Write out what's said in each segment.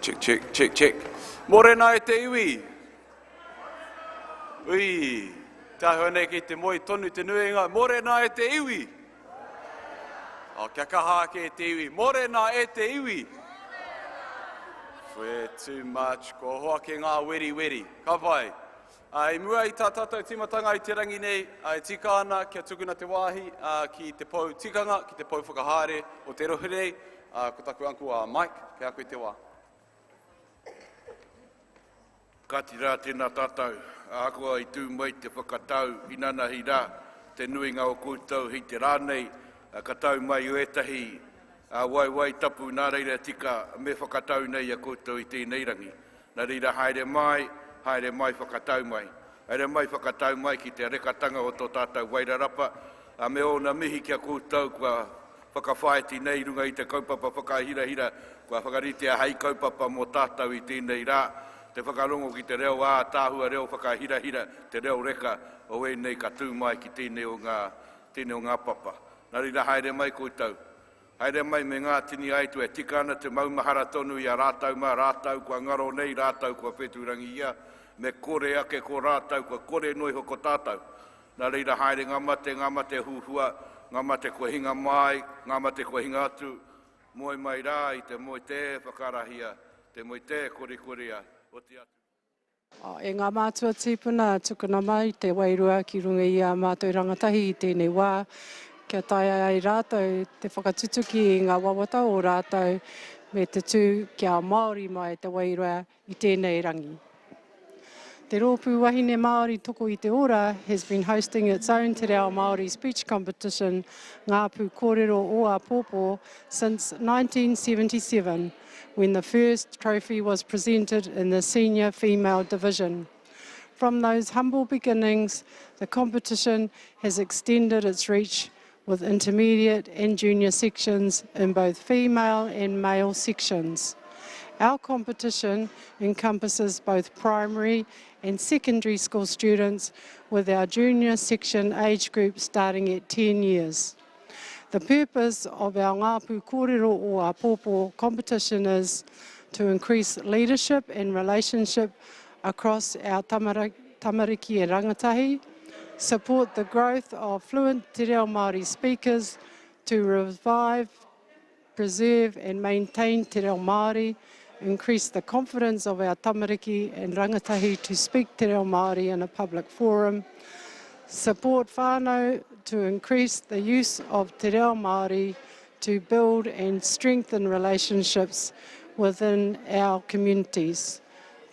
Check, check, check, check. Morena e te iwi. Ui, taho nei ki te moi tonu te nuinga. Morena e te iwi. O, kia kaha ke te iwi. Morena e te iwi. We're too much. Ko hoa ke ngā weri weri. Ka pai. I mua i tā tātou timatanga i te rangi nei. I tika ana kia tukuna te wāhi ki te pou tikanga, ki te pou whakahaere o te rohirei. Ko taku anku a Mike, kia koe te wā. Kati rā tēnā tātou, ākua i tū mai te whakatau, inanahi rā, te nuinga o koutou hei te rānei, ka tau mai o etahi, wai tapu nā reira tika me whakatau nei a koutou i tēnei rangi. Nā reira haere mai whakatau mai. Haere mai whakatau mai ki te rekatanga o tō tātou wairarapa, me o na mihi kia koutou kua whakawhaeti nei runga i te kaupapa whakahirahira, kua whakarite a hei kaupapa mō tātou i tēnei rā, te whakarongo ki te reo tāhua reo whakahirahira, te reo reka o nei ka tū mai ki tēnei o ngā papa. Nā reira haere mai koutou. Haere mai me ngā tini aitu e tika ana te maumahara tonu i a rātau kua ngaro nei rātau kua whetūrangi ia, me kore ake ko rātau kua kore noi hoko tātau. Nā reira haere ngā mate huhua, ngā mate kua hinga mai, ngā mate kua hinga atu, moi mai rā i te moi te whakarahia, te moi te korikorea. E ngā mātua tīpuna tukuna mai te wairua ki runga i a mātou rangatahi i tēnei wā. Kia tae ai rātou te whakatutuki i ngā wawata o rātou me te tū kia Māori mai te wairua i tēnei rangi. Te Rōpū Wahine Māori Toko i te Ora has been hosting its own Te Reo Māori speech competition, Ngā Pū Kōrero o Apopo, since 1977. When the first trophy was presented in the senior female division. From those humble beginnings, the competition has extended its reach with intermediate and junior sections in both female and male sections. Our competition encompasses both primary and secondary school students with our junior section age group starting at 10 years. The purpose of our Ngā Pū Kōrero o Apopo competition is to increase leadership and relationship across our tamariki e rangatahi, support the growth of fluent Te Reo Māori speakers to revive, preserve and maintain Te Reo Māori, increase the confidence of our tamariki and rangatahi to speak Te Reo Māori in a public forum, support whānau to increase the use of Te Reo Māori to build and strengthen relationships within our communities.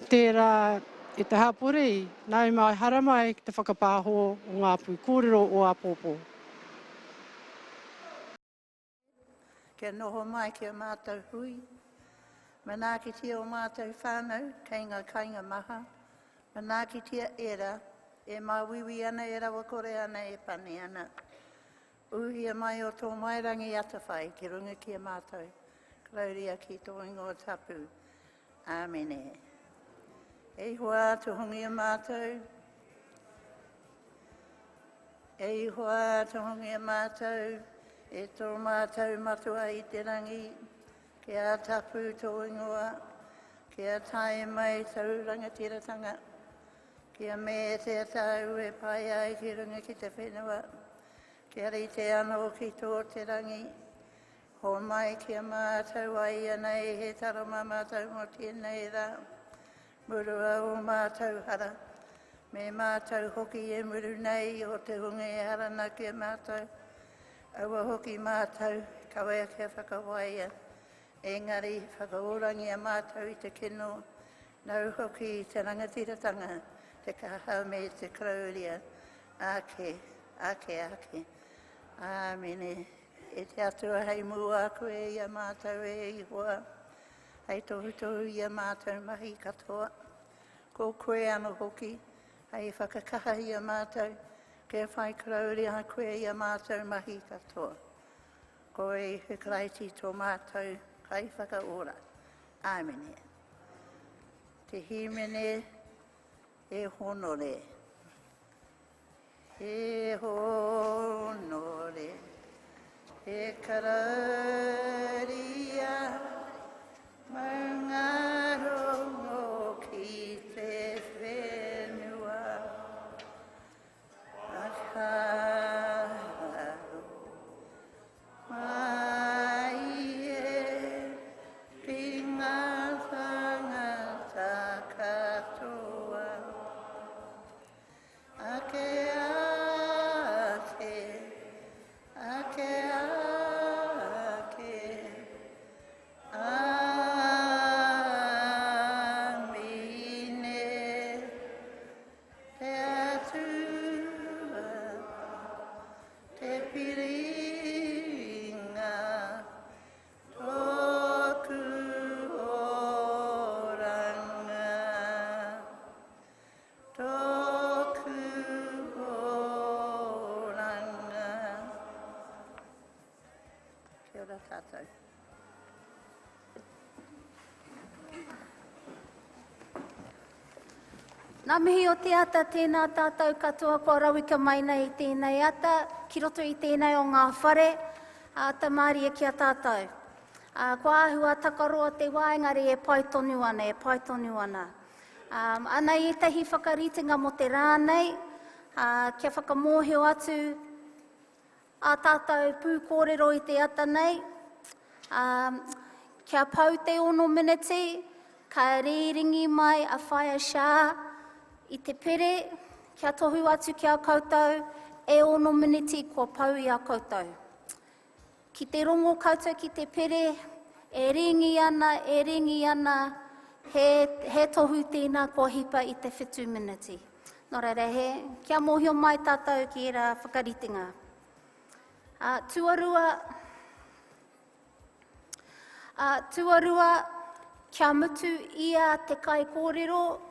Tērā e te hapori, nau mai haramai te whakapāho o Ngā Pū Kōrero o Apopo. Kia noho mai kia mātou hui. Manaki tia o mātou whānau, kainga maha. Manaki tia era, e mawiwi ana e rawa kore ana e pane ana. Uhia mai o tō mairangi atawhai ki runga ki a mātou. Klauria ki tō ingoa tapu. Āmene. E hoa tu hongi a mātou. E hoa tu hongi a mātou. E tō mātou matua i te rangi. Kia tapu tō ingoa. Kia tae mai tau rangatiratanga. Kia me te atau e pai ai ki runga ki te whenua. Kia rite anō ki tō te rangi. Ho mai kia mātou ai anei he tarama mātou mo tēnei rā. Murua o mātou hara. Me mātou hoki e muru nei o te hunga e harana kia mātou. Aua hoki mātou kawea kia whakawaia. Engari whakaorangi a mātou i te kino. Nau hoki te rangatiratanga. Te kaha me te krauria, ake. Āmene. E te atua hei mua koe i a mātou e ihoa. Hei tohu i a mātou mahi katoa. Ko koe ano hoki, hei whakakaha i a mātou. Ke whai krauria koe i a mātou mahi katoa. Ko e hukaraiti tō mātou kai whakaora. Āmene. Te himene e honore. E honore. E kararia. Maunga. te piringa, tōku oranga, tōku oranga. Kia ora tātou. Nā mihi o te ata tēnā tātou katoa kua rawika mai nei i tēnei ata, ki roto i tēnei o ngā whare, ta māria ki a tātou. Kua ahua takaroa te wā, engari e pai tonu ana, Ana i etahi whakaritenga mo te rānei, kia whakamōheo atu a tātou pū kōrero i te ata nei, kia pau te ono miniti, ka rīringi mai a whaia shā, i te pere, kia tohu atu ki a koutou, e ono miniti kua pau i a koutou. Ki te rongo koutou ki te pere, e ringi ana, he tohu tēnā kua hipa i te 2 miniti. Nō reira he, kia mōhio mai tātou ki era whakaritenga. Tuarua, kia mutu ia te kai kōrero,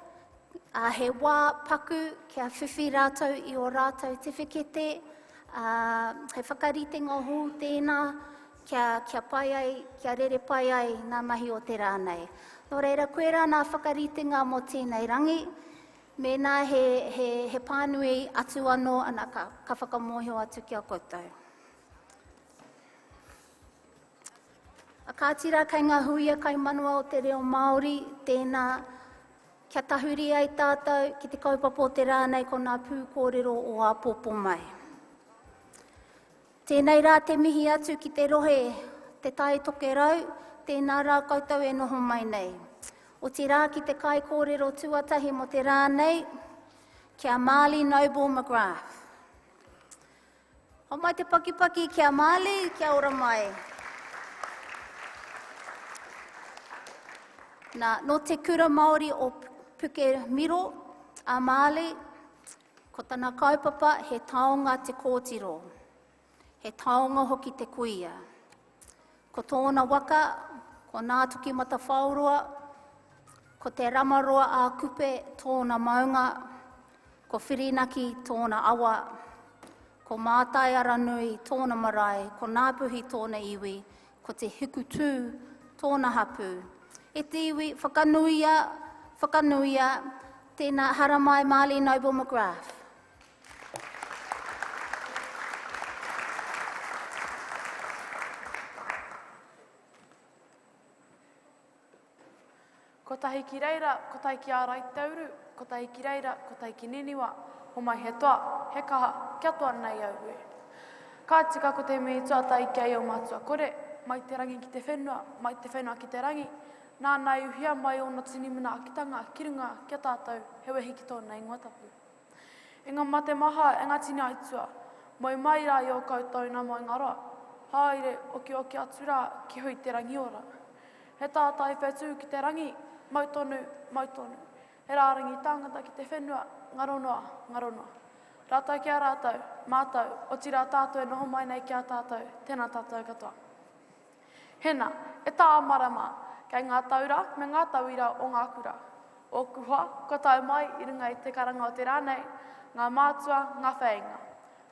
he wā paku kia whiwhi rātou i o rātou te whikete, he whakaritenga hou tēnā, kia pai ai, kia rere pai ai nā mahi o te rānei. Nō reira, koe rā nā whakaritenga mo tēnei rangi, me nā he pānui atu anō, ana ka whakamohio atu ki a koutou. A kātira kai ngā huia kai manua o te reo Māori, tēnā kia tahuri ai tātou ki te kaupapa o te rānei ko ngā pū kōrero o a pōpō mai. Tēnei rā te mihi atu ki te rohe, te tai toke rau, tēnā rā koutou e noho mai nei. O te rā ki te kai kōrero tuatahi mo te rānei, kia Māli Noble McGrath. Ho mai te pakipaki kia Māli, kia ora mai. No te kura Māori o Puke Miro, a Māli, ko tana kaupapa he taonga te kōtiro, he taonga hoki te kuia. Ko tōna waka, ko nā tuki mata whaurua, ko te ramaroa a kupe tōna maunga, ko whirinaki tōna awa, ko mātai aranui tōna marae, ko nāpuhi tōna iwi, ko te hikutū tōna hapu. E te iwi whakanuia, tēnā haramai Māli Noble McGrath. Ko tahi ki reira, ko tahi ki ārai tauru, ko tahi ki reira, ko tahi ki niniwa, ho mai he toa, he kaha, kia toa nei au e. Ka tika ko te mei toa tai ki ai o mātua kore, mai te rangi ki te whenua, mai te whenua ki te rangi, nā nai uhia mai o na tini mina akitanga, kirunga, kia tātou, he wehi ki tōna ingotapu. E ngā mate maha, e ngā tini aitua, moi mai rā i o koutou nā mo ingaroa, haere, oki atu rā, ki hui te rangi ora. He tātai whetū ki te rangi, mautonu. He rārangi tāngata ki te whenua, ngaronoa. Rātou kia rātou, mātou, o tira tātou e noho mai nei kia tātou, tēnā tātou katoa. Hena, e tā marama, kei ngā taura me ngā tauira o ngā kura. O kuha, ko tau mai i runga i te karanga o te rānei, ngā mātua, ngā whainga.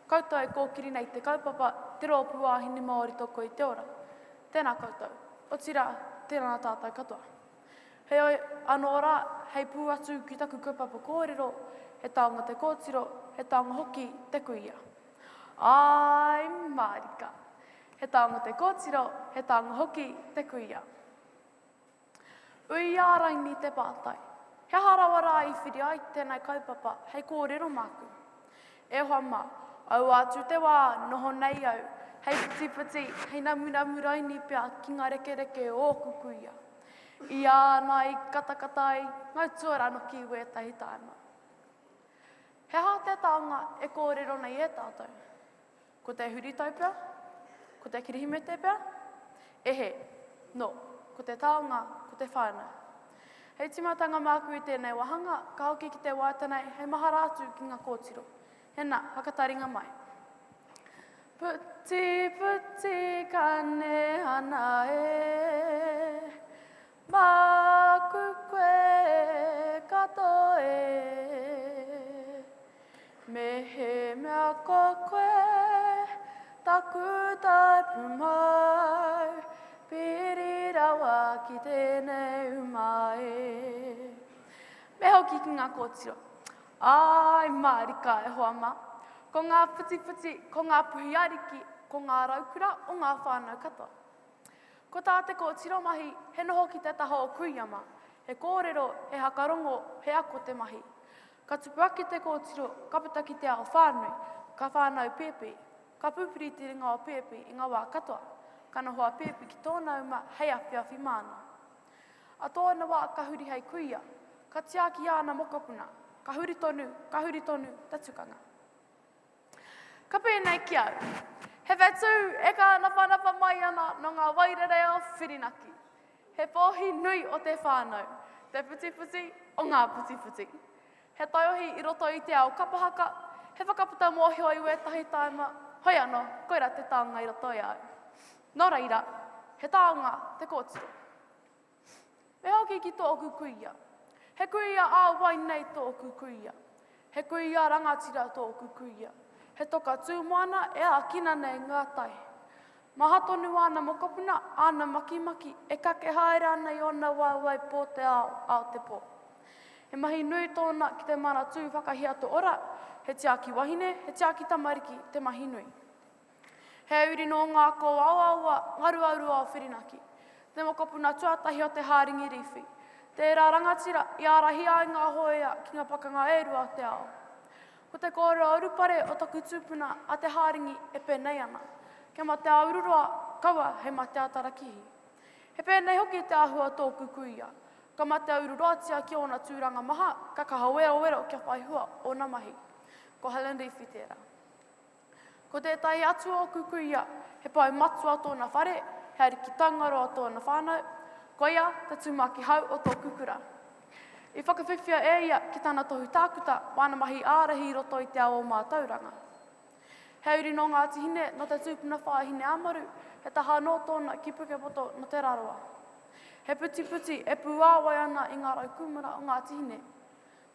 Koutou e kōkiri nei te kaupapa, te roa puāhini Māori toko i te ora. Tēnā koutou, o tira, tēnā tātou katoa. He oi anō rā, hei pū atu ki taku kaupapa kōrero, he taonga te kōtiro, he taonga hoki te kuia. Ai marika. He taonga te kōtiro, he taonga hoki te kuia. Ui ārai ni te pātai. He harawara i whiri ai tēnei kaupapa, hei kōrero māku. E hoa mā, au atu te wā, noho nei au, hei piti, hei namu rai ni pia ki ngā reke o kukuia. I ānai, katakatai, ngau tuara no ki ue tahi tāna. He hā te taonga e kōrero nei e tātou. Ko te huri taupea, ko te kirihime te pea, ehe, no, ko te taonga, ko te whānau. Hei timatanga māku i tēnei wahanga, ka hoki ki te waitanei, hei maha rātu ki ngā kōtiro. Hena, hakataringa mai. Puti, puti, kane hana e. Maku koe kato e. Me he mea ko koe, taku taipu mai. Piri rawa ki tēnei umai. Me hoki ki ngā kōtiro. Ai, marika e hoa ma. Ko ngā puti puti, ko ngā puhi ariki, ko ngā raukura o ngā whānau katoa. Ko tā te kōtiro mahi, he noho ki te taho o kuiama, he kōrero, he hakarongo, he ako te mahi. Ka tupu ake te kōtiro, ka puta ki te ao whānui, ka whānau pepe, ka pupiri te ringa o pepe i ngā wā katoa, ka nohoa pepe ki tōna uma hei awhiawhi māna. A tōna wā ka huri hei kuia, ka tiaki ana mokopuna, ka huri tonu, tatukanga. Ka pēnei ki au. He whetū e ka nawhanawha mai ana no ngā wairere o Whirinaki. He pōhi nui o te whānau, te puti puti o ngā puti puti. He taiohi i roto i te ao kapahaka, he whakaputa mōhio i uetahi taima, hoi anō, koira te taonga i roto i au. Nō reira, he taonga te kōtiro. Me hoki ki tōku kuia. He kuia āwai nei tōku kuia. He kuia rangatira tōku kuia. He toka tūmoana e akina nei ngā tai. Maha tonu ana mokopuna, ana maki e kake haere ana i ona wāwai pō te ao te pō. He mahi nui tōna ki te mana tū whakahiato ora, he tiaki wahine, he tiaki tamariki, te mahi nui. He uri no ngā ko aua, ngaruaurua o Whirinaki. Te mokopuna tuatahi o te hāringi riwhi. Te rā rangatira, i arahi ai ngā hoea ki ngā pakanga e rua te ao. Ko te kōrero urupare o taku tūpuna a te hāringi e pēnei ana. Ke ma te aururua kaua he ma te atarakihi. He pēnei hoki te ahua tōku kuia. Ka ma te aururoatia ki ona tūranga maha, ka kaha wero kia whai hua o nā mahi. Ko Helen Riwhi tērā. Ko tētai atu o kukuia, he pai matua tōna whare, he ariki tangaro o tōna whānau, ko ia te tūmaki hau o tō kukura. I whakawhiwhia e ia ki tāna tohu tākuta, wana mahi ārahi roto i te ao o mā tauranga. He uri no ngā tihine, no te tūpuna whāhine amaru, he taha no tōna ki Pukepoto no te raroa. He puti puti e pūāwai ana i ngā rau kumara o ngā tihine.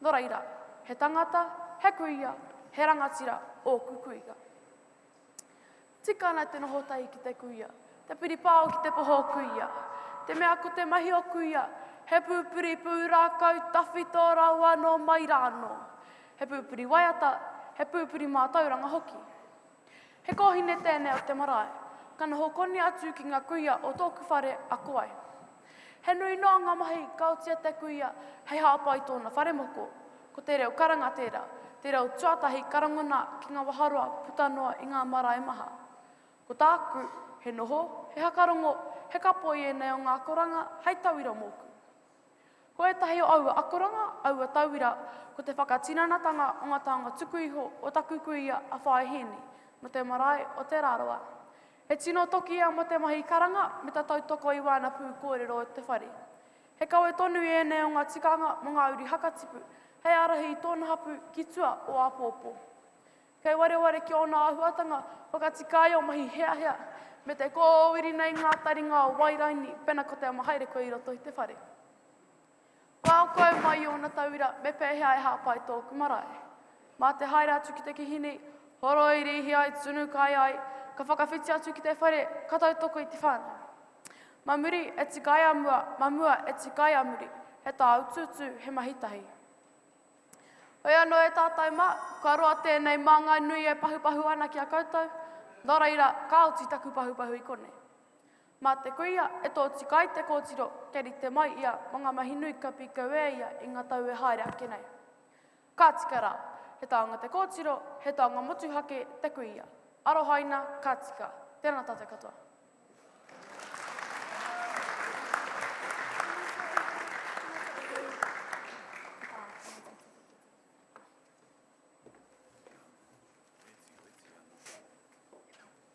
Nō reira, he tangata, he kuia, he rangatira o kukuiga. Tikana te noho tai ki te kuia, te piripāo ki te poho kuia, te mea ko te mahi o kuia, he pūpiri pūrākau tawhi tō raua no mai rāno. He pūpiri waiata, he pūpiri mā tauranga hoki. He kohine tēnei o te marae, ka noho koni atu ki ngā kuia o tōku whare a koai. He nui noa ngā mahi kautia te kuia, hei hāpai tōna whare moko, ko te reo karanga tērā, te reo tuatahi karangona ki ngā waharoa putanoa i ngā marae maha. Ko tāku, he noho, he hakarongo, he kapoi e nei o ngā koranga, hei tauira moku. Ko e tahi o aua akoranga, aua tauira, ko te whakatinanatanga o ngā taonga tukuiho o taku kuia a whae hene, mo te marae o te raroa. He tino toki ia mo te mahi karanga, me ta tautoko i wāna pū kōrero o te whare. He kaue tonu e nei o ngā tikanga mo ngā uri hakatipu, hei arahi i tōna hapu ki tua o apōpō. Kei wareware ki ona ahuatanga, whakatikai o mahi hea, me te kōwiri nei ngā taringa o wairaini, pena ko te amahaere koe i roto i te whare. Wao koe mai o na tauira, me pēhea e hāpai tōku marae. Mā te haere atu ki te kihini, horo i rihi ai, tunu kai ai, ka whakawhiti atu ki te whare, ka tautoko i te whānau. Mamuri e tikai amua, mamua e tikai amuri, he tā ututu he mahitahi. Oi anō e tātai mā, ka roa tēnei māngai nui e pahupahu ana ki a koutou, nō reira, ka oti taku pahupahu i kone. Mā te kuia, e tō tikai te kōtiro, keri te mai ia, mga mahi nui ka pika ue ia, i ngā tau e haere ake nei. Ka tika rā, he taonga te kōtiro, he taonga motuhake te kuia. Arohaina, ka tika. Tēnā tātou katoa.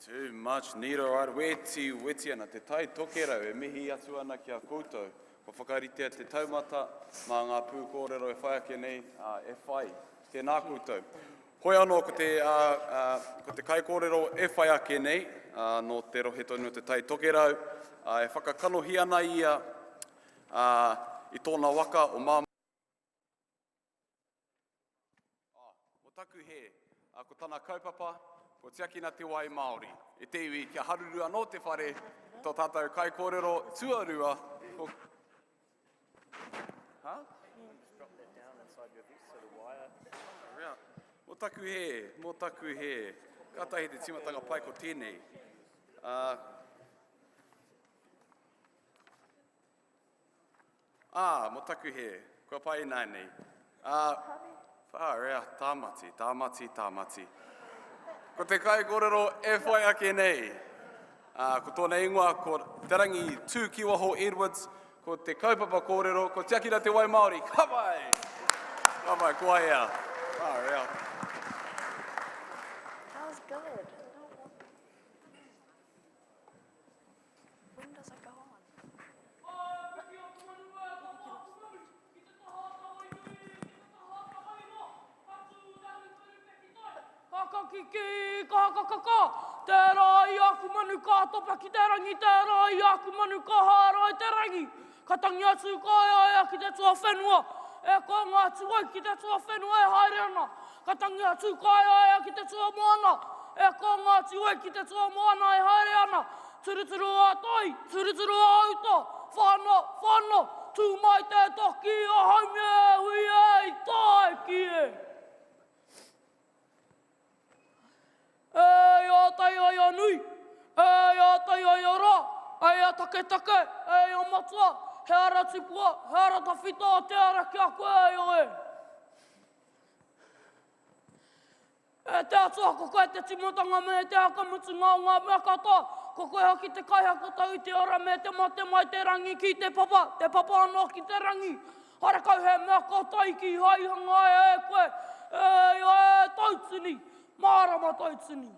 Too much niro ar weti ana te tai tokerau e mihi atu ana ki a koutou. Ko whakaritea te taumata mā ngā pūkōrero e whai ake nei e whai. Tēnā koutou. Hoi anō ko te kaikōrero e whai ake nei, no te rohe tonu o te tai tokerau, e whakakanohi ana ia i tōna waka o māma. Mo taku he, ko tāna kaupapa, ko tiakina te wai Māori. E te iwi, kia haruru anō te whare, tō tātou kaikōrero tuarua. Huh? Mo taku he, kātahi te timatanga pai ko tēnei. Mo taku he, kua pai nānei. Whārea, tāmati. Ko te kaikōrero e whai ake nei. Ko tōna ingoa, ko te rangi tū Kiwaho Edwards, ko te kaupapa kōrero, ko tiakina te wai Māori. Ka mai, kua ea. Whārea. That was good. When does it go on? Kakiki, kakakaka, te rai aku manu ka topa ki te rangi, te rai aku manu ka hārai te rangi. Ka tangi atu kai ai ki te tua whenua, e ko ngā tuai ki te tua whenua e haere ana. Ka tangi atu kai ai ki te tua moana, e ko ngā tuai ki te tua moana e haere ana. Turuturu a toi, turuturu a auta, whano, tū mai te toki a haunge, hui e, tai ki e. E a tai ai anui, e a tai ai a rā, e a take, e a matua, he ara tipua, he ara tawhita, te ara ki a koe e o e. E te atua, ko koe te timotanga me te hakamutu ngā mea katoa, ko koe haki te kaihaka tau te ora me te mate mai te rangi ki te papa anō ki te rangi. Hara kau he mea katai ki haihanga e koe, e tautini. Mārama tautini.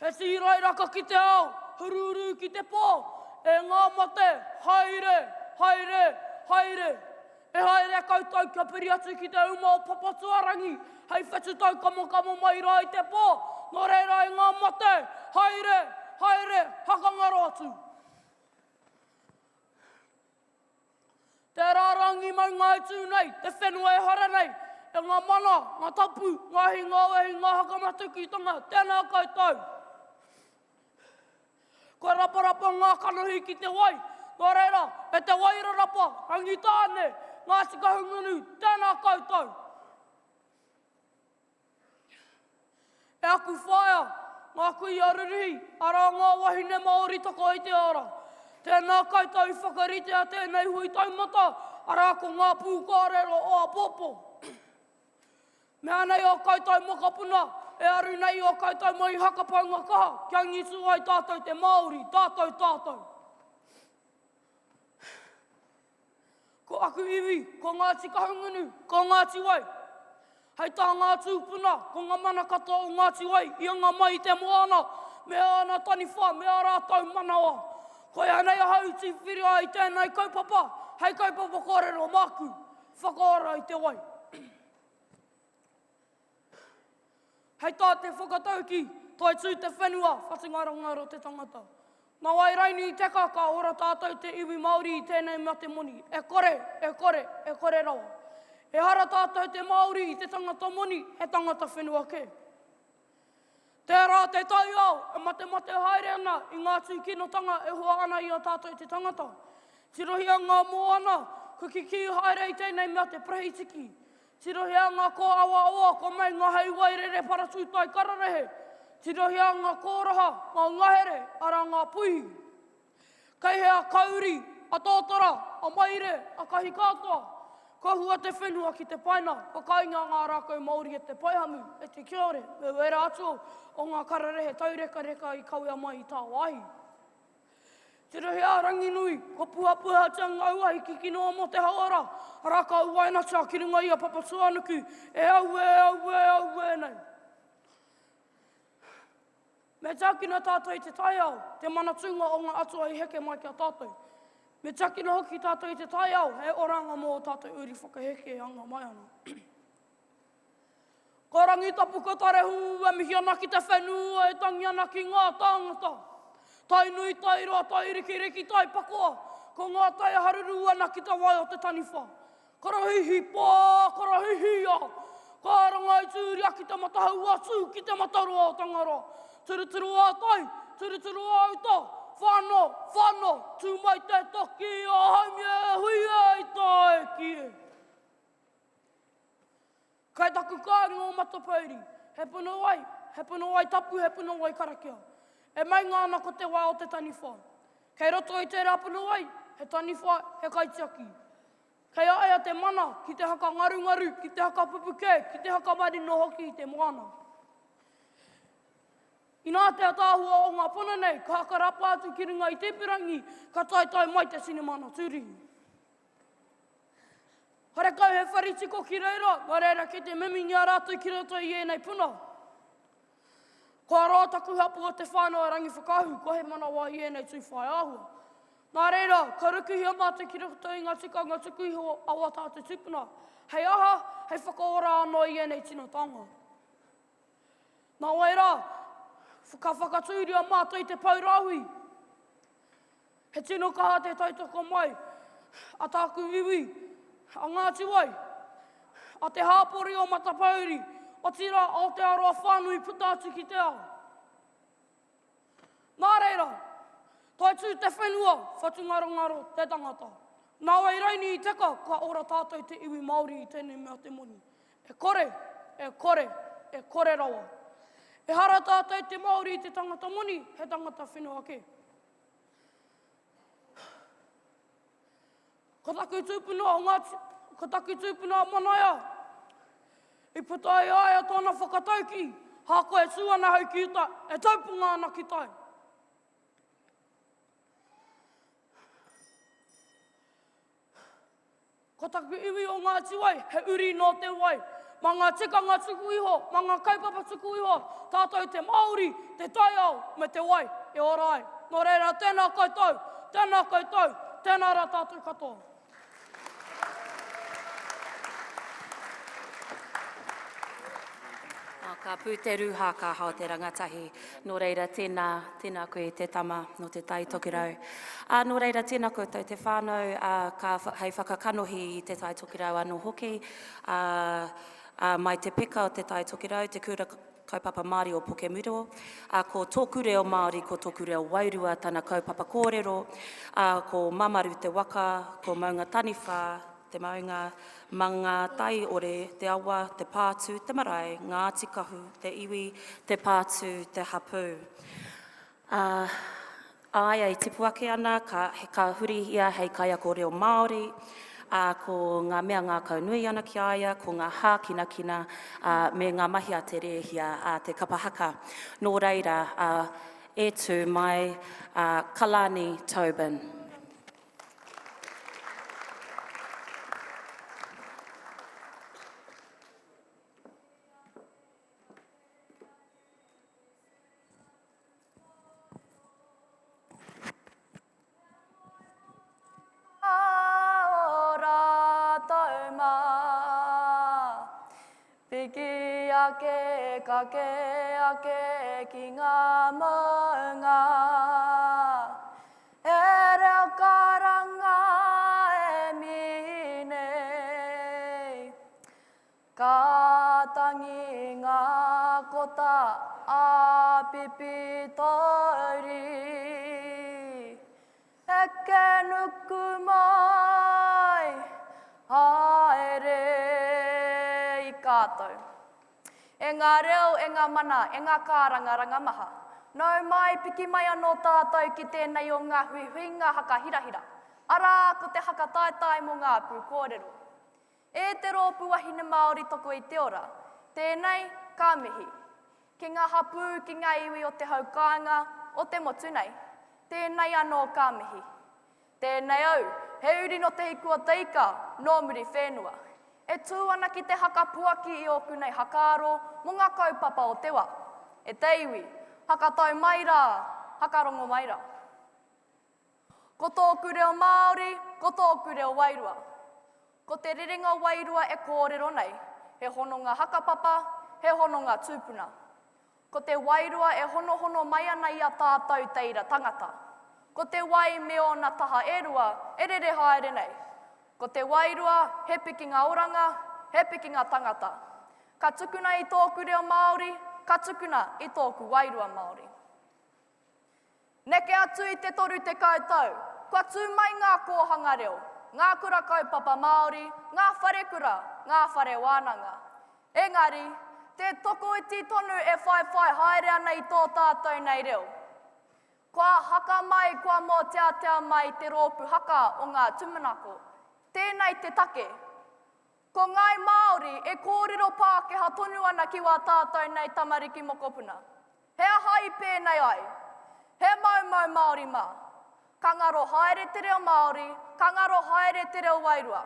He tīrai raka ki te ao, hururu ki te pō, e ngā mate, haere. E haere koutou kia piri atu ki te uma o papatuarangi, hei whetu tau kamo mai rā i te pō, nō reira e ngā mate, haere, hakangaro atu. Te rārangi mai ngā etu nei, te whenua e hara nei, e ngā mana, ngā tapu, ngā hinga, ngā hakamatu ki tonga, tēnā koutou. Ko rapa ngā kanohi ki te wai, nō reira, e te waira rapa, rangi tāne, ngā tikahungunu, tēnā koutou. E aku whaia, ngā kui arurihi, ara ngā wahine Māori toko i te ara. Tēnā koutou i whakarite a tēnei hui taumata, ara ko ngā pūkārero o a popo. Mea nei o koutou mokapuna, e aru nei o koutou mai hakapaunga kaha, kia ngitu ai tātou te Māori, tātou. Ko aku iwi, ko ngā tikahungunu, ko ngā tiwai. Hei tā ngā tūpuna, ko ngā mana katoa o ngā tiwai, ia ngā mai te moana, mea ana tani wha, mea rātau manawa. Koe anei ahau ti whiria i tēnei kaupapa, hei kaupapa kōrero māku, whakaora i te wai. Hei tā te whakatauki, toi tū te whenua, whatingaro te tangata. Nā wai raini i te kaka, ora tātou te iwi Māori i tēnei mea te moni. E kore rawa. E hara tātou te Māori i te tangata moni, he tangata whenua ke. Tērā te tai au, e mate haere ana, i ngā tūkinotanga e hoa ana i a tātou te tangata. Tirohia ngā moana, ko ki haere i tēnei mea te prehitiki. Tirohia ngā ko awa, ko mai ngā hei wairere paratūtai kararehe. Tirohia ngā kōraha, ngā ngahere, ara ngā puhi. Kei hea kauri, a tōtara, a maire, a kahi kātoa. Ko hua te whenua ki te paina, ko kainga ngā rākau Māori e te paihamu, e te kiore, me wera atu o ngā kararehe taureka i kauia mai i tā wahi. Tirohia rangi nui, ko puha tanga auahi ki kinoa mo te hauara, rākau wainatia ki runga i a papatuanuku, e au nei. Me tākina tātou i te tai au, te manatunga o ngā atua i heke mai kia tātou. Me takina hoki tātou i te tai au, he oranga mō tātou uri whakaheke anga mai ana. Ko rangi tapu ko tare hu, e mihi ana ki te whenua, e tangi ana ki ngā tāngata. Tai nui, tai roa, tai riki, riki, tai pakoa. Ko ngā tai haruru ana ki te wai o te taniwha. Karahihi pā, karahihi a. Kāranga i tūri a ki te matahau atu, ki te matarua o tangara. Turuturu a tai, turuturu a uta. Whano, whano, tū mai te toki a haimie, hui e i tae ki e. Kai taku kāri o matapauri, he puno wai tapu, he puno wai karakia. E mai ngāna ko te wai o te taniwha. Kei roto i te rea puno wai, he taniwha, he kaitiaki. Kei aia te mana, ki te haka ngaru, ki te haka pupuke, ki te haka marino hoki i te moana. I nā te atāhua o ngā puna nei, ka haka rapa atu ki ringa i tepirangi, ka tai mai te sinemana tūrihi. Hare kau he wharitiko ki reira, ngā reira ki te mimi ngā rātou ki roto i e nei puna. Ko rā taku hapu o te whānau rangi whakahu, ko he mana wā i e nei tū whai āhua. Nā reira, ka rukuhi a mātou ki roto i ngā tikanga tukuhi o awa tātou tupuna. Hei aha, hei whakaora anō i e nei tino tanga. Nā waira, ka whakatūri a mātou i te paurahui. He tino kaha te tautoko mai, a tāku iwi, a Ngāti Wai, a te hāpori o Matapauri, o tira Aotearoa whānui puta atu ki te ao. Nā reira, tai tū te whenua, whatungaro te tangata. Nā wai raini i teka, ka ora tātou te iwi Māori i tēnei mea te moni. E kore rawa. E hara tātou te Māori i te tangata moni, he tangata whenua ke. Ko taku tūpuna o Manaia. I putai aia tōna whakatauki, hako e tūana hau ki uta, e taupunga ana ki tai. Ko taku iwi o Ngāti Wai, he uri no te wai. Ma ngā tikanga tuku iho, ma ngā kaupapa tuku iho, tātou te Māori, te taiao, me te wai, e ora ai. Nō reira, tēnā koutou, tēnā rā tātou katoa. Ka pūteru hā ka hao te rangatahi. Nō reira, tēnā koe te tama no te tai tokirau. Nō reira, tēnā koutou te whānau, hei whakakanohi i te tai tokirau anō hoki. Mai te peka o te tai tokirau, te kura kaupapa Māori o Pokemuro. Ko tōku reo Māori, ko tōku reo Wairua, tana kaupapa kōrero. Ko mamaru te waka, ko maunga taniwha, te maunga, manga tai ore, te awa, te pātū, te marae, ngā tikahu, te iwi, te pātū, te hapu. Aia i tipu ake ana, ka huri ia hei kaia ko reo Māori, ko ngā mea ngā kaunui ana ki aia, ko ngā hākina, me ngā mahi a te rehia, te kapahaka. Nō reira, e tū mai Kalani Tobin. Kake ake ki ngā maunga. E reo karanga e minei. Ka tangi ngā kota a pipi tauri. E ke nuku mai haere i kātou. E ngā reo, e ngā mana, e ngā kāranga rangamaha. Nau mai, piki mai anō tātou ki tēnei o ngā huihuinga haka hirahira. Arā ko te haka taetai mo ngā pū kōrero. E te rōpū wahine Māori toko i te ora. Tēnei, ka mihi. Ki ngā hapū, ki ngā iwi o te haukāinga, o te motu nei. Tēnei anō ka mihi. Tēnei au, he uri no te hikua teika, nō muri whenua. E tū ana ki te haka puaki i oku nei hakaaro mo ngā kaupapa o te wā. E te iwi, haka tau mai rā, haka rongo mai rā. ko tōku reo Māori, ko tōku reo Wairua. Ko te rerenga Wairua e kōrero nei, he hononga hakapapa, he hononga tūpuna. Ko te Wairua e hono mai ana i a tātou teira tangata. Ko te wai me o na taha e rua, e rere haere nei. Ko te Wairua, he piki ngā oranga, he piki ngā tangata. Ka tukuna i tōku reo Māori, ka tukuna i tōku Wairua Māori. Neke atu i te toru te koutou, kua tū mai ngā kōhanga reo, ngā kura kaupapa Māori, ngā whare kura, ngā whare wānanga. Engari, te toko iti tonu e whai haere ana i tō tātou nei reo. Kua haka mai, kua mō tea mai te rōpu haka o ngā tumanako. Tēnei te take. Ko ngai Māori e kōrero Pākehā tonu ana ki wā tātou nei tamariki mokopuna. He ahai pēnei ai. He maumau Māori mā. Ka ngaro haere te reo Māori, ka ngaro haere te reo Wairua.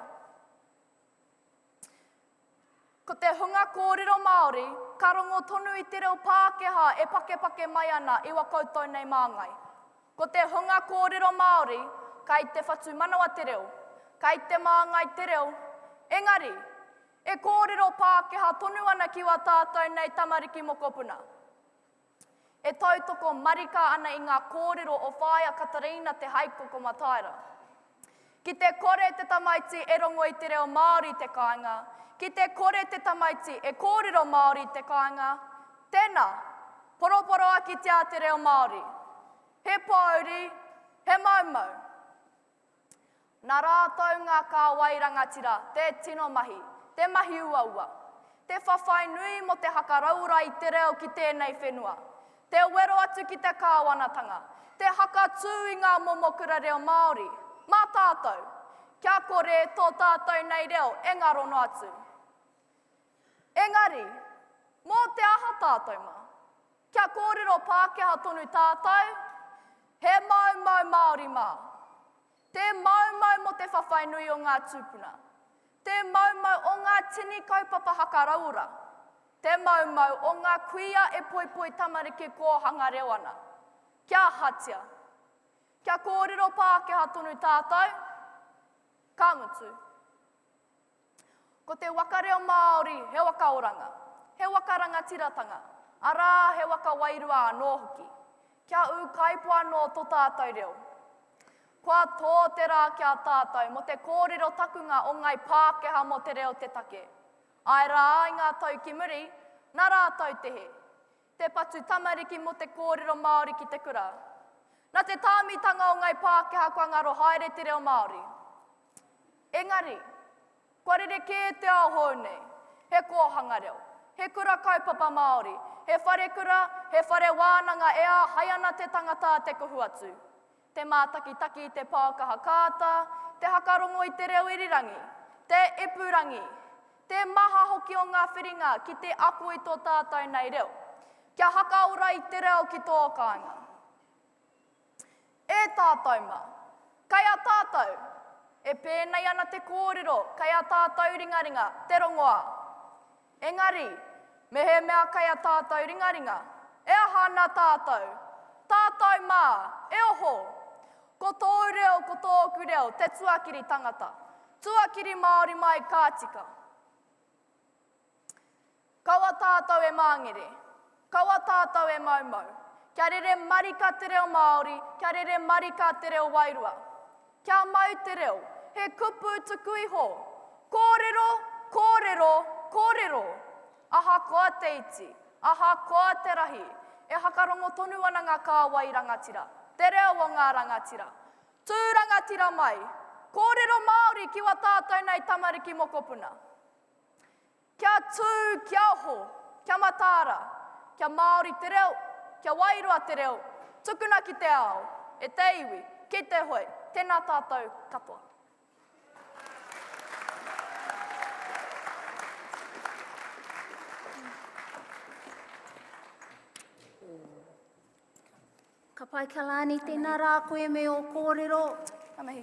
Ko te hunga kōrero Māori, ka rongo tonu i te reo Pākehā e pake mai ana i wa koutou nei māngai. Ko te hunga kōrero Māori, ka i te whatu manawa te reo, ka i te māngai te reo. Engari, e kōrero Pākehā tonu ana ki wā tātou nei tamariki mokopuna. E tautoko marika ana i ngā kōrero o Whāia Katarina te Haikoko Mataira. Ki te kore te tamaiti e rongo i te reo Māori te kāinga, ki te kore te tamaiti e kōrero Māori te kāinga, tēnā, poroporo aki tia te reo Māori. He pauri, he maumau. Nā rātou ngā kāwai rangatira, te tino mahi, te mahi uaua. Te whawhai nui mo te hakaraura i te reo ki tēnei whenua. Te wero atu ki te kāwanatanga. Te haka tū i ngā momokura reo Māori. Mā tātou, kia kore tō tātou nei reo e ngā rono atu. Engari, mō te aha tātou mā. Kia kōrero Pākehā tonu tātou, he maumau Māori mā. Te maumau mo te whawhai nui o ngā tūpuna. Te maumau o ngā tini kaupapa hakaraura. Te maumau o ngā kuia e poipoi tamariki kōhanga reo ana. Kia hatia. Kia kōrero Pākehā tonu tātou, ka mutu. Ko te waka reo Māori, he waka oranga, he waka rangatiratanga, arā he waka Wairua anō hoki. Kia u kaipo anō tō tātou reo. Kua tō te rā kia tātou mo te kōrero takunga o ngai Pākehā mo te reo te take. Ai rā i ngā tau ki muri, nā rātou te he. Te patu tamariki mo te kōrero Māori ki te kura. Nā te tāmitanga o ngai Pākehā kua ngaro haere te reo Māori. Engari, kua rere kē te ao hounei, he kōhanga reo, he kura kaupapa Māori, he whare kura, he whare wānanga e a haiana te tangata te kohu atu. Te mātaki-taki te pākaha kāta, te hakarongo i te reo irirangi, te ipurangi, te maha hoki o ngā whiringa ki te ako i tō tātou nei reo. Kia hakaura i te reo ki tō kāinga. E tātou mā, kai a tātou, e pēnei ana te kōrero, kai a tātou ringaringa, te rongoa. Engari, me he mea kai a tātou ringaringa, e aha nā tātou. Tātou mā, e oho, ko tō reo, ko tōku reo, te tuakiri tangata. Tuakiri Māori mai kātika. Kaua tātou e māngere, kaua tātou e maumau. Kia rere marika te reo Māori, kia rere marika te reo Wairua. Kia mau te reo, he kupu tuku iho. Kōrero, kōrero, kōrero. Aha koa te iti, aha koa te rahi. E hakarongo tonu ana ngā kāwai rangatira. Te reo o ngā rangatira. Tū rangatira mai. Kōrero Māori ki wa tātou nei tamariki mokopuna. Kia tū, kia ho, kia matāra, kia Māori te reo, kia Wairua te reo, tukuna ki te ao, e te iwi, ki te hoi, tēnā tātou katoa. Ka pai ka lani tēnā rā koe me o kōrero. Ka mihi.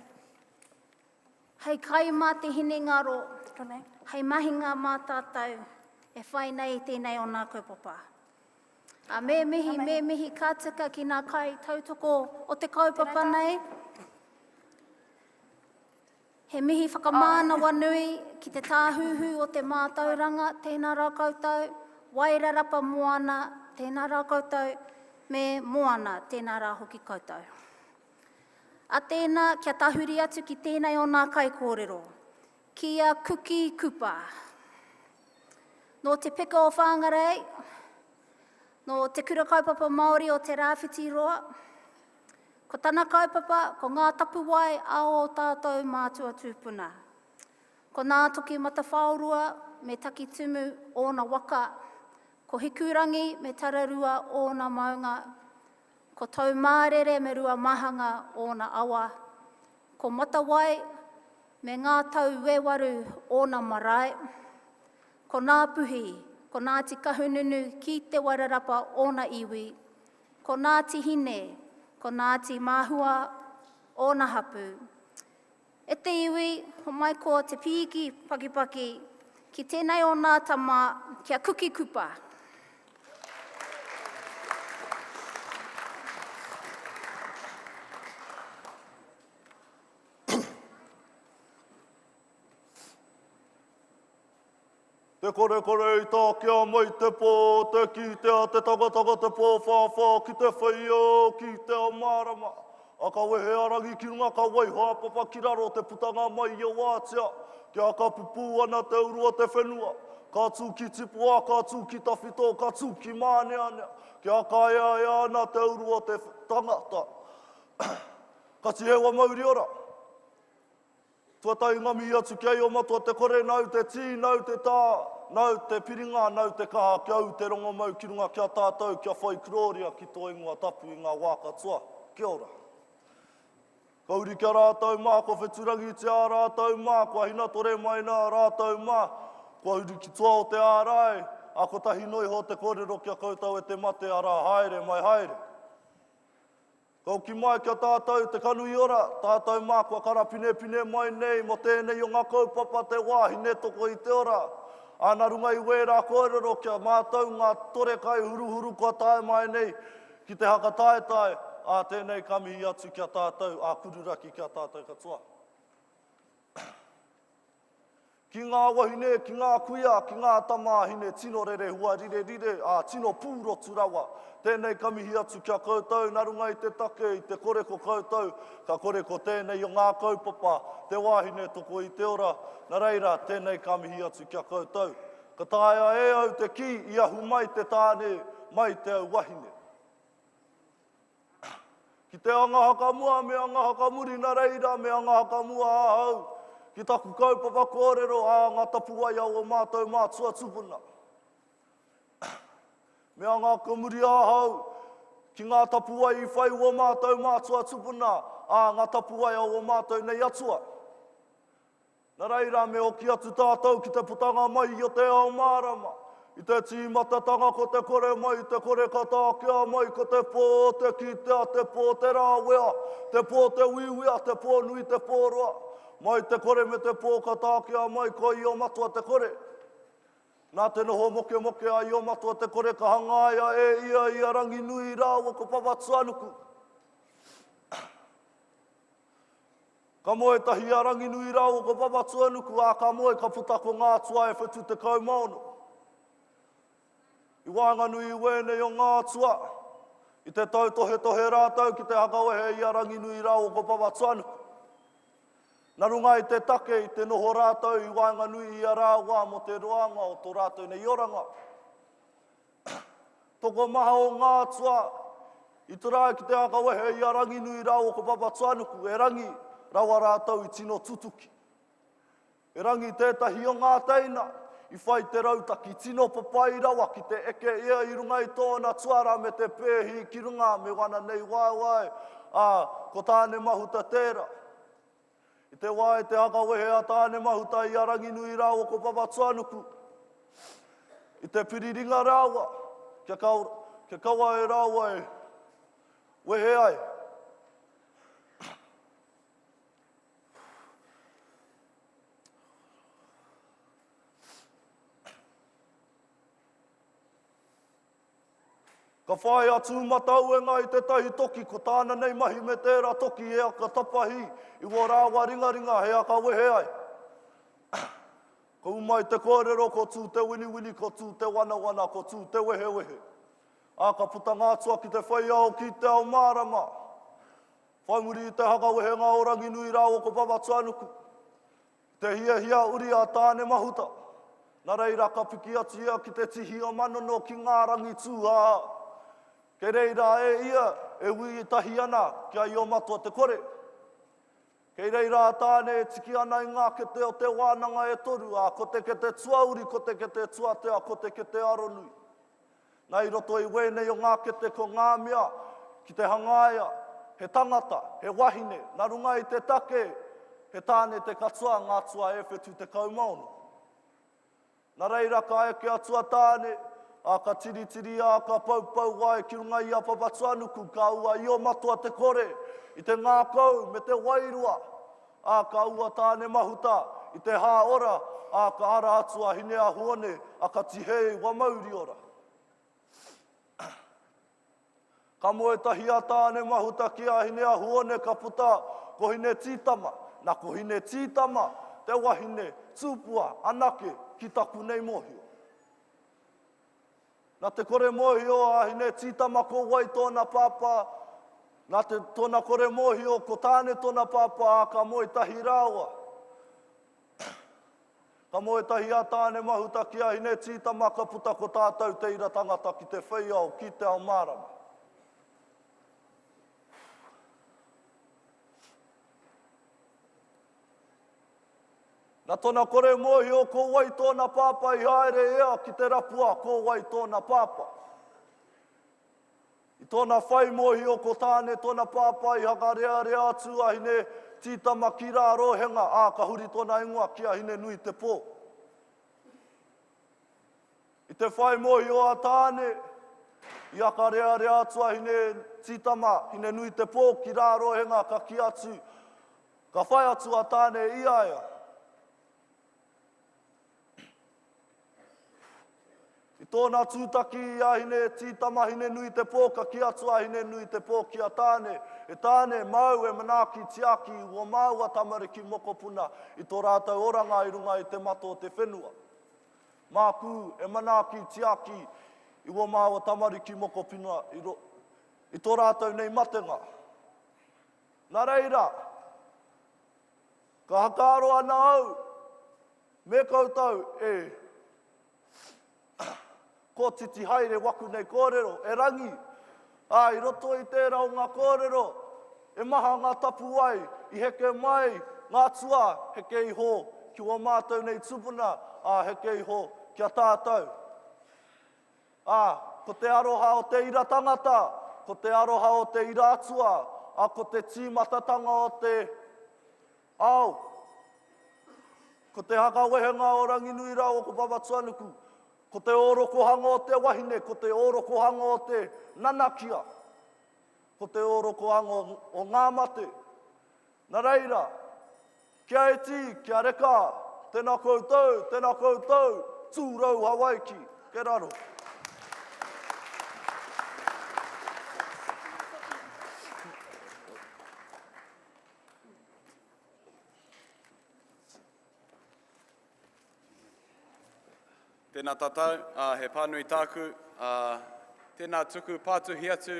Hei kai mā te hine ngaro. Tonei. Hei mahinga mā tātou. E whai nei tēnei o nā kaupapa. A me mihi ka tika ki nā kai tautoko o te kaupapa nei. He mihi whakamānawa nui ki te tāhuhu o te mātauranga, tēnā rā koutou, wairarapa moana, tēnā rā koutou, me moana, tēnā rā hoki koutou. A tēnā, kia tahuri atu ki tēnei o nā kai kōrero, kia kuki kupa. No te pika o whāngarei, no te kura kaupapa Māori o te rāwhiti roa, ko tāna kaupapa, ko ngā tapuwai ao o tātou mātua tūpuna. Ko nā toki matawhaurua me taki tumu o na waka, ko hikurangi me tararua o na maunga, ko tau mārere me rua mahanga o na awa, ko matawai me ngā tau wewaru o na marae, ko nā puhi, ko Ngāti Kahununu ki te wairarapa o na iwi, ko Ngāti Hine, ko Ngāti Māhua o na hapu. E te iwi, ho mai ko te pīki pakipaki, ki tēnei o nā tama kia kuki kupa. Te kore i tā kia mai te pō, te ki te a te tagataga te pō whāwhā, ki te whaio, ki te o mārama. A ka wehe arangi ki runga ka wai hāpapa ki raro te putanga mai i o wātia, kia ka pupu ana te urua te whenua. Ka tū ki tipua, ka tū ki tawhito, ka tū ki māneanea, kia ka ea ana te urua te tangata. Ka tihewa mauri ora. Tua tai ngami atu kia i o matua te kore, nau te tī, nau te tā, nau te piringa, nau te kaha, kia au te rongo mau ki runga kia tātou, kia whai kuroria ki tō ingoa tapu i ngā wāka tua. Kia ora. Kauri kia rātou mā, ko wheturangi te ā rātou mā, ko hina tore mai nā rātou mā, ko huri ki tua o te ārai, a ko tahi noi ho te kōrero kia koutou e te mate ara haere mai haere. Kau ki mai kia tātou te kanui ora, tātou mā kua karapine mai nei, mo tēnei o ngā kaupapa te wāhi ne toko i te ora. Ana runga i wērā kōrero kia mātou ngā tore kai huruhuru kua tae mai nei, ki te haka taetae, a tēnei kamihi atu kia tātou, a kururaki kia tātou katoa. Ki ngā wahine, ki ngā kuia, ki ngā tamāhine, tino rere hua rire, a tino pūro turawa. Tēnei kamihi atu kia koutou, narunga i te take, i te kore ko koutou, ka kore ko tēnei o ngā kaupapa, te wāhine toko i te ora, nā reira, tēnei kamihi atu kia koutou. Ka tāia e au te ki, i ahu mai te tāne, mai te au wahine. Ki te anga hakamua, me anga hakamuri, nā reira, me anga hakamua ahau. Ki taku kaupapa kōrero a ngā tapuai au o mātou mātua tupuna. Me a ngā kamuri ahau, ki ngā tapuai i whai o mātou mātua tupuna, a ngā tapuai au o mātou nei atua. Nā reira me hoki atu tātou ki te putanga mai i o te ao mārama. I te tīmatatanga ko te kore mai, te kore katākea mai, ko te pō, te kitea, te pō, te rāwea, te pō, te wiwea, te pō nui, te pō roa. Mai te kore me te pō katākea mai, ko i o matua te kore. Nā te noho moke a i o matua te kore ka hangaia e ia i a rangi nui rāua ko Papatuanuku. Ka moe tahi a rangi nui rāua ko Papatuanuku, a ka moe ka puta ko ngā tua e whetu te kaumaono. I wānga nui wēnei o ngā tua, i te tau tohe rātau ki te hakawehe i a rangi nui rāua ko Papatuanuku. Nā runga i te take, i te noho rātou, i wānga nui i a rāua mo te roanga o tō rātou nei oranga. Toko maha o ngā tua, i tura ki te hakawehe i a rangi nui rāua ko Papatuanuku, e rangi rawa rātou i tino tutuki. E rangi tētahi o ngā teina, i whai te rautaki tino papai rawa ki te eke ia i runga i tōna tuara me te pēhi ki runga me wana nei wai, ko tāne mahuta tērā. I te wai te hakawehe a tāne mahuta i a rangi nui rāua ko Papatuanuku. I te piriringa rāua, kia kawa e rāua e wehe ai. Ka whae atu matauenga i te tahi toki, ko tāna nei mahi me tērā toki e aka tapahi, i wā rāwa ringa he aka wehe ai. Ko umai te kōrero, ko tū te wini, ko tū te wana, ko tū te wehe. A ka puta ngātua ki te whaiao ki te ao mārama. Whaimuri i te haka wehe ngā orangi nui rāo ko Papatuanuku. Te hia uri a tāne mahuta. Nā reira ka piki atu ia ki te tihi o manono ki ngā rangi tūhā. Ke reira e ia e ui i tahi ana ki a i o matua te kore. Kei reira tāne e tiki ana i ngā kete o te wānanga e toru, a ko te ke te tuauri, ko te ke te tuatea, ko te ke te aronui. Nai roto i wēnei o ngā kete ko ngā mea, ki te hangaia, he tangata, he wahine, nā runga i te take, he tāne te katoa ngā tua e whetu te kaumaunu. Nā reira ka eke atua tāne, a ka tiri a ka paupau wai ki runga i a Papatuanuku, ka ua i o matua te kore, i te ngā kau me te wairua, a ka ua tāne mahuta, i te hā ora, a ka ara atua hine a huone, a ka tihei wa mauri ora. Ka moe tahi a tāne mahuta ki a hine a huone ka puta, ko hine tītama, na ko hine tītama, te wahine tūpua anake ki taku nei mohio. Nā te kore mohio a hine tītama ko wai tōna pāpā, nā te tōna kore mohio ko tāne tōna pāpā a ka moe tahi rāua. Ka moe tahi a tāne mahuta ki a hine tītama ka puta ko tātou te ira tangata ki te whaiao, ki te ao mārama. Nā tōna kore mohio ko wai tōna pāpā i haere ea ki te rapua ko wai tōna pāpā. I tōna whai mohio ko tāne tōna pāpā i haka rea atu a hine tītama ki rā rohenga a ka huri tōna ingoa ki a hine nui te pō. I te whai mohio a tāne i haka rea atu a hine tītama hine nui te pō ki rā rohenga ka ki atu. Ka whai atu a tāne i aia. I tōna tūtaki a hine tītama hine nui te pō, ka ki atu a hine nui te pō ki a tāne. E tāne mau e manaki tiaki ua mau a tamariki mokopuna i tō rātou oranga i runga i te mato o te whenua. Māku e manaki tiaki i ua mau a tamariki mokopuna i tō rātou nei matenga. Nā reira, ka hakaro ana au, me koutou ko titi haere waku nei kōrero, e rangi. I roto i tērā o ngā kōrero, e maha ngā tapu ai, i heke mai ngā tua, heke iho ki o mātou nei tupuna, a heke iho ki a tātou. Ko te aroha o te ira tangata, ko te aroha o te ira atua, a ko te tīmatatanga o te ao. Ko te haka wehenga o ranginui rā o ko Papatuanuku, ko te orokohanga o te wahine, ko te orokohanga o te nanakia, ko te orokohanga o ngā mate. Nā reira, kia e ti, kia reka, tēnā koutou, tūrau Hawaiki, ke raro. Tēnā tātou, he pānui tāku, tēnā tuku pātuhi atu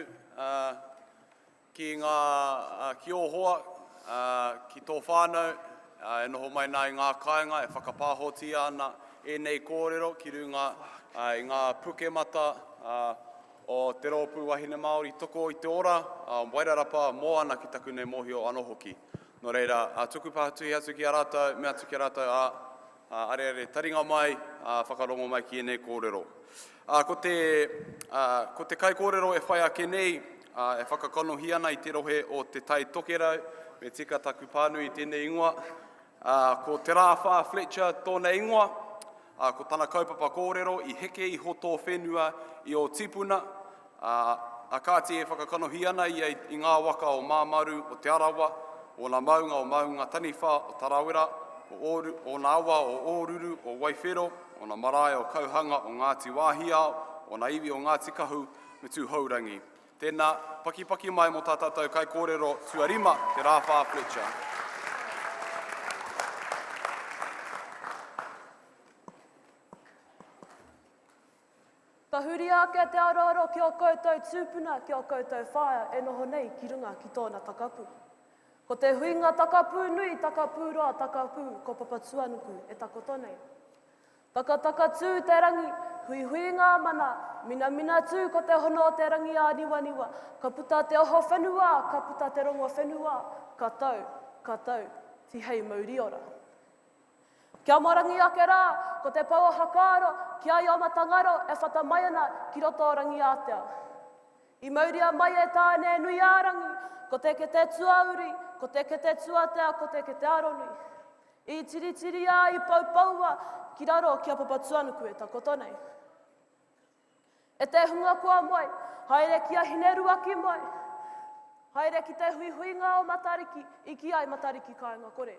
ki o hoa, ki tō whānau, e noho mai nā i ngā kāinga, e whakapāhoti ana e nei kōrero ki runga i ngā pukemata o te rōpū wahine Māori toko i te ora, wairarapa mō ana ki taku nei mohio anō hoki. Nō reira, tuku pātuhi atu ki a rātou, mea atu ki a rātou are taringa mai, whakarongo mai ki nei kōrero. Ko te kai kōrero e whai ake nei, e whakakanohi ana i te rohe o te tai tokerau, me tika taku pānui i tēnei ingoa. Ko te rā wha Fletcher tōna ingoa, ko tana kaupapa kōrero i heke i hoto whenua i o tipuna. A kāti e whakakanohi ana i ngā waka o Māmaru o te Arawa, o ngā maunga o Maunga Taniwha o Tarawera, o ngā awa o Ōruru o Waifero, o ngā marae o Kauhanga o Ngāti Wāhiao, o ngā iwi o Ngāti Kahu, me tū haurangi. Tēnā, paki mai mo tā tātou kai kōrero tuarima, te Rāwha Fletcher. Ka huri ake te aroro ki o koutou tūpuna, ki o koutou whaia, e noho nei ki runga ki tōna takapu. Ko te huinga takapu nui, takapu roa, takapu, ko papa tuanuku e takoto nei. Taka tū te rangi, hui ngā mana, mina tū ko te hono te rangi a niwa, ka puta te oho whenua, ka puta te rongo whenua, ka tau, ti hei mauri ora. Kia morangi ake rā, ko te pau hakaro, ki ai o matangaro, e whata mai ana ki roto rangi ātea. I mauria mai e tāne nui ārangi, ko te ke te tuauri, ko te ke te tuatea, ko te ke te aronui. I tiri a i paupaua, ki raro ki a papa tuanuku e takoto nei. E te hunga kua moe, haere ki a hinerua ki moe, haere ki te hui ngā o matariki, i ki ai matariki kāinga kore.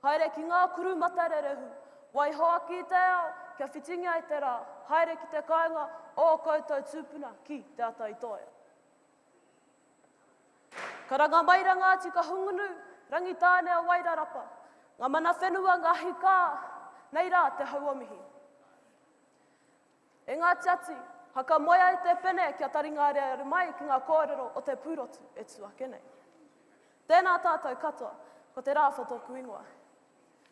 Haere ki ngā kuru matarerehu, wai hoa ki te ao, kia whitinga i te rā, haere ki te kāinga o koutou tūpuna ki te ata i toea. Ka ranga mai rangāti ka hungunu, rangi tāne o Wairarapa, ngā mana whenua ngā hika, nei rā te hauomihi. E ngā tiati, haka moia i te pene kia taringaare mai ki ngā kōrero o te pūrotu e tuake nei. Tēnā tātou katoa, ko te rāwha tōku ingoa.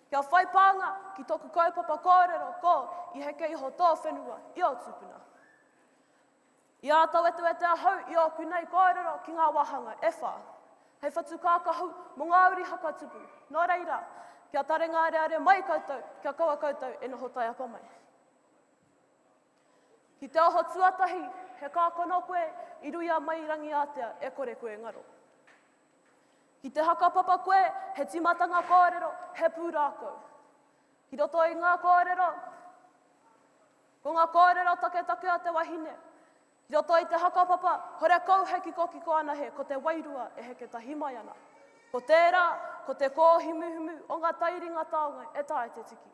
Kia whai pānga ki tōku kaupapa kōrero ko i heke iho tō whenua i o tūpuna. I ātau e hau i o kunei kōrero ki ngā wahanga e whā. Hei whatu kākahu mō ngā uri haka tupu. Nō reira, kia taringaare mai koutou, kia kaua koutou e noho tai apa mai. Ki te oho tuatahi, he kākono koe i ruia mai rangi ātea e kore koe ngaro. Ki te hakapapa koe, he timatanga kōrero, he pūrākau. Ki roto i ngā kōrero, ko ngā kōrero take a te wahine. Ki roto i te hakapapa, hore kau heki koki ko ana he, ko te wairua e heke tahi mai ana. Ko tērā, ko te kōhimuhimu o ngā tairinga taonga e tae te tiki.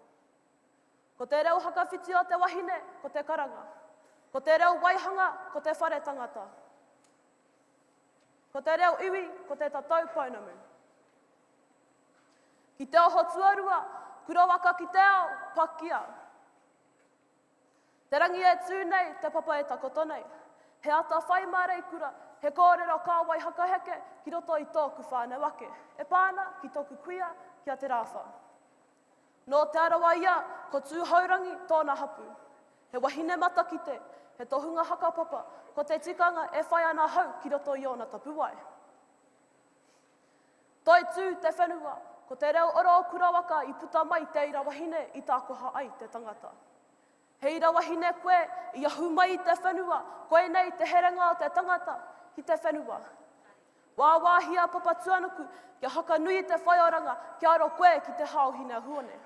Ko te reo hakawhiti o te wahine, ko te karanga. Ko te reo waihanga, ko te whare tangata. Ko te reo iwi, ko te tatau paunamu. Ki te oho tuarua, kura waka ki te ao, pakia. Te rangi e tū nei, te papa e takoto nei. He ata whai marei kura, he kōrero kāwai haka heke, ki roto i tōku whāne wake. E pāna, ki tōku kuia, kia te rāwha. Nō te arawa ia, ko tū haurangi tōna hapu. He wahine mata ki te, he tohunga hakapapa, ko te tikanga e whai ana hau ki roto i ona tapuwai. Toi tū te whenua, ko te reo oro o kurawaka i puta mai te ira wahine i tākoha ai te tangata. He ira wahine koe i ahu mai te whenua, koe nei te herenga o te tangata ki te whenua. Wāwāhia papa tuanuku, kia haka nui te whaioranga, kia aro koe ki te haohine huone.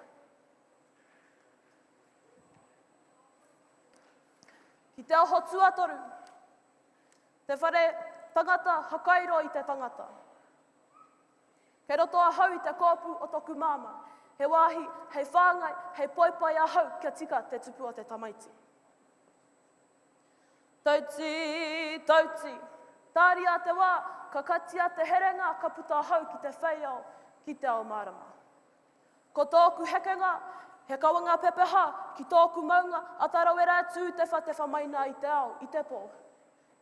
Ki te oho tuatoru, te whare tangata hakairo i te tangata. Kei roto a hau i te kōpu o toku māma, he wāhi, hei whāngai, hei poipai a hau kia tika te tupu o te tamaiti. Tauti, tāri a te wā, ka katia te herenga, ka puta hau ki te whaiao, ki te ao marama. Ko tōku hekenga, he kawanga pepeha, ki tōku maunga, atarawera tū te whamaina i te ao, i te pō.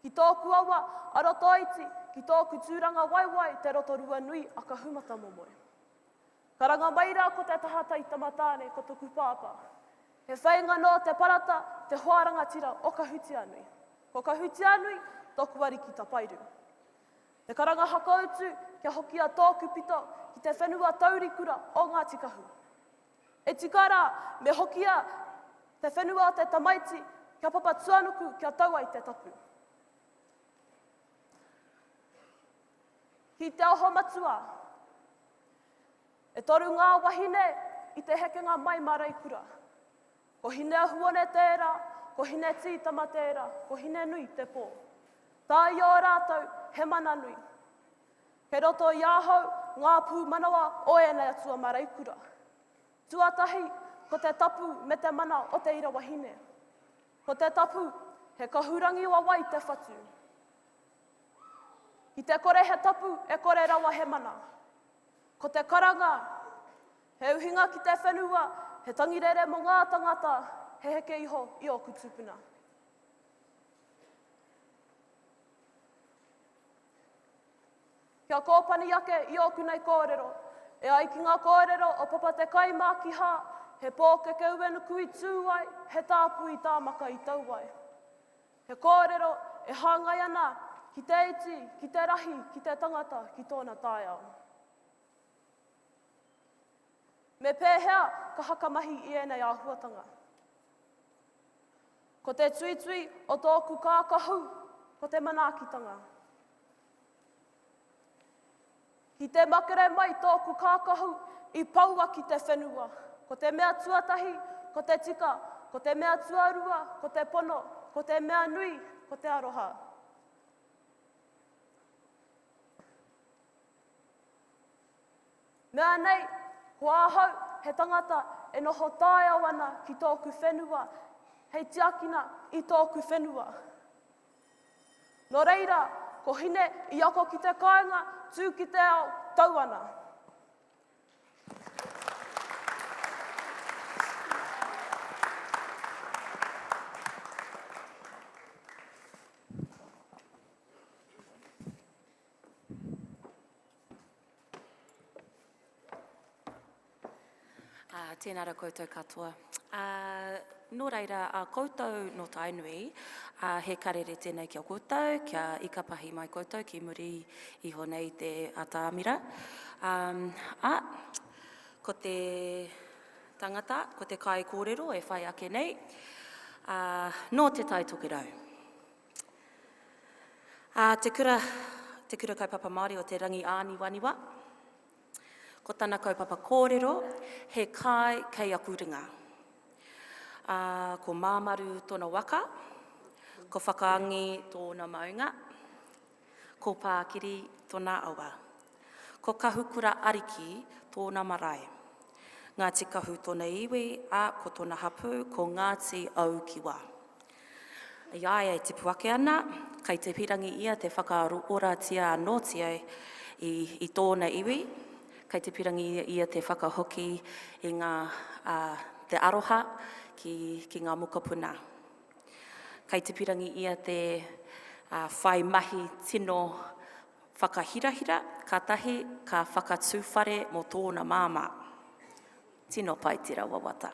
Ki tōku awa, aroto iti, ki tōku tūranga waiwai, te roto rua nui, a ka humata momoe. Karanga maira ko te tahata i tamatāne, ko tōku pāpā. He whainga no te parata, te hoaranga tira o ka huti anui. Ko ka huti anui, tōku wari ki ta pairu. Te karanga hakautu, kia hoki a tōku pito, ki te whenua taurikura o ngā tikahu. E tikara, me hokia te whenua o te tamaiti, kia papa tuanuku, kia taua i te tapu. Ki te oho matua, e toru ngā wahine i te hekenga mai marai kura. Ko hine ahuone tērā, ko hine tītama tērā, ko hine nui te pō. Tā i o rātou, he mana nui. Kei roto i ahau, ngā pū manawa o ēnei atua marai kura. Tuatahi, ko te tapu me te mana o te ira wahine. Ko te tapu, he kahurangi wa wai te whatu. I te kore he tapu, e kore rawa he mana. Ko te karanga, he uhinga ki te whenua, he tangirere mo ngā tangata, he heke iho i o kutupuna. Kia kōpani ake i oku nei kōrero. E ai ki ngā kōrero o papa te kaimā ki hā, he pōkeke uenu kui tūai, he tāpu i tāmaka i tauai. He kōrero e hāngai ana ki te iti, ki te rahi, ki te tangata, ki tōna tāiao. Me pēhea ka hakamahi i ēnei āhuatanga. Ko te tuitui o tōku kākahu, ko te manaakitanga. Ki te makere mai tōku kākahu i paua ki te whenua. Ko te mea tuatahi, ko te tika, ko te mea tuarua, ko te pono, ko te mea nui, ko te aroha. Mea nei, ko ahau, he tangata e noho tāiau ana ki tōku whenua, hei tiakina i tōku whenua. Nō reira, ko hine i ako ki te kāinga, tū ki te ao, tau ana. Tēnā ra koutou katoa. Nō reira, koutou no Tainui, he karere tēnei kia koutou, kia ikapahi mai koutou ki muri iho nei te atamira. Ko te tangata, ko te kai kōrero e whai ake nei, nō te tai toki rau. Te kura kaupapa Māori o te rangi āniwaniwa. Ko tana kaupapa kōrero, he kai kei akuringa. Ko māmaru tōna waka, ko whakaangi tōna maunga, ko pākiri tōna awa. Ko kahukura ariki tōna marae. Ngāti kahu tōna iwi, ko tōna hapu, ko Ngāti au ki wā. Iaia e te puake ana, kei te pirangi ia te whakaoratia nōtia i tōna iwi, kei te pirangi ia te whakahoki i ngā te aroha ki ngā mokapuna. Kei te pirangi ia te whai mahi tino whakahirahira, katahi ka whakatūwhare mō tōna māma. Tino pai tira wawata.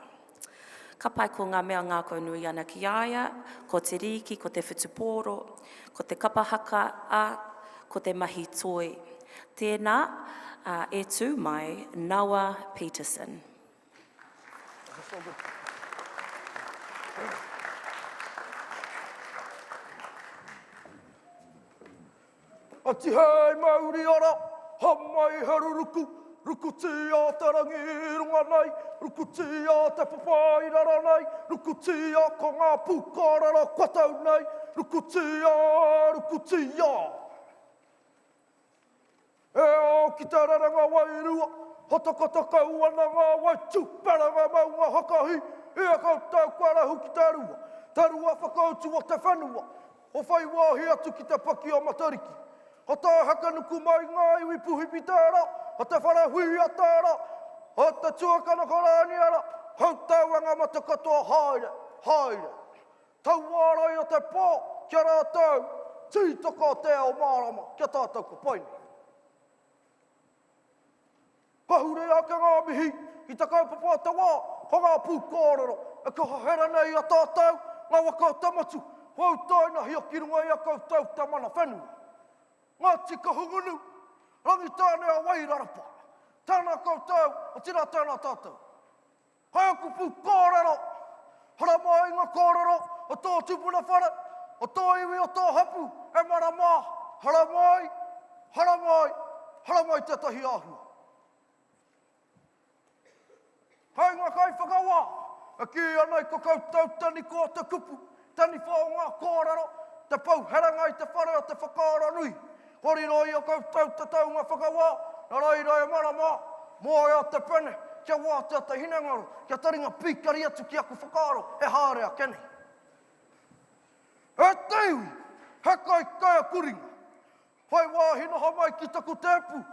Ka pai ko ngā mea ngā kaunui ana ki aia, ko te riki, ko te whetupōro, ko te kapahaka, ko te mahi toi. Tēnā, e tū mai, Nawa Peterson. Ati hei mauri ora, hamai haru ruku, ruku ti a te rangi runga nei, ruku ti a te papai rara nei, ruku ti a ko ngā pukārara kwatau nei, ruku ti a, ruku ti a. E o ki te raranga wairua, hotakota kau ana ngā waitu, paranga maunga hakahi, e a koutou kuarahu ki te rua. Te rua whakautu o te whenua, o whai wāhi atu ki te paki o Matariki. O tā haka nuku mai ngā iwi puhi pitara, o te whara hui atara, o te tuakana korani ara, hau tau anga mata katoa haere, haere. Tau wārai o te pō, kia rā tau, tītaka te ao mārama, kia tātou ko paini. Pahure ake ngā mihi, i te kaupapa te wā, ho ngā pūkōrero, e ka hahera nei a tātou, ngā waka tamatu, hau taina hi a kirunga i a koutou te mana whenua. Ngā tika hungunu, rangi tāne a wairarapa, tāna koutou, o tira tāna tātou. Hai aku pūkōrero, hara mai ngā kōrero, o tō tupuna whare, o tō iwi o tō hapu, e mara mā, hara mai, hara mai, hara mai te tahi āhua. Hei ngā kai whakawā, e ki anai ko koutou tani ko te kupu, tani whao ngā kōrero, te pau heranga i te whare o te whakaara nui. Hori roi o koutou te tau ngā whakawā, na reira e marama, moe a te pene, kia wā te te hinangaro, kia taringa pikari atu ki aku whakaaro, e hāre a kene. iwi, hekai kai a kuringa. Hoi wāhino hamai ki taku tepu,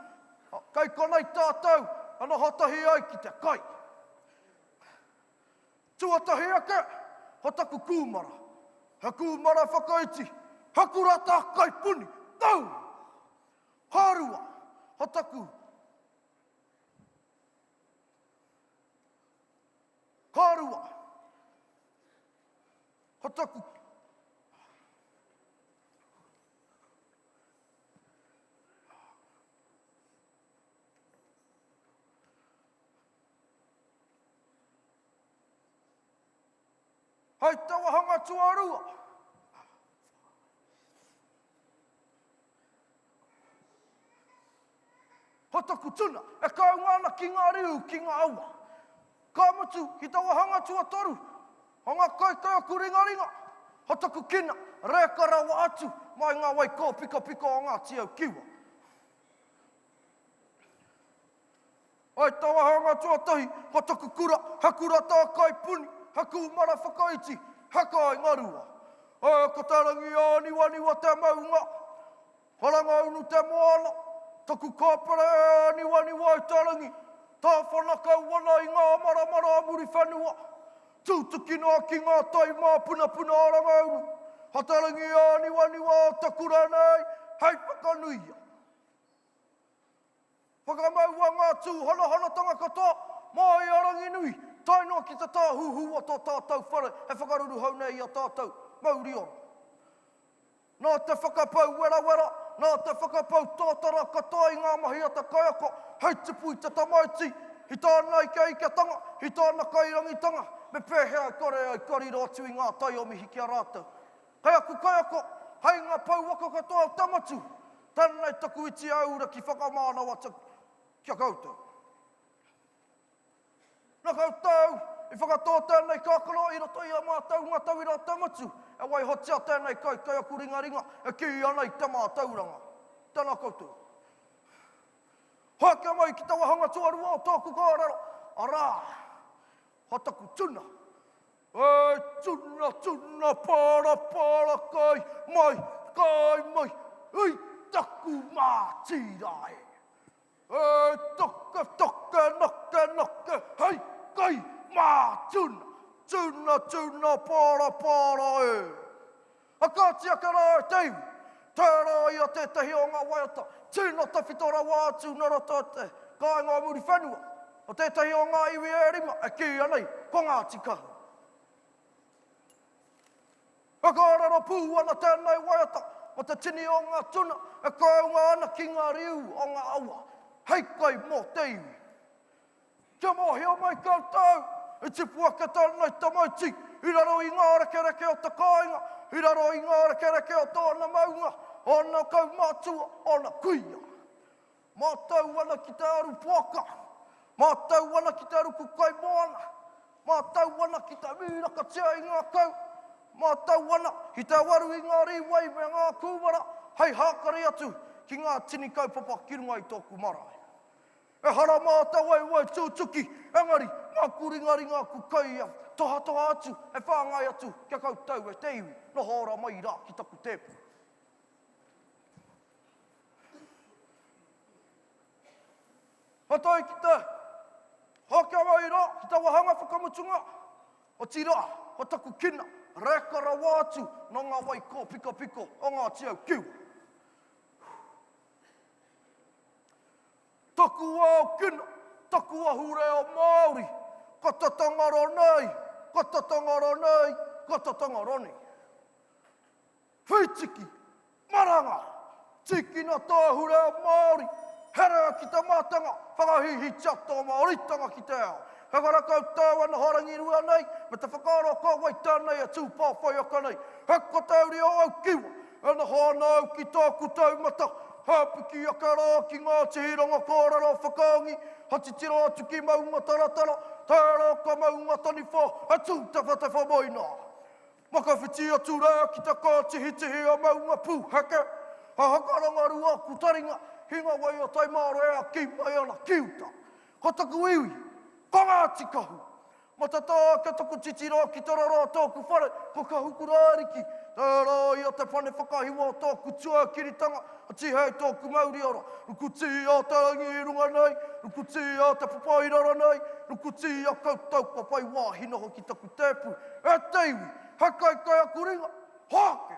kai konei tātou, ana hotahi ai ki te kai. Tuatahi ake, ho taku kūmara. He kūmara whakaiti, hakurata kai puni, tau! Harua, ho taku. Harua, ho taku. Hei tawahanga tuarua. Ho taku tuna, e kaungana ki ngā riu ki ngā aua. Ka mutu ki tawahanga tuatoru, ho ngā kai a kuringaringa. Ho taku kina, reka rawa atu, mai ngā waiko pika pika o ngā tiau kiwa. Hei tawahanga tuatahi, ho taku kura, hakura tā kai puni. Haku mara whakaiti, haka ai ngarua. Ko tarangi a niwa te maunga, haranga unu te moana, taku kāpere e niwa i tarangi, tā whanaka wana i ngā mara muri whanua, tūtuki noa ki ngā tai mā puna aranga unu, ha tarangi a niwa taku rānei, hei whakanuia. Whakamau a ngā tū hana tanga katoa, mai arangi nui, tai noa ki te tā huhua tō tātou whare, he whakaruru hau nei a tātou, mauri ora. Nā te whakapau wera, nā te whakapau tōtara katoa i ngā mahi a te kaiako, hei tipu i te tamaiti, hi tānei kei ke tanga, hi tāna kairangi tanga, me pēhea kore ai koriro atu i ngā tai o mihi ki a rātou. Hei aku kaiako, hei ngā pau waka katoa tamatu, tēnei taku iti aura ki whakamānawa kia koutou. Nā koutou, i whakatoa tēnei kākano i roto i a mātou ngā tauira tamatu, e wai hotia tēnei kai a kuringaringa, e ki anei te mātauranga. Tēnā koutou. Hākia mai ki tawahanga tuarua o tōku kōrero, arā, ha taku tuna. E tuna, para, kai mai, i taku mātīrai. E toke, hei, kai, mā, tuna, para, e. A kātia ka rā e teiwi, tērā i a tētahi o ngā waiata, tēnā tawhitora wātu nara tāte, kai ngā muri whenua, o tētahi o ngā iwi e rima, e ki anei, ko ngā tikahu. A kārero pūana tēnei waiata, o te tini o ngā tuna, e kaunga ana ki ngā riu o ngā aua, hei kai mō teiwi. Kia mohia mai koutou, e tipua ke tēnei tamaiti, i raro i ngā rekereke o te kāinga, i raro i ngā rekereke o tōna maunga, ona kau mātua, ona kuia. Mātau ana ki te aru puaka, mātau ana ki te aru kukai moana, mātau ana ki te mīraka tia i ngā kau, mātau ana ki te waru i ngā riwai me ngā kūmara, hei hākari atu ki ngā tini kaupapa ki runga i tōku marae. E hara mātau wai tūtuki, engari, ngā kuringaringa kukai a toha atu, e whāngai atu, kia koutou e teiwi, no hora mai rā ki taku tepu. Hatai ki te haka mai rā, ki te wahanga whakamutunga, o tira, o taku kina, rekara wātu, no ngā waiko piko, o ngā tiau kiu. Taku au kina, taku ahure o Māori, kata tangaro nei, kata tangaro nei. Whitiki, maranga, tiki na tāhure o Māori, herea ki te mātanga, whakahihi tiato Māoritanga ki te ao. Hekara koutou ana harangi rua nei, me te whakaaro ko wai tānei a tūpā whai aka nei. Heko tauri o au kiwa, ana hana au ki tōku taumata, hāpiki aka rā ki ngā tihironga kōrero whakaongi, hatitiro atu ki maunga taratara, tērā ka maunga tani whā, atu te whamoina. Makawhiti atu rā ki te kātihi o maunga pū heke, ha hakaranga rua ku taringa, hinga wai o taimāro ea ki mai ana kiuta. Ko taku iwi, ko ngā tikahu. Ma te tā ke taku titiro ki tarara tōku whare, ko ka hukurāriki, tērā i o te whane whakahiwa o tōku tua kiritanga, a tihei tōku mauri ora. Rukuti o te rangi i runga nei, rukuti o te papairara nei, rukuti o koutou papai wāhina hoki taku tēpu. E te iwi, hakai kai a kuringa, hāke!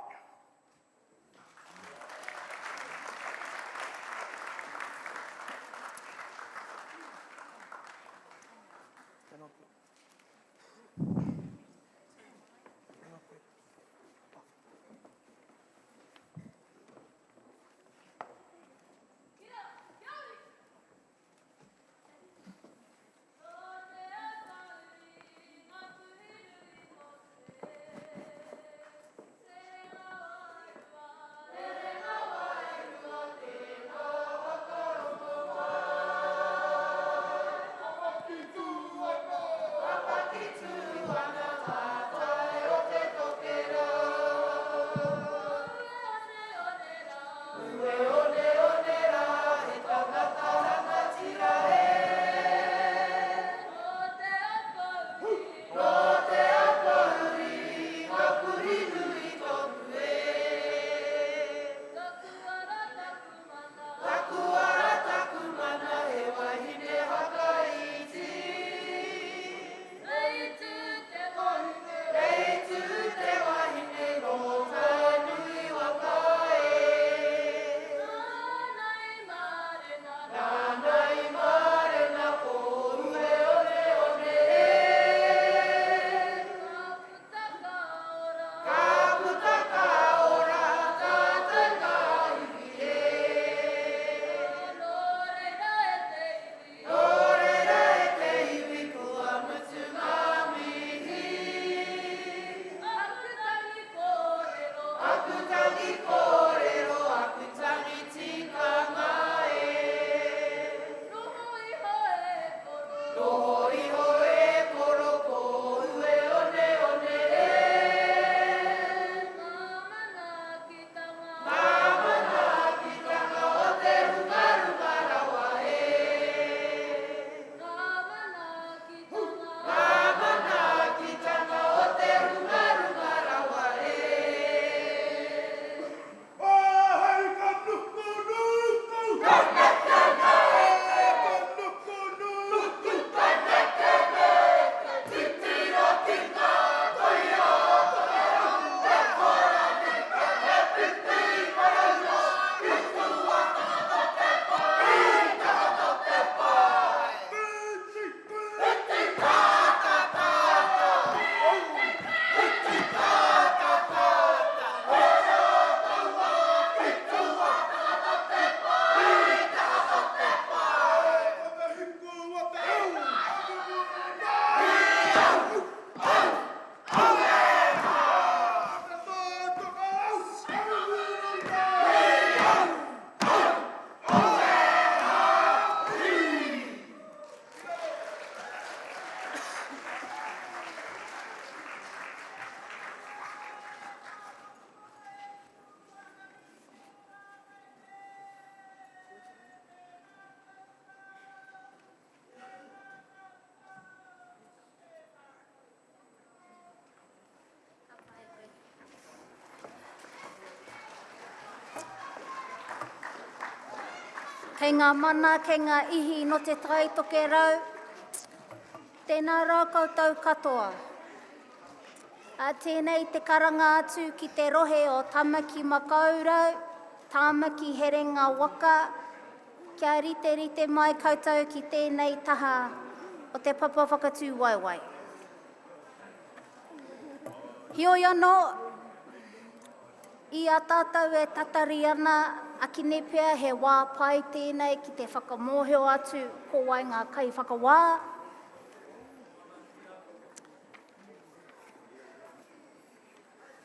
Kei ngā mana, kei ngā ihi no te tai toke rau, tēnā rā koutou katoa. A tēnei te karanga atu ki te rohe o Tamaki Makaurau, Tamaki Herenga Waka, kia rite mai koutou ki tēnei taha o te papa whakatū waiwai. Hioi anō, i a tātou e tatari ana, akine pia he wā pai tēnei ki te whakamoheo atu ko wai ngā kai whakawā.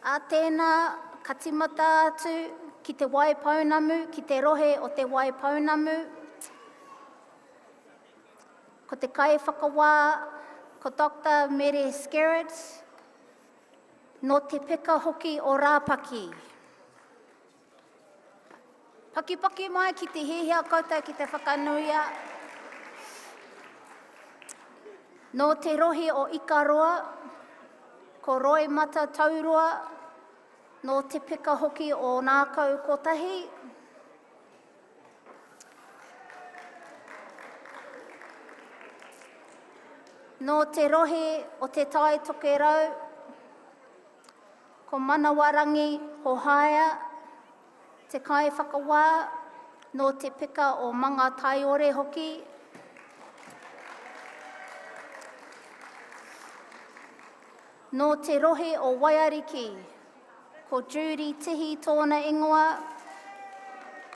A tēnā ka timata atu ki te wai paunamu, ki te rohe o te wai paunamu. Ko te kai whakawā, ko Dr. Mere Skerrit, no te peka hoki o Rāpaki. Paki mai ki te hihia koutou ki te whakanuia. No te rohe o Ikaroa, ko Roe Mata Taurua, no te pika hoki o nā kau kotahi. No te rohe o te tai toke rau, ko Manawarangi ho haia, te kai whakawā, no te pika o manga taiore hoki. No te rohe o Waiariki, ko Judy Tihi tōna ingoa,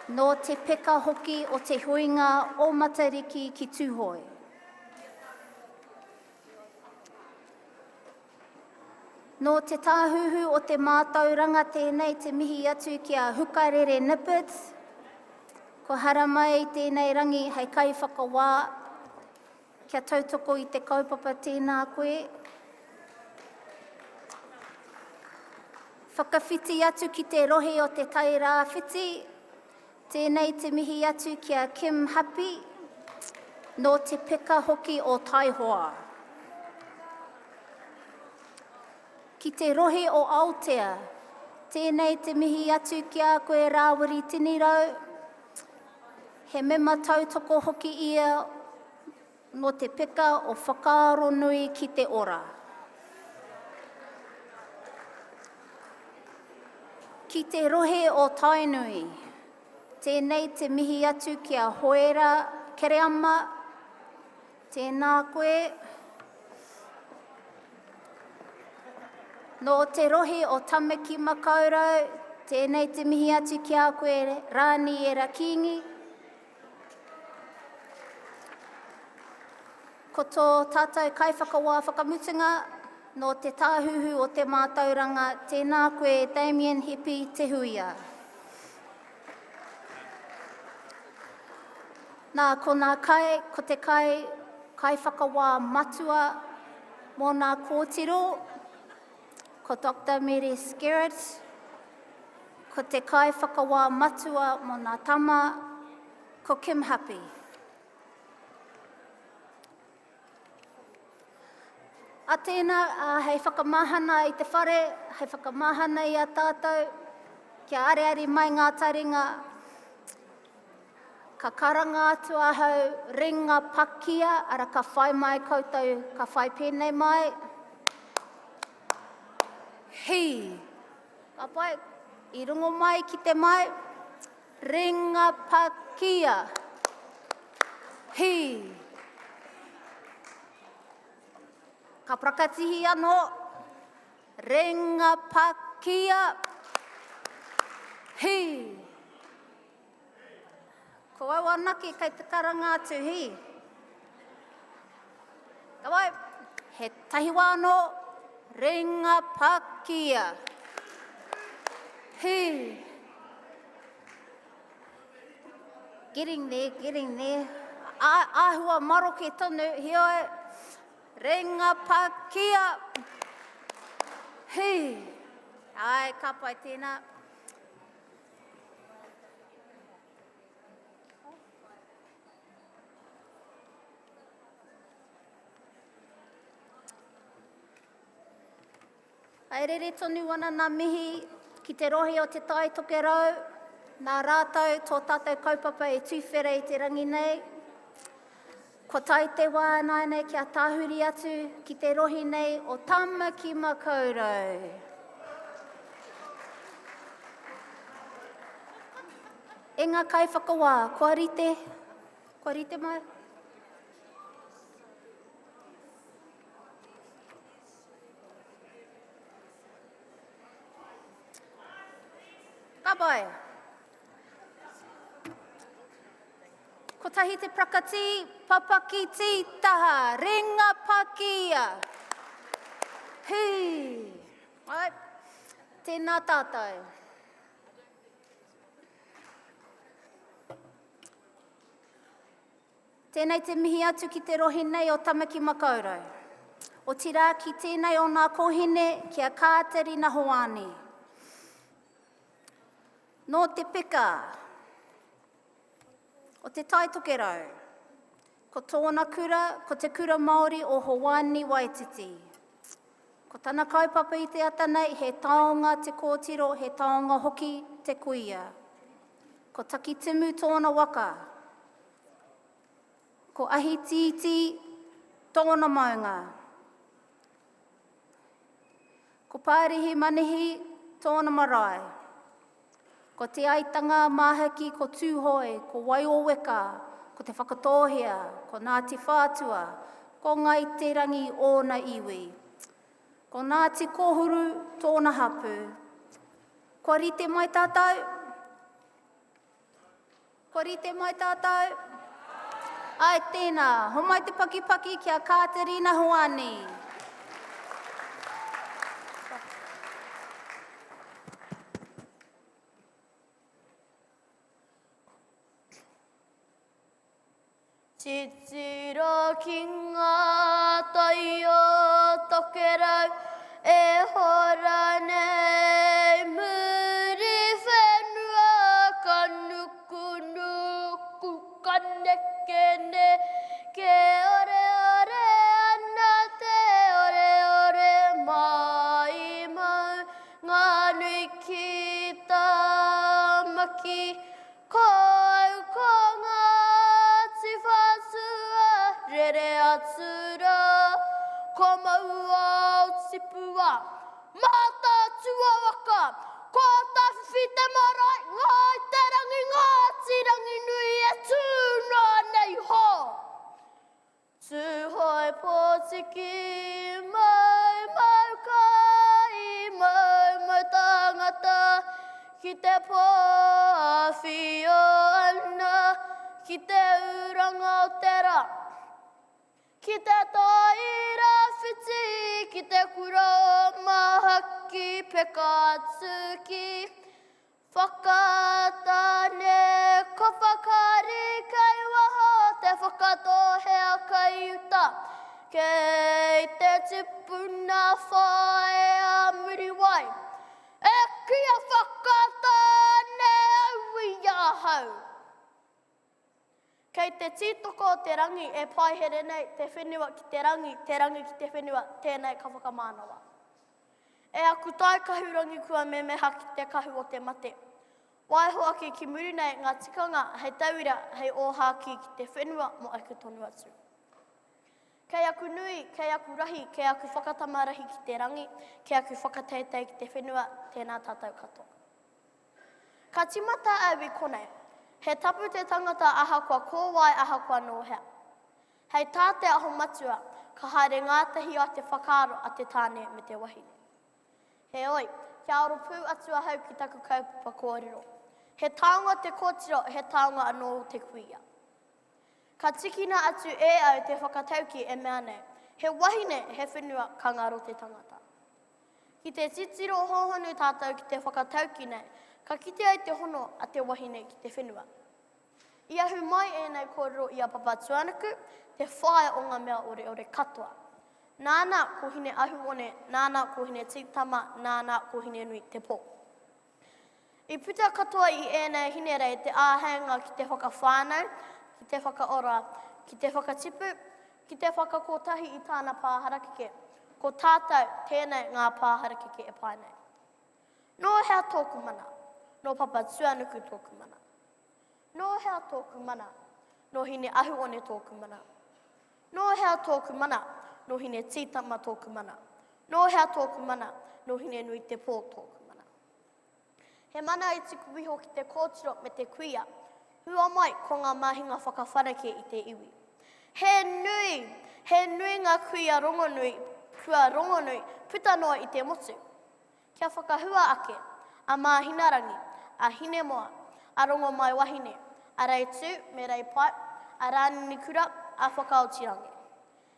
no te pika hoki o te huinga o Matariki ki Tūhoi. No te tāhuhu o te mātauranga tēnei te mihi atu ki a Hukarere Nippert, ko hara mai tēnei rangi hei kai whakawā, kia tautoko i te kaupapa tēnā koe. Whakawhiti atu ki te rohe o te tai rāwhiti, tēnei te mihi atu ki a Kim Happy, no te pika hoki o Taihoa. Ki te rohe o Aotea, tēnei te mihi atu ki a koe Rāwiri Tinirau, he mema tautoko hoki ia no te pika o whakaaro nui ki te ora. Ki te rohe o Tainui, tēnei te mihi atu ki a Hoera Kereama, tēnā koe. No te rohe o Tamaki Makaurau, tēnei te mihi atu ki a koe Rani Erakingi. Ko tō tātou kaiwhakawā whakamutunga, no te tāhuhu o te mātauranga, tēnā koe Damien Hepi te huia. Nā, ko nā kai, ko te kai whakawā matua mō nā kōtiro, ko Dr. Mary Skerritt, ko te kai whakawā matua mō nā tama, ko Kim Happy. A tēnā, hei whakamahana i te whare, hei whakamahana i a tātou, kia areari mai ngā taringa, ka karanga atu ahau ringa pakia, ara ka whai mai koutou, ka whai pēnei mai. Hi, ka pai, i rungo mai ki te mai, ringa pakia. Hi. Ka prakatihi anō, ringa pakia. Hi. Ko au anaki kei te karanga atu hi. Ka wai, he tahi wāno, ringa pakia. Hi. Getting there, getting there. Āhua maro ke tonu, hioi. Ringa pakia. Hi. Ai, ka pai tēnā. Ai rere tonu ana nā mihi ki te rohe o te tai toke rau, nā rātou tō tātou kaupapa e tūwhera i te rangi nei. Ko tai te wā nei kia tāhuri atu ki te rohi nei o Tamaki Makaurau. E ngā kai whakawā, kua rite mai. Ka pai. Ko tahi te prakati, papaki ti taha, ringa pakia. Hi. Ai, tēnā tātou. Tēnei te mihi atu ki te rohi nei o Tamaki Makaurau. O tira ki tēnei o nā kohine kia kāteri na hoani. No te pika, o te tai toke rau, ko tōna kura, ko te kura Māori o Hawani Waititi. Ko tana kaupapa I te ata nei, he taonga te kōtiro, he taonga hoki te kuia. Ko taki timu tōna waka. Ko ahi titi tōna maunga. Ko pārihi manihi tōna marae. Ko te aitanga mahaki ko tūhoi, ko waioweka, ko te whakatōhea, ko Ngāti Whātua, ko ngai te rangi ōna iwi. Ko Ngāti Kohuru tōna hapu. Ko rite mai tātou? Ko rite mai tātou? Ai tēnā, ho mai te pakipaki kia Katerina Hoani. Titira ki ngā tai o tokerau e hora nei muri whenua ka nuku nuku ka nekene ke ore ore ana te ore ore mai mau ngā nui ki tamaki ko au ko ngā rere atura, ko maua o sipua, mata tua waka, ko tawhi te marae, ngai te rangi, ngāti rangi nui e tūna nei ho. Tūhoi pōtiki, mau kai, mau tangata, ki te pōwhi o ana, ki te uranga o te ra. Ki te toira whiti, ki te kura o mahaki pekatsuki. Whakatane ko whakari kai waho, te whakatohea kai uta. Kei te tipuna whae a muri wai. E kia whakatane au I ahau. Kei te tītoko o te rangi e pai here nei, te whenua ki te rangi ki te whenua, tēnei ka whakamānawa. E aku tai kahurangi kua memeha ki te kahu o te mate. Waihoa ki muri nei ngā tikanga, hei tauira, hei oha ki te whenua mo aku tonu atu. Kei aku nui, kei aku rahi, kei aku whakatamarahi ki te rangi, kei aku whakateitei ki te whenua, tēnā tātou katoa. Ka timata au I konei. He tapu te tangata ahakoa kōwai ahakoa nōhea. Hei tāte aho matua, ka haere ngātahi a te whakaaro a te tāne me te wahine. He oi, kia oro pū atua hau ki taku kaupapa kōrero. He taonga te kōtiro, he taonga anō te kuia. Ka tikina atu e au te whakatauki e mea nei. He wahine, he whenua ka ngaro te tangata. Ki te titiro hohonu tātou ki te whakatauki nei, ka kite ai te hono a te wahine ki te whenua. Ia hu mai e nei kōrero I a Papa Tuanuku, te whae o ngā mea ore katoa. Nāna ko hine ahuone, nāna ko hine tītama, nāna ko hine nui te pō. I puta katoa I e nei hine rei te āhanga ki te whakawhānau, ki te whakaora, ki te whakatipu, ki te whakakotahi I tāna pāharakike. Ko tātou tēnei ngā pāharakike e pai nei. Nō hea tōku mana. No Papa Tuanuku tōku mana. No hea tōku mana, no hine ahuone tōku mana. No hea tōku mana, no hine tītama tōku mana. No hea tōku mana, no hine nui te pō tōku mana. He mana I tiku wiho ki te kōtiro me te kuia, hua mai ko ngā mahinga whakawharake I te iwi. He nui ngā kuia rongonui, puta noa I te motu. Kia whakahua ake, a mahinarangi, a hine moa, a rongo mai wahine, a rei tū, me rei pai, a rānini kura, a whakaotirangi.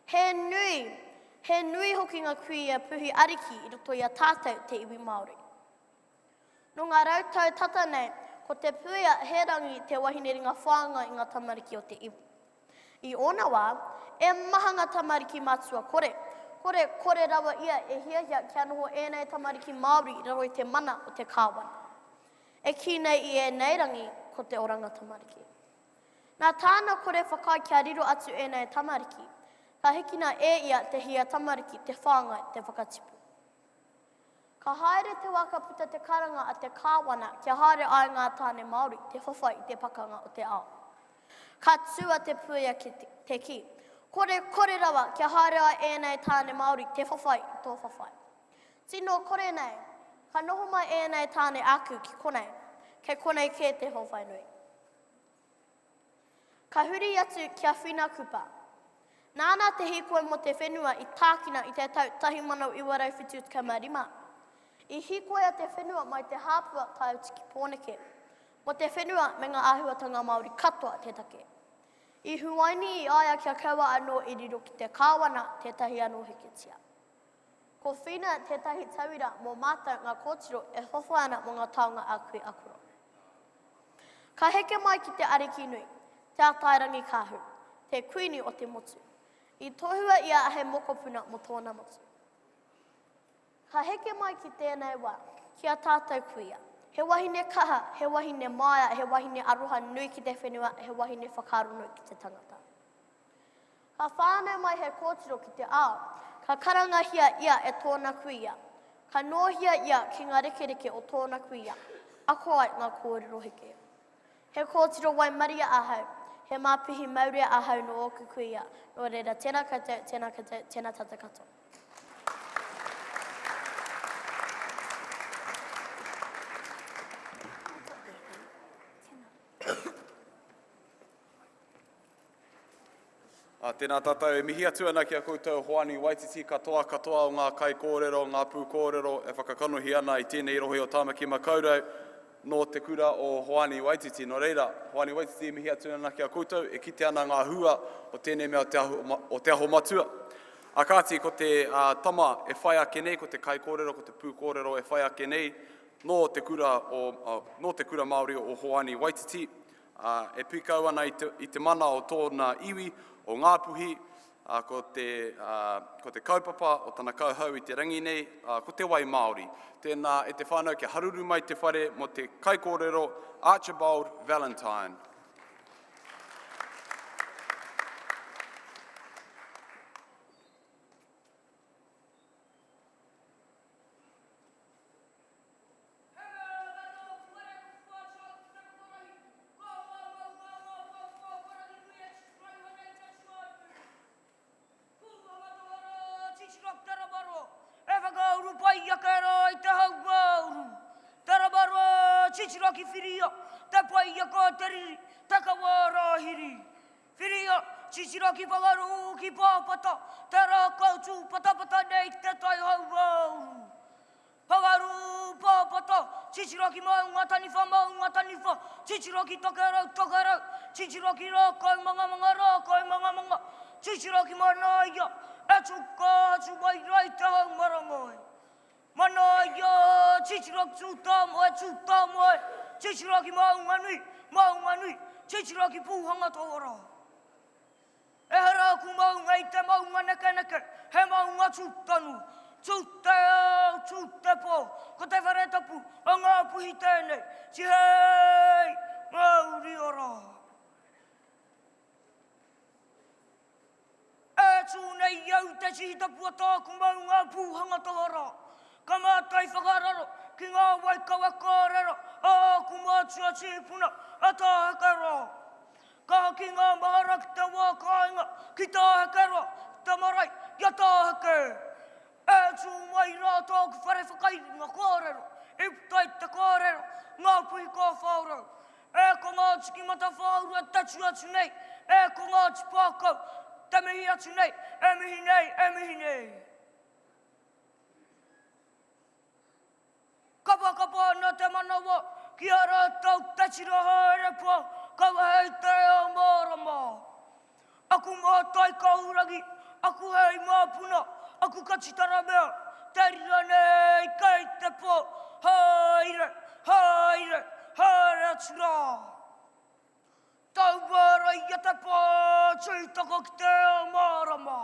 He nui hoki ngā kuia puhi ariki I roto I a tātou te iwi Māori. No ngā rautau tata nei, ko te puia he rangi te wahine ringa whānga I ngā tamariki o te iwi. I ona wā, e maha ngā tamariki mātua kore. Kore rawa ia e hiahia kia noho ēnei tamariki Māori raro I te mana o te kāwana. E ki nei I e nei rangi ko te oranga tamariki. Nā tāna kore whakai kia riro atu ēnei tamariki, ka hikina e ia te hia tamariki te whāngai te whakatipu. Ka haere te waka puta te karanga a te kāwana, kia haere ai ngā tāne Māori, te whawhai i te pakanga o te ao. Ka tua te puia ki te ki. Kore rawa, kia haere ai ēnei tāne Māori, te whawhai i tō whawhai. Tino kore nei, ka noho mai ēnei tāne aku ki konei, kei konei ke te howhai nui. Ka huri atu kia whina kupa. Nāna te hikoe mo te whenua i tākina i te tau 1945. I hikoe a te whenua mai te hāpua tai tiki pōneke. Mo te whenua me ngā āhuatanga Māori katoa te take. I huaini i aia kia kaua anō i riro ki te kāwana tētahi anō heketia. Ko whina tētahi tauira mō mātou ngā kōtiro e whawhana mō ngā taonga a koe akuro. Ka heke mai ki te ariki nui, te atairangi kāhu, te kuini o te motu. I tohua ia a he mokopuna mo tōna motu. Ka heke mai ki tēnei wā, kia tātou kuia. He wahine kaha, he wahine maia, he wahine aroha nui ki te whenua, he wahine whakaro nui ki te tangata. Ka whānau mai he kōtiro ki te ao, ka karangahia ia e tōna kuia. Ka nōhia ia ki ngā rekereke o tōna kuia. Ako ai ngā kōrero heke. He kōtiro wai maria ahau, he māpihi maurea ahau no oku kuia. No reira, tēnā koutou, tēnā koutou, tēnā tata katoa. Tēnā tātou e mihi atu ana kia koutou Hoani Waititi katoa o ngā kai kōrero, ngā pū kōrero e whakakanohi ana i tēnei rohe o Tāmaki Makaurau no te kura o Hoani Waititi. No reira, Hoani Waititi e mihi atu ana kia koutou e kite ana ngā hua o tēnei mea o te aho matua. A kāti, ko te tama e whai ake nei, ko te kai kōrero, ko te pū kōrero e whai ake nei no te kura Māori o Hoani Waititi. E pikau ana i te mana o tōna iwi, o Ngāpuhi, ko te kaupapa o tana kauhau i te rangi nei, ko te wai Māori. Tēnā e te whānau kia haruru mai te whare mo te kaikōrero Archibald Valentine. Chichiroki whiria, te paia ko te riri, te kawarahiri. Whiria, chichiroki whangaru ki pāpata, te rā kautu patapata nei te tai hauauru. Whangaru pāpata, chichiroki maunga taniwha, chichiroki tokerau, chichiroki rākau manga, chichiroki manaia, e tuka atu mai rai te haumarangai. Manaia, chichiroki tūtāmoe, chichiroki maunga nui, chichiroki pūhanga tōra. E hara ku maunga i te maunga neke, he maunga tūtanu, tūte pō, ko te wharetapu, o ngā puhi tēnei, ti hei, Māori ora. E tūnei iau te chihitapua tāku maunga pūhanga tōra. Ka mātai whakararo, ki ngā waikawa kōrero, ku mātua tīpuna, a tāhekaro. Ka ki ngā mahara ki te wākainga, ki tāhekaro, te marai, ia tāheke. E tū mai rā tōku whare whakairinga kōrero, i putai te kōrero, ngā puhi kō whaurau. E ko ngā tiki mata whaurua tatu atu nei, e ko ngā tipākau, te mihi atu nei, e mihi nei. Kapa na te manawa, ki ara tau tachira haere pā, kawa hei te o mārama. Aku mātai kauragi, aku hei māpuna, aku kachitara mea, te rira nei kei te pā, haere atura. Tau wāra ia te pā, tūtaka ki te o mārama.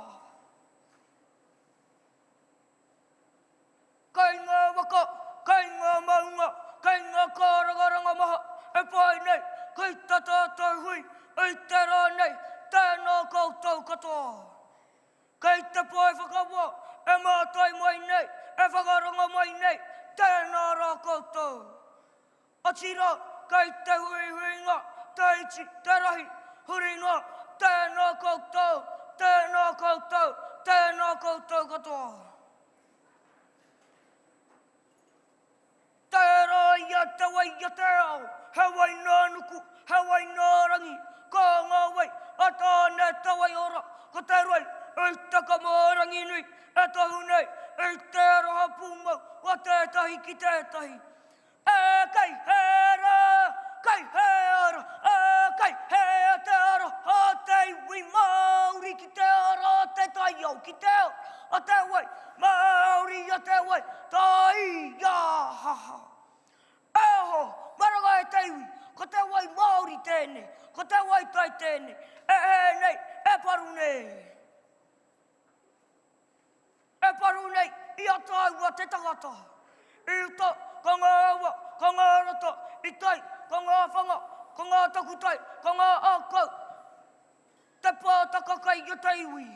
Kei ngā waka, kei ngā maunga, kei ngā kārangaranga maha, e pai nei, kei tā tātou hui, e te rā nei, tēnā koutou katoa. Kei te pai whakawa, e mātai mai nei, e whakaranga mai nei, tira, kei te hui huinga, te iti, te rahi, huringa, tēnā koutou, tēnā koutou, tēnā koutou katoa. Tērā ia te wai ia te ao, he wai nā nuku, he wai nā rangi, ko ngā wai, a tāne te wai ora, ko te roi, e te ka mārangi nui, e tahu nei, e te aroha pūmau, wa tētahi ki tētahi. E kei he ra, kei he ara, e kei he te ara, a te iwi Māori ki te ara, a te tai au ki te ao, a te wai, Māori a te wai, tai ia haha. Eho, maranga e te iwi, ko te wai Māori tēne, ko te wai tai tēne, e nei, e paru nei. E paru nei, i a tāua te tangata. I uta, ka ngā awa, ka ngā rata, i tai, ka ngā whanga, ka ngā takutai, ka ngā ākau. Te pātaka kai i te iwi.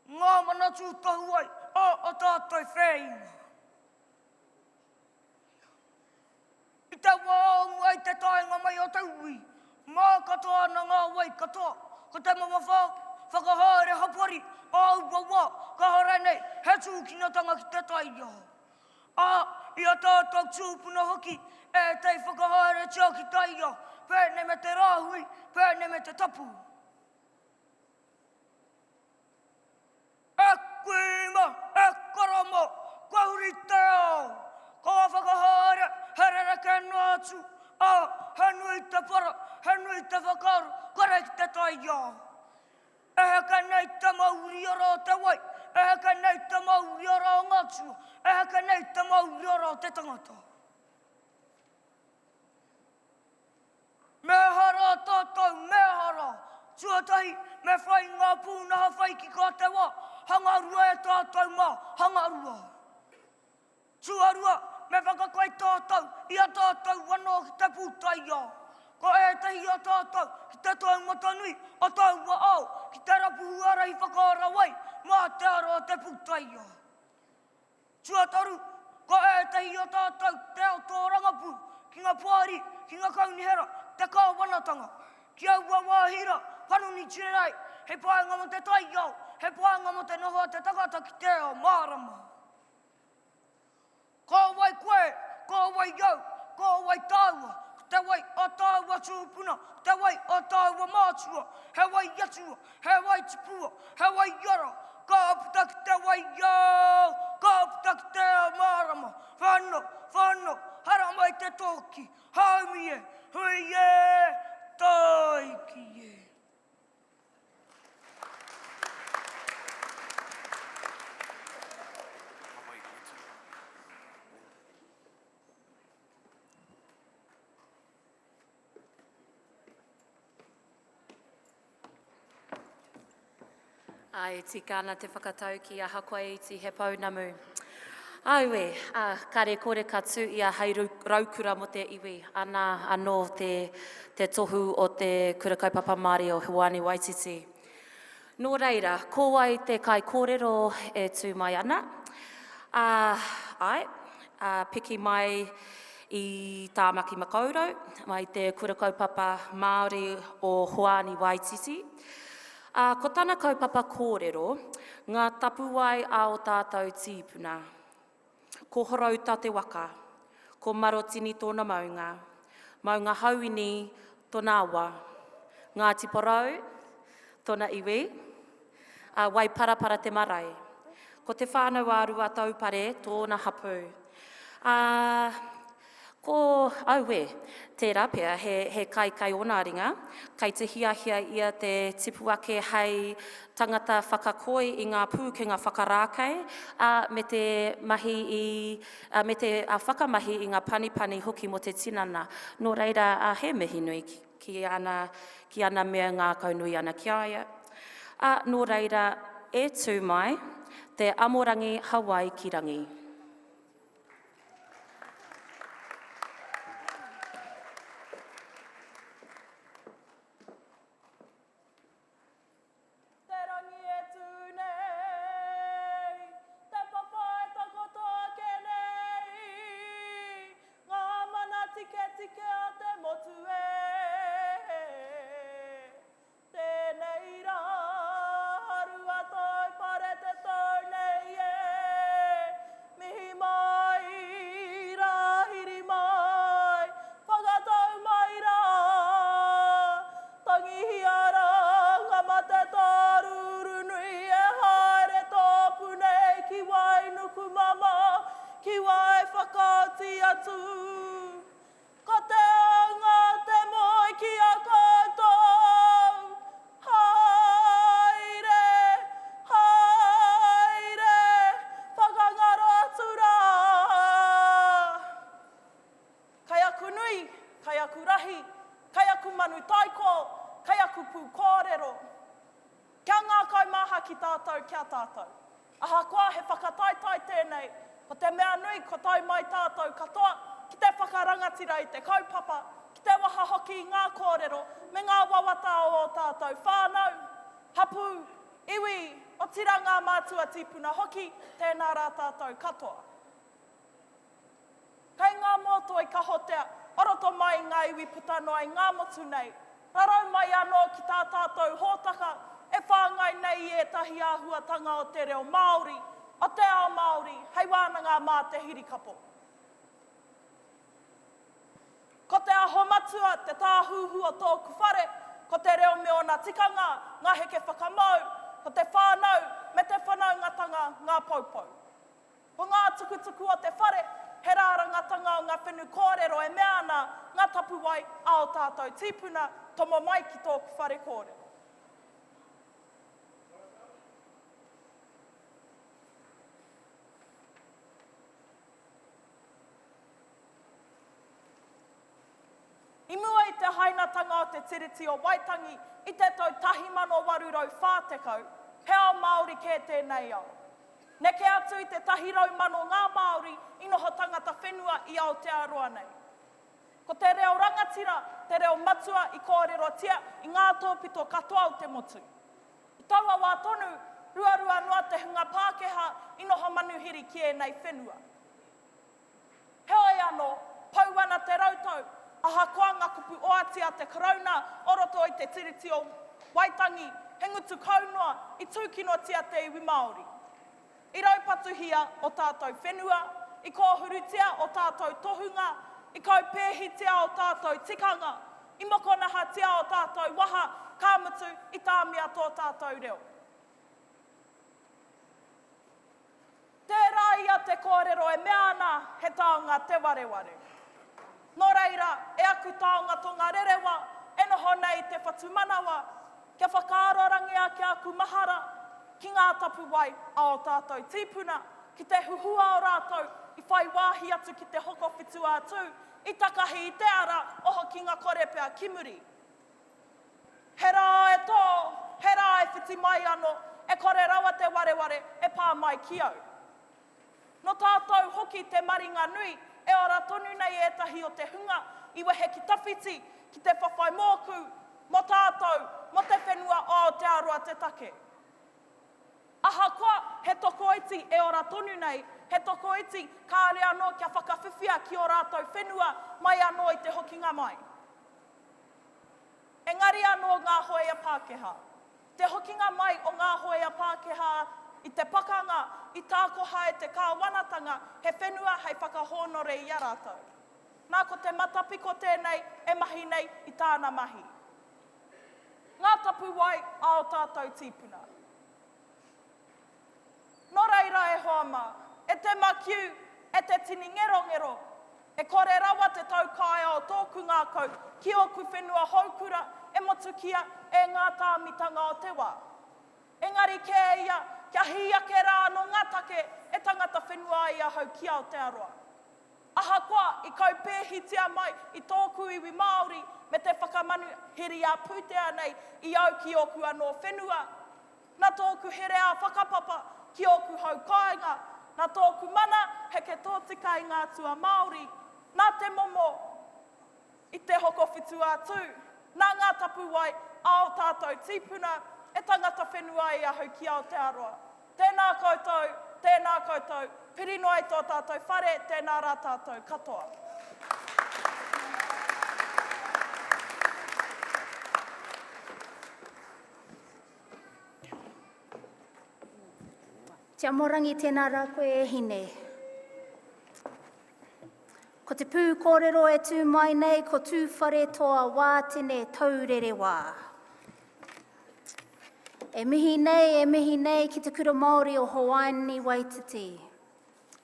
Ngā mana tūtahu ai, a tātai whēinga. I te wāongu ai te taenga mai o te iwi. Mā katoa na ngā wai katoa, ko te mawa whakahaere hapari, au wawa, ka hara nei, he tūkinatanga ki te taia. I a tātou tūpuna hoki, e te whakahaere tia ki taia, pēne me te rāhui, pēne me te tapu. E kuima, e karama, kua huri te ao, kua whakahaere, herere ke nātu, he nui te para, he nui te whakaru, kore ki te taia. E heka nei te mauri ora o te wai, e heka nei te mauri ora o ngātua, e heka nei te mauri ora o te tangata. Me hara tātou, me hara, tuatahi, me whai ngā pūnaha whai ki kā te wā, hangarua e tātou mā, hangarua. Tuarua, me whakakai tātou, i a tātou wano ki te pūtaia. Ko e tehi a tātou, ki te taumata nui, a taua au, ki te rapu huarahi whakaara wai, mā te aro a te pūtaia. Tuataru, ko e tehi a tātou, te ao tō rangapu, ki ngā pāri, ki ngā kaunihera, te kāwanatanga, ki aua wāhira, panuni tirei, he pāenga mo te taiau, he pāenga mo te noho te takata ki te ao, mārama. Ko wai koe, ko wai iau, ko wai tāua, te wai o tāua tūpuna, te wai o tāua mātua, he wai yatua, he wai tipua, he wai yara, ka aputa ki te wai iau, ka aputa ki te ao mārama, whano, whano, hara mai te tōki, haumi e, hui e, taiki e. Ai, tika ana te whakatau ki a hakua iti he paunamu. Auwe, kare kore katu i a hei raukura mo te iwi, ana anō te tohu o te kura kaupapa Māori o Huani Waititi. Nō reira, ko wai te kai kōrero e tū mai ana. Piki mai i Tāmaki Makaurau, mai te kura kaupapa Māori o Huani Waititi. Ko tāna kaupapa kōrero, ngā tapuai a o tātou tīpuna. Ko horau tā te waka, ko marotini tōna maunga, maunga hauini tōna awa, ngā tiporau, tōna iwi, wai parapara te marae. Ko te whānau ārua taupare, tōna hapu. Ko auwe, tērā pia, he kai ona ringa, kai te hiahia ia te tipuake hei tangata whakakoi i ngā pūkenga whakarākei, me te whakamahi i ngā panipani hoki mo te tinana. Nō reira, he mihi nui ki ana mea ngā kaunui ana ki aia. Nō reira, e tū mai, te Amorangi Hawaii ki rangi. Te aku nui, kai aku rahi, kai aku manu taiko, kai aku pū kōrero. Kia ngā kaumaha ki tātou kia tātou. Ahakoa he whakataitai tēnei, ko te mea nui ko tai mai tātou katoa, ki te whakarangatira i te kaupapa, ki te waha hoki i ngā kōrero, me ngā wawata o tātou whānau, hapu, iwi, o tira ngā mātua tīpuna hoki, tēnā rā tātou katoa. Kei ngā mōtoi ka hotea, oroto mai ngā iwi putanoa i ngā motu nei, rarau mai anō ki tā tātou hōtaka, e whāngai nei i etahi āhuatanga o te reo Māori, o te ao Māori, hei wānanga mā te hirikapo. Ko te aho matua, te tāhuhu o tōku whare, ko te reo me ona tikanga, ngā heke whakamau, ko te whānau, me te whanaungatanga, ngā paupau. Ko ngā tukutuku o te whare, he rārangatanga o ngā whenu kōrero e mea ana, ngā tapu wai ao tātou tīpuna, tomo mai ki tōku whare kōrero. I mua i te hainatanga o te tiriti o Waitangi, i te tau 1840 pēo Māori kē tēnei au. Neke atu i te 100 ngā Māori, inoho tangata whenua i Aotearoa nei. Ko te reo rangatira, te reo matua i kōrerotia, i ngā tōpito katoa o te motu. I taua wā tonu, ruarua noa te hunga Pākehā, inoho manuhiri ki e nei whenua. Heoi anō, pauana te rautau, ahakoa ngā kupu oatia te karauna, oroto i te tiriti o Waitangi, he ngutu kaunua, i tūkinotia te iwi Māori. I raupatuhia o tātou whenua, i kōhurutia o tātou tohunga, i kaupēhitia o tātou tikanga, i mokonahatia o tātou waha, kāmutu i tāmia tō tātou reo. Tērā ia te kōrero e mea ana he taonga te wareware. Nō reira, e aku taonga tō ngā rerewa, e noho nei te whatumanawa, kia whakaarorangia ki aku mahara, ki ngā tapu wai ao tātou tīpuna, ki te huhua o rātou, i whai wāhi atu ki te hoko whitu atu, i takahi i te ara, oho ki ngā korepea kimuri. He rā e tō, he rā e whiti mai anō, e kore rawa te wareware, e pā mai ki au. No tātou hoki te maringa nui, e ora tonu nei etahi o te hunga, i wehe ki tawhiti, ki te whawhai mōku, mo tātou, mo te whenua o Aotearoa te take. Ahakoa, he toko iti e ora tonu nei, he toko iti kāre anō kia whakawhiwhia ki o rātou whenua, mai anō i te hokinga mai. Engari anō ngā hoea Pākehā. Te hokinga mai o ngā hoea Pākehā, i te pakanga, i tākoha e te kāwanatanga, he whenua hei whakahonore i a rātou. Nā ko te matapiko tēnei, e mahi nei i tāna mahi. Ngā tapu wai ao tātou tīpuna. Nō reira e hoama, e te makiu, e te tini ngero, e kore rawa te taukaia o tōku ngā kau, ki oku whenua haukura, e motukia e ngā tāmitanga o te wā. Engari kē ia, kia hia ke rā no ngā take, e tangata whenua ia hau ki Aotearoa. Ahakoa, i kaupēhitia mai i tōku iwi Māori, me te whakamanu hiri a pūtea nei, i au ki oku anō whenua. Nā tōku here a whakapapa, ki oku hau kāinga, nā tōku mana, heke tōtika i ngā tua Māori, nā te momo, i te hoko whitu atu, nā ngā tapu wai, ao tātou tīpuna, e tangata whenua i ahau ki Aotearoa. Tēnā koutou, piri noai tō tātou whare, tēnā rā tātou katoa. Tia morangi tēnā rā koe e hine. Ko te pū kōrero e tū mai nei, ko tū whare toa wā tene taurere wā. E mihi nei ki te kura Māori o Hawaii Waititi.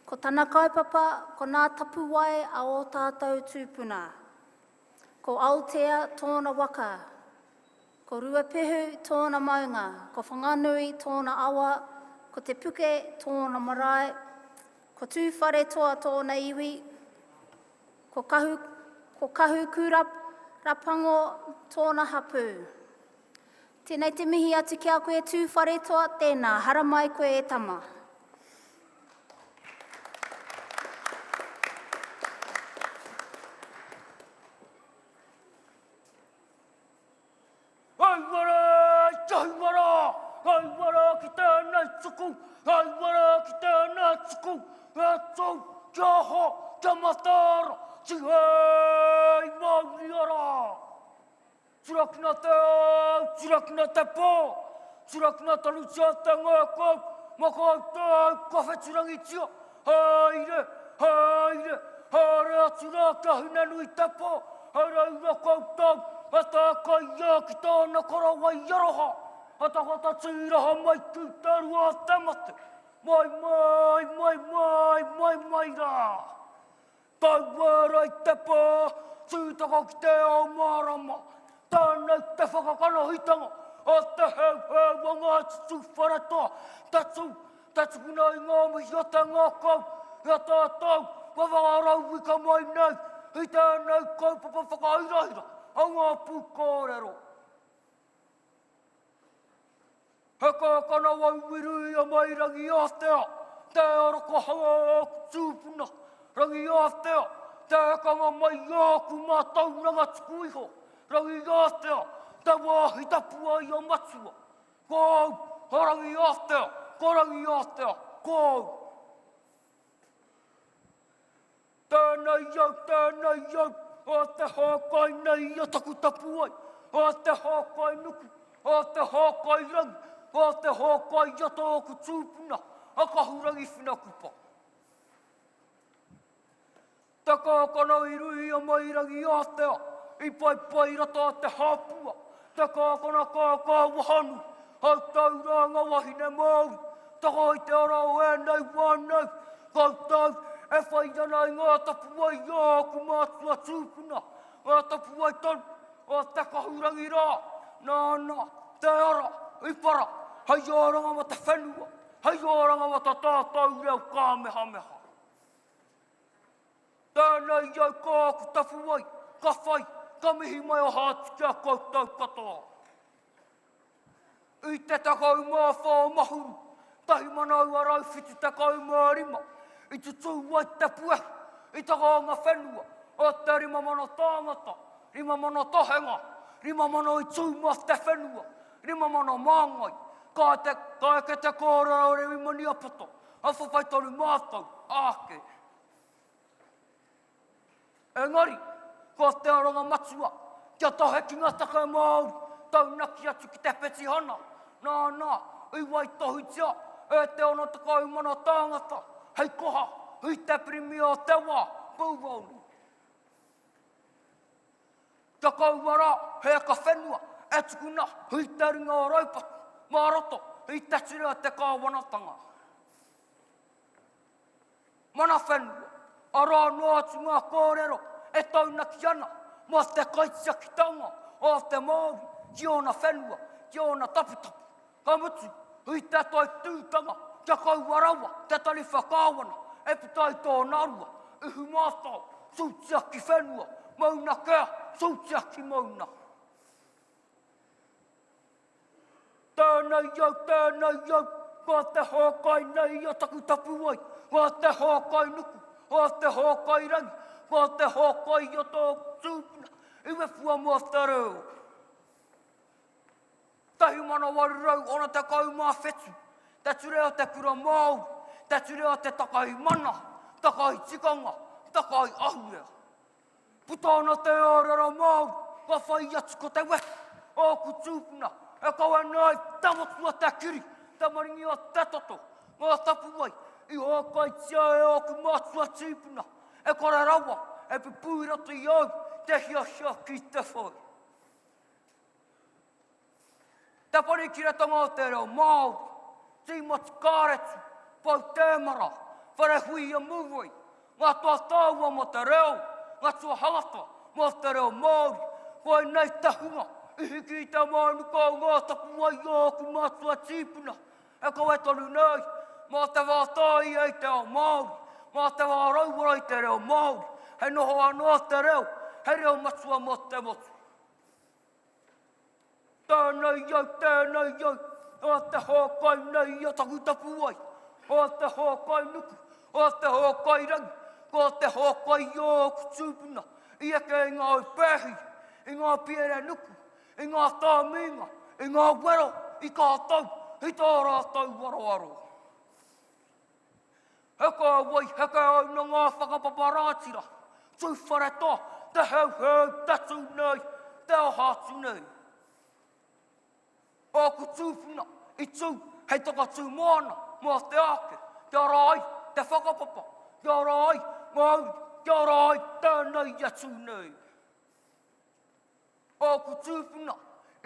Ko tana kaupapa, ko nā tapu wai a o tātou tūpuna. Ko Aotea tōna waka. Ko Ruapehu tōna maunga. Ko Whanganui tōna awa. Ko te puke tōna marae. Ko tūwhare toa tōna iwi. Ko kahu ko kahu ku rapango tōna hapu. Tēnei te mihi atu ki a koe tū whare toa, tēnā, hara mai koe e tama. Ai wara, tahi wara, ai wara ki tēnei tuku, ai wara ki tēnei tuku, e tau, kia ho, kia matara, ti hei mauri ara. Turakina te au, turakina te pō, turakina talu tia te ngā kau, maka te au kawheturangi tia, haere, haere, haere atu rā ka huna nui te pō, haere ura kau tau, a tā kai ia ki tāna karawai aroha, a tā kata tūraha mai tū taru a te mate, mai, mai, mai, mai, mai, mai rā. Tau wārai te pō, tūtaka ki te ao mārama, tānei te whakakanahitanga, a te heu o ngā tutu wharetoa, tatu kuna i ngā mihi o te ngā kau, ia tātou, wawārau wika mai nei, i tēnei kaupapa whakairahira, a ngā pūkōrero. He kākana wau wirui a mai rangi ātea, te aroko hanga āku tūpuna, rangi ātea, te kanga mai āku mā tauranga tuku iho, rangi ātea, te wāhi tapua i a matua. Kōu, harangi ātea, korangi ātea, kōu. Tēnei au, o te hākai nei i a taku tapuai, o te hākai nuku, o te hākai rangi, o te hākai i a tōku tūpuna, a kahurangi whinakupa. Te kākana i rui a mai rangi ātea, i pai rata te hāpua, te kākana kākā wahanu, hau tauranga wahine Māori, taka i te arau e nei wānei, kautau e whai ana i ngā tapuai āku mātua tūpuna, ngā tapuai tonu, o te kahurangi rā, nāna, te ara, i para, hei āranga ma te whenua, hei āranga ma te tātou reo kāmehameha. Tēnei au kāku tapuai, ka whai, ka mihi mai o hāti kia koutou katoa. I te takau mā whā mahuru, tahi manau arau whitu takau mā rima, i tu tū wai te puehu, i taka ngā whenua, o te 5 tāngata, 5 tohenga, 5 i tū mā te whenua, 5 māngai, ka ke te kōrero o rewi mani apoto, a whawhaitonu mātou, āke. Engari, ko te aronga matua, kia tahe ki ngā taka Māori, taunaki atu ki te peti hana. Nā, i wai tohu tia, e te ono takau mana tāngata, hei koha, i te primi o te wā, pūwauni. Kia kauwara, hea ka whenua, e tukuna, i te ringa o raupatu, māroto, i te ture te kāwanatanga. Mana whenua, ara noa atu ngā kōrero, e taunaki ana, mo te kaitia ki tanga, o te Māori, ki ona whenua, ki ona taputapu. Ka mutu, i te toi tūtanga, kia kauwarawa, te tali whakāwana, e putai tō narua, ihu mātau, sūtia ki whenua, mauna kea, sūtia ki mauna. Tēnei au, ko te hākai nei o taku tapuai, ko te hākai nuku, ko te hākai rangi, ko te hākai o tō tūpuna, i me fua mua te reo. Tahi mana warurau, ona te kaumā whetu, te ture o te kura Māori, te ture o te takai mana, takai tikanga, takai ahurea. Putana te ārara Māori, ka whai atu ko te wehu, āku tūpuna, e kaua nai tamotua te kiri, te maringi o te toto, ngā tapuai, i hākai tia e āku mātua tūpuna, e kore rawa, e pūrata i au, te hia ki te whai. Te parikiretanga o te reo Māori, tīmati kāretu, pau tēmara, whare hui a mūwai, ngā toa tāua mo te reo, ngā tua halata mo te reo Māori, koe nei te hunga, i hiki i te mānuka o ngā tapuai āku mātua tīpuna, e koe tonu nei, mā te wātai e te ao Māori, mā te wārauara i te reo Māori, he noho anō te reo, he reo matua mo te motu. Tēnei au, o te hōkai nei o taku tapu ai, o te hōkai nuku, o te hōkai rangi, ko te hōkai o kutūpuna, i eke i ngā upehi, i ngā piere nuku, i ngā tāminga, i ngā wero, i kātou, i tā rātou waroaro. Heka wai, heka au na ngā whakapaparātira, tū wharetoa, te heu, te tū nei, te ahatu nei. O kutūpuna, i tū, hei toka tū moana, mō te ake, te arai, te whakapapa, te arai, ngāuri, te arai, tēnei atu nei. O kutūpuna,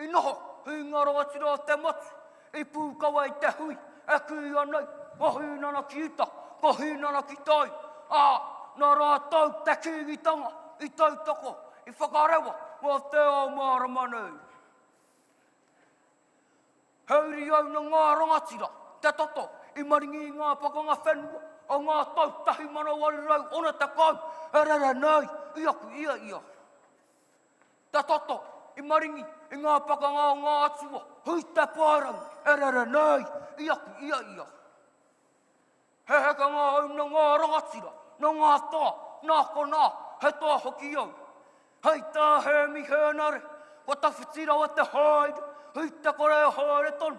i noho, hui ngaro atira o te motu, i pūkawa i te hui, e kui anei, ko hūnana ki ita, ko hūnana ki tai, nā rātou te kīngitanga, i tautoko, i whakarewa, mō te ao mārama nei. Hauri au na ngā rangatira, te toto, i maringi ngā pakanga whenua, o ngā tau tahi mana warirau, ona te kau, e rere nei, i aku ia. Te toto, i maringi, i ngā pakanga o ngā atua, hui te pārang, e rere nei, i aku ia. He heka ngā au na ngā rangatira, na ngā tā, nā kona, he tā hoki au. Hei tā he mi he nare, wa tawhitira wa te haide, hui te kore haere tonu,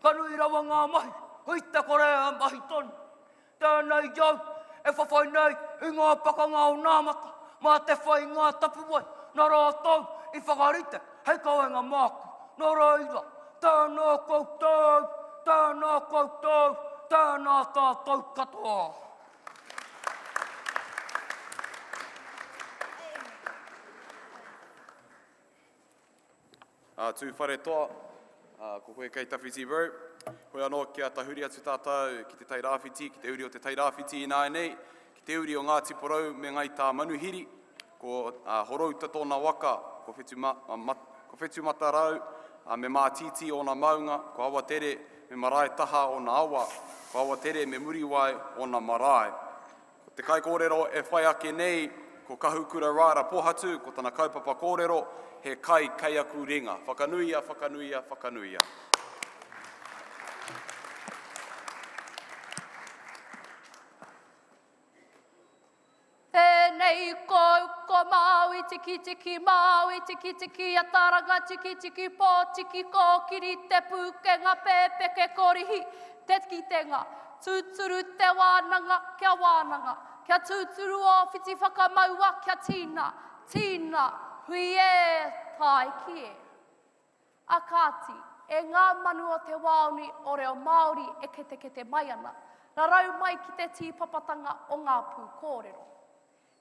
ka nui rawa ngā mahi, hui te kore mahi tonu. Tēnei jau, e whawhai nei, i ngā pakanga o nā mata, mā te whai ngā tapu wai, nā rātou, i whakarite, hei kauenga māku, nā reira, tēnā koutou, tēnā tātou katoa. Tū whare toa, ko koe kei tawhiti rau. Koe anō kia tahuri atu tātou ki te tairāwhiti, ki te uri o te tairāwhiti i nāi nei, ki te uri o Ngāti Porou me ngai tā manuhiri, ko horou te tōna waka, ko whetu matarau, me mātiti o nā maunga, ko awa tere me marae taha o nā awa, ko awa tere me muriwai o nā marae. Ko te kai kōrero e whai ake nei, ko kahukura rāra pohatu, ko tana kaupapa kōrero, he kai aku ringa. Whakanuia. Tēnei ko Māui tiki Māui tiki ataranga tiki pō tiki kōkiri te pūkenga pēpeke korihi te kitenga tūturu te wānanga kia tūturu o whiti whakamaua kia tīna hui e tai kie. Akāti, e ngā manu o te waoni o reo Māori e kete mai ana, na rau mai ki te tīpapatanga o ngā pū kōrero.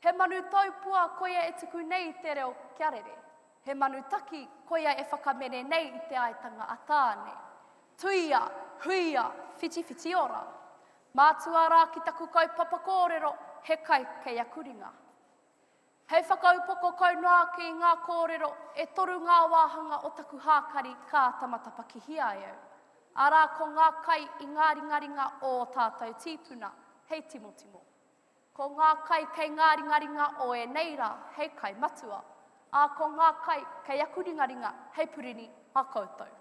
He manu taupua koia e tuku nei te reo kia rere. He manu taki koia e whakamene nei i te aitanga a tāne. Tuia, huia, whiti ora. Mātua rā ki taku kaupapa kōrero, he kai kei akuringa. Hei whakaupoko kaunā ki ngā kōrero e toru ngā wāhanga o taku hākari kā tamatapa ki hiaeu. Arā ko ngā kai i ngā ringaringa o tātou tīpuna, hei timo. Ko ngā kai kei ngā ringaringa o e neira, hei kai matua. Ko ngā kai kei aku ringaringa, hei purini a koutou.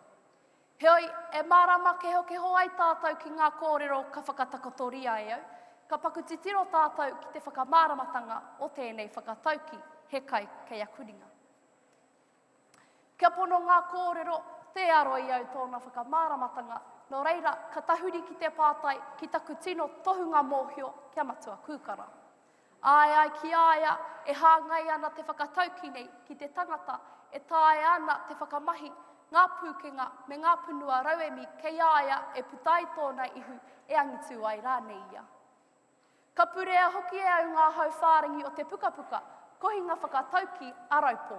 Heoi, e mārama ke ho ai tātou ki ngā kōrero ka whakatakotoria e au. Ka pakutitiro tātou ki te whakamāramatanga o tēnei whakatauki he kai kei akuringa. Kia pono ngā kōrero te aro i au tōna whakamāramatanga, no reira ka tahuri ki te pātai ki taku tino tohunga mōhio kia matua kūkara. Ai ki aia e hāngai ana te whakatauki nei ki te tangata e tāe ana te whakamahi ngā pūkenga me ngā punua rauemi kei aia e putai tōna ihu e angitu ai rānei ia. Ka purea hoki e au ngā hauwhārangi o te pukapuka, kohi ngā whakatauki a raupō.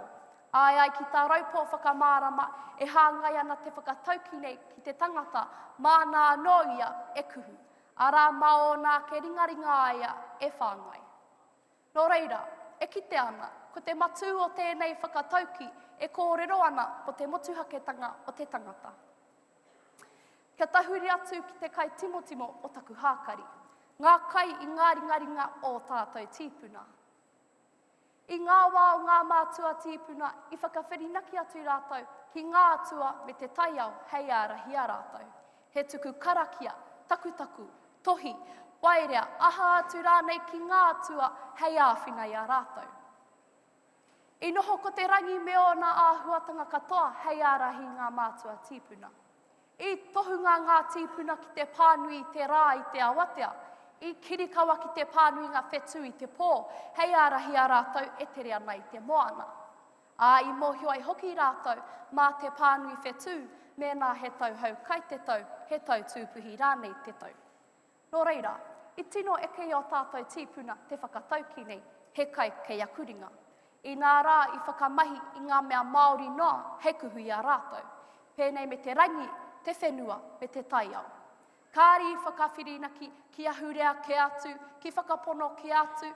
Ai ki tā raupō whakamārama e hāngai ana te whakatauki nei ki te tangata mā nā noia e kuhu. Arā mao nā ke ringaringa aia e whāngai. Nō reira, e kite ana, ko te matu o tēnei whakatauki e kōrero ana po te motuhaketanga o te tangata. Kia tahuri atu ki te kai timo o taku hākari. Ngā kai i ngā ringaringa o tātou tīpuna. I ngā wā o ngā mātua tīpuna, I whakawhirinaki atu rātou ki ngā atua me te taiao hei arahi a rātou. He tuku karakia, takutaku, tohi, wairea, aha atu rānei ki ngā atua hei āwhinai a rātou. I noho ko te rangi me o nā āhuatanga katoa hei arahi ngā mātua tīpuna. I tohunga ngā tīpuna ki te pānui te rā I te awatea, I kirikawa ki te pānui ngā whetū I te pō, hei arahi a rātou e tere ana I te moana. A I mohio ai hoki rātou mā te pānui whetū, me nā he tau hau kai te tau, he tau tūpuhi rānei te tau. Nō reira, I tino eke o tātou tīpuna te whakatauki nei, he kai kei akuringa. I nā rā I whakamahi I ngā mea Māori noa, he kuhui a rātou. Pēnei me te rangi, te whenua, me te taiao. Kāri I whakawhirinaki, ki ahurea ke atu, ki whakapono ke atu,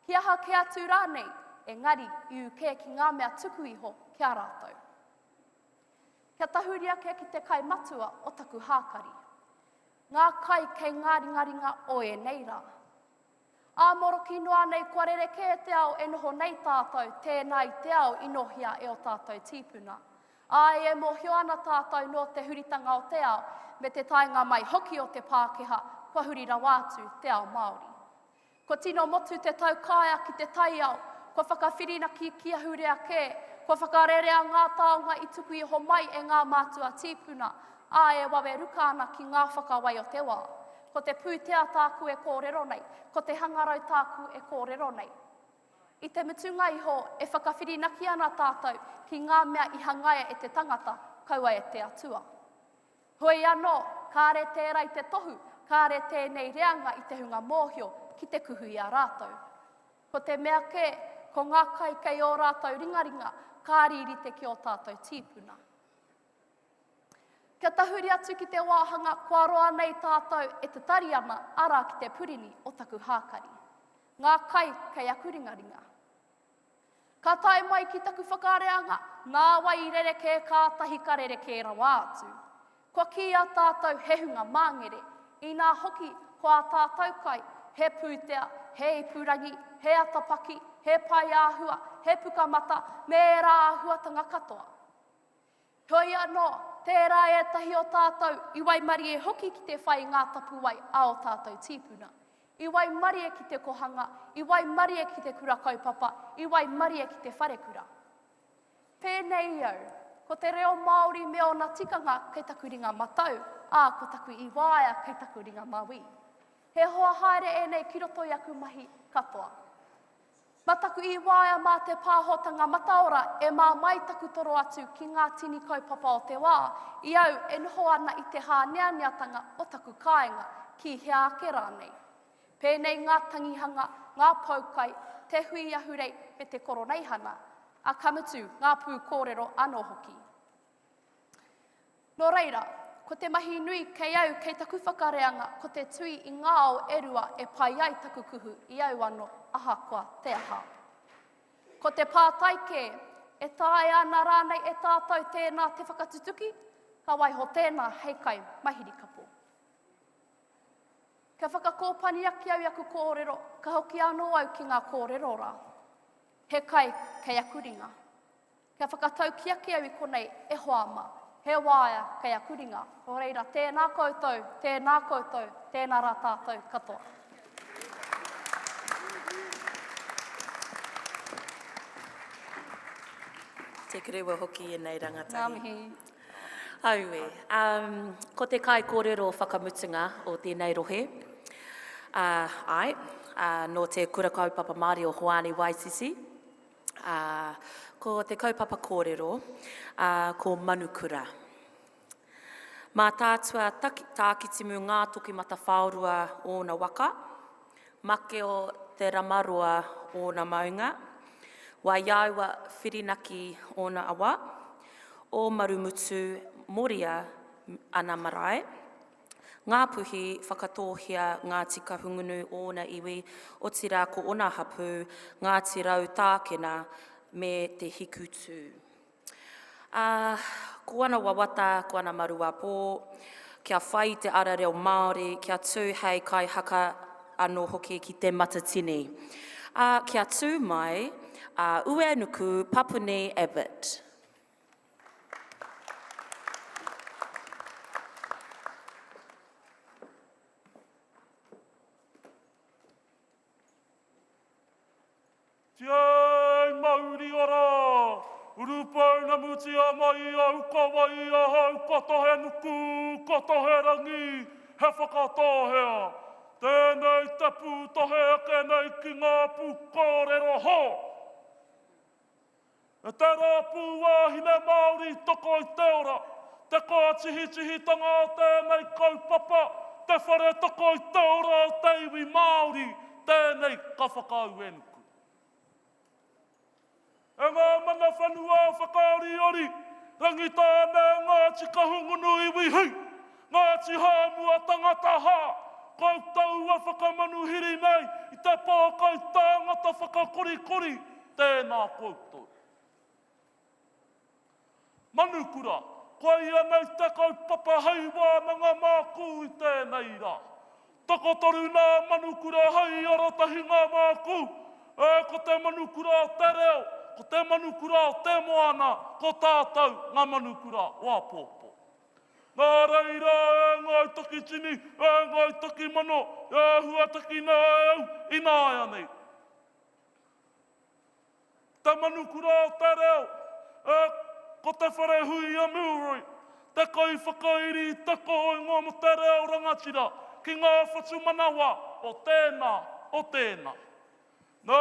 ki aha ke atu rānei, engari I uke ki ngā mea tuku iho ki a rātou. Kia tahuria ke ki te kai matua o taku hākari. Ngā kai kei ngāringaringa o e nei rā. A moroki noa nei kua rereke te ao e noho nei tātou, tēnei te ao inohia e o tātou tīpuna. A e mohio ana tātou no te huritanga o te ao, me te tainga mai hoki o te Pākehā, kua huri rawātu te ao Māori. Ko tino motu te taukāia ki te taiao, kua whakawhirinaki ki ahurea ke, kua whakarerea ngā taonga I tuku iho mai e ngā mātua tīpuna, a e wawe ruka ana ki ngā whakawai o te wā. Ko te pūtea tāku e kōrero nei, ko te hangarau tāku e kōrero nei. I te mutunga iho e whakawhirinaki ana tātou ki ngā mea I hangaia e te tangata, kaua e te atua. Hoi anō, kāre tērā I te tohu, kāre tēnei reanga I te hunga mōhio ki te kuhui a rātou. Ko te mea ke, ko ngā kai kei o rātou ringaringa, kāriri te ki o tātou tīpuna. Kia tahuri atu ki te wāhanga, kua roa nei tātou e te tari ana ara ki te purini o taku hākari. Ngā kai kei aku ringaringa. Ka tae mai ki taku whakareanga, nā wai I rereke kātahi ka rereke rawa atu. Kua ki a tātou he hunga māngere, I nā hoki ko a tātou kai, he pūtea, he ipurangi, he atapaki, he pai āhua, he pukamata, me rā āhuatanga katoa. Hoi anō, tērā e tahi o tātou, I wai mari e hoki ki te whai ngā tapu wai a o tātou tīpuna. I wai mari e ki te kohanga, I wai mari e ki te kura kaupapa, I wai mari e ki te wharekura. Pēnei au, ko te reo Māori me o nā tikanga kei taku ringa matau, a ko taku I waia kei taku ringa mawi. He hoa haere e nei ki roto I aku mahi katoa. Mataku I waia mā te pāhotanga mataora e mā mai taku toro atu ki ngā tini kaupapa o te wā, I au e noho ana I te hāneaneatanga o taku kāinga ki he ake rānei. Pēnei ngā tangihanga, ngā paukai, te hui ahurei me te koroneihana, a kamutu ngā pū kōrero anō hoki. Nō reira, ko te mahi nui kei au kei taku whakareanga, ko te tui I ngā o erua e pai ai taku kuhu I au anō aha koa te aha. Ko te pātaike e tae ana rānei e tātou tēnā te whakatutuki, ka waiho tēnā hei kai mahiri kapo. Ka whakakōpani aki au aku kōrero, ka hoki anō au ki ngā kōrero rā. He kai kei akuringa. Ka whakatau ki aki au I konei e hoama, he waia kei akuringa. O reira, tēnā koutou, tēnā rā tātou katoa. Te kurewa hoki e nei rangatahi. Ngā mihi. Aue, ko te kai kōrero whakamutunga o tēnei rohe. No te kura kaupapa Māori o Hoani Waisisi. Ko te kaupapa kōrero, ko manukura. Mā tātua tākitimu ngā toki mata whaurua o na waka, make o te ramarua o na maunga, wa iauwa whirinaki o na awa, o marumutu moria ana marae, ngā puhi whakatōhia ngā tika hungunu o na iwi, o tira ko ona hapu, ngā tirau tākena me te hikutu. Ko ana wawata, ko ana marua pō, kia whai te ara reo Māori, kia tū hei kai haka anō hoki ki te matatini. Kia tū mai, Uenuku Papuni Abbott. Tiai mauri ora, urupai na mutia mai au kawai a hau katohe nuku, katohe rangi, he whakatohea. Tēnei te pūtohe ake nei ki ngā pūkōrero ho. E te rāpū wāhine Māori toko i te ora, te koa tihi-tihitanga o tēnei kaupapa, te whare toko i te ora o te iwi Māori, tēnei ka whakau enuku. E ngā mana whanua whakaori-ori, rangi tāne ngā tikahungunu iwi hui, ngā tihāmua tangata hā, koutou a whakamanuhiri nei, i te pākai tāngata whakakori-kori, tēnā koutou. Manukura, koe ia nei te kaupapa hei wānanga māku i tēnei rā. Takotoru nā manukura hei aratahi ngā māku, ko te manukura o te reo, ko te manukura o te moana, ko tātou ngā manukura wāpōpō. Nā reira, e ngai toki tini, e ngai toki mano, e hua toki nā au, i nāia nei. Te manukura o te reo, ko te whare hui a Milroy, te kai whakairi i te koingo mo te reo rangatira, ki ngā whatu manawa o tēnā, o tēnā. Nā,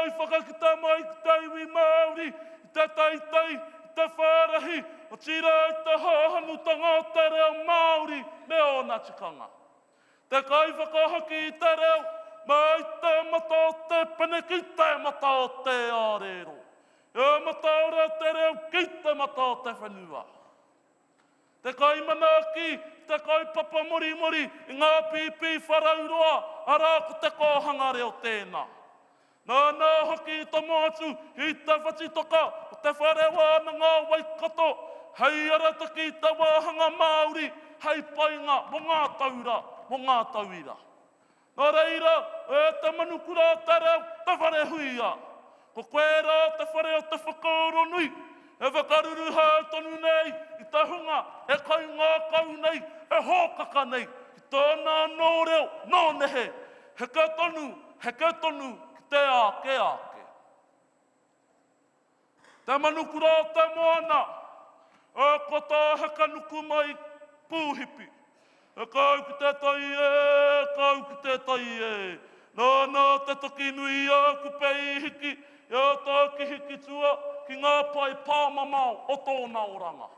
i whakakita mai ki te iwi Māori, i te teitei, i te whārahi, o tira i te hāhanutanga o te reo Māori me o nā tikanga. Te kai whakahaki i te reo, mai te mata o te pene ki te mata o te ārero. E mata o reo te reo ki te mata o te whenua. Te kai manaki, te kai papa mori, i ngā pipi wharauroa, arā ko te kohangare o tēnā. Nā hoki i te mātu, i te whatitoka, o te whare wānanga Waikato, hei ara taki i te wāhanga Māori, hei painga mo ngā taura, mo ngā tauira. Nā reira, e te manukura o te reo, te whare huia. Ko koe rā te whare o te whakaoro nui, e whakaruru hau tonu nei, i te hunga, e kai ngā kau nei, e hōkaka nei, i tōnā nō reo, nō nehe, heke tonu, ki te ake. Te manukura o te moana, ko tā heka nuku mai pūhipi. E kau ki te tai kau ki te tai Nā te toki nui aku pei hiki, e tā ki hiki tua ki ngā pai pāmamau o tōna oranga.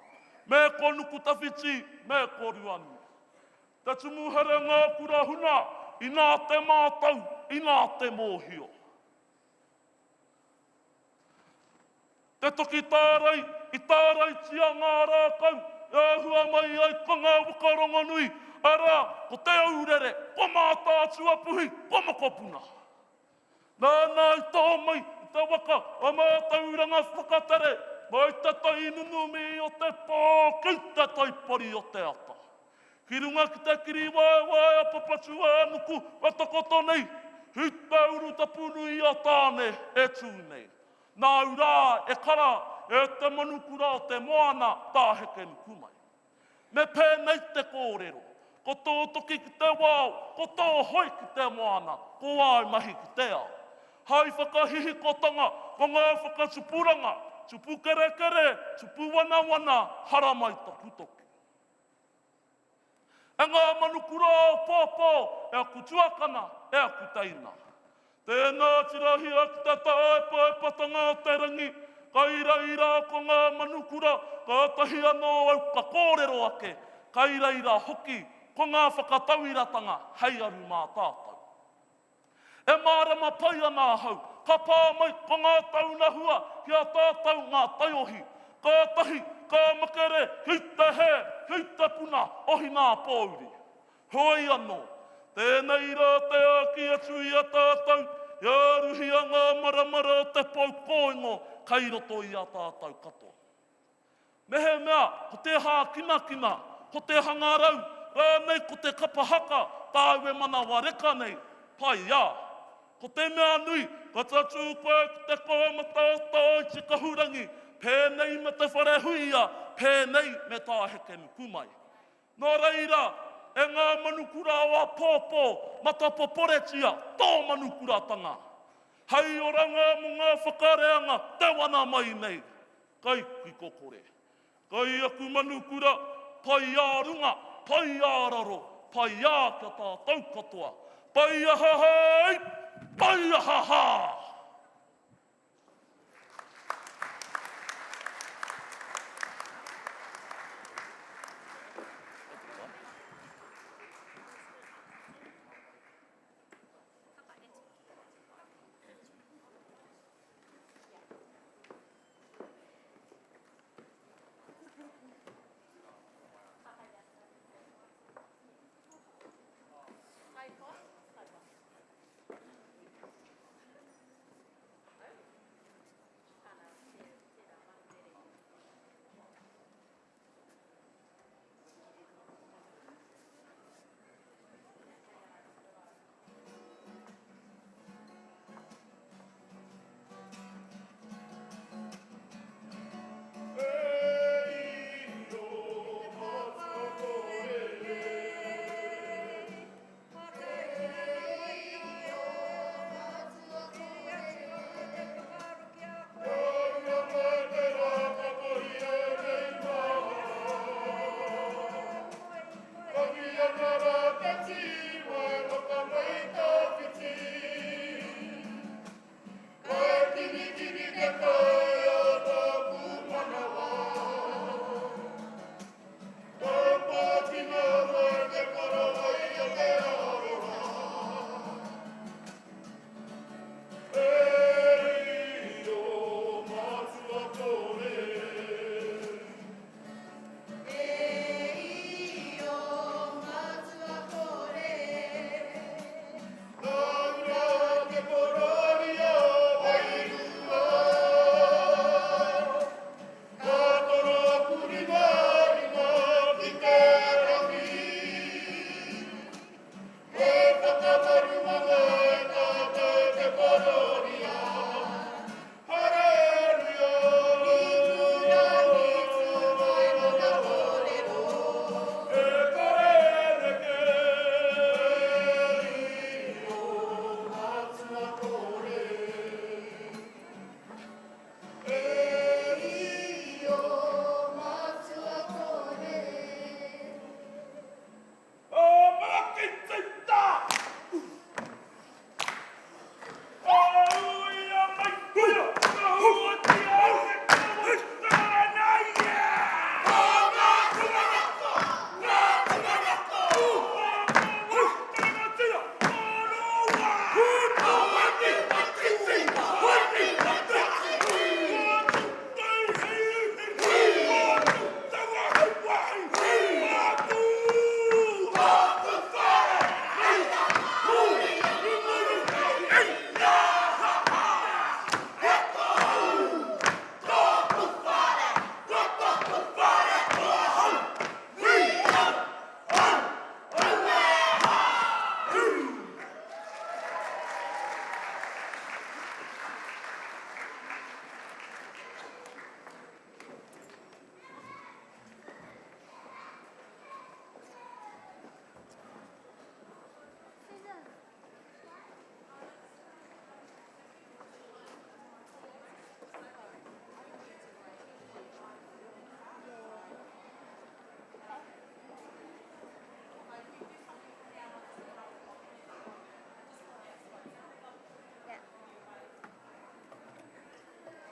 Me ko nuku tawhiti, me ko ruanu. Te tumuhere ngā kurahuna, i nā te mātau, i nā te mōhio. Te toki tārai, i tārai tia ngā rākau, e hua mai ai ko ngā wakaronga nui, ara, ko te aurere, ko mātātua puhi, ko makopuna. Nā i tō mai, i te waka, a mātauranga whakatere, mai te tai nunumi o te pō, ki te taipari o te ata. Ki runga ki te kiri wai a papatua nuku, watakoto nei, hi te uru tapunu i a tāne e tūnei. Nā urā e kara e te manukura o te moana tāheke nuku mai. Me pēnei te kōrero, ko tō toki ki te wāo, ko tō hoi ki te moana, ko wāi mahi ki te ao. Hai whakahihi kotanga, ko ngā whakatupuranga, tupu kere, tupu wana, haramai toki. E ngā manukura o pōpō, e aku tuakana, e aku teina. Tēnā tirahi aki te taepa e patanga o te rangi, ka ira ko ngā manukura, ka tahi anō au ka kōrero ake, ka ira hoki, ko ngā whakatauiratanga, hei aru mā tātou. E mārama pai ana hau, ka pāmai ko ngā taunahua, ki a tātou ngā taiohi, ka tahi, ka makere, hei te he, hei te puna, ohi ngā pōuri. Hoi anō, tēnei rā te aki atu i a tātou, ia ruhi a ngā maramara o te pau kōingo, kai roto i a tātou katoa. Mehe mea, ko te hā kina, ko te hangarau, rānei ko te kapahaka, tāue manawa reka nei, pai ia. Ko te mea nui, ka tatu koe ki te koe ma tātou i te kahurangi, pēnei me te wharehuia, pēnei me tā heke mi kumai. Nō reira, e ngā manukura o a pōpō, ma ta poporetia, tō manukuratanga. Hei oranga mo ngā whakareanga, te wana mai nei. Kai ki kokore. Kai aku manukura, pai a runga, pai a raro, pai a kia tātou katoa. Pai a hahai, pai a haha.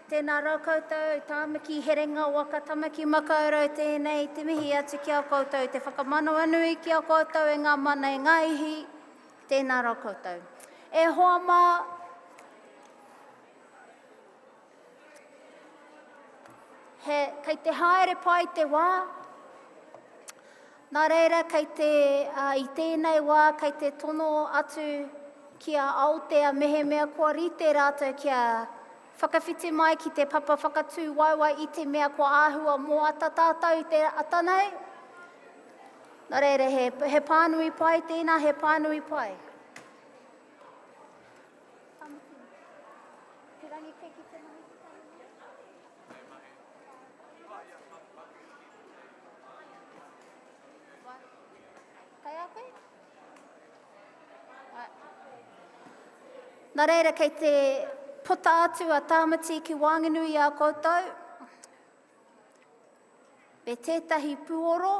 Tēnā rau koutou, tāmaki herenga waka, tamaki makaurau tēnei, te mihi atu ki a koutou, te whakamano anui ki a koutou, e ngā mana e ngaihi, tēnā rau koutou. E hoa mā, kei te haere pai te wā, nā reira kei te, i tēnei wā, kei te tono atu ki a Aotea mehemea, kua rite rātou ki a whakawhiti mai ki te papa whakatū waiwai i te mea kua āhua mō atatātau i te atanei. Nā reira, he pānui pai tēnā, he pānui pai. Nā reira, kei te puta atu a tāmati ki Whanganui a koutou. Me tētahi puoro,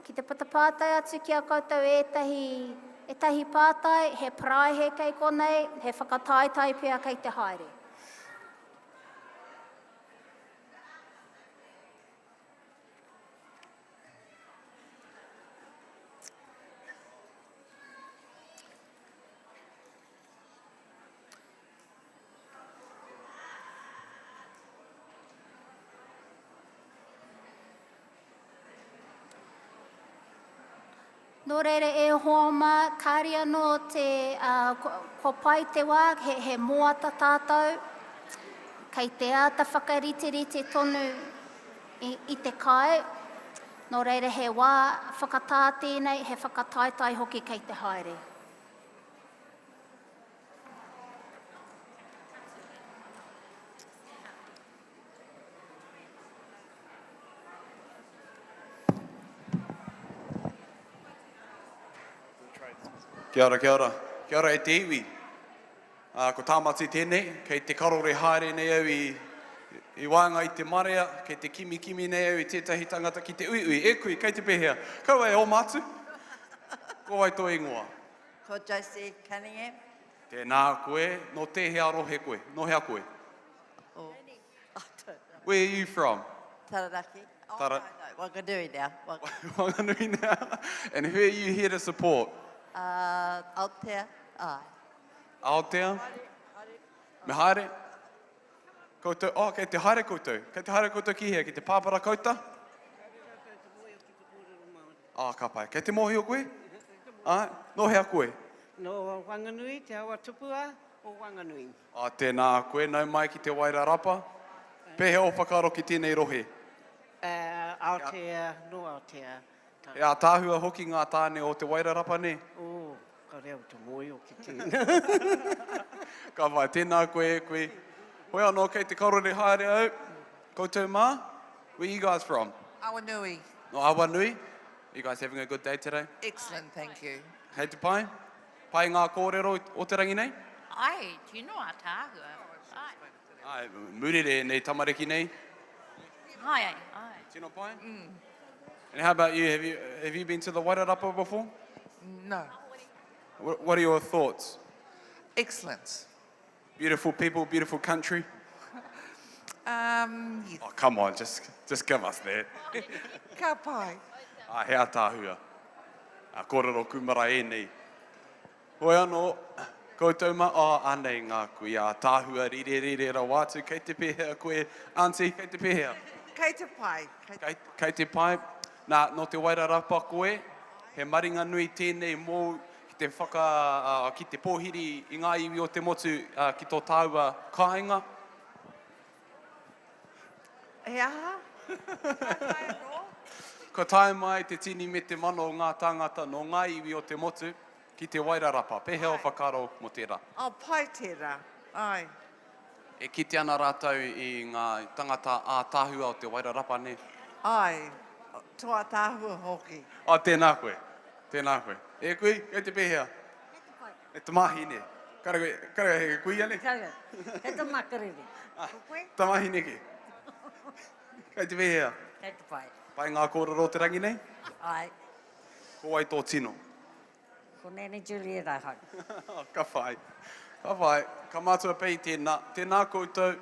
ki te patapātai atu ki a koutou etahi pātai, he prae he kei konei, he whakataitai pia kei te haere. Nō reire e hoama, kāri anō te ko pai te wā, he moata tātou, kei te ata whakariterite tonu i te kai. Nō reire he wā whakatā tēnei, he whakataitai hoki kei te haere. Kia ora, kia ora. Kia ora e te iwi. Ko tāmati tēnei, kei te karore haere nei au i wānga i te marea, kei te kimi nei au i tētahi tangata ki te ui, e kui, kei te pehea. Kau e o mātu? Ko ai tō ingoa. Ko Josie Cunningham. Tēnā koe, no te hea rohe koe, no hea koe. Where are you from? Taranaki. Oh, Tara- no, Wanganui now. Whanganui now. And who are you here to support? Aotea. Aotea? Me haere? Koutou, kei te haere koutou. Kei te haere koutou ki hea, ki te pāpara kouta? Ka pai. Kei te mohi o koe? No hea koe? No Whanganui, te awa tupua o Whanganui. Tēnā koe, nau mai ki te Wairarapa. Pehe o whakaro ki tēnei rohe. Aotea, no Aotea. E a tāhua hoki ngā tāne o te Wairarapa ne? Ka reo te moi o ki tēnā. Ka vai, tēnā koe. Hoi anō kei te karore haere au. Koutou mā? Where you guys from? Awanui. No, Awanui. You guys having a good day today? Excellent, thank you. Hei te pai? Pai ngā kōrero o te rangi nei? Ai, tino a tāhua. Ai. Murere nei tamariki nei? Ai. Tino pai? And how about you? Have you been to the Wairarapa before? No. What are your thoughts? Excellent. Beautiful people, beautiful country? Yes. Oh, come on, just give us that. Ka pai. Hea tāhua. Kōrero kumara e nei. Hoi anō, koutou ma, anei ngā kui a tāhua rire ra wātu, kei te pehea koe, auntie, kei te pehea. Kei te pai. Kei te pai. Nā, no te Wairarapa koe, he maringa nui tēnei mō ki te ki te pōhiri i ngā iwi o te motu ki tō tāua kāinga. E aha? Ko tae mai te tini me te mano o ngā tāngata no ngā iwi o te motu ki te Wairarapa. Pehe o whakaro mo tērā. Pai tērā. Ai. E kite ana rātou i ngā tangata a tāhua o te Wairarapa ne? Ai. Toa tāhua hoki. Tēnā koe. E kui, kei te pehea? E te mahi ne. Kara he kui ane? He te makariri. Ta mahi ne ke? Kei te pehea? Kei te pai. Pai ngā kōrero te rangi nei? Ai. Ko ai tō tino. Ko nene Julia Rahau. Ka whai. Ka mātua pei tēnā. Tēnā koutou.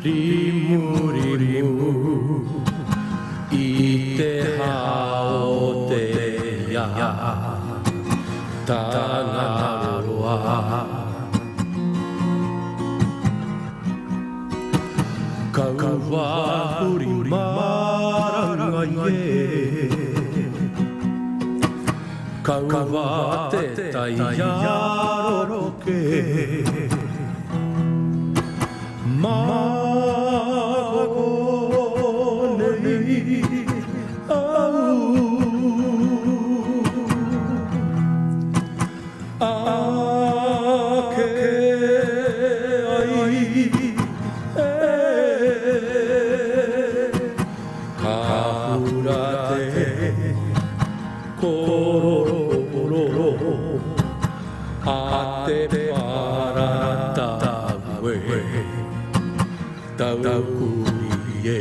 rimu rimu I te hao te ia tanga roa Kaua huri maranga ye Kaua te tai yaro ke Mako nei au Ake ai Kahura te kororo A te parata we Tau kurie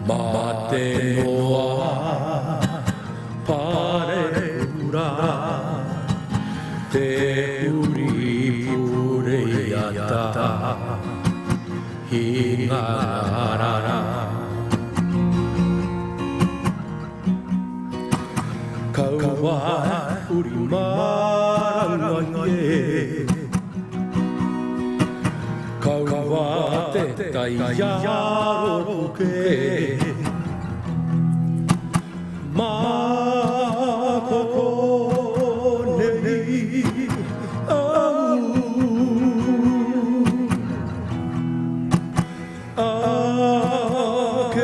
Ma te noa pare ura Te uri pure iata Hingarara Kaua uri maranga ye Kaua te tai yaro ke Mako nei au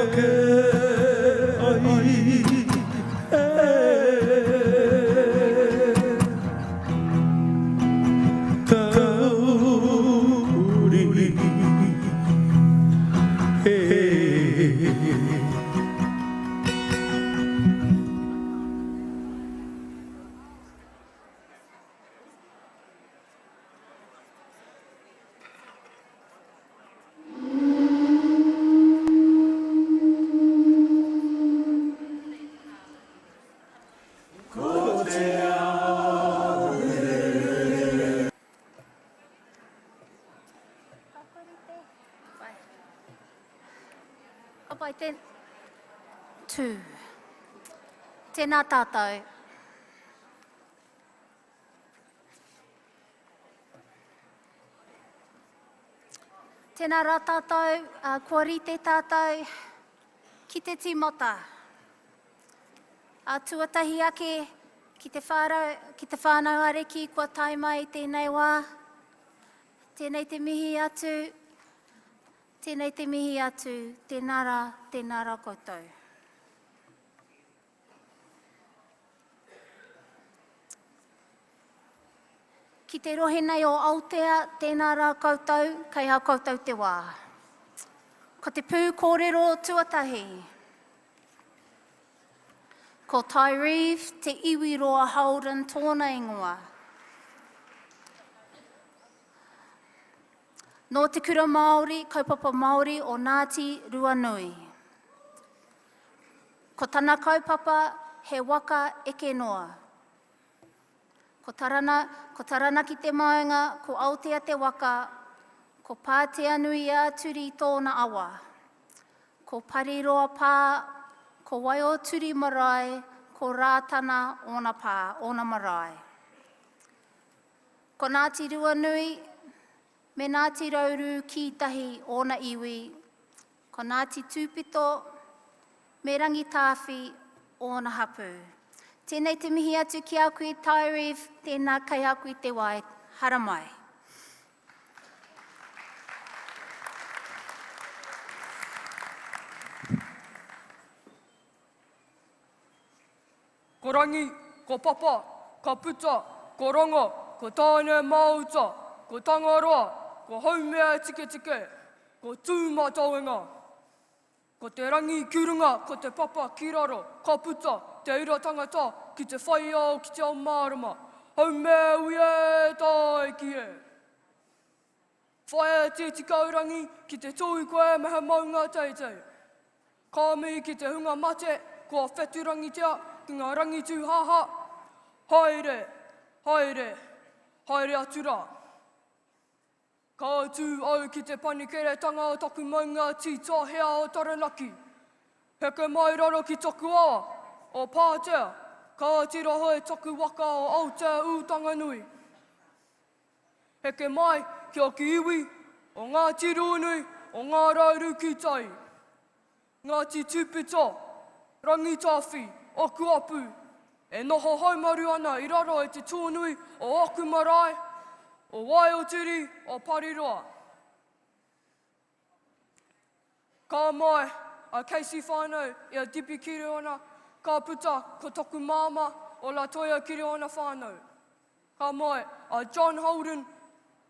Ake ai Tēnā tātou. Tēnā rā tātou, kua rite tātou, ki te tīmota. Tuatahi ake, ki te whānau areki, kua tai mai tēnei wā. Tēnei te mihi atu, tēnā rā koutou. Ki te rohe nei o Aotea, tēnā rā koutou, kei hau koutou te wā. Ko te pū kōrero tuatahi. Ko Tai Reeve, te iwi roa Holden tōna ingoa. Nō te kura Māori, kaupapa Māori o Ngāti Ruanui. Ko tana kaupapa he waka eke noa. Ko tarana ki te maunga, ko Aotea te waka, ko Pātea nui a turi tōna awa. Ko Pariroa pā, ko Waio turi marae, ko Rātana ona pā, ona marae. Ko Ngāti Ruanui, me Ngāti Rauru ki tahi ona iwi, ko Ngāti Tūpito, me Rangitāwhi ona hapu. Tēnei te mihi atu ki a koe Tai Reeve, tēnā kai a koe te wai, hara mai. Ko rangi, ko papa, ka puta, ko rongo, ko tāne mauta, ko tangaroa, ko haumea tike tike, ko tūma tauenga. Ko te rangi ki runga, ko te papa ki raro, ka puta, te ira tangata, ki te whai au, ki te ao mārama. Haumea uie tai ki e. Whai te tikaurangi, ki te tūi koe meha maunga teitei. Kāmi ki te hunga mate, kua wheturangi tea, ki ngā rangi tū haha. Haere, haere, haere atu rā. Ka tū au ki te panikeretanga o taku maunga tita hea o Taranaki. Heke mai raro ki taku awa o Pātea. Ka tira hoi taku waka o Aotea Ūtanganui. Heke mai ki o ki iwi o ngā tirunui o ngā rauru ki tai. Ngāti Tupita, Rangitawhi, Okuapu, e noho haumaru ana i raro e te tūnui o Okumarae, o Waiotiri, o Pariroa. Ka mai a Casey whānau i a Dipi Kiriona, ka puta ko toku māma o La Toia Kiriona whānau. Ka mai a John Holden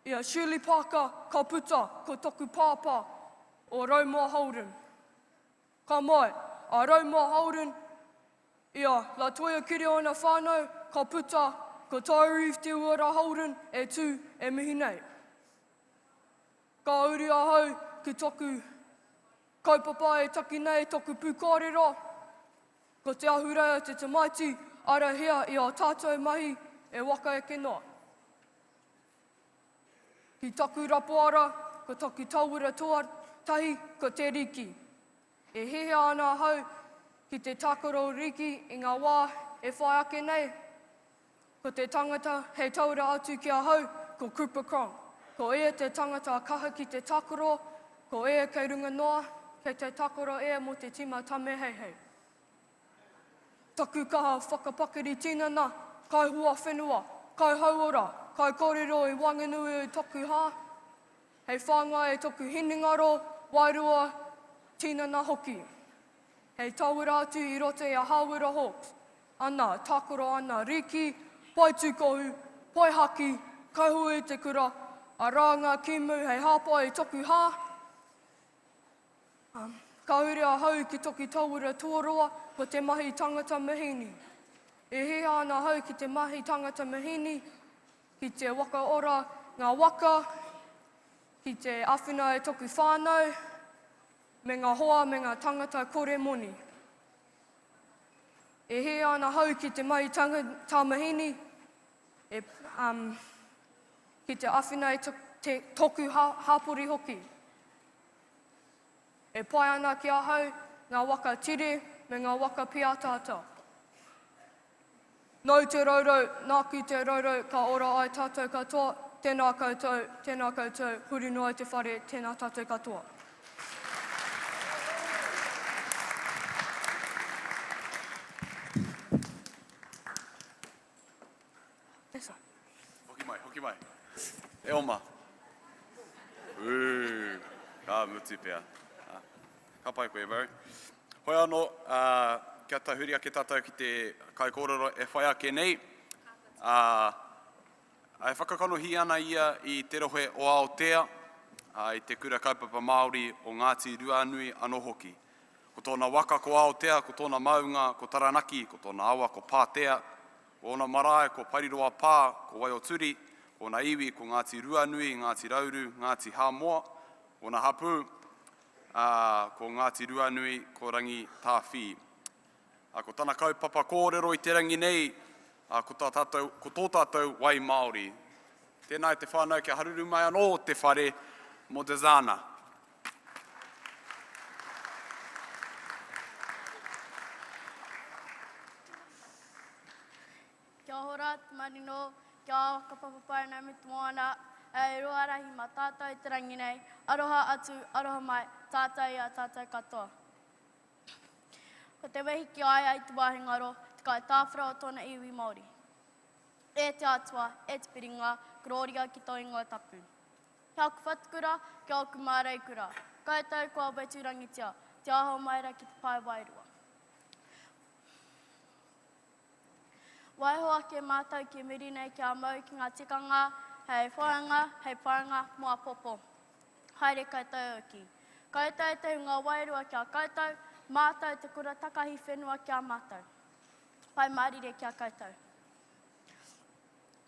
i a Shirley Parker, ka puta ko toku pāpā o Raumua Holden. Ka mai a Raumua Holden i a La Toia Kiriona whānau, ka puta ko Tyree Te Uara Holden e tū e mihi nei. Ka uri a hau ki toku kaupapa e taki nei toku pūkōrero, ko te ahurea te tamaiti, ara hea i a tātou mahi e waka e kenoa. Ki taku rapuara, ko taku tauira tuatahi, ko te riki. E hehea ana hau ki te takaro riki i ngā wā e whai ake nei, ko te tangata hei taura atu ki a hau, ko Cooper Cronk. Ko ea te tangata kaha ki te takaro, ko ea kei runga noa, kei te takaro ea mo te tima tame hei hei. Taku kaha whakapakiri tinana, kai hua whenua, kai hauora, kai kōrero i wanganui i toku hā. Hei whāngai e toku hiningaro, wairua, tinana hoki. Hei tauira atu i rote i a Hawera Hawks. Ana, takaro ana, riki, pai tūkohu, pai haki, kai hui te kura, a rānga kimu hei hāpai i toku hā. Ka uri a hau ki toki tauira tuaroa, ko te mahi tangata mahini. E hea ana hau ki te mahi tangata mahini, ki te waka ora ngā waka, ki te awhina e toku whānau, me ngā hoa me ngā tangata kore moni. E hea ana hau ki te mahi tangata mahini, ki te awhina e te toku hapori hoki. E pai ana ki a hau ngā waka tiri me ngā waka piatata. Nau te raurau, nāku te raurau, ka ora ai tātou katoa, tēnā koutou, huri noa te whare, tēnā tātou katoa. Esa. Hoki mai. E oma. Ka muti pia. Ka pai koe, bro. Hoi anō, kia tahuria ke tātou ki te kai kōrero e whai ake nei. E whakakanohi ana ia i te rohe o Aotea, i te kura kaupapa Māori o Ngāti Ruanui anō hoki. Ko tōna waka ko Aotea, ko tōna maunga ko Taranaki, ko tōna awa ko Pātea, ko ona marae ko Pariroa Pā, ko Waioturi, ko na iwi ko Ngāti Ruanui, Ngāti Rauru, Ngāti Hāmoa, ko na hapu, ko Ngāti Ruanui, ko Rangi Tāwhi. Ko tāna kaupapa kōrero i te rangi nei, ko tō tātou wai Māori. Tēnā te whānau kia haruru mai anō te whare mo te zāna. Kia hora, te marino, kia kapapapai nai me te moana, e ruarahi ma tātou i te rangi nei, aroha atu, aroha mai, tātou ia tātou katoa. Ko te wehi ki aia i te wāhingaro, te kai tāwhara o tōna iwi Māori. E te atua, e te piringa, kororia ki tō ingoa tapu. Kia oku whatukura, kia oku mārei kura. Koutou kua wetu rangitia, te aho maira ki te pai wairua. Waihoa ke mātou ki miri nei kia mau ki ngā tikanga, hei whaanga, mua popo. Haere koutou oki. Koutou te hunga wairua kia koutou, mātou te kura takahi whenua kia mātou. Pai marire kia koutou.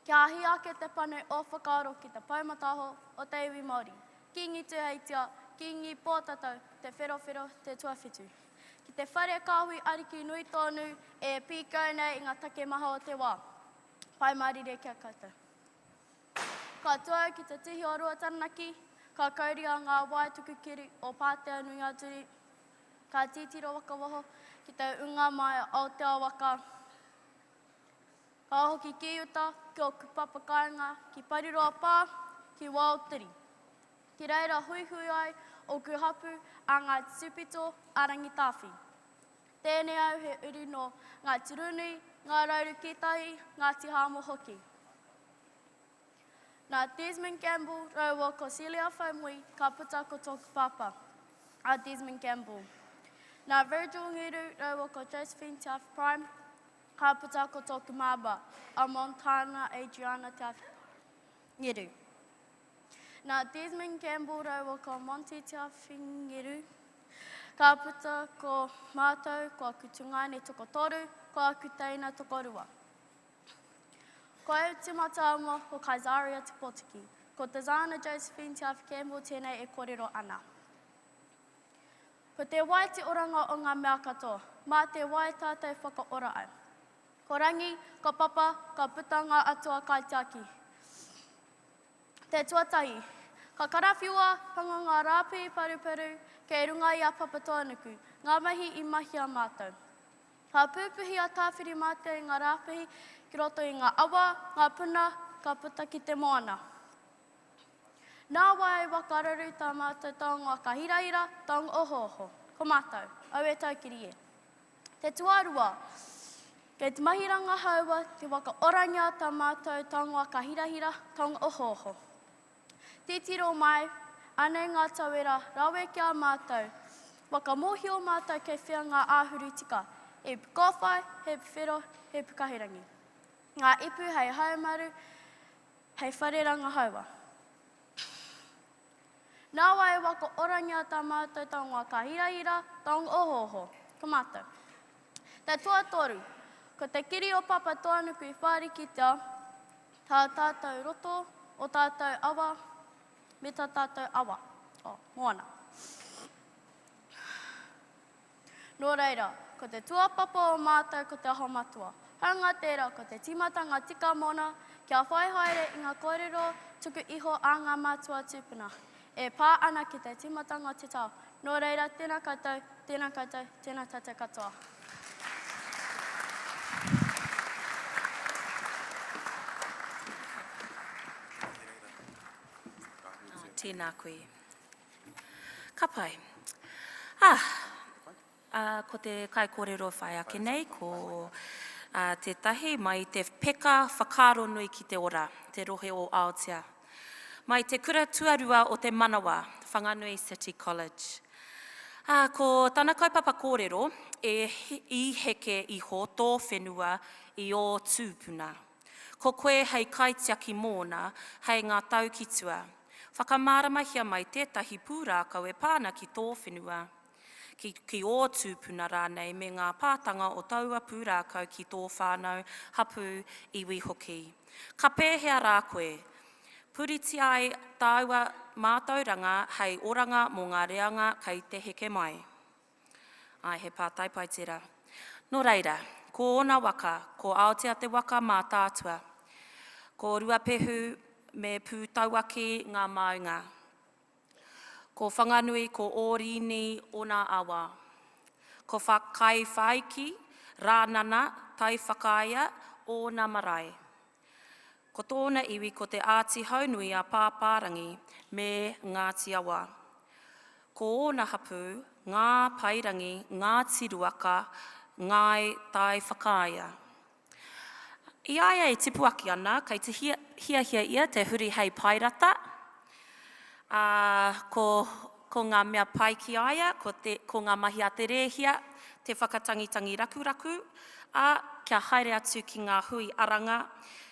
Kia ahi ake te pane o whakaaro ki te paumataho o te iwi Māori. Ki ngi te heitia, ki ngi pōtatau, te whero, te tuawhitu. Ki te whare kāhui ariki nui tōnu e pīkau nei i ngā take maha o te wā. Pai marire kia koutou. Ka tuai ki te tihi o rua taranaki, ka kauri a ngā wai tuku kiri o Pātea Nui Aturi. Ka titiro waka waho ki te unga mai o Aotea waka. Ka hoki ki uta, ki o kupapa kāinga, ki Pariroa Pā, ki Waotiri. Ki reira hui hui ai o ku hapu a ngā Supito a Rangitāwhi. Tēnei au he uri no ngā Tirunui, ngā Rauru Kitahi, ngā Tihamo hoki. Nā Desmond Campbell rau ko Celia Whaimui ka puta ko tōku papa, a Desmond Campbell. Nā Virgil Ngiru rau ko Josephine Taft Prime, ka puta ko tōku māba, a Montana Adriana Taft Ngiru. Nā Desmond Campbell rau ko Monty Taft Ngiru, ka puta ko mātou ko aku Tungaine toko toru, ko aku Teina toko rua. Ko e timatama o Kaisaria Te Potiki, ko te Zana Josephine Taft Campbell tēnei e kōrero ana. Ko te wai te oranga o ngā mea katoa, mā te wai tātou whakaora ai. Ko rangi, ko papa, ka puta ngā atua kaitiaki. Te tuatahi, ka karawhiua, panga ngā rāpi paruparu, kei runga i a papa tōnuku, ngā mahi i mahi a mātou. Ka pūpuhi a tāwhiri mātou i ngā rāpihi, ki roto i ngā awa, ngā puna, ka puta ki te moana. Nā wai wakararu tā mātou taonga ka hirahira, taonga oho. Ko mātou, au e taukiri e. Te tuarua, kei te mahiranga haua, te waka oranga tā mātou taonga ka hirahira, taonga oho. Titiro mai, anei ngā tauera, rawe kia mātou, waka mohio mātou kei whia ngā āhuru tika, he pukowhai, he whiro, he pukahirangi. Ngā ipu hei haumaru, hei whareranga haua. Nā wai waka oranga tā mātou taonga ka hirahira, taonga oho. Ko mātou. Te tuatoru, ko te kiri o papa tōnuku i whārikitea, tā tātou roto, o tātou awa, me tā tātou awa. Moana. Nō reira, ko te tuapapa o mātou ko te aho matua. Hanga tērā, ko te timatanga tika mona, kia whai haere i ngā kōrero tuku iho a ngā mātua tūpuna. E pā ana ki te timatanga te tau. Nō reira, tēnā koutou, tēnā koutou, tēnā tātou katoa. Tēnā koe. Ka pai. Ko te kai kōrero whai ake nei, ko te tahi mai te peka whakaro nui ki te ora, te rohe o Aotea. Mai te kura tuarua o te manawa, Whanganui City College. Ko tana kaupapa kōrero i heke iho tō whenua i o tūpuna. Ko koe hei kaitiaki mōna, hei ngā taukitua. Whakamaramahia mai tētahi pūrākau e pāna ki tō whenua. Ki o tūpuna rānei me ngā pātanga o taua pūrākau ki tō whānau hapu iwi hoki. Ka pēhea rā koe, puriti ai taua mātauranga hei oranga mō ngā reanga kei te heke mai. Ai he pātai pai tērā. Nō reira, ko ona waka, ko Aotea te waka mā tātua. Ko Ruapehu me pūtauaki ngā maunga. Ko Whanganui, ko Ōrini, ona awa. Ko Whakai Whaiki, Rānana, Tai Whakaia, o Ngā Marae. Ko tōna iwi ko te āti haunui a Pāpārangi me Ngāti Awa. Ko ōna hapu, ngā pairangi, ngā tiruaka, ngai Tai Whakaia. I aia e tipuaki ana, kei te hia ia te huri hei pairata. Ko ngā mea pai ki aia, ko ngā mahi a te rehia, te whakatangitangi rakuraku, kia haere atu ki ngā hui aranga,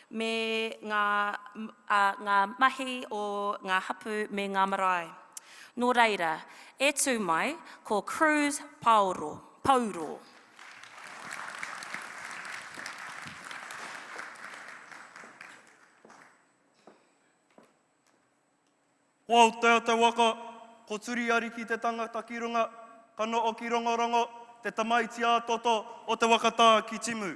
me ngā mahi o ngā hapu me ngā marae. Nō reira, e tū mai, ko Cruz Pauro. Ko Aotea te waka, ko turi ari ki te tangata ki runga, ka noo ki rongorongo, te tamaiti a toto o te wakatā ki timu.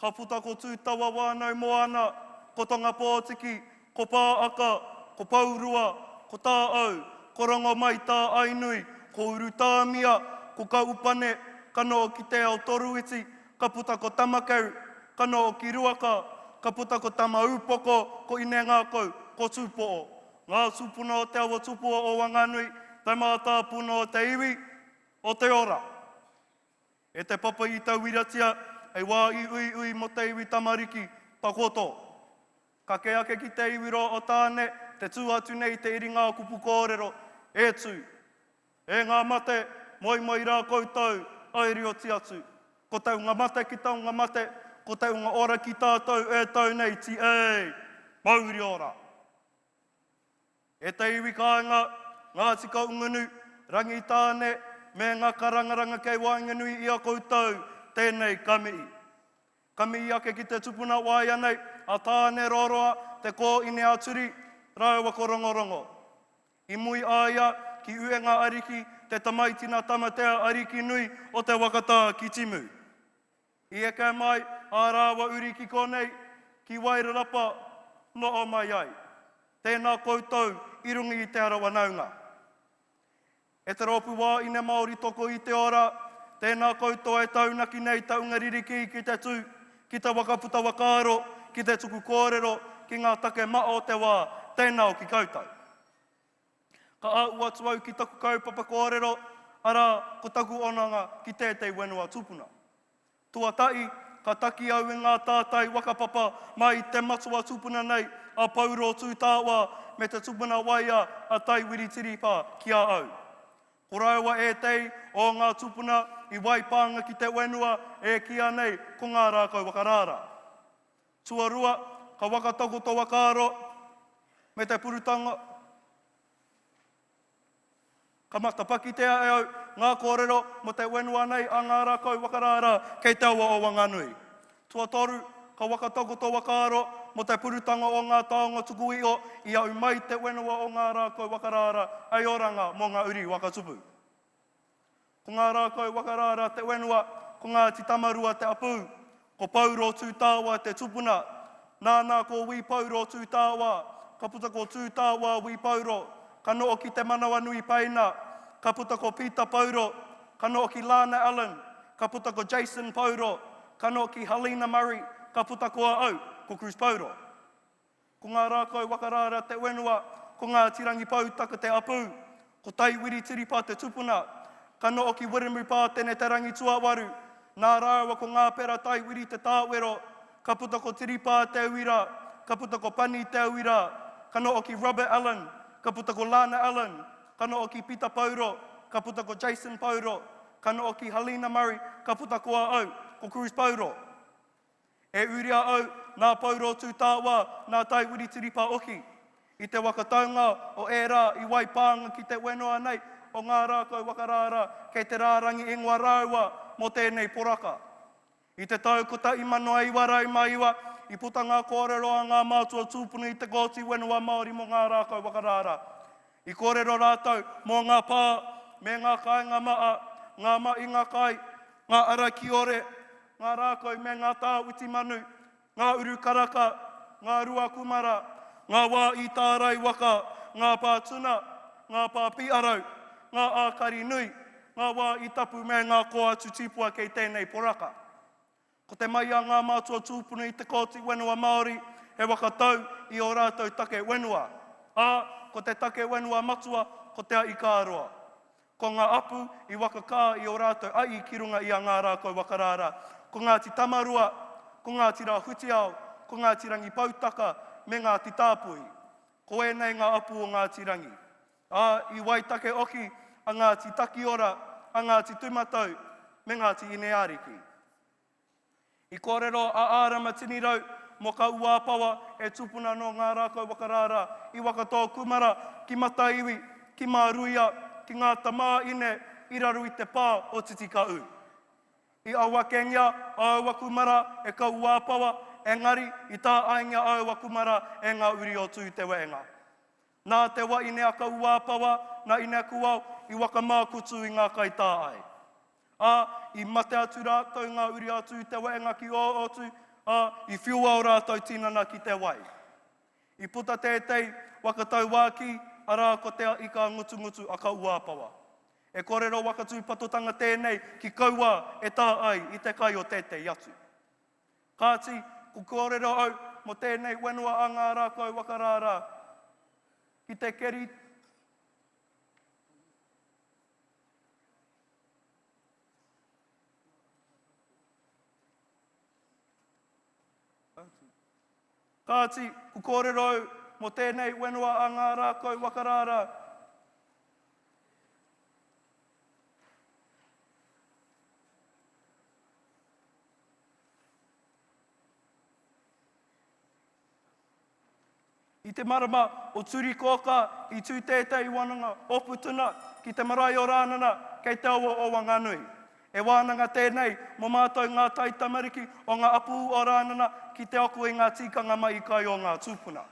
Ka puta ko tūtawa wānau moana, ko tonga pōtiki, ko pāaka, ko paurua, ko tāau, ko rongo mai tā ainui, ko uru tāmia, ko kaupane, kano o ki te ao toruiti, ka puta ko tamakau, kano o ki ruaka, ka puta ko tama upoko, ko ine ngā kou, ko tūpo'o. Ngā tūpuna o te awa tūpua o Wanganui, tai mātā puna o te iwi, o te ora. E te papa i tau iratia, ei wā i ui mo te iwi tamariki, ta koto. Ka ke ake ki te iwi ro o tāne, te tū atu nei te iri ngā kupu kōrero, e tū. E ngā mate, moi rā koutou, airi o ti atu. Ko tau ngā mate ki tau ngā mate, ko tau ngā ora ki tātou, e tau nei ti ei, mauri ora. E te iwi kāinga, ngā tika ungunu, rangi tāne, me ngā karangaranga kei wainganui i a koutou, tēnei kamii. Kamii ake ki te tupuna wai anei, a tāne roroa, te kō ine aturi, rāua ko rongorongo. I mui aia, ki uenga ariki, te tamaitina tamatea ariki nui o te wakatā ki timu. I eke mai, a rāua uri ki konei, ki wairarapa, no o mai ai. Tēnā koutou, i rungi i te arawa naunga. E te ropu wā ine Māori toko i te ora, tēnā koutou e taunaki nei taunga ririki ki te tū, ki te wakaputa wakaro, ki te tuku kōrero, ki ngā take mao te wā, tēnā o ki koutou. Ka au atu au ki taku kaupapa kōrero, ara ko taku onanga ki tētei wenua tupuna. Tuatai, ka taki au i ngā tātai wakapapa mai te matua tupuna nei, a pauro tū tāua, me te tupuna waia a tai wiritiripa ki a au. Ko rāua e tei o ngā tupuna i waipanga ki te wenua e kia nei ko ngā rākau wakarara. Tuarua, ka wakatoko to wakaro, me te purutanga, ka matapakitea e au ngā kōrero mo te wenua nei a ngā rākau wakarara kei te awa o Wanganui. Tuatoru, ka wakatoko to wakaro mo te purutanga o ngā taonga tuku i o i au mai te wenua o ngā rākau wakarara ai oranga mo ngā uri wakatupu. Ko ngā rākau wakarara te wenua, ko ngā titamarua te apu, ko pauro tū tāua te tupuna, nānā ko wi pauro tū tāua, ka puta ko tū tāua wi pauro, ka noo ki te manawa nui paina, ka puta ko Peter Pauro, ka noo ki Lana Allen, ka puta ko Jason Pauro, ka noo ki Helena Murray, ka puta ko au, ko Chris Pauro. Ko ngā rākau wakarara te wenua, ko ngā tirangi pautaka te apu, ko tai wiri tiripa te tupuna, ka noo ki Wiremu Pātene te rangi tuawaru, nā rāua ko ngā pera tai wiri te tāwero, ka puta ko tiripa te uira, ka puta ko pani te uira, ka noo ki Robert Allen, ka puta ko Lana Allen, ka noo ki Peter Pauro, ka puta ko Jason Pauro, ka noo ki Helena Murray, ka puta ko au, ko Chris Pauro. E uria au, nā Pauro tū tāua, nā tai wiri tiripa oki. I te wakataunga o e rā i waipanga ki te wenoa nei, o ngā rākau wakarara, kei te rārangi ingoa rāua mo tēnei poraka. I te tau ko ta imanoa iwa rai mai iwa, i puta ngā kōrero a ngā mātua tūpuna i te kōti wenua Māori mo ngā rākau wakarara. I kōrero rātau mō ngā pā, me ngā kai ngā maa, ngā mai ngā kai, ngā ara ki ore, ngā rākau me ngā tā uti manu, ngā uru karaka, ngā rua kumara, ngā wā i tārai waka, ngā pā tuna, ngā pā piarau, ngā ākari nui, ngā wā i tapu me ngā koa tutipua kei tēnei poraka. Ko te mai a ngā mātua tūpuna i te kōti wenua Māori, he wakatau i o rātou take wenua. Ko te take wenua matua, ko te ai kāroa. Ko ngā apu i wakakā i o rātou ai ki runga i a ngā rākau wakarara. Ko ngā ti tamarua, ko ngā ti rā hutiao, ko ngā ti rangi pautaka, me ngā ti tāpui. Ko e nei ngā apu o ngā ti rangi. I waitake oki, a ngā ti takiora, a ngā ti tumatau, me ngā ti ineariki. I kōrero a ārama tinirau, mo ka uāpawa e tupuna no ngā rākau wakarara, i wakatō kumara, ki mataiwi, ki māruia, ki ngā tamā ine, i raru i te pā o titikau. I awa kengia, aua kumara, e ka uāpawa, engari, i tā ainga aua kumara, e ngā uri o tū te wenga. Nā te wa ine a ka uāpawa, nā ine kuau, i wakamākutu i ngā kai tāai. I mate atu rātou ngā uri atu te wenga ki o otu, i whiua o rātou tinana ki te wai. I puta tētei wakatau wāki, ara ko te i ka ngutu a ka uapawa. E kōrero wakatū patotanga tēnei ki kaua e tā ai i te kai o tētei atu. Kāti, ku kōrero au mo tēnei wenua a ngā rākau wakarara ki te keri Kāti, ku kōrero au mo tēnei wenua a ngā rākau wakarara. I te marama o turi koka i tū tētai wananga o putuna ki te marae o rānana kei te awa o Wanganui. E wānanga tēnei mo mātou ngā tai tamariki o ngā apu o rānana ki te oku i ngā tikanga mai i kai o ngā tūpuna.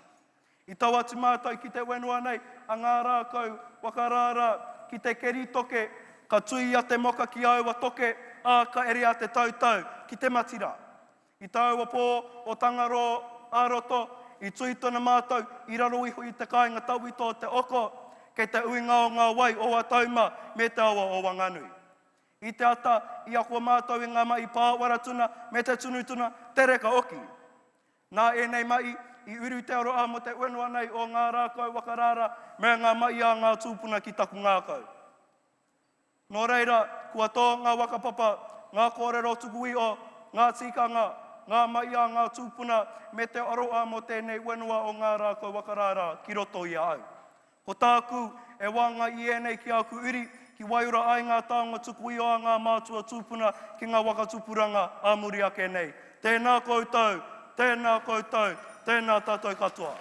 I tau atu mātou ki te wenua nei a ngā rākau wakarara ki te keri toke ka tui a te moka ki aua toke a ka eri a te tautau ki te matira. I tau pō o tangaro āroto i tui tona mātou i raro iho i te kāinga tauito te oko kei te uinga o ngā wai o a tauma me te awa o Wanganui. I te ata i ako mātou i ngā mai pāwaratuna me te tunutuna tere ka oki. Nā e nei mai i uru te aroa mo te wenua nei o ngā rākau wakarara me ngā mai a ngā tūpuna ki taku ngākau. Nō reira, kua tō ngā wakapapa, ngā kōrero tukui o ngā tikanga, ngā mai a ngā tūpuna me te aroa mo tēnei wenua o ngā rākau wakarara ki roto i au. Ko tāku e wanga i enei ki aku uri, ki waiura ai ngā taonga tukui o ngā mātua tūpuna ki ngā wakatupuranga a muri ake nei. Tēnā koutou, tēnā koutou, tēnā tātou katoa.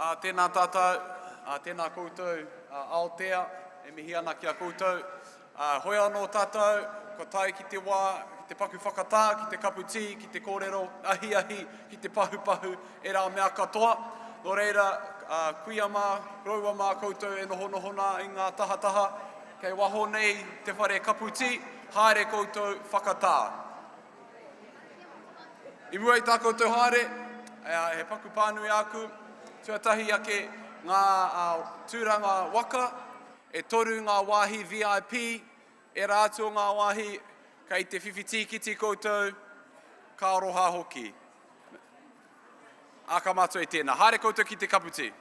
Tēnā tātou, tēnā koutou Aotea, e mihi ana ki a koutou. Hoi anō tātou, ko tai ki te wā, ki te paku whakatā, ki te kaputi, ki te kōrero, ahi, ki te pahu, e rā mea katoa. Nō reira, kuia mā, roua mā koutou e nohona i ngā tahataha, kei waho nei te whare kaputi, haere koutou whakatā. I mua i tā koutou haere, he paku pānui aku, tuatahi ake ngā tūranga waka, e toru ngā wāhi VIP, e rātua ngā wāhi, kei te whiwhiti kiti koutou, ka aroha hoki. Aka mātua i tēnā. Haere koutou ki te kaputi.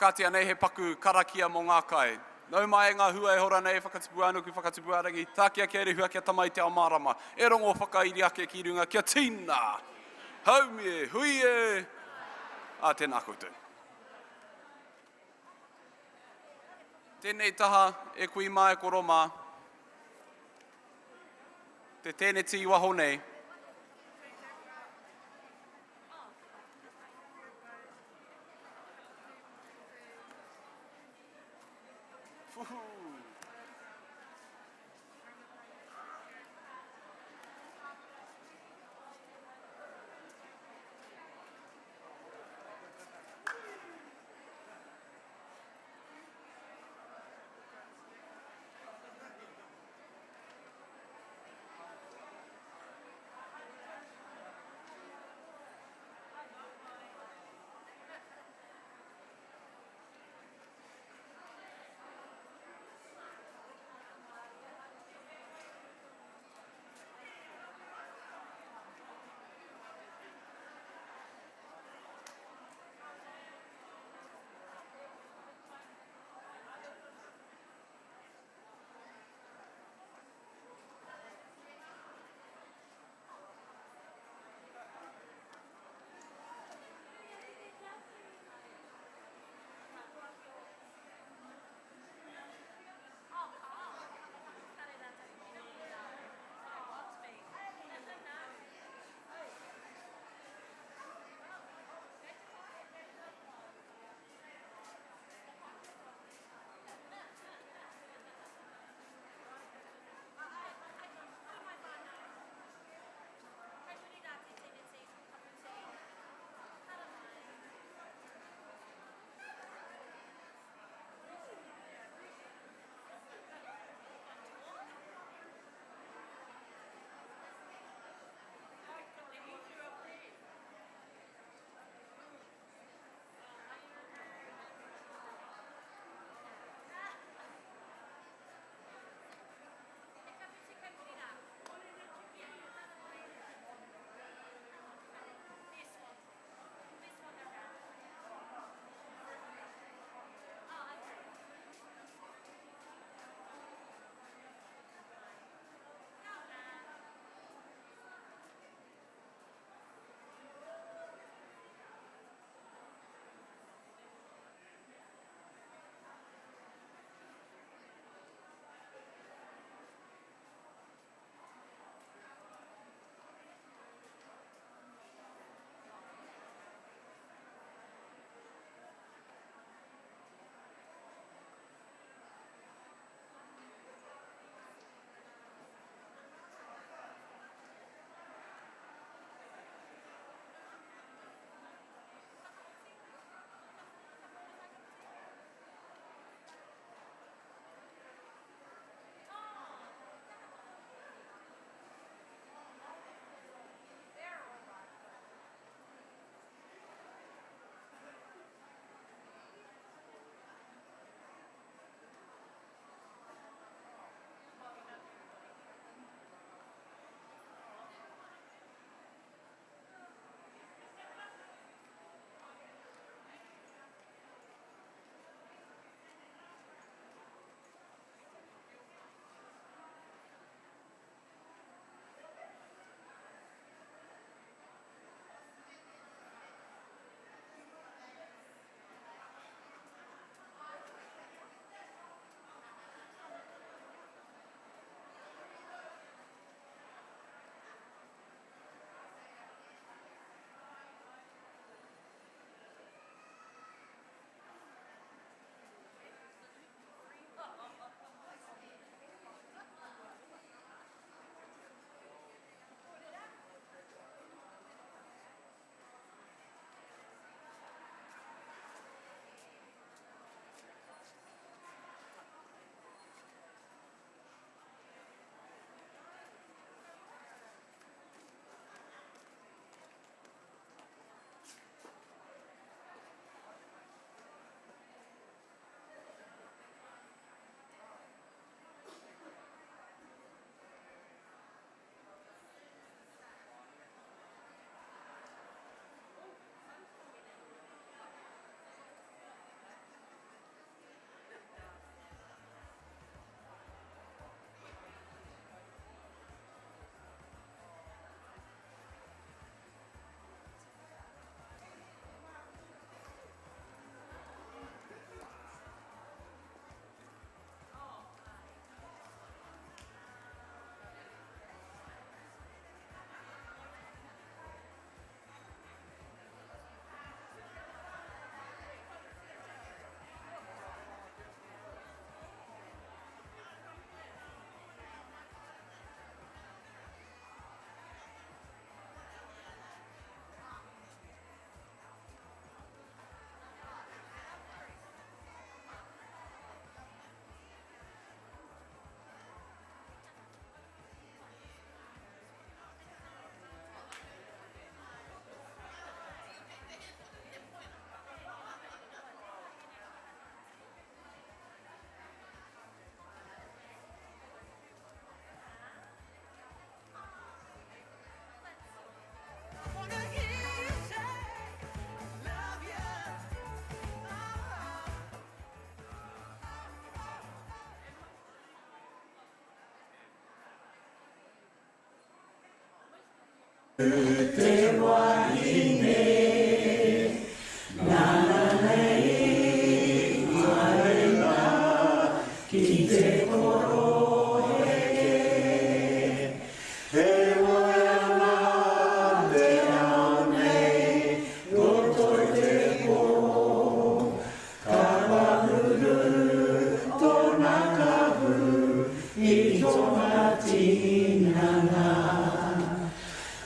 Kātia nei he paku karakia mō ngā kai. Nau mai ngā hua e hora nei, whakatipu anu ki whakatipu arangi, tākia kia rehua kia tamai te amarama. E rongo whakairi ake ki runga kia tīna. Haumie, huie. Tēnā koutou. Tēnei taha, e kui mai koro mā. Te tēne tī waho nei.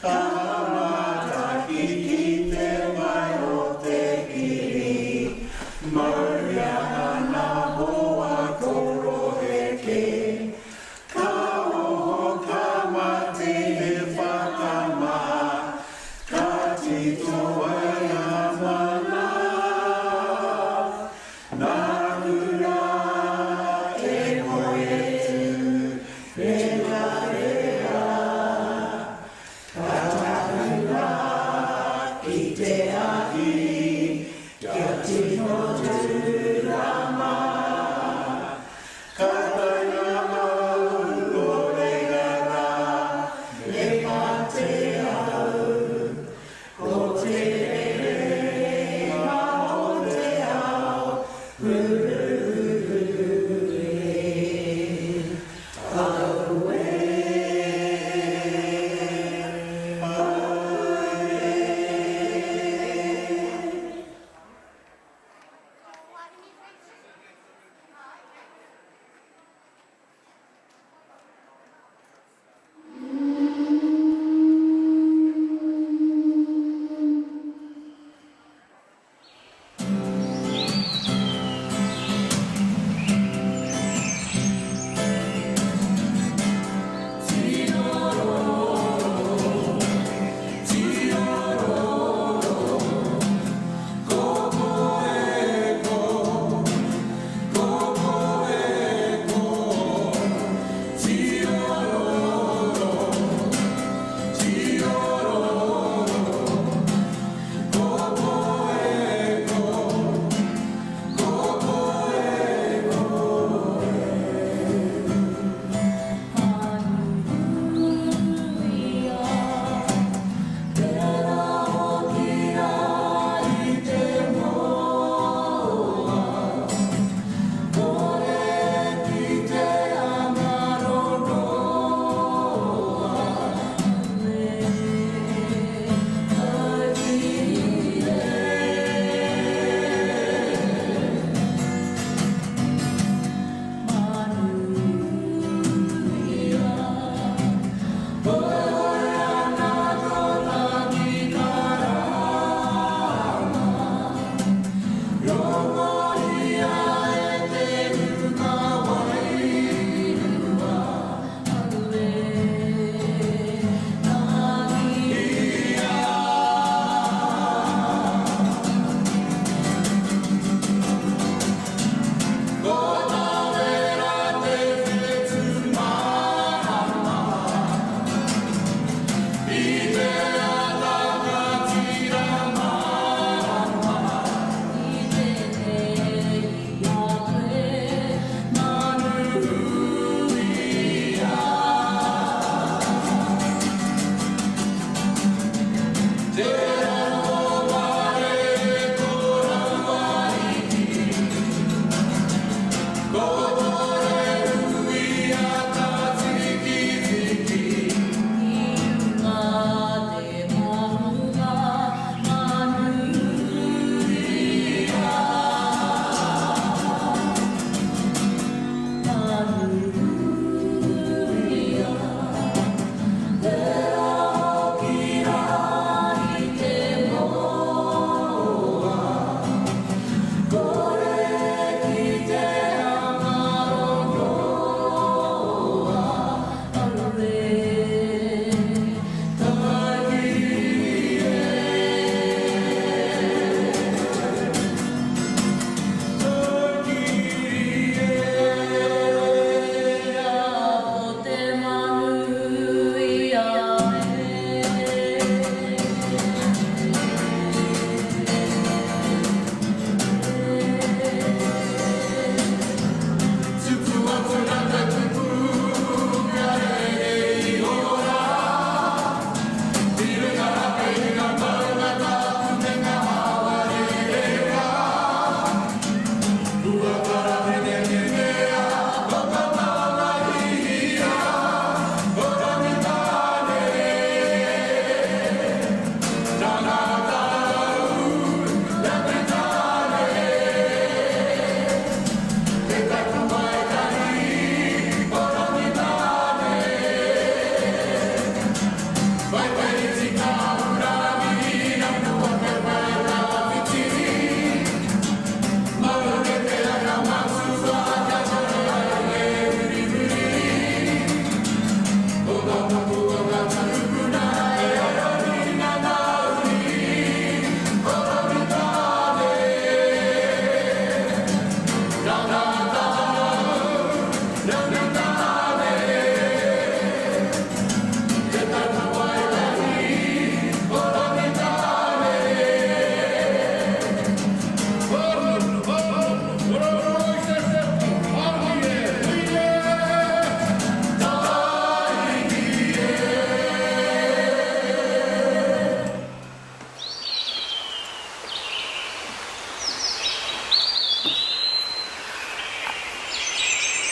I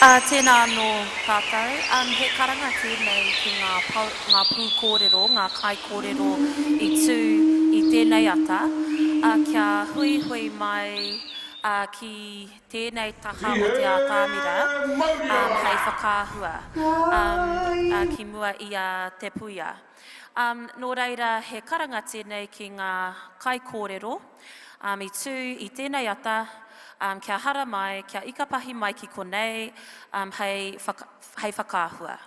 Tēnā anō tātou, he karanga tēnei ki ngā pū kōrero, ngā kai kōrero I tū I tēnei ata, kia hui hui mai ki tēnei taha o te ātāmira, hei whakāhua, ki mua I a te puia. Nō reira, he karanga tēnei ki ngā kai kōrero, I tū I tēnei ata, kia hara mai, kia ikapahi mai ki konei, hei whakāhua.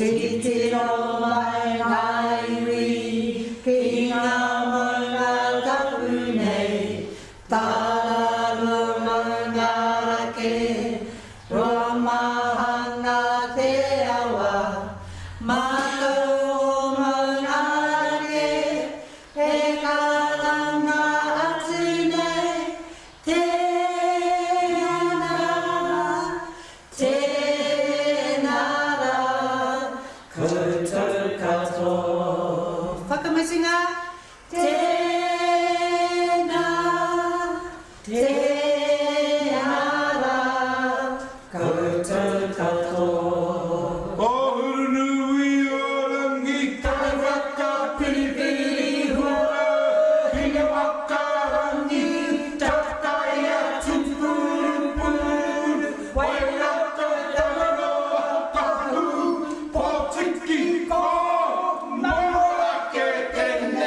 Tiki ko, no, I can't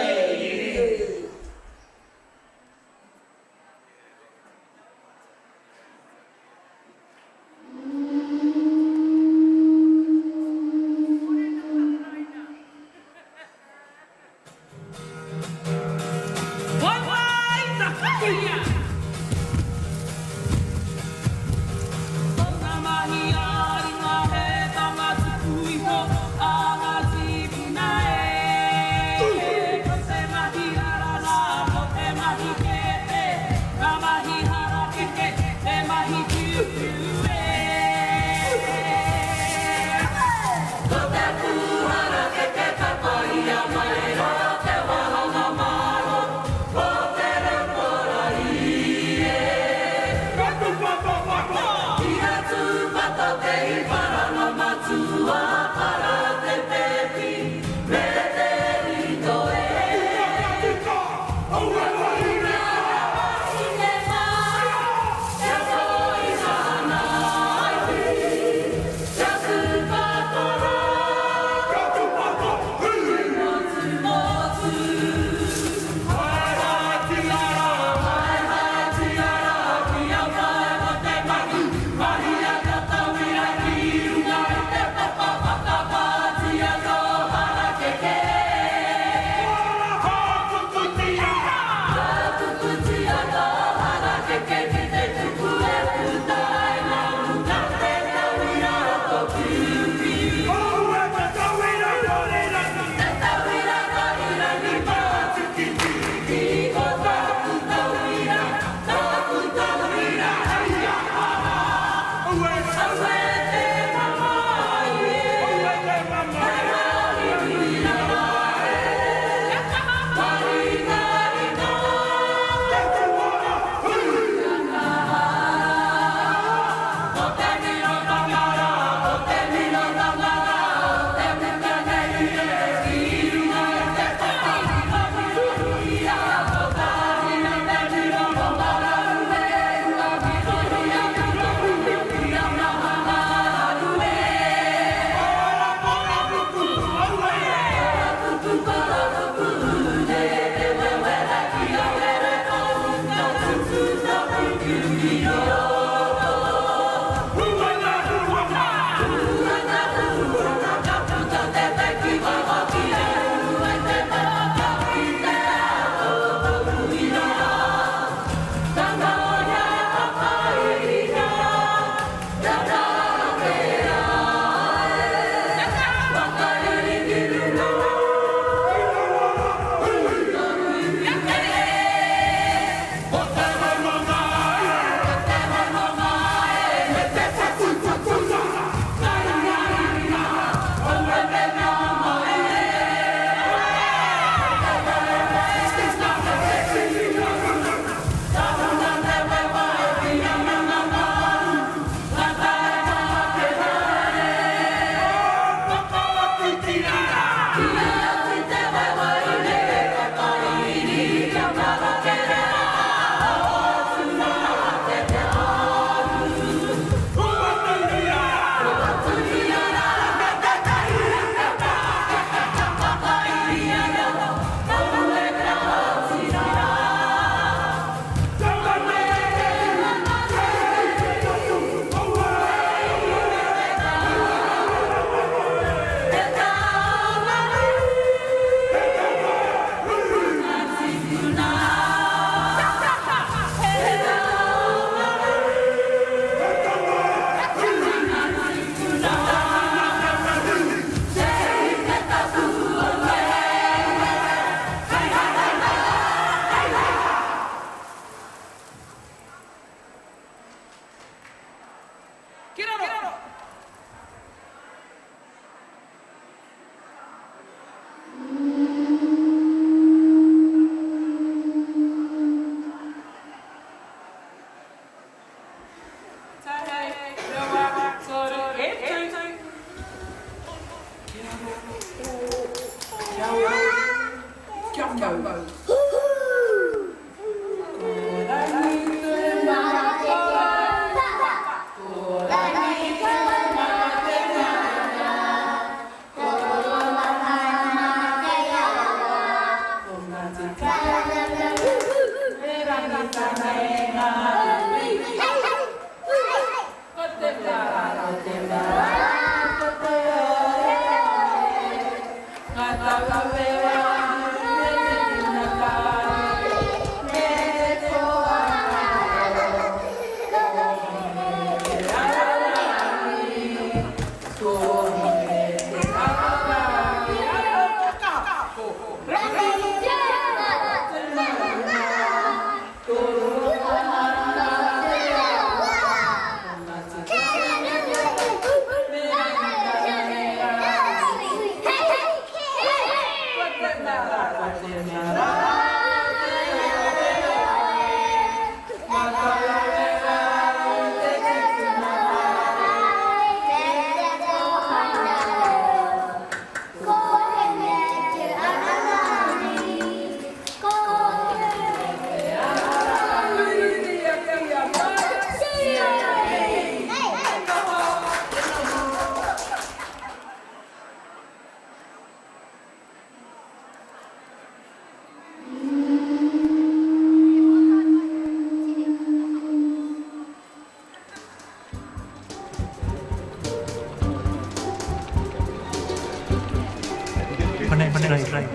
My name's Ray.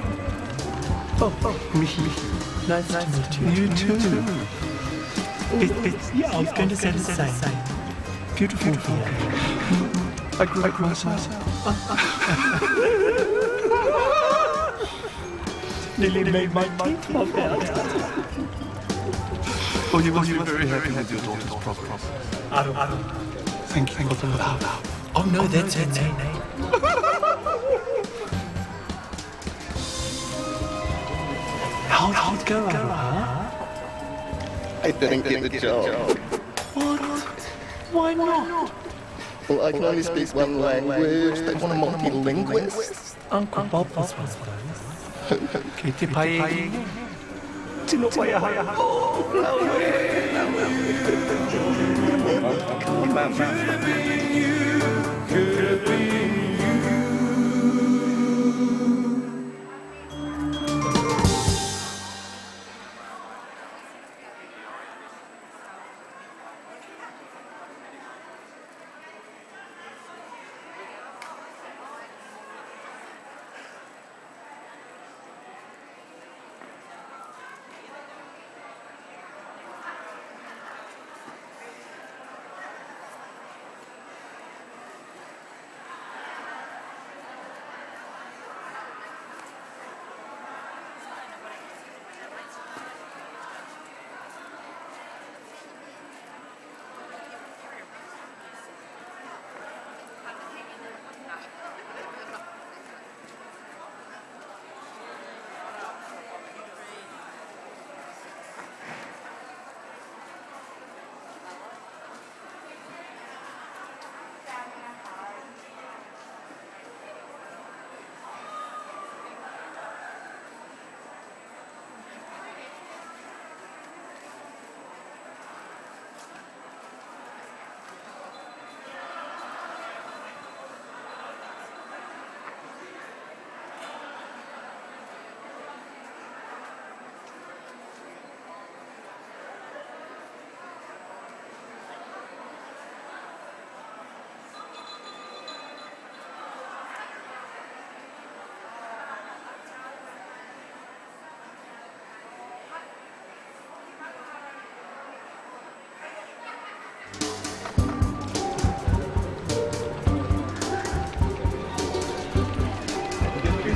Oh, Mickey. Nice to meet you. You too. Yeah, I was going to say the same. Beautiful here. I grew up myself. Nearly made my teeth pop out. Oh, you must be very happy with your daughter's progress. Aru. Thank you for the love. Oh no, that's her name. How'd it go, Aru, huh? I didn't get the job. What? Why not? Well, I can only speak one language. They want a multi-linguist. Uncle Bob was one of those. Katie Pai. Tino Paya. Come on, could have been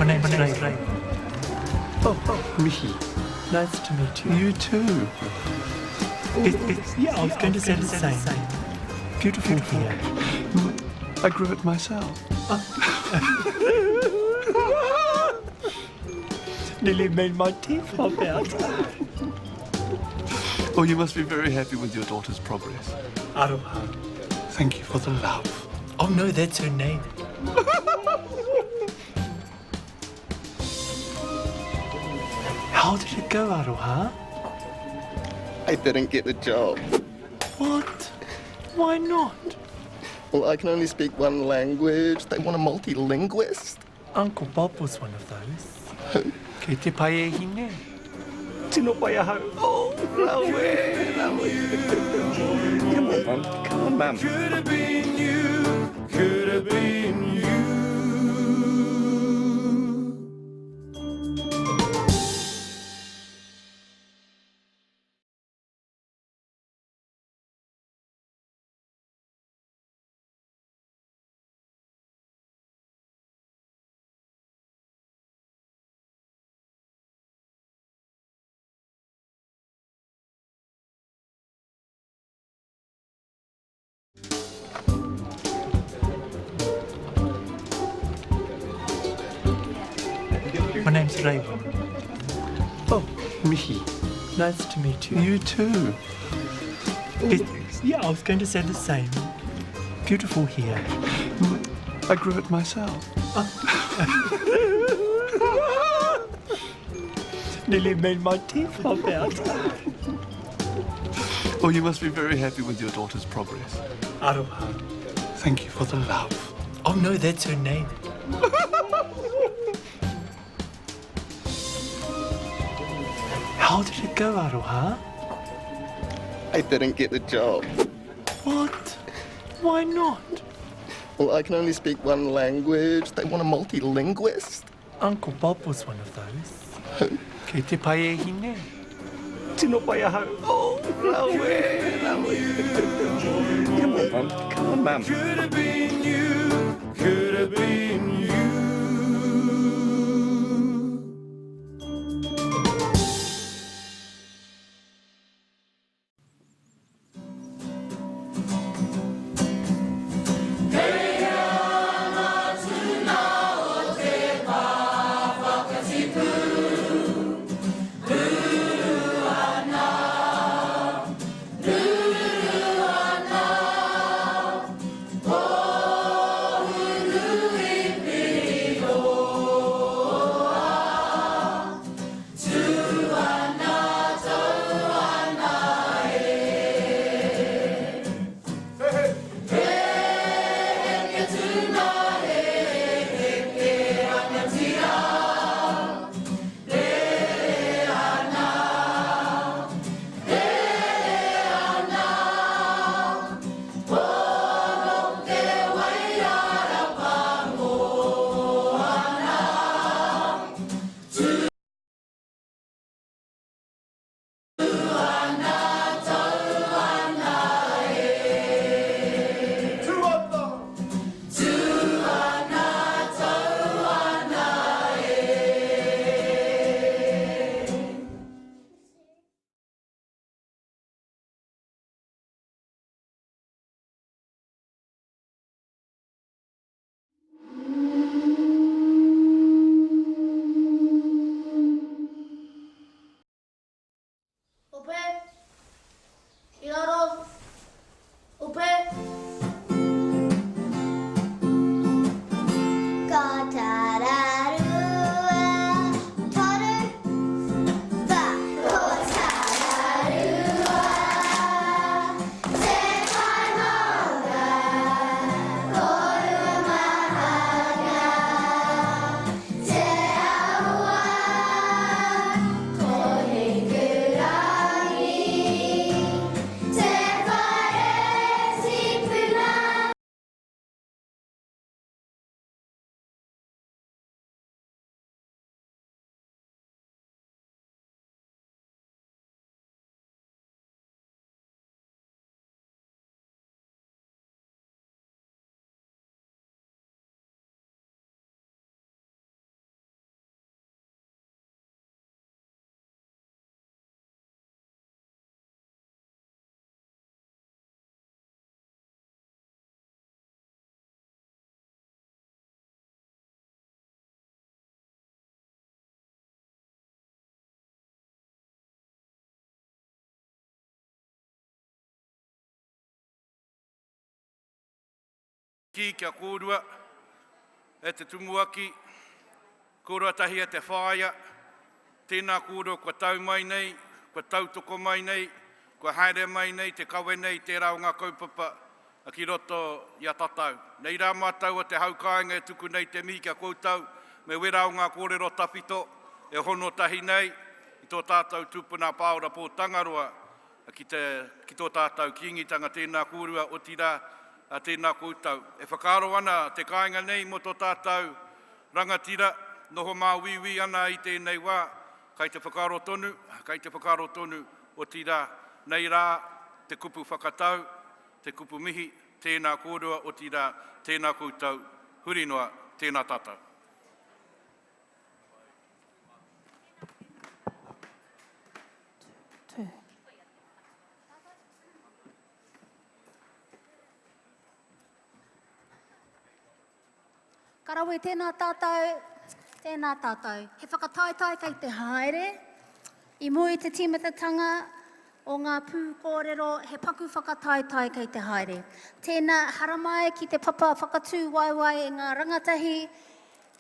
My name's Ray. Oh, Mickey. Nice to meet you. You too. Yeah, I was going to say the same. Beautiful here. I grew it myself. Nearly made my teeth pop out. Oh, you must be very happy with your daughter's progress. Aru. Thank you for the love. Oh no, that's her name. How did it go, Aroha? I didn't get the job. What? Why not? Well, I can only speak one language. They want a multilinguist. Uncle Bob was one of those. Who? Kei te pai e hine. Tino pai ahau. Oh, rawe. Come on, Mum. Come on, Mum. Could have been you. Could have been you. My name's Raven. Oh, Mihi. Nice to meet you. You too. Yeah, I was going to say the same. Beautiful here. I grew it myself. Nearly made my teeth pop out. Oh, you must be very happy with your daughter's progress. Aroha. Thank you for the love. Oh no, that's her name. How did it go, Aroha? I didn't get the job. What? Why not? Well, I can only speak one language. They want a multilinguist. Uncle Bob was one of those. Who? Kei te pai e hine. Tino pai ahau. Oh, rawe. Come on, Mum. Come on, Mum. Could have been you. Could have been you. Ki kia kōrua, e te tumuaki, kōrua tahi e te whāia, tēnā kūro kua tau mai nei, kua tau toko mai nei, kua haere mai nei, te kawe nei, te rau ngā kaupapa, a ki roto i a tatau. Nei rā mātau a te haukainga e tuku nei te mihi kia koutou, me wera o ngā kōrero tapito, e hono tahi nei, i tō tātou tūpuna pāora pō tangaroa, ki tō tātou kiingitanga tēnā kūrua o tira a tēnā koutou. E whakaro ana te kāinga nei mo tō tātou rangatira, noho mā wiwi ana i tēnei wā, kai te whakaro tonu o tira. Nei rā, te kupu whakatau, te kupu mihi, tēnā kōrua o tira, tēnā koutou, huri noa, tēnā tātou. Karawe, tēnā tātou, tēnā tātou. He whakataitai kei te haere, i mui te timatatanga o ngā pū kōrero, he paku whakataitai kei te haere. Tēnā haramai ki te papa whakatū waiwai e ngā rangatahi,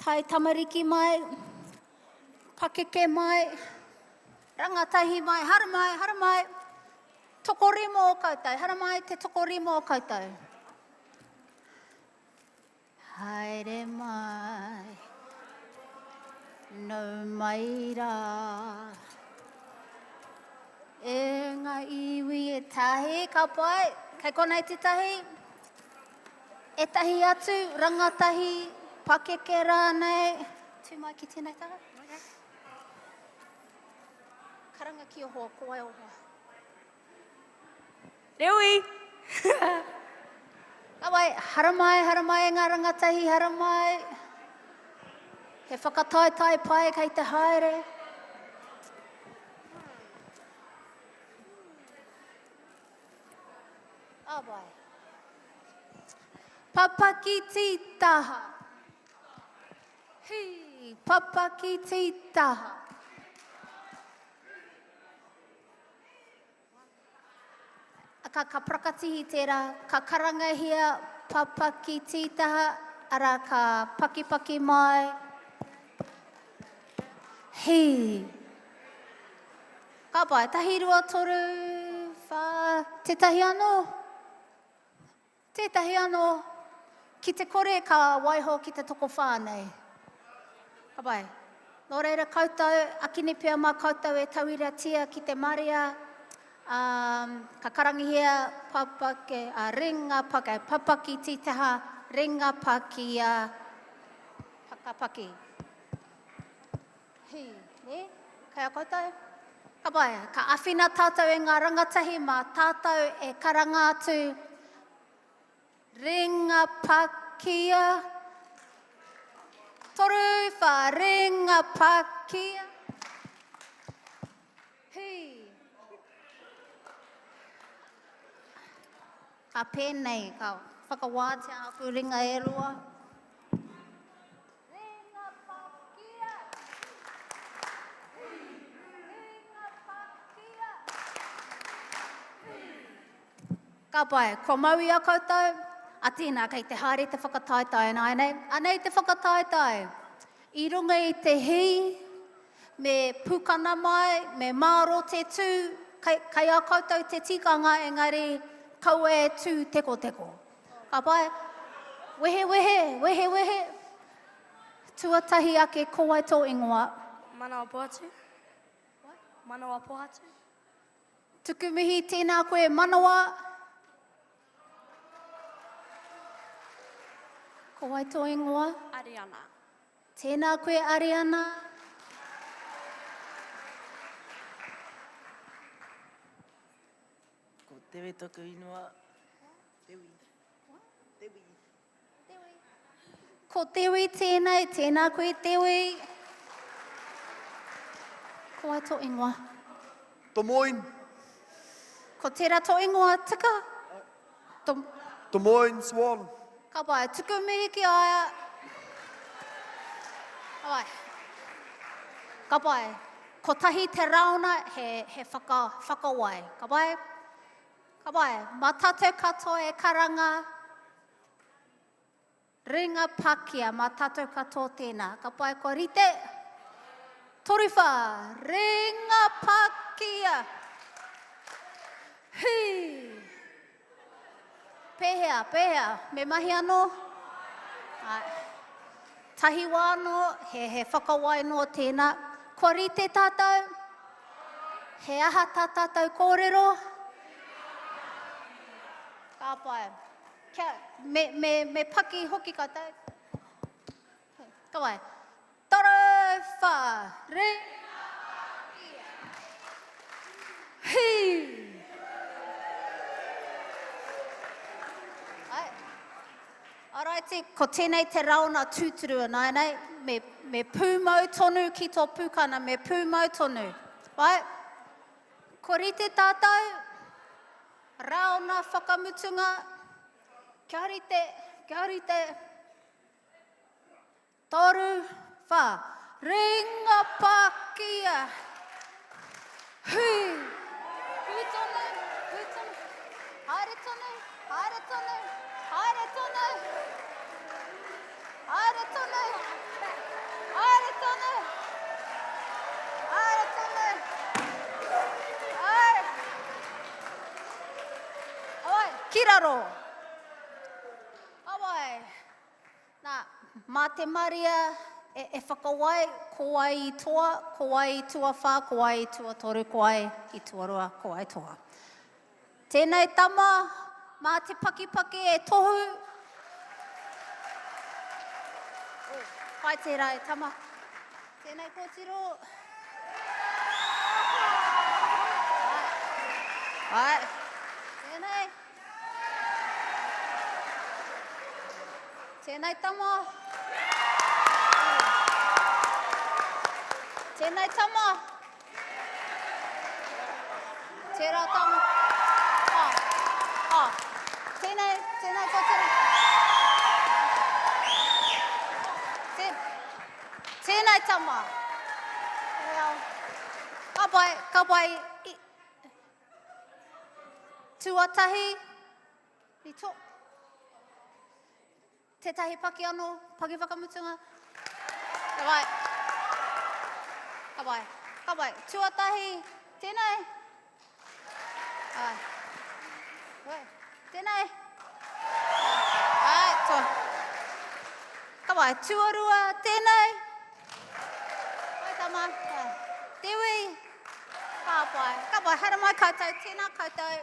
tai tamariki mai, pakeke mai, rangatahi mai, haramai, tokorimo o koutou, haramai te tokorimo o koutou. Haere mai, no mai rā. E ngā iwi e tahi, ka pai, kei konei te tahi. E tahi atu, rangatahi, pakeke rānei. Tū mai ki tēnei taha. Karanga ki o hoa, kowai o hoa. Reui! Kawai, haramai ngā rangatahi, haramai. He whakataitai pai kei te haere. Awai. Papaki tītaha. Hi, papaki tītaha. Ka prakatihi tērā, ka karangahia papaki tītaha, ara ka pakipaki mai. Hi. Ka pai, tahi rua toru, wha, tētahi anō. Tētahi anō, ki te kore ka waiho ki te toko whānei. Ka pai, nō reira koutou, akini pia mā koutou e tauira tia ki te maria, ka karangihia papake, ringa pake, papaki tītaha, ringa paki, pakapaki. Hi, ne? Kaya koutou? Ka pai, ka awhina tātou e ngā rangatahi mā tātou e karanga atu ringa pakia. Toru wha ringa pakia. Hi. Ka pēnei, ka whakawātea aku ringa e rua. Ringa pakia. Ringa pakia. Ka pai, ko maui a koutou, a tēnā kei te haere te whakataitai anei te whakataitai. I runga i te hi, me pukana mai, me māro te tū, kei a koutou te tikanga engari, kau e tū teko. Ka pai, wehe, tuatahi ake kowai tō ingoa. Manawa poatu. Manawa poatu. Tuku mihi tēnā koe manawa. Kowai tō ingoa. Ariana. Tēnā koe Ariana. Ko tewe toku ingoa. Tewi. Ko Tewi tēnei, tēnā koe Tewi. Kowai tō ingoa. Tomoin. Ko tērā tō ingoa tika. Tomoin Swan. Ka pai, tuku mihi ki aia. Ka pai, ko tahi te rauna he whakawai. Ka pai, mā tātou katoa e karanga, ringa pakia, mā tātou katoa tēnā. Ka pai, ko rite, Toriwha, ringa pakia. Hi. Pehea, me mahi anō. Tahi wāno, he whakawai no tēnā. Kua rite tātou, he aha tā tātou kōrero. Ka pai. Me paki hoki kātou. Ka wai. Toriwha, ringa pakia. Hi. Alrighty, ko tēnei te rauna tūturu nei, me pūmau tonu ki tō pūkana, me pūmau tonu. Right? Ko rite tātou, rauna whakamutunga, kia rite, toru, wha, ringa pakia. Hui, hui tonu, haere tonu, haere tonu, haere tonu. Haere tonu, haere tonu, haere tonu. Oi, kiraro. Awai. Nā, mā te maria e whakawai, ko ai I toa, ko ai I tua whā, ko ai I tua toru, ko ai I tua roa, ko ai toa. Tēnei tama, mā te pakipaki e tohu. Pai tērā e tama. Tēnei kōtiro. Ai. Tēnei. Tēnei tama. Tēnei tama. Tērā tama. Tēnei kōtiro. Tēnei tama. Ka pai, tuatahi, I tō. Tētahi paki anō, paki whakamutunga. Ka pai, tuatahi, tēnei. Tēnei. Tō. Ka pai, tuarua, tēnei. Tama, Tewi, ka pai, hara mai koutou, tēnā koutou.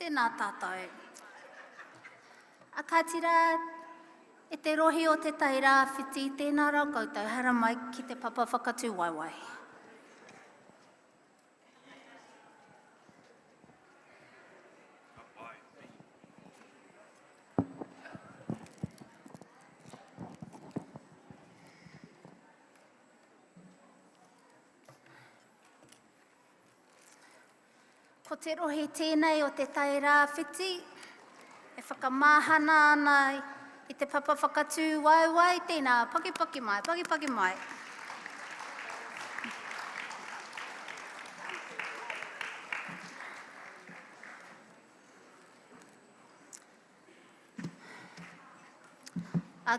Tēnā tātou. A ka tira, e te rohi o te taira whiti, tēnā rau koutou, hara mai ki te papa whakatū waiwai. Ko te rohi tēnei o te taira whiti, e whakamahana ana I te papa whakatū waiwai, tēnā, paki mai.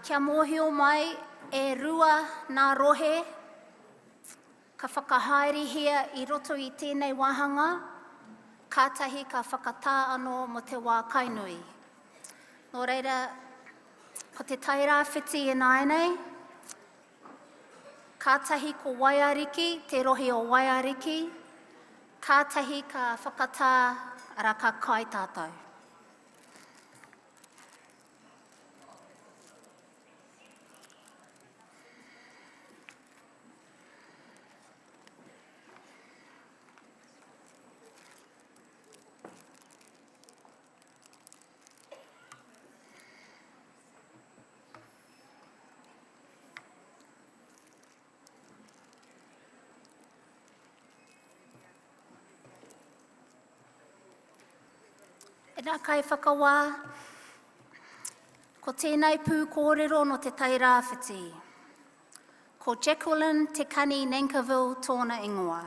Kia mōhio mai e rua nā rohe, ka whakahaerihia I roto I tēnei wahanga, kātahi ka whakatā anō mo te wā kainui. Nō reira, ko te taira whiti e nāinei, kātahi ko waiariki, te rohi o waiariki, kātahi ka whakatā ara ka kai tātou. E nā kai whakawā, ko tēnei pū kōrero no te tai rāwhiti. Ko Jacqueline Te Kani Nankiville tōna ingoa.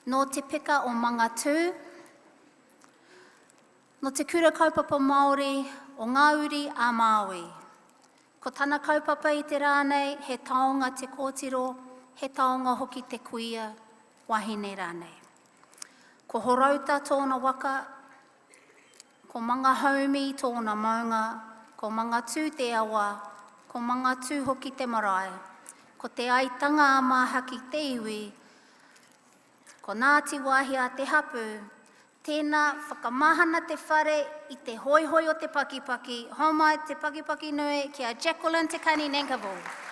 No te pika o Mangatū, no te kura kaupapa Māori o Ngāuri a Māui. Ko tana kaupapa i te rānei, he taonga te kōtiro, he taonga hoki te kuia, wahine rānei. Ko Horauta tōna waka, ko Mangahomi tōna maunga, ko Mangatū te awa, ko Mangatū hoki te marae, ko te aitanga a māhaki te iwi, ko Ngāti Wāhi a te hapu, tēnā whakamahana te whare i te hoihoi o te pakipaki, homai te pakipaki nui ki a Jacqueline Te Kani Nankiville.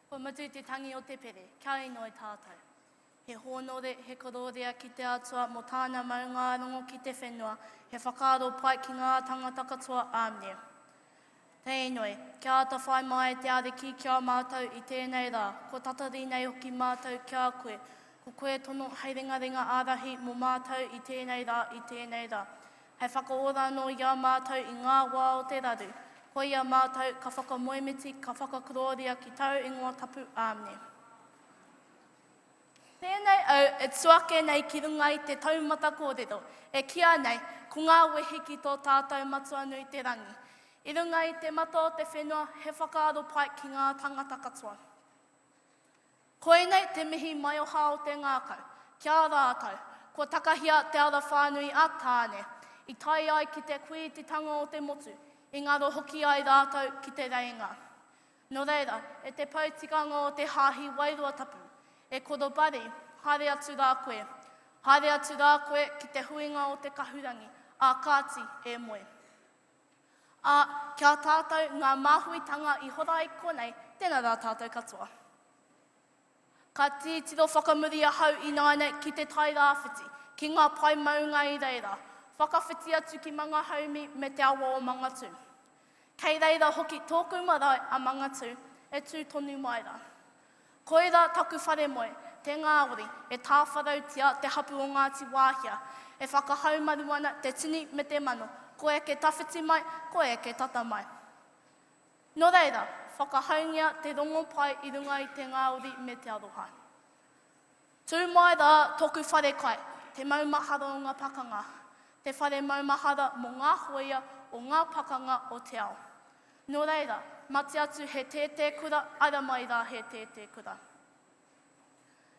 Ko matu te tangi o te pere, kia inoi tātou. He honore, he kororea ki te atua, mo tāna maunga rongo ki te whenua, he whakaaro pai ki ngā tangata katoa āmne. Te inoi, kia ata whai mai te ariki kia mātou i tēnei rā, ko tatari nei hoki mātou kia koe, ko koe tono hei ringa ārahi mo mātou i tēnei rā, i tēnei rā. Hei whakaora no ia mātou i ngā wā o te raru, ko ia mātou ka whakamoemiti, ka whakakroria ki tau ingoa tapu āmne. Tēnei au e tuake nei ki runga i te taumata kōrero, e kia nei, ko ngā wehi ki tō tātou matua nui te rangi. I runga i te mata o te whenua, he whakaaro pai ki ngā tangata katoa. Koe nei te mihi mai o hao te ngākau, kia rātau, ko takahia te ara whānui a tāne, i tai ai ki te kuititanga o te motu, i ngaro hoki ai rātau ki te reinga. No reira, e te pautikanga o te hāhi wairua tapu, e korobari, haere atu rā koe. Haere atu rā koe ki te huinga o te kahurangi, a kāti e moe. A kia tātou ngā māhuitanga i hora i konei, tēnā rā tātou katoa. Ka tītiro whakamuri a hau i nāne ki te tai rāwhiti, ki ngā pai maunga i reira, whakawhiti atu ki Mangahomi me te awa o Mangatū. Kei reira hoki tōku marae a Mangatū e tū tonu mai rā. Koira taku whare moe, te ngāori, e tāwharautia te hapu o Ngāti Wāhia, e whakahaumaru ana te tini me te mano, koe ke tawhiti mai, koe ke tata mai. No reira, whakahaungia te rongo pai i runga i te ngāori me te aroha. Tū mai rā tōku whare kai, te maumahara o ngā pakanga, te whare maumahara mo ngā hoia o ngā pakanga o te ao. No reira, mati atu he tētē kura, ara mai rā he tētē kura.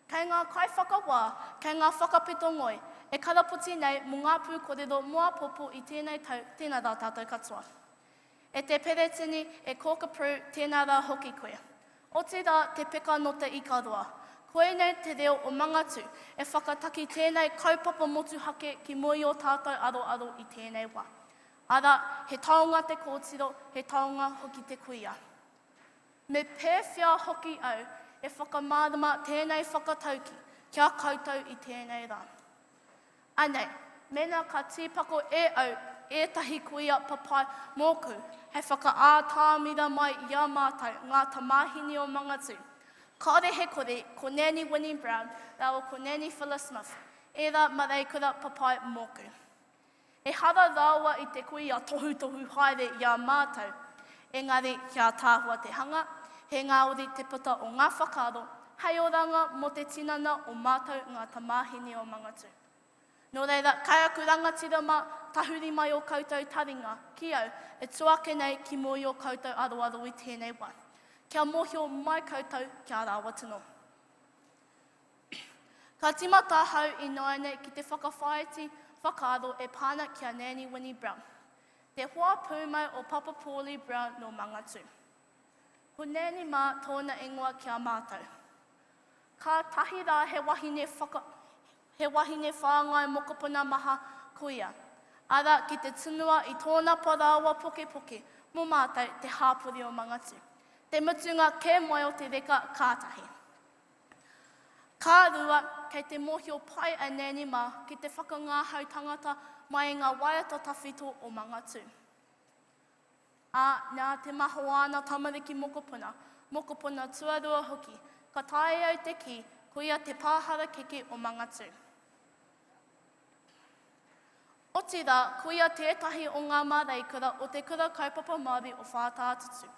Kei ngā kai whakawā, kei ngā whakapito ngoi, e karapoti nei mo ngā pū kōrero moa popo i tēnei tau, tēnā rā tātou katoa. E te peretini e kōkapū tēnā rā hoki koe. O te rā te peka no te ikaroa. Koe nei te reo o Mangatū, e whakataki tēnei kaupapa motu hake ki moi o tātou aro i tēnei wā. Ara, he taonga te kōtiro, he taonga hoki te kuia. Me pēwhia hoki au, e whakamārama tēnei whakatauki, kia koutou i tēnei rā. Anei, mena ka tīpako e au, ētahi kuia papai mōku, hei whakaātāmira mai i a mātou ngā tamāhini o Mangatū. Kāre he kore, ko Nanny Winnie Brown, rā o ko Nanny Phyllis Smith, e rā mareikura papai mōku. E hara rāua i te kuia tohu haere i a mātou, engari kia tāhua te hanga, he ngāori te puta o ngā whakaaro, hei oranga mo te tinana o mātou ngā tamāhini o Mangatū. No reira, kai aku rangatira mā, tahuri mai o koutou taringa, ki au, e tuake nei ki moi o koutou aroaro i tēnei wā. Kia mohio mai koutou, kia rāwa tino. Ka timata hau i noane ki te whakawhaiti, whakaaro e pāna kia Nanny Winnie Brown. Te hoa pūmau o Papa Paulie Brown no Mangatū. Ko Nanny mā tōna ingoa kia mātou. Ka tahi rā he wahine whāngai mokopuna maha kuia. Ara ki te tunua i tōna parāwa poke mo mātou te hāpuri o Mangatū. Te mutunga ke mai o te reka kātahi. Ka rua, kei te mohio pai a Nanny mā ki te whakangāhau tangata mai ngā waiata tawhito o Mangatū. nā te maho ana tamariki mokopuna tuarua hoki, ka tae au te ki, kuia te pāhara keke o Mangatu. O tira, kuia tētahi o ngā māreikura o te kura kaupapa Māori o Whātātutu.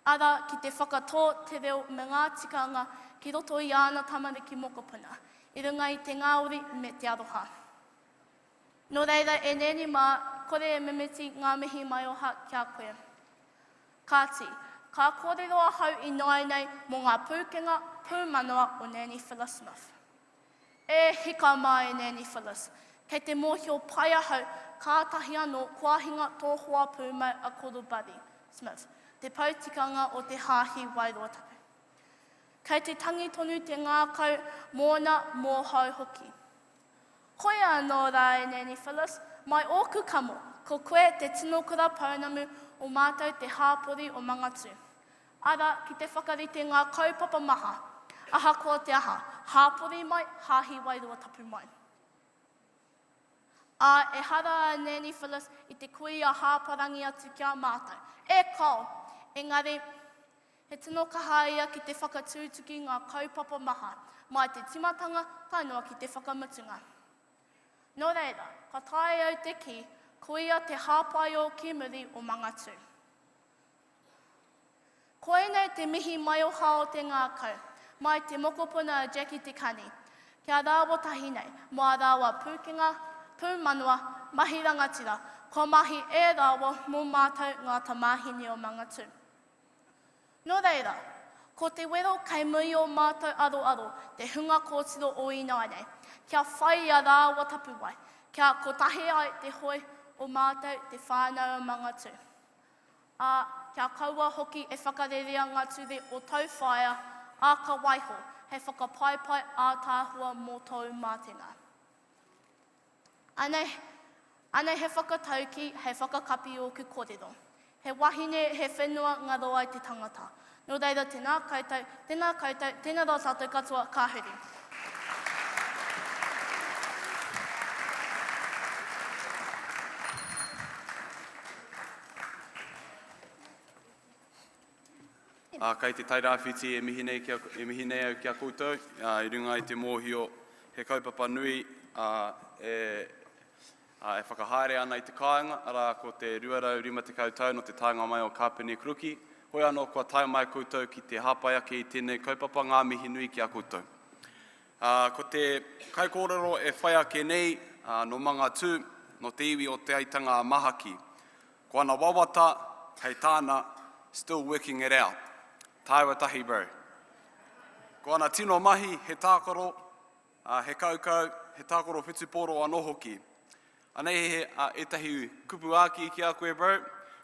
Ara, ki te whakatō te reo me ngā tikanga ki roto i ana tamariki mokopuna, i runga i te ngāuri me te aroha. Nō reira, e neni mā, kore e memeti ngā mihi mai oha kia koe. Kāti, ka kōreroa hau i noai mō ngā pūkenga pūmanoa o Nanny Phyllis Smith. E hika mai Nanny Phyllis, kei te mōhio pai ahau kātahi anō kuahinga tōhua pūmai a Korobari Smith, te pautikanga o te hāhi Wairotapu. Kei te tangi tonu te ngākau mōna mō hau hoki. Koe anō rā e Nanny Phyllis, mai ōku kamo, ko koe te tino kura paunamu o mātou te hāpori o Mangatu. Ara, ki te whakarite ngā kaupapa maha, aha ko te aha, hāpori mai, hāhi Wairotapu mai. E hara a Nanny Phyllis i te kui a hāparangi atu kia mātou. E kau, engari, he tino kahaia ki te whakatūtuki ngā kaupapa maha, mai te timatanga tainua ki te whakamatunga. Nō reira, ka tae au te ki, kuia te hāpai o ki muri o Mangatu. Koenei te mihi mai o hao te ngākau, mai te mokopuna a Jackie Te Kani, kia rāwotahi nei, mua rāwa pūkenga, pūmanua, mahi rangatira, ko mahi e rāwa mō mātou ngā tamahini o Mangatu. Nō reira, ko te wero kei mui o mātou aro, te hunga kōtiro o inainei, kia whai a rāwa tapu wai, kia kotahi ai te hoi o mātou te whānau o Mangatu. Kia kaua hoki e whakarerea ngā ture o tau whaia, a ka waiho, he whakapaipai a tāhua mō tau mātenga. Anei he whakatauki, he whakakapi o ku kōrero. He wahine, he whenua ngā roa i te tangata. Nō reira, tēnā koutou, tēnā rā tātou katoa, ka huri. Kei te tairāwhiti e mihi nei au kia koutou, i runga i te mōhio he kaupapa nui e whakahaere ana i te kāinga, ara ko te 250 tau no te tainga mai o Kapene Kruki, hoi anō kua tae mai koutou ki te hapai ake i tēnei kaupapa ngā mihi nui kia koutou. Ko te kaikōrero e whai ake nei no Mangatu, no te iwi o te aitanga a Mahaki. Ko ana wawata, hei tāna, still working it out. Tāua tahi bro. Ko ana tino mahi, he tākoro, he kaukau, he tākoro whituporo anō hoki. Anei he etahi kupu āki ki a koe bro,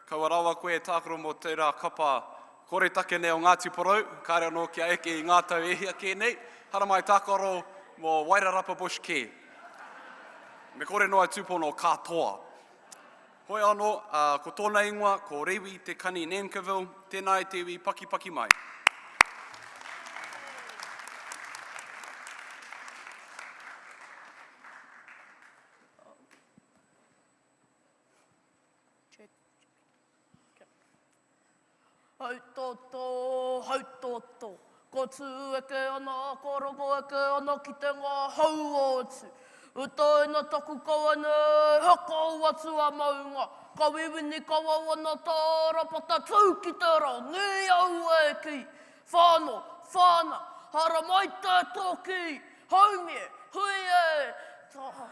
kaua rawa koe e tākoro mō teira kapa kore take nei o Ngāti Porou, kāre anō kia eke i ngātau ehia ke nei, hara mai tākoro mō Wairarapa Bush ke. Me kore noa tūpono katoa. Hoi anō, ko tōna ingoa, ko Rewi Te Kani Nankiville, tēnā i te iwi paki mai. Hau tōtō, ko tū eke ana, ko rogo eke ana ki te ngā hau atu. Utai na taku kawane, haka atu a maunga, ka wiwini kawa wana tāra pata tū ki te rā, ngi au e ki. Whāno, whāna, hara mai te toki, haumie, hui e, taha.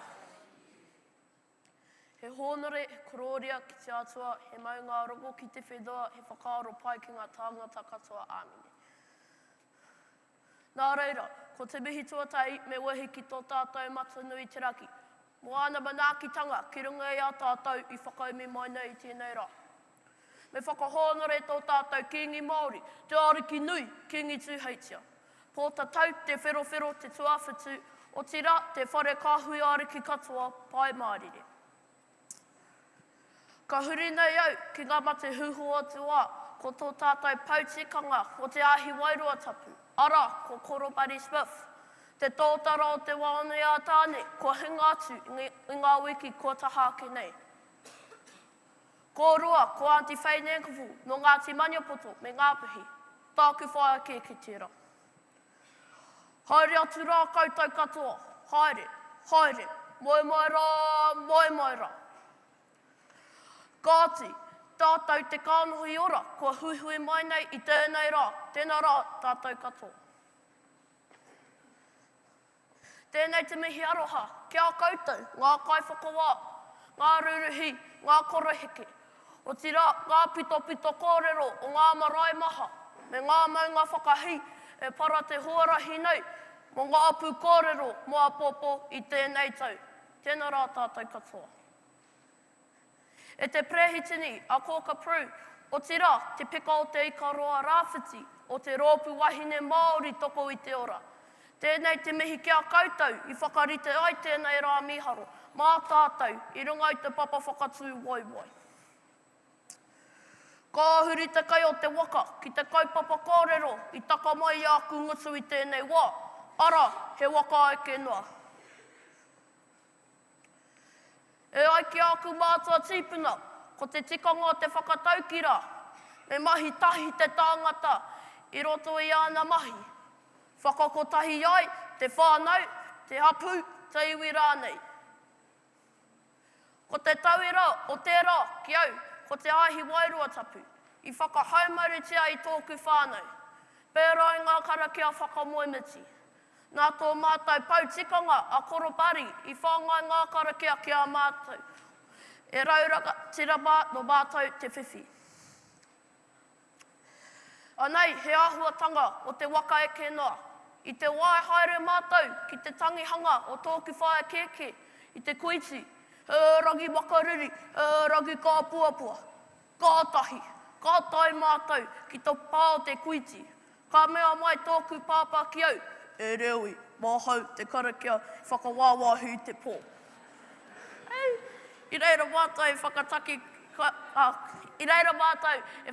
He honore, he kororia ki te atua, he maunga rogo ki te whenua, he whakaaro pai ki ngā tāngata katoa āmine. Nā reira, ko te mihi tuatai me wehi ki tō tātou matanui te raki. Moana manaakitanga ki runga i a tātou i whakaumi mai nei tēnei rā. Me whakahonore tō tātou kingi Māori, te ariki nui, kingi tūheitia. Pōta tau te whero te tuawhitu, o tira te whare kāhui ariki katoa pai Mārire. Ka huri nei au ki ngā mate huhua tua, ko tō tātou pautikanga o te ahi Wairotapu. Ara, ko Korobari Smith. Te tōtara o te wāne a tāne, ko hinga atu i ngā wiki ko tahake nei. Ko rua, ko Aunty Faye Nankafu, no Ngāti Maniapoto, me Ngāpuhi. Tāku whaia ke ki tira. Haere atu rā koutou katoa. Haere, haere. Moe moe rā, moe moe rā. Kāti, tātou te kānohi ora, kua huihui mai nei i tēnei rā. Tēnā rā, tātou katoa. Tēnei te mihi aroha, kia koutou, ngā kaiwhakawā, ngā ruruhi, ngā koroheke. O tira, ngā pito pito kōrero o ngā marae maha, me ngā maunga whakahi e para te huarahi nei, mo ngā apu kōrero mo a popo i tēnei tau. Tēnā rā tātou katoa. E te prehitini a Kōka Prū, o tira, te peka o te ikaroa rāwhiti, o te rōpu wahine Māori toko i te ora. Tēnei te mihi kia koutou i whakarite ai tēnei rā miharo, mā tātou i runga i te papa whakatū waiwai. Ka huri te kai o te waka ki te kaupapa kōrero i taka mai i a kungutu i tēnei wā. Ara, he waka ai ke noa. E ai ki aku mātua tīpuna, ko te tikanga o te whakataukira, me mahi tahi te tāngata i roto i ana mahi. Whakakotahi ai, te whānau, te hapu, te iwi rānei. Ko te tauira o tērā ki au, ko te ahi wairua tapu, i whakahaumaritia i tōku whānau. Pērā i ngā karakia whakamoemiti. Nā tō mātou pautikanga a koropari i whāngai ngā karakia ki a mātou. E rauraka tirama no mātou te whiwhi. Anei, he āhuatanga o te waka e ke noa. I te wai haere mātou ki te tangihanga o tōku whae keke, i te kuiti. Ragi wakariri, ragi kā puapua. Kātahi, kātai mātou ki tō pāo te kuiti. Ka mea mai tōku pāpā ki au. E reui, māhau te karakia whakawāwāhu te pō. I reira mātou e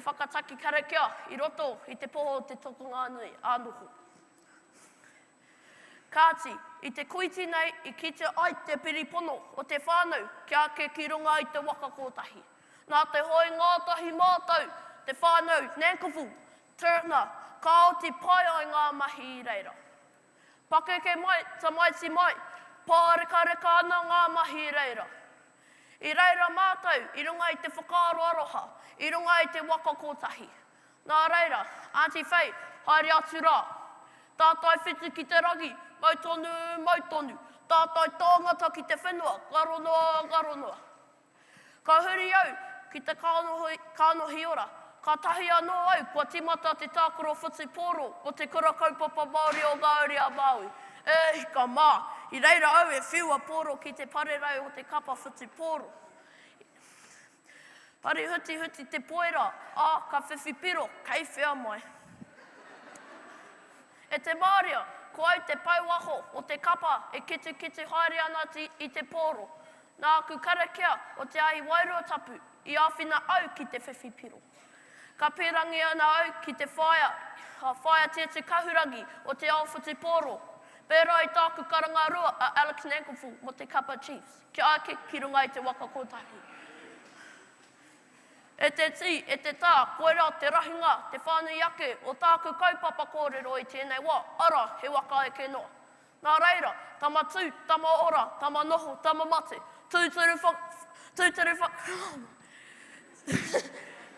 whakataki karakia i roto i te poho o te tokonga nui, ānoho. Kāti, i te kuiti nei, i kite ai te piripono o te whānau kia ke ki runga i te waka kōtahi. Nā te hoi ngātahi mātou, te whānau, Nankafu, Turna, ka oti pai ai ngā mahi i reira. Pakeke mai, tamaiti mai, pārekareka ana ngā mahi i reira. I reira mātou, i runga i te whakaaro aroha, i runga i te waka kōtahi. Nā reira, Aunty Faye, haere atu rā. Tātai whitu ki te ragi, mautonu, mautonu. Tātai tāngata ki te whenua, garonoa, garonoa. Ka huri au ki te kānohi ora. Ka tahi anō au kua timata te tākaro whutu pōro o te kura kaupapa Māori o Ngāuri a Māui. E hika mā, i reira au e whiua pōro ki te parerau o te kapa whutu pōro. Pari huti huti te poera, ka whiwhi piro, kei whia mai. E te Māria, ko au te pauaho o te kapa e kiti haere ana i te pōro. Nā ku karakia o te ahi wairua tapu i āwhina au ki te whiwhi piro. Ka pērangi ana au ki te whaia tēte kahurangi o te Awhiti Pōro. Pērā i tāku karangarua a Alex Nankafu mo te Kapa Chiefs, ki ake ki runga i te waka kōtahi. E te tī, e te tā, koera te rahinga, te whānui ake o tāku kaupapa kōrero i tēnei wā, ara he waka e ke noa. Nā reira, tama tū, tama ora, tama noho, tama mate,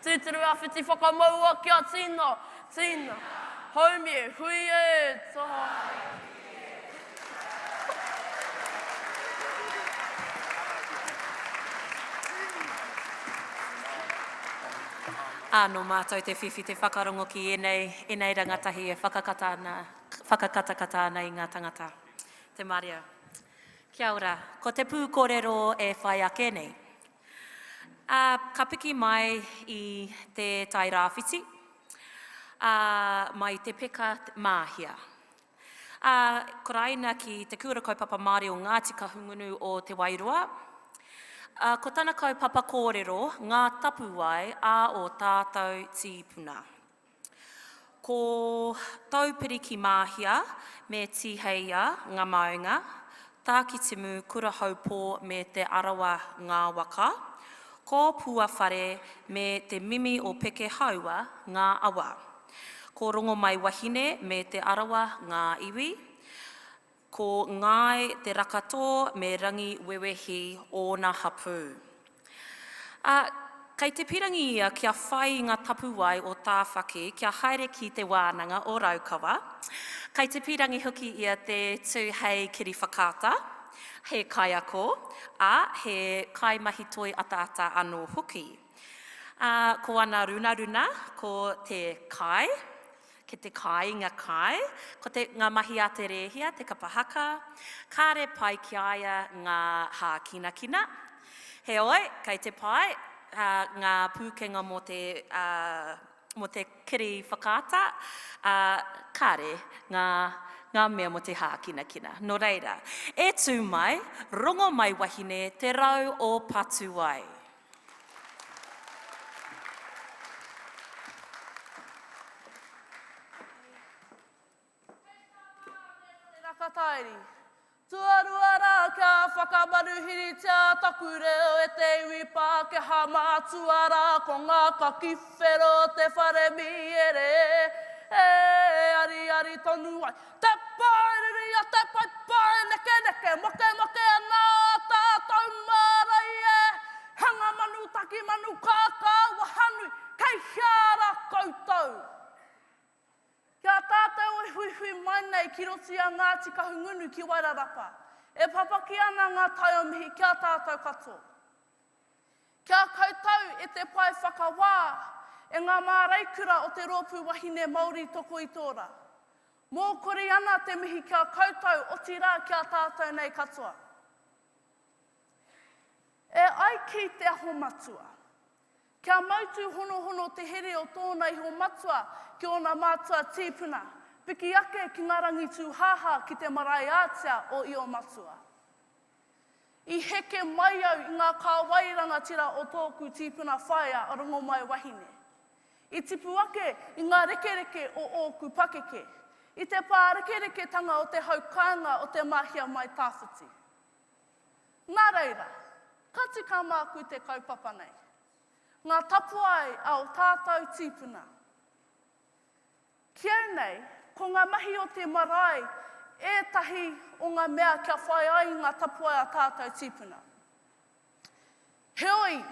tūturu awhiti whakamaua kia tīna, tīna. Haumie, hui e, taha. Anō mātou te whiwhi te whakarongo ki enei rangatahi e whakakatakata ana i ngā tangata. Te Maria. Kia ora, ko te pūkōrero e whai ake nei. Ka piki mai i te tai rāwhiti, mai te peka māhia. Koraina ki te kura kaupapa Māori o Ngāti Kahungunu o te Wairua. Ko tana kaupapa kōrero, ngā tapuai o tātou tīpuna. Ko taupiri ki māhia me tiheia ngā maunga, tā ki te mū kura haupō me te arawa ngā waka. Ko pua whare me te mimi o peke haua ngā awa. Ko rongo mai wahine me te arawa ngā iwi. Ko ngai te rakato me rangi wewehi o ngā hapu. Kei te pirangi ia kia whai ngā tapu wai o tā whake, kia haere ki te wānanga o Raukawa. Kei te pirangi hoki ia te tū hei kiri whakata, he kaiako, he kai mahi toi ata anō hoki. Ko ana runa, ko te kai, ke te kai, ngā kai, ko te ngā mahi a te rehia, te kapahaka, kāre pai ki aia ngā hā kina. He oi, kei te pai, ngā pūkenga mo te kiri whakata, kāre ngā mea mo te hā kina. Nō reira, e tū mai, rongo mai wahine, te rau o patu ai. Rakatairi. Tuaruara kia whakamaruhiri tia taku reo e te iwi pā ke hamatuara ko ngā kakiwhero te whare mi ere. Ari tonu ai. Te pai riri a te pai neke, moke anā tātou mārai e. Hanga manu, taki manu, kākā, wahanu, kei hiara koutou. Kia tātou e hui mai nei ki roti a Ngāti Kahungunu ki Wairarapa. E papaki ana ngā taiomihi kia tātou katoa. Kia koutou e te pai whakawā e ngā māraikura o te rōpū wahine Māori toko i tōra. Mō kore ana te mihi kia koutou o tira kia tātou nei katoa. E ai ki te aho matua. Kia mautu hono te here o tōna iho matua ki ona mātua tīpuna. Piki ake ki ngā rangi tūhaha ki te marae ātia o io matua. I heke mai au i ngā kāwairanga tira o tōku tīpuna whaia a rongo mai wahine. I tipu ake i ngā rekereke o ōku pakeke. I te pā rekereke tanga o te haukanga o te mahia mai tāwhiti. Nā reira, kati ka māku te kaupapa nei. Ngā tapuai au tātou tīpuna. Kiau nei, ko ngā mahi o te marae, ētahi o ngā mea kia whai ai ngā tapuai a tātou tīpuna. Heoi,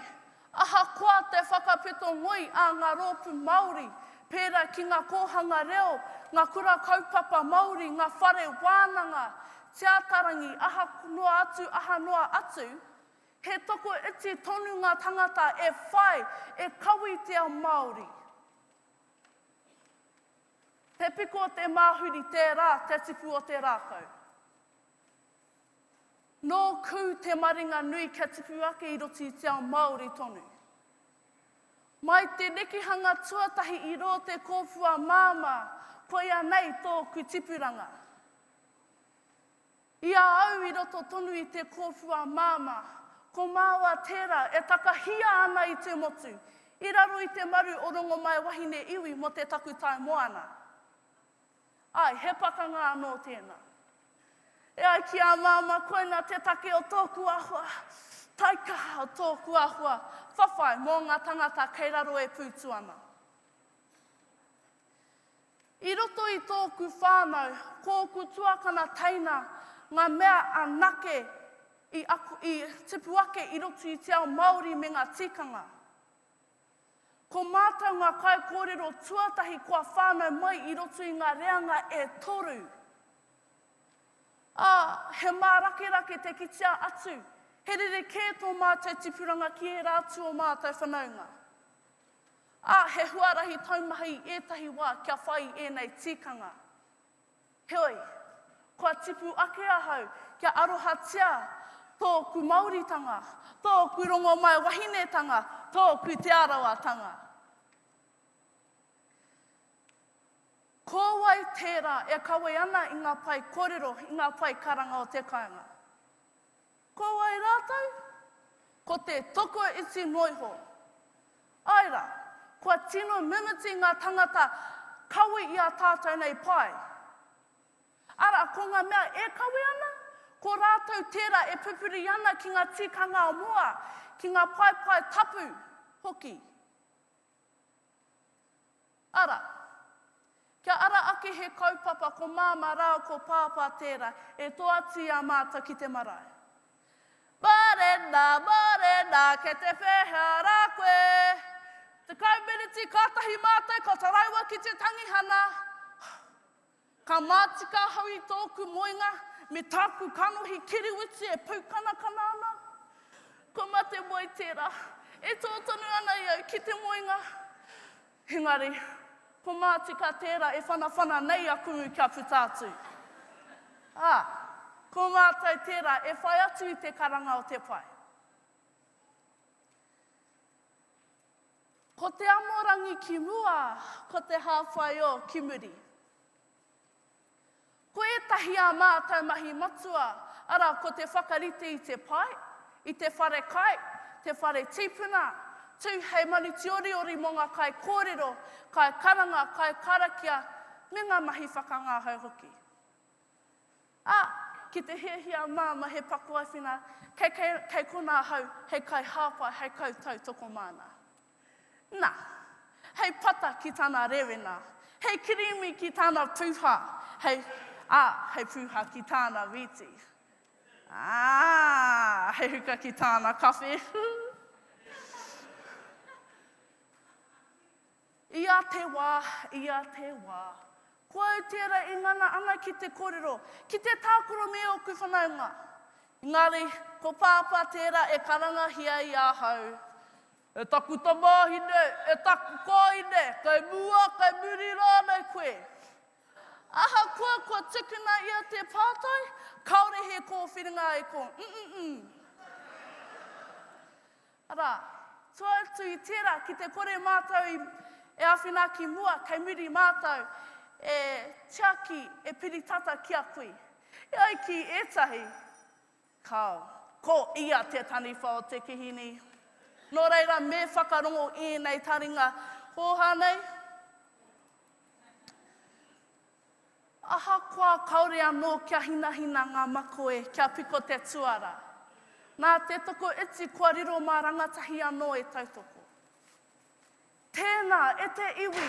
aha koa te whakapeto ngoi a ngā rōpū Māori, pērā ki ngā kōhanga reo, ngā kura kaupapa Māori, ngā whare wānanga, te atarangi, aha noa atu, he toko iti tonu ngā tangata e whai, e kawi te ao Māori. Te piko te māhuri tērā, te tipu o te rākau. Nō kū te maringa nui kia tipu ake i roti te ao Māori tonu. Mai te nekihanga tuatahi i ro te kōpua māma, koia nei tōku tipuranga. Ia au i roto tonu i te kōpua māma, ko māua tērā e takahia ana i te motu, i raro i te maru o rongo mai wahine iwi mo te taku tai moana. Ai, he pakanga anō tēnā. E ai ki a māma koina te take o tōku ahua, taikaha o tōku ahua, whawhai mō ngā tangata kei raro e pūtu ana. I roto i tōku whānau, kōku tuakana teina, ngā mea anake, i tipu ake i roto i te ao Māori me ngā tikanga. Ko mātou ngā kai kōrero tuatahi kua whānau mai i roto i ngā reanga e toru. He mārake te kitia atu, he rere kē tō mātou tipuranga ki e rātu o mātou whanaunga. He huarahi taumahi ētahi wā kia whai e nei tikanga. Heoi, kua tipu ake ahau kia arohatia, tōku Māoritanga, tōku rongo mai wahinetanga, tōku te arawatanga. Ko wai tērā e kawe ana i ngā pai kōrero, i ngā pai karanga o te kāinga. Ko wai rātou, ko te toko iti noiho. Aira, kua tino mimiti ngā tangata kawe i a tātou nei pai. Ara, ko ngā mea e kawe ana, ko rātou tērā e pupuri ana ki ngā tikanga o mua, ki ngā pai tapu hoki. Ara, kia ara ake he kaupapa ko māma rao ko pāpā tērā e toati a māta ki te marae. Barena, ke te whehea rā koe. Te kaumeriti kātahi mātai, ka taraiwa ki te tangihana. Ka mātika haui tōku moinga, me tāku kanohi kiriwiti e pūkanakana ana. Ko mate moi tērā, e tōtonu ana iau ki te moinga. Hingari, ko mātika tērā e whanawhana nei a kumu kia putātu. Ko mātai tērā e whai atu i te karanga o te pai. Ko te amorangi ki mua, ko te hāwhai o ki muri. Ko etahi a mātai mahi matua, ara ko te whakarite i te pai, i te whare kai, te whare tīpuna, tū hei mani tiori monga kai kōrero, kai karanga, kai karakia, me ngā mahi whakangāhau hoki. Ki te hea māma he pakuawhina, kei kona hau, hei kai hāpai, hei koutou toko mana. Nā, hei pata ki tāna rewena, hei kirimi ki tāna pūha, hei pūha ki tāna witi. Hei huka ki tāna kawhi. Ia te wā. Koe tērā i ngana ana ki te kōrero, ki te tākoro me o ku whanaunga. Engari, ko pāpā tērā e karanga hia i āhau. E taku tamāhine, e taku kāine, kai mua, kai muri rānei koe. Aha koe tikuna ia te pātai, kaore he kōwhiringa e ko. Ara, tua atu i tērā ki te kore mātau e awhina ki mua, kai muri mātau, e tiaki, e piritata ki a kui. E ai ki etahi, ko ia te taniwha o te kihini. Nō reira, me whakarongo i nei taringa hōhanei. Aha kua kaore anō kia hinahina ngā makoe kia piko te tuara. Nā te toko iti kua riro mā rangatahi anō e tautoko. Tēnā, e te iwi,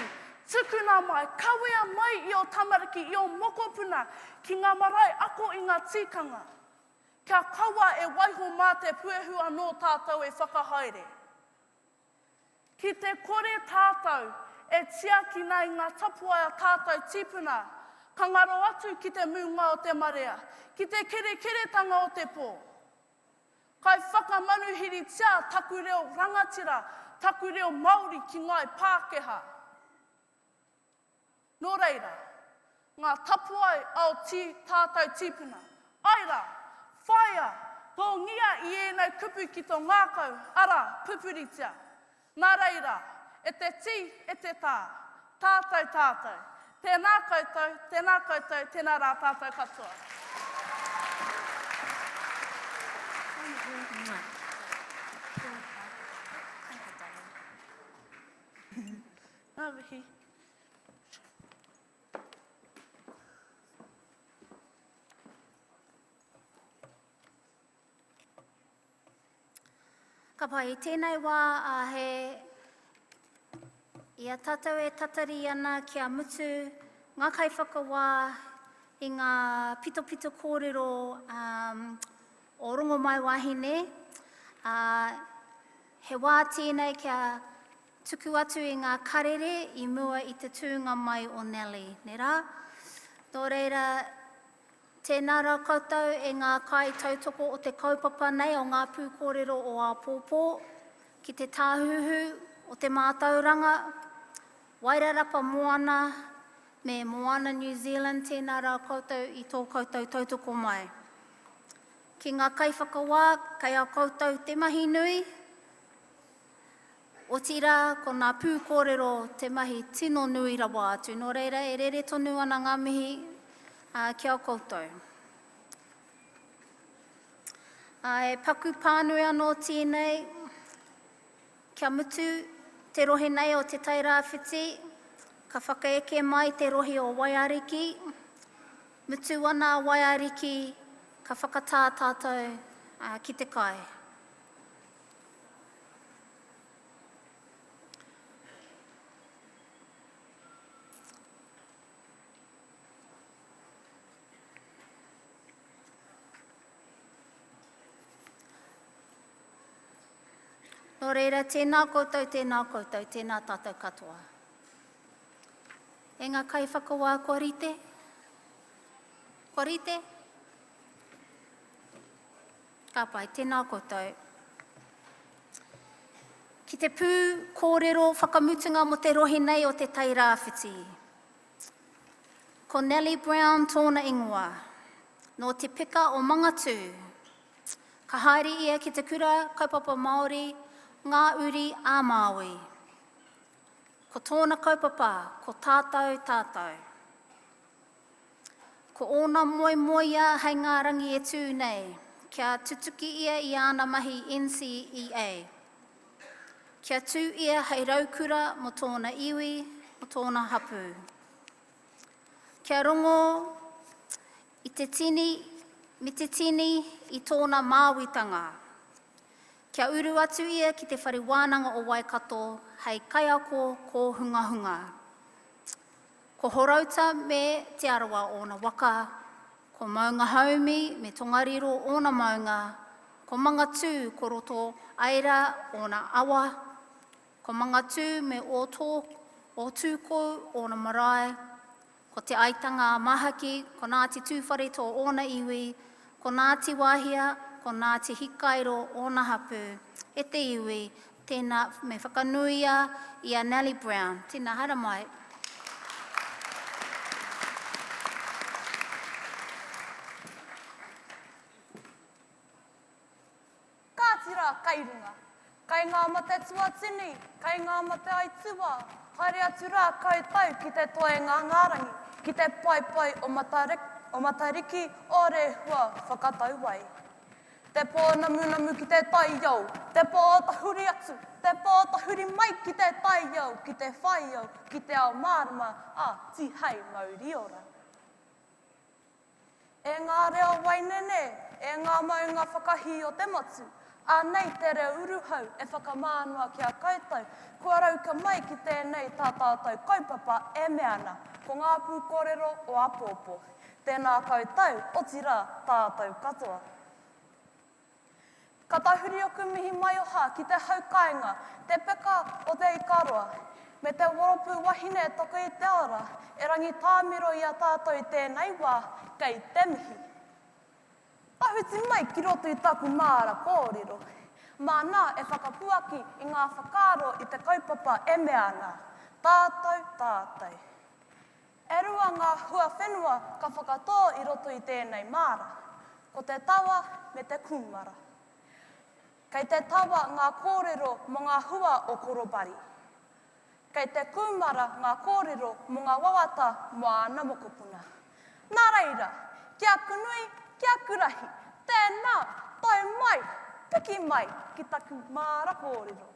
tukuna mai, kawea mai i o tamariki, i o mokopuna, ki ngā marae ako i ngā tikanga. Kia kaua e waiho mā te puehu anō tātou e whakahaere. Ki te kore tātou e tiaki nei ngā tapua a tātou tipuna, ka ngaro atu ki te munga o te marea, ki te kerekeretanga o te pō. Kai whakamanuhiri tia taku reo rangatira, taku reo Māori ki ngai Pākehā. Nō reira, ngā tapuai au tātou tipuna. Aira, whaia, tō ngia i ēnei kupu ki tō ngākau, ara, pupuritia. Nā reira, e te ti, e te tā, tātou. Tēnā koutou, tēnā rā tātou katoa. Nā wihi. Ka pai, tēnei wā ia tātou e tatari ana kia mutu ngā kaiwhakawā i ngā pito kōrero o rongo mai wahine. He wā tēnei kia tuku atu i ngā karere i mua i te tūnga mai o Nelly. Nera, tō reira, tēnā rā koutou e ngā kai tautoko o te kaupapa nei o ngā pūkōrero o a pōpō, ki te tāhuhu o te mātauranga, Wairarapa Moana me Moana New Zealand, tēnā rā koutou i tō koutou tautoko mai. Ki ngā kaiwhakawā, kai a koutou te mahi nui, o tira ko ngā pūkōrero te mahi tino nui rawa atu. Nō reira, e rere tonu ana ngā mihi kia koutou. E paku pānui anō tēnei, kia mutu te rohe nei o te taira whiti, ka whakaeke mai te rohe o Waiariki, mutu ana Waiariki, ka whakatā tātou ki te kai. Nō reira, tēnā koutou, tēnā tātou katoa. E ngā kai whakawā korite? Korite? Ka pai, tēnā koutou. Ki te pū kōrero whakamutunga mo te rohi nei o te tai rāwhiti. Ko Nellie Brown tōna ingoa, no te pika o Mangatū. Ka haere ia ki te kura kaupapa Māori, ngā uri a Māui. Ko tōna kaupapa, ko tātou. Ko ōna moia hei ngā rangi e tū nei, kia tutuki ia i ana mahi NCEA. Kia tū ia hei raukura mo tōna iwi, mo tōna hapu. Kia rongo i te tini, me te tini i tōna māwitanga. Kia uru atu ia ki te whare wānanga o Waikato, hei kaiako ko hunga. Ko horauta me te arawa o na waka, ko maunga haumi me tongariro o na maunga, ko Mangatū ko roto aira o na awa, ko Mangatū me o tūko o na marae, ko te aitanga mahaki, ko Ngāti Tūwhare tō o na iwi, ko Ngāti Wāhia, ko Ngāti Hikairo o na hapu, e te iwi, tēnā me whakanuia i a Nellie Brown. Tēnā hara mai. Ka tira kairunga, kai ngā mate tua tini, kai ngā mate aitua, haere atu rā koutou ki te toe ngārangi, ki te pai o matariki o rehua whakatau wai. Te pō namu ki te tai iau, te pō tahuri atu, te pō tahuri mai ki te tai iau, ki te whai iau, ki te ao mārama, ti hei mauri ora. E ngā reo wainene, e ngā maunga whakahi o te motu, nei te reo uruhau e whakamānua ki a koutou, kua rauka mai ki tēnei tātātou kaupapa e meana, ko ngā pūkōrero o Apōpō. Tēnā koutou, o tira tātou katoa. Ka tahuri oku mihi mai oha ki te haukainga, te peka o te ikaroa, me te woropu wahine toko i te ara, e rangi tāmiro i a tātou i tēnei wā, kei te mihi. Tahuti mai ki roto i taku māra kōrero. Mānā e whakapuaki i ngā whakaro i te kaupapa e meana. Tātou. E rua ngā hua whenua ka whakatō i roto i tēnei māra. Ko te tawa me te kumara. Kei te tawa ngā kōrero mo ngā hua o Korobari. Kei te kumara ngā kōrero mo ngā wawata mo ana mokopuna. Nā reira, kia kunui, kia kurahi, tēnā, toi mai, piki mai ki taku māra kōrero.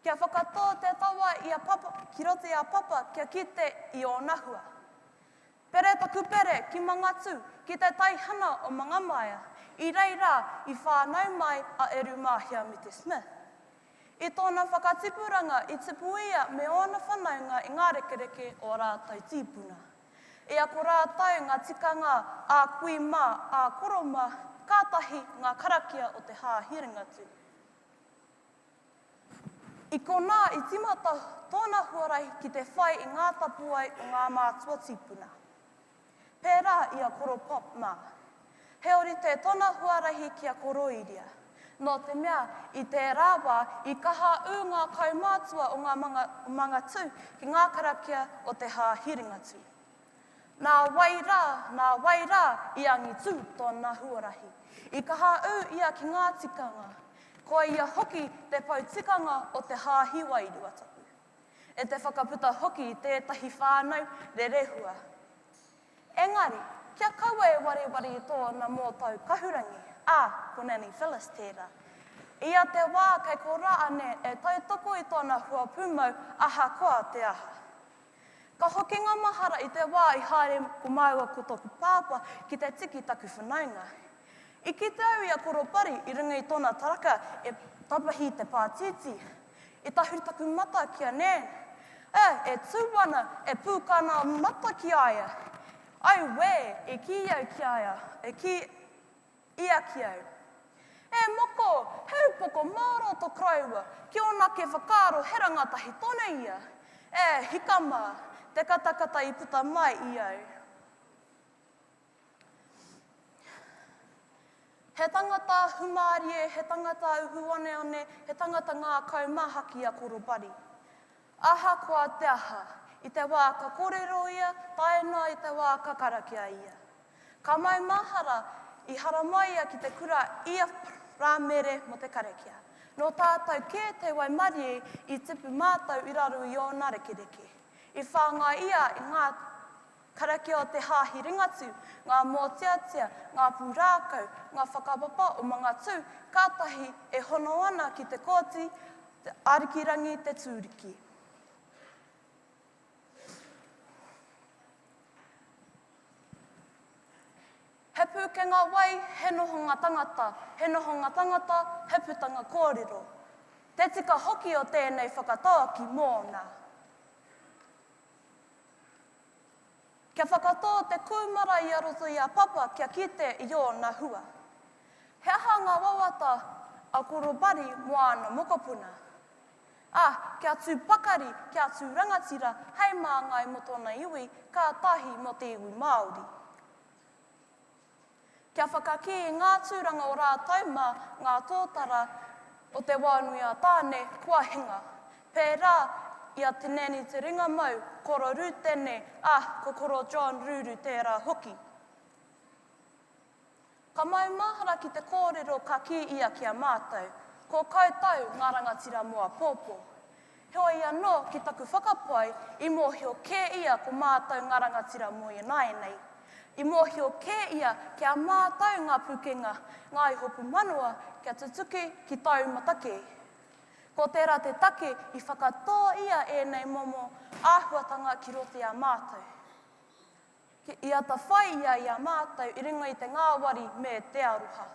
Kia whakatō te tawa i a papa, ki roto i a papa, kia kite i o nahua. Pere taku pere ki Mangatū, ki te taihana o Mangamaia, i reira i whānau mai a Erumahia me te Smith. I tōna whakatipuranga i tipuia me ona whanaunga i ngā rekereke o rātou tīpuna. E a ko rātou ngā tikanga a kuima, a koroma, kātahi ngā karakia o te hāhiringatu. I ko nā i timata tōna huarai ki te whai i ngā tapuai o ngā mātua tīpuna. Pērā i a koro pop mā. He ori te tōna huarahi ki a koroiria. No te mea, i te rāwā, i kaha u ngā kaumātua o ngā Mangatū ki ngā karakia o te hāhiringatu. Nā wairā, i angi tū tōna huarahi. I kaha u ia ki ngā tikanga, ko ia hoki te pautikanga o te hāhiwairua tapu. E te whakaputa hoki i tētahi whānau re rehua. Engari, kia kaua e wari i tōna mō tau kahurangi, ko Nanny Phyllis tērā. Ia te wā kei ko rā ane e tautoko i tōna hua pūmau aha koa te aha. Ka hoki ngā mahara i te wā i haere ko maua ko tōku pāpā ki te tiki taku whanaunga. I ki te au i a Koropari i runga i tōna taraka e tapahi te pātiti. I tahuri taku mata ki a nēn. E tūwana e pūkana mata ki aia. Ai we, e ki iau ki aia, e ki ia ki au. E moko, heupoko māro to kraua, ki ona ke whakaro he rangatahi tone ia. E hikama, te katakata I puta mai I au. He tangata humārie, he tangata uhuaneone, he tangata ngā kaumahaki a korobari. Aha koa te aha, I te wā ka kōrero ia, taena I te wā ka karakia ia. Ka mai mahara I hara mai ia ki te kura ia rāmere mo te karakia. No tātou kē te waimarie I tipu mātou I raru I o nā rekereke. I whāngai ia I ngā karakia o te hāhi ringatu, ngā mōtiatia, ngā pūrākau, ngā whakapapa o mga tū, kātahi e hono ana ki te kōti, te arikirangi te tūriki. He pūkenga wai, he noho ngā tangata, he noho ngā tangata, he putanga kōrero. Te tika hoki o tēnei whakatoa ki mōna. Kia whakatoa te kūmara I aroto I a papa kia kite I o nā hua. He aha ngā wawata a korobari moana mokopuna. Kia tū pakari, kia tū rangatira, hei mā ngai mo tōna iwi, ka tahi mo te iwi Māori. Kia whakaki I ngā tūranga o rātou mā ngā tōtara o te wānui a tāne kua hinga. Pērā ia te neni te ringa mau, koro rūtene, ko koro John Ruru tērā hoki. Ka mau mahara ki te kōrero ka ki ia kia mātou, ko koutou ngā rangatira mua pōpō. Heo ia no ki taku whakapai, I mōhio kē ia ko mātou ngā rangatira mua I naenei. I mōhio kē ia kia mātou ngā pukenga, ngā ihopu manua, kia tutuki ki tau matake. Ko tērā te take I whakatoa ia nei momo āhuatanga ki rote a mātou. I ata whai ia I a mātou I ringa I te ngāwari me te aruha.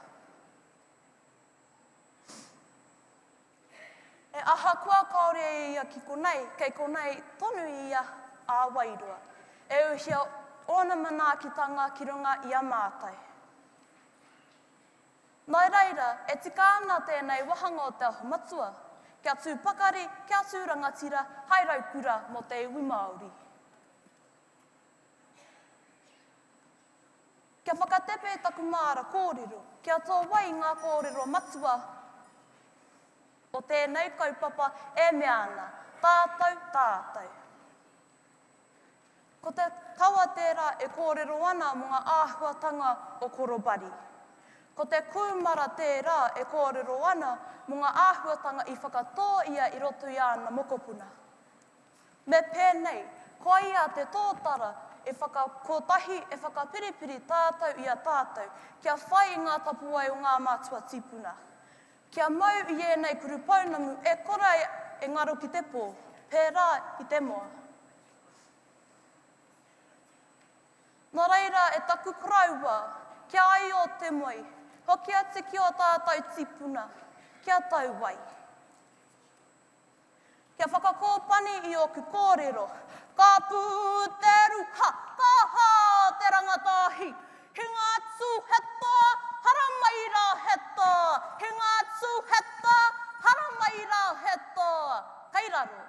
E aha kua kaore ia ki konei, kei konei tonu ia a wairua. E uhia ona manaakitanga ki runga I a mātou. Nai reira, e tika ana tēnei wahanga o te aho matua. Kia tū pakari, kia tū rangatira, hairau kura mo te iwi Māori. Kia whakatepe taku māra kōrero, kia tō wai ngā kōrero matua o tēnei kaupapa e mea ana, tātou, tātou. Ko te taua tērā e kōrero ana mo ngā āhuatanga o korobari. Ko te kūmara tērā e kōrero ana mo ngā āhuatanga I whakatoa ia I roto I ana mokopuna. Me pēnei, ko ia te tōtara e whakakotahi e whakapiripiri tātou I a tātou, kia whai ngā tapuai o ngā mātua tipuna. Kia mau I nei kuru paunamu e kora e ngaro ki te pō, pērā I te moa. Nā reira e taku kraua, kia ai o te moi, hoki ate ki o tātou tipuna, kia tau wai. Kia whakakōpani I o ku kōrero, ka pū te ruha, ka hā te rangatahi, he ngā tū heta, hara mai rā heta, he ngā tū heta, hara mai rā heta. Kei raro.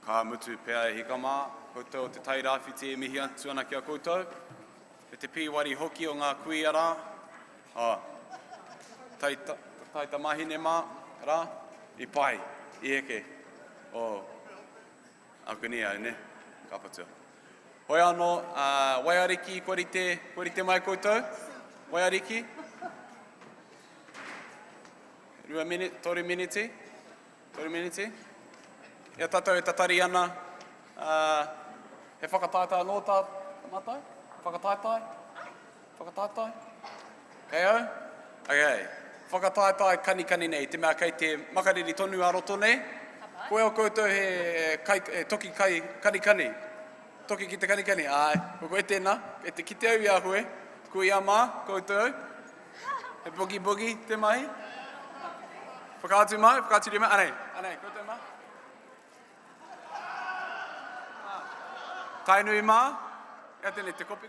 Ka mutu pēa e hika mā, koutou o te tai rāwhiti e mihi atu ana kia koutou. E te pīwari hoki o ngā kuiara. Taita mahine mā, rā, I pai, I eke. Aku ni au, ne? Ka patua. Hoi anō, waiariki, korite mai koutou. Waiariki. 2 minute, 3 minute. 3 minute. Ia tātou e tatari ana, he whakataitai anō tātou? Whakataitai? Whakataitai? Kei au? Okay. Whakataitai kanikani nei, te mea kei te makariri tonu a roto nei. Koe o koutou he toki kai kanikani. Toki ki te kanikani. Ai, koe tēnā, e te kite au ia koe. Koe ia mā, koutou. He bogi te mahi. Whakaatu mai, whakaaturi mai. Anei, koutou mai. Kainui mā, ia tēnei te kopi.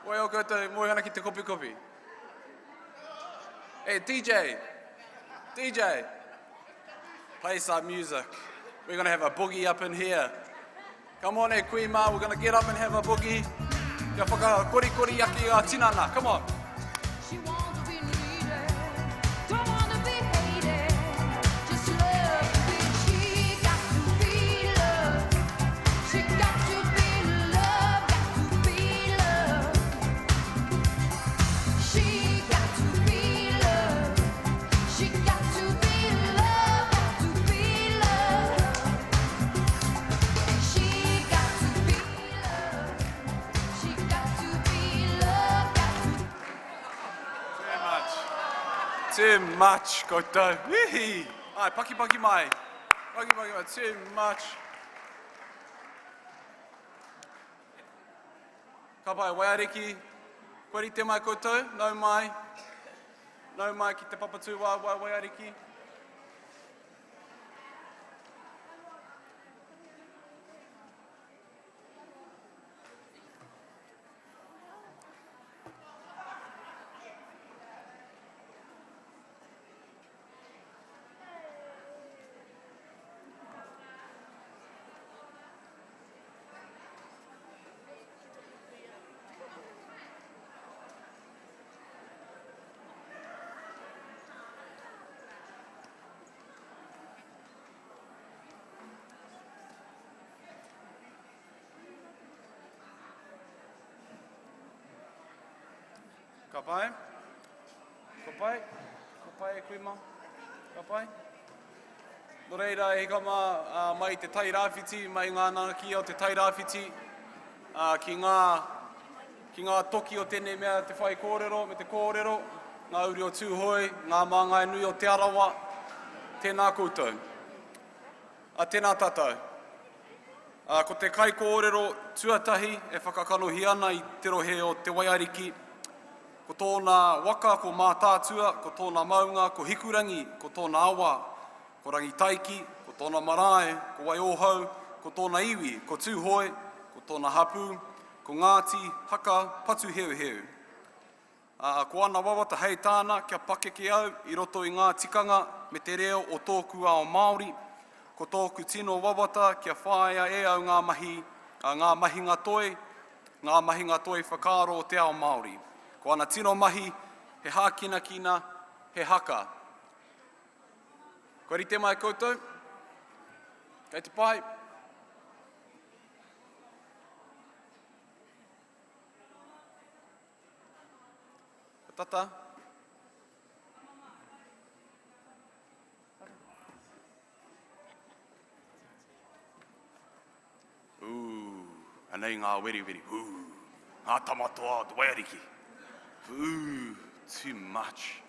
Koe o koutou moihana ki te kopi. Hey, DJ, play some music. We're going to have a boogie up in here. Come on, kui mā, we're going to get up and have a boogie. Kia whaka kori aki a tinana, come on. Too much, koutou. Hihi. Ai, paki mai. Paki mai, too much. Ka pai, waiariki. Korite mai koutou, nau mai. Nau mai ki te papatū waiariki. Ka pai? E kui mā? Ka pai? No reira e hika mā mai te tai rāwhiti, mai ngā nanaki o te tai rāwhiti, ki ngā toki o tēnei mea te whai kōrero, me te kōrero, ngā uri o tūhoi, ngā māngai nui o te arawa, tēnā koutou. Tēnā tātou. Ko te kai kōrero tuatahi e whakakanohi ana I te rohe o te waiariki, ko tōna waka, ko mātātua, ko tōna maunga, ko hikurangi, ko tōna awa, ko rangi taiki, ko tōna marae, ko waiohau, ko tōna iwi, ko tūhoi, ko tōna hapu, ko ngāti, haka, patu heu. Ko ana wawata hei tāna kia pakeke au I roto I ngā tikanga me te reo o tōku ao Māori, ko tōku tino wawata kia whāia e au ngā mahinga toi whakaaro o te ao Māori. Ko ana tino mahi, he hākina, he haka. Korite mai koutou. Kei te pai. Tata. Anei ngā weri. Ngā tamatoa o te waiariki. Too much.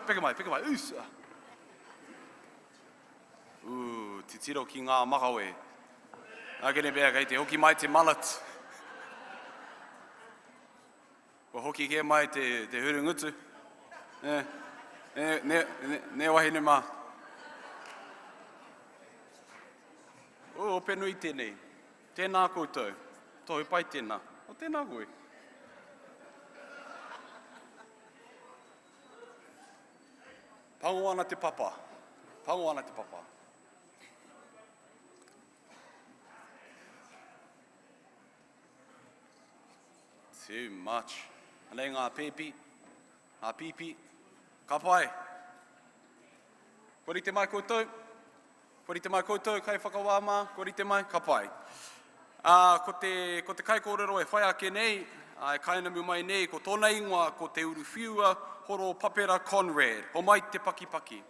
Peka mai. Te tiro ki ngā makawe. Akene bea kei te hoki mai te mallet. Ko hoki ke mai te hurungutu. Ne wahine mā. Ope nui tēnei. Tēnā koutou. Tohu pai tēnā. O tēnā koe. Pango ana te papa. Pango ana te papa. Too much. Anei ngā pipi, ka pai. Korite mai koutou, kai whakawāma, korite mai, ka pai. Ko te kai kōrero e whai ake nei, e kainamu mai nei, ko tōna ingoa, ko te uruwhiua, horo Papera Conrad, ho mai te paki.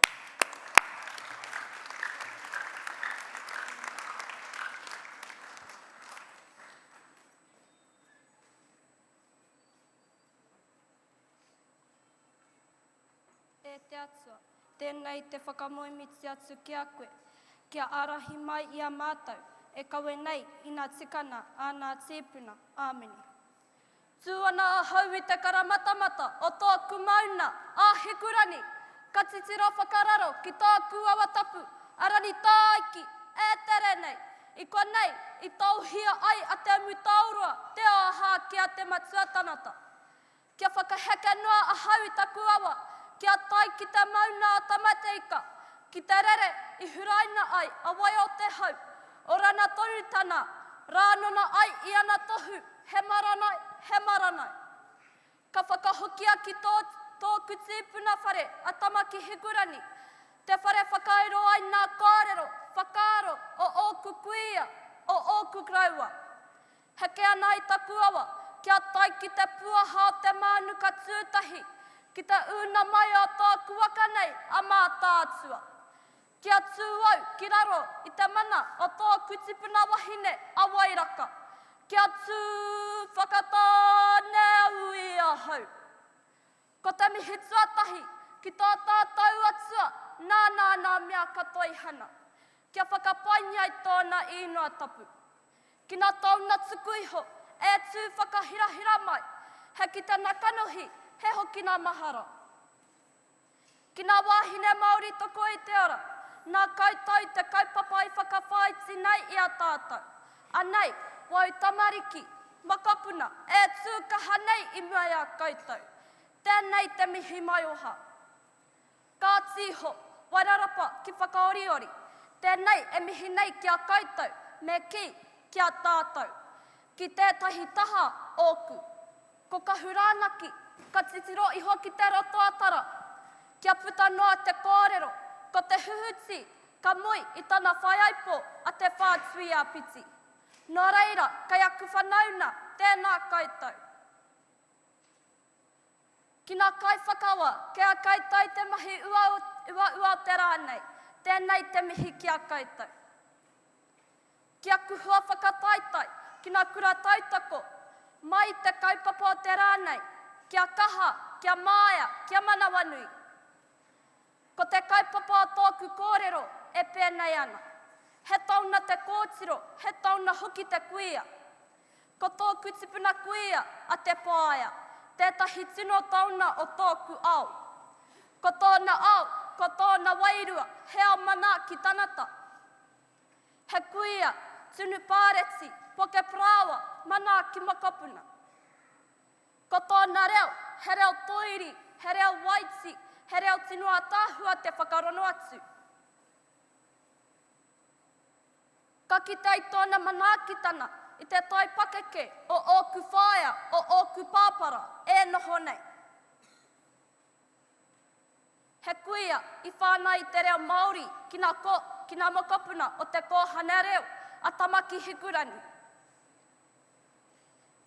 E te atua, tēnei te whakamoimiti atu ki a koe, kia arahi mai i a mātou, e kawe nei i ngā tikana a ngā tīpuna, āmeni. Tūana a hau i te karamatamata o tōku mauna, a hikurani, ka titira whakararo ki tōku awatapu, arani tāiki, e tere nei, i koa nei, i tauhia ai a te mutaurua, te aha ki a te matuatanata. Kia whakaheke noa a hau i taku awa, kia tai ki te mauna a tamateika, ki te rere i huraina ai a wai o te hau, o rana torutana, rānona ai i ana tohu, he maranai. Ka whakahokia ki tōku tīpuna whare a tamaki hikurani, te whare whakairo ai nā kōrero, whakaaro o ōku kuia, o ōku graua. Heke ana i taku awa, kia tai ki te puaha o te mānuka tūtahi, ki te una mai o tōku waka nei a mā tātua. Kia tūau ki raro i te mana o tōku tipuna wahine a Wairaka. Kia tū whakatāne ui a hau. Ko te mihi tuatahi ki tō tātou atua, nā mea katoa i hana. Kia whakapaini ai tōna inoa tapu. Ki nā tauna tukuiho, e tū whakahirahira mai, he ki te nakanohi, he hoki nā mahara. Ki nā wāhine Māori toko i te ora, nā koutou te kaupapa i whakawhaiti nei i a tātou. Anei, wau tamariki, makapuna, e tūkaha nei i mua i a koutou. Tēnei te mihi mai oha. Ka tīho, wairarapa ki whakaoriori. Tēnei e mihi nei ki a koutou, me ki a tātou. Ki tētahi taha ōku. Ko ka hurānaki, ka titiro i hoki te roto atara. Kia puta noa te kōrero, ko te huhuti, ka mui i tana whaiaipo a te whātui a piti. Nō reira, kai aku whanauna, tēnā koutou. Ki nā kai whakawa, kia koutou te mahi ua te rānei, tēnei te mihi ki a koutou. Kia kuhua whakataitai, ki nā kura tautako, mai te kaupapa o te rānei, kia kaha, kia māia, kia manawanui. Ko te kaupapa o tōku kōrero e pēnei ana. He tauna te kōtiro, he tauna hoki te kuia. Ko tōku tipuna kuia a te pāia, tētahi tino tauna o tōku au. Ko tōna au, ko tōna wairua, he ao mana ki tanata. He kuia, tunu pāreti, poke prawa, mana ki makapuna. Ko tōna reo, he reo toiri, he reo waiti, he reo tinua tāhua te whakarono atu. Ka kitei tōna manaakitana i te tai pakeke o ōku whaia, o ōku pāpara, e noho nei. He kuia i whānai te reo Māori ki nā mokopuna o te kōhane reo a tamaki hikurani.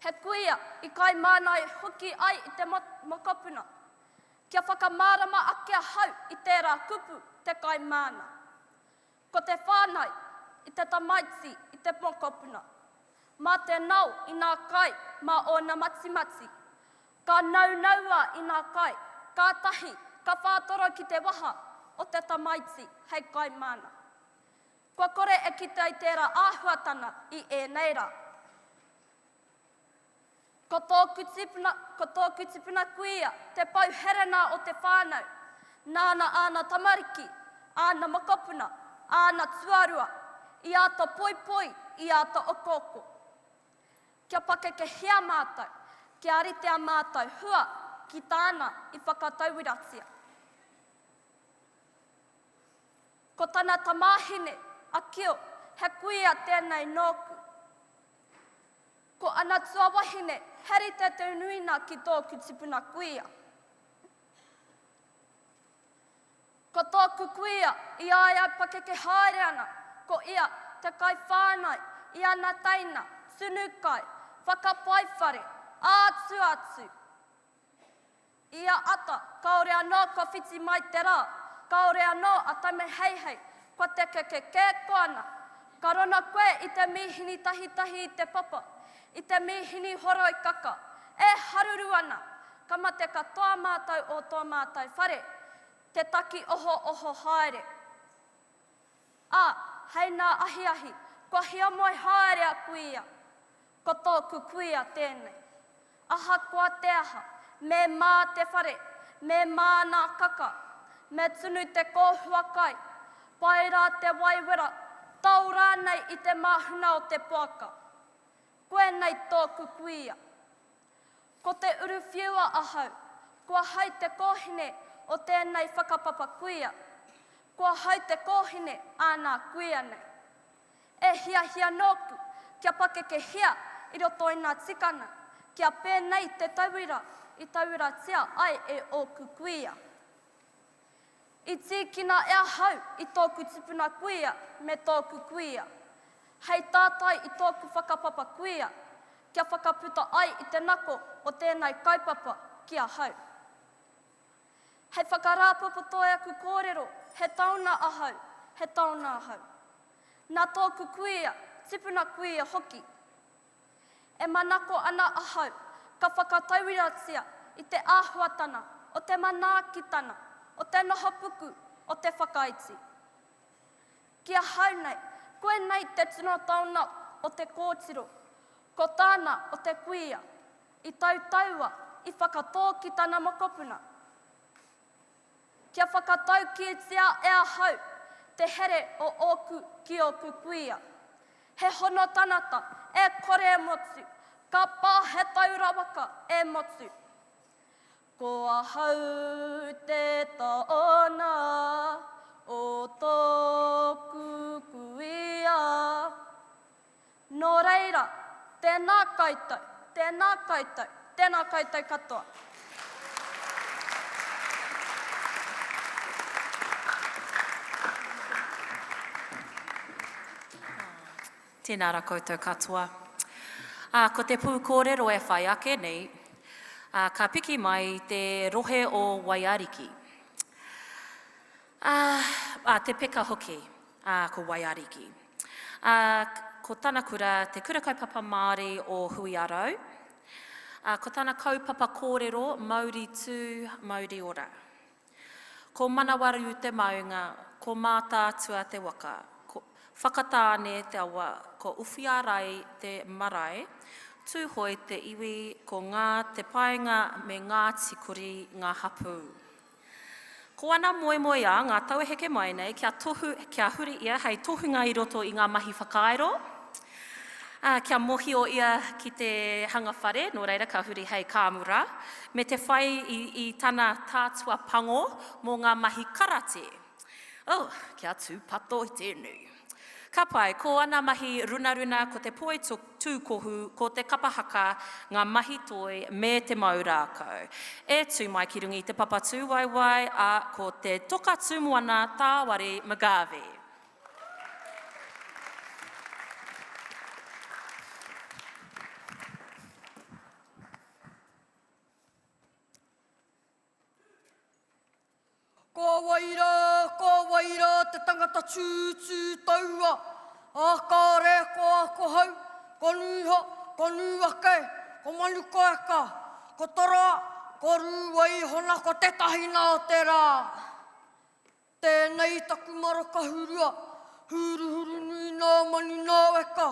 He kuia i kai mānai hoki ai i te mokopuna. Kia whakamārama ake a hau i tērā kupu te kai māna. Ko te whānai i te tamaiti i te mokopuna. Mā te nau i nā kai mā o nā matimati. Ka naua i nā kai, ka tahi, ka whātoro ki te waha o te tamaiti hei kai māna. Kua kore e kitei tērā āhuatana i e neira. Ko tōku tipuna kuia, te pau herena o te whānau, nāna āna tamariki, āna mokopuna, āna tuarua, i ato poipoi, i ato okoko. Kia pakeke hea mātou, kia aritea mātou hua ki tāna i whakatauiratia. Ko tana tamahine, a kio, he kuia tēnei nōku. Ko ana tua wahine, heri te te unuina ki tōku tipuna kuia. Ko tōku kuia, i aia pakeke haere ana, ko ia te kai whānai, i ana taina, sunukai, whakapaifare, ātu atu. Ia ata, kaore anō ka whiti mai te rā, kaore anō a taime hei hei, ko te keke koana. Ka rona koe i te mihini tahi tahi i te papa, i te mihini horo i kaka, e haruru ana, ka mate ka toa mātou o toa mātou whare, te taki oho oho haere. Hei nā ahi ahi, ko hia moi haere a kuia, ko tōku kuia tēnei. Aha kua te aha, me mā te whare, me mā nā kaka, me tunu te kōhua kai, pai rā te waiwera, tau rānei i te mahuna o te poaka. Koe nei tōku kuia. Ko te uruwhiua ahau, kua hai te kōhine o tēnei whakapapa kuia. Kua hai te kōhine ānā kuia nei. E hia hia nōku, kia pakeke hia i roto i nā tikana, kia pēnei te tauira, i tauira tia ai e ōku kuia. I tīkina ea hau i tōku tipuna kuia me tōku kuia. Hei tātai i tōku whakapapa kuia, kia whakaputa ai i te nako o tēnei kaupapa kia hau. Hei whakarāpapa toi aku kōrero, he tauna ahau, he tauna ahau. Nā tōku kuia, tipuna kuia hoki. E manako ana ahau, ka whakatauiratia i te āhuatana, o te manaakitana, o te nohopuku, o te whakaiti. Kia hau nei, koe nei te tino tauna o te kōtiro, ko tāna o te kuia, i tautaua, i whakatōkitana mokopuna. Kia whakatau ki tia ea hau, te here o oku ki oku kuia. He hono tanata, e kore e motu, ka pā he taurawaka e motu. Ko a hau te taona o tōku kuia. Nō reira, tēnā koutou, tēnā koutou, tēnā koutou katoa. Tēnā rā koutou katoa. Ko te pū kōrero e whai ake nei, ka piki mai te rohe o Waiariki. Te peka hoki ko Waiariki. Ko tāna kura te kura kaupapa Māori o Huiarau. Ko tāna kaupapa kōrero Māori tū, Māori ora. Ko manawaru te maunga, ko mātātua te waka. Whakatāne te awa, ko uwhiarai te marae, tūhoi te iwi ko ngā te paenga me ngā tikuri ngā hapu. Ko ana moe moe a ngā tauheke mai nei, kia huri ia hei tohunga i roto i ngā mahi whakairo. Kia mohi o ia ki te hangawhare, nō reira ka huri hei kāmura, me te whai i tana tātua pango mō ngā mahi karate. Kia tūpato i tēnei. Ka pai, ko ana mahi runaruna ko te poe tūkohu, ko te kapahaka, ngā mahi toi me te maurākau. E tū mai ki rungi te papa tūwaiwai, ko te toka tūmoana tāwari Magāwe. Ko waira, te tangata tūtū taua. Kāre, ko ako hau, ko nuha, ko nuake, ko manuko eka, ko tora, ko rūwai hona, ko te tahina o te rā. Tēnei taku maraka hurua, huru nui nā mani nā weka.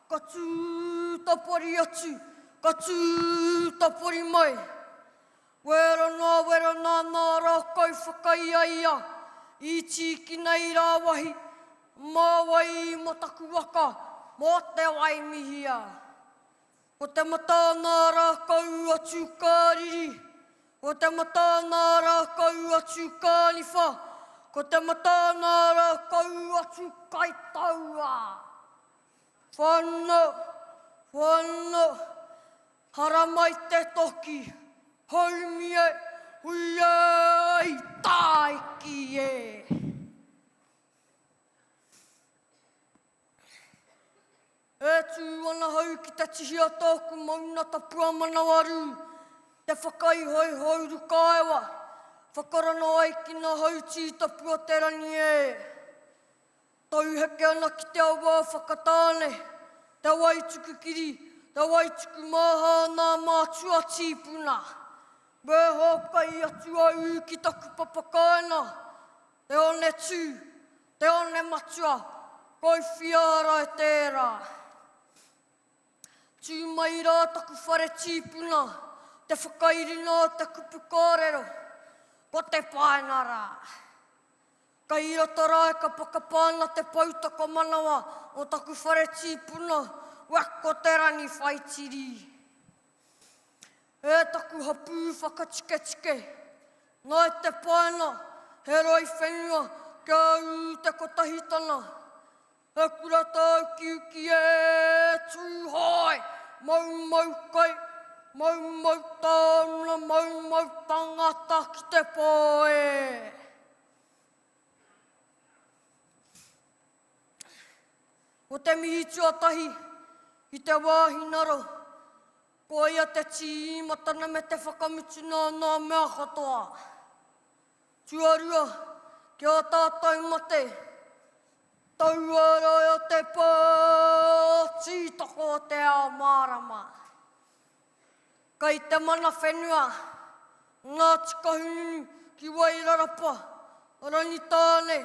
Ka tūtapori atu, ka tūtapori mai. Wera nā rā kau whakaiaia, i tiki nei rā wahi, mā wai mo taku waka, mō te wai mihia. Ko te mata nā rā kau atu kāriri, ko te mata nā rā kau atu kāniwha, Ko te matānara kau atu kai taua. Whana, haramai te toki, haumie, huia i taiki e. E tū ana hau ki te tihi a tōku mauna ta puamanawaru, te whakaihoi hauru kaewa, whakarana ai ki ngā hau tītapu o te rangi e. Tauheke ana ki te awa whakatāne, te waituku kiri, te waituku maha nā mātua tīpuna. Me hokai atu au ki taku papakaina, te one tū, te one matua, koi whiara e tērā. Tū mai rā taku whare tīpuna, te whakairina te kupu kōrero, ko te paenara. Ka irata rai ka pakapāna te pautaka manawa o taku whare tīpuna, wako te rani whaitiri. E taku hapū whakatike, ngai te paena, he roi whenua, kia au te kotahitana. E kura tau ki uki e tūhoi, mau kai, mau tāuna, mau tangata ki te poe. O te mihi tuatahi, i te wāhinaro, ko ia te tī matana me te whakamutuna nā mea katoa. Tuarua, kia tātou mate, tauarai o te pā, tītako o te ao mārama. Kai te mana whenua, ngā tikahunu ki Wairarapa, rangi tāne,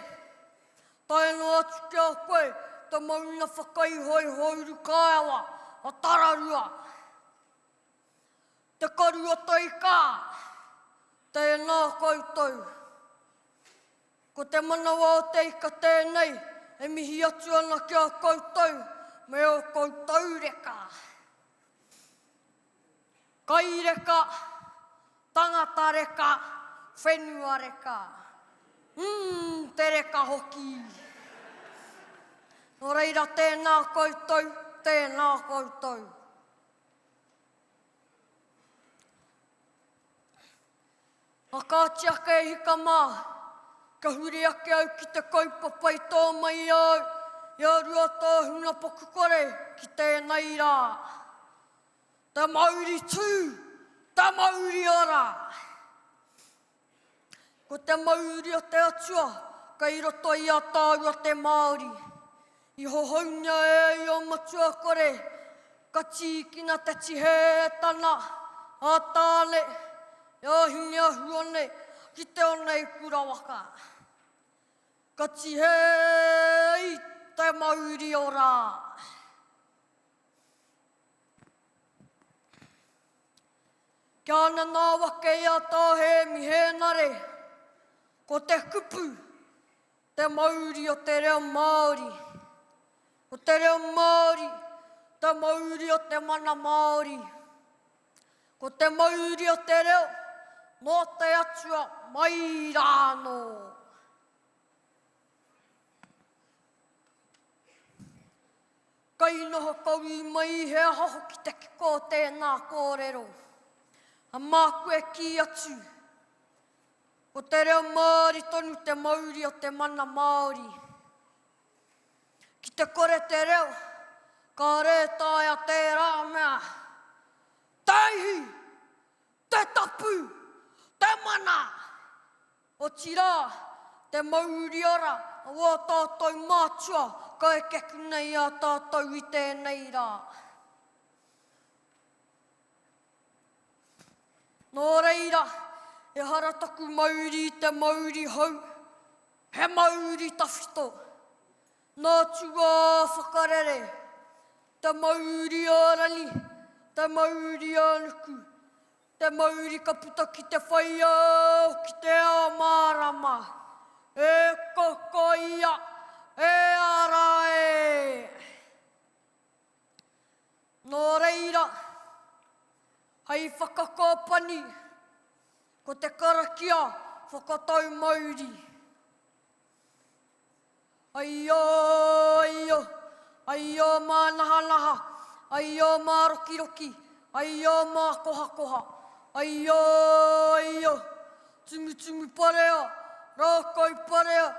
tae no atu kia koe, te mauna whakaihoi hauru kāewa, a tararua. Te karu o toika, te nā koutou. Ko te manawa o te ika tēnei, e mihi atu ana kia koutou, me o koutou reka. Kai reka, tangata reka, whenua reka. Te reka hoki. Nō reira tēnā koutou, tēnā koutou. A kātia kei hika mā, ka huri ake au ki te kaupapa i tō mai au, i a rua tā huna paku kore ki tēnei rā. Te mauri tū, te mauri ora. Ko te mauri o te atua, ka i roto i a tāua te Māori. I hohaunia e i o matua kore, ka tīkina te tihetana, a tāne, e ahine ahuane, ki te onei kurawaka. Ka tihei te mauri ora. Kia ana nā wake i a tāhe mi hēnare, ko te kupu, te mauri o te reo Māori. Ko te reo Māori, te mauri o te mana Māori. Ko te mauri o te reo, no te atua mai rāno. Kai noho kau i mai he aho ki te kiko tēnā kōrero. A māku e ki atu. Ko te reo Māori tonu te mauri o te mana Māori. Ki te kore te reo, ka rētāia te rāmea. Teihi, te tapu, te mana. O tira, te mauri ora, o tātou mātua, ka e keku nei a tātou i tēnei rā. Nō reira, e hara taku mauri te mauri hau, he mauri tawhito. Nā tua whakarere, te mauri ārani, te mauri ānuku, te mauri ka puta ki te whaia o ki te ao mārama. E kokoia, e ara e. Nō reira, hei whakakōpani, ko te karakia whakatau mauri. Aio, aio, aio mā laha laha, aio mā roki roki, aio mā koha koha, aio, aio, tumu tumu parea, rākai parea,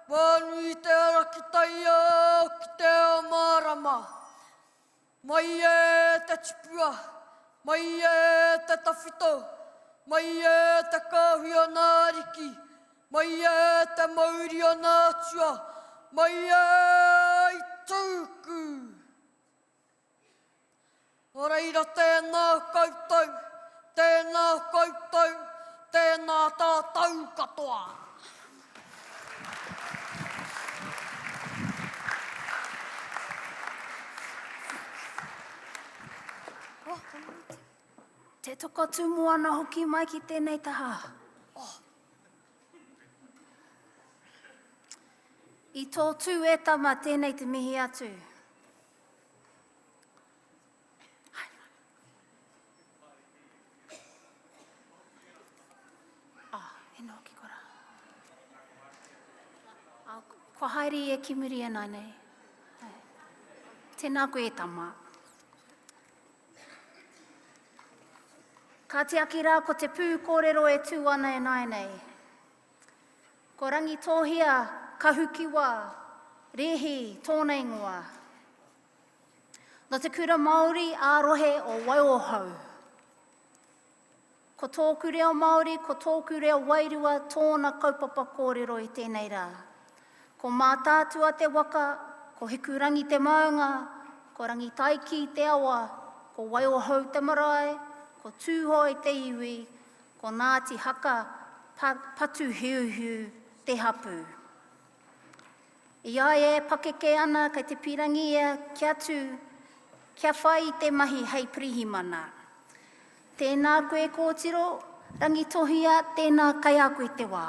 wānui te ara ki taia o ki te ao mārama. Mai e te tipua, mai e te tawhito, mai e te kāhui o nā riki, mai e te mauri o nā tua, mai e i tūku. Ora ira tēnā koutou, tēnā koutou, tēnā tātou katoa. Te toka tumu ana hoki mai ki tēnei taha. I tō tū e tama tēnei te mihi atu. E nō ki kora. Ko haere e kimuri e nai nei. Tēnā koe e tama. Ka te aki rā ko te pū kōrero e tū ana e nai nei. Ko rangi tōhia, kahukiwa, rehi, tōna ingoa. No te kura Māori, ārohe o Waiōhau. Ko tōku reo Māori, ko tōku reo Wairua, tōna kaupapa kōrero i tēnei rā. Ko mātātua te waka, ko hikurangi te maunga, ko rangi taiki te awa, ko Waiōhau te marae, ko tūhoi te iwi, ko Ngāti haka, patu hiuhiu te hapu. I ai e pakeke ana kei te pirangi e kia tū, kia whai te mahi hei prihimana. Tēnā koe kōtiro, rangi tohia, tēnā kai a koe te wā.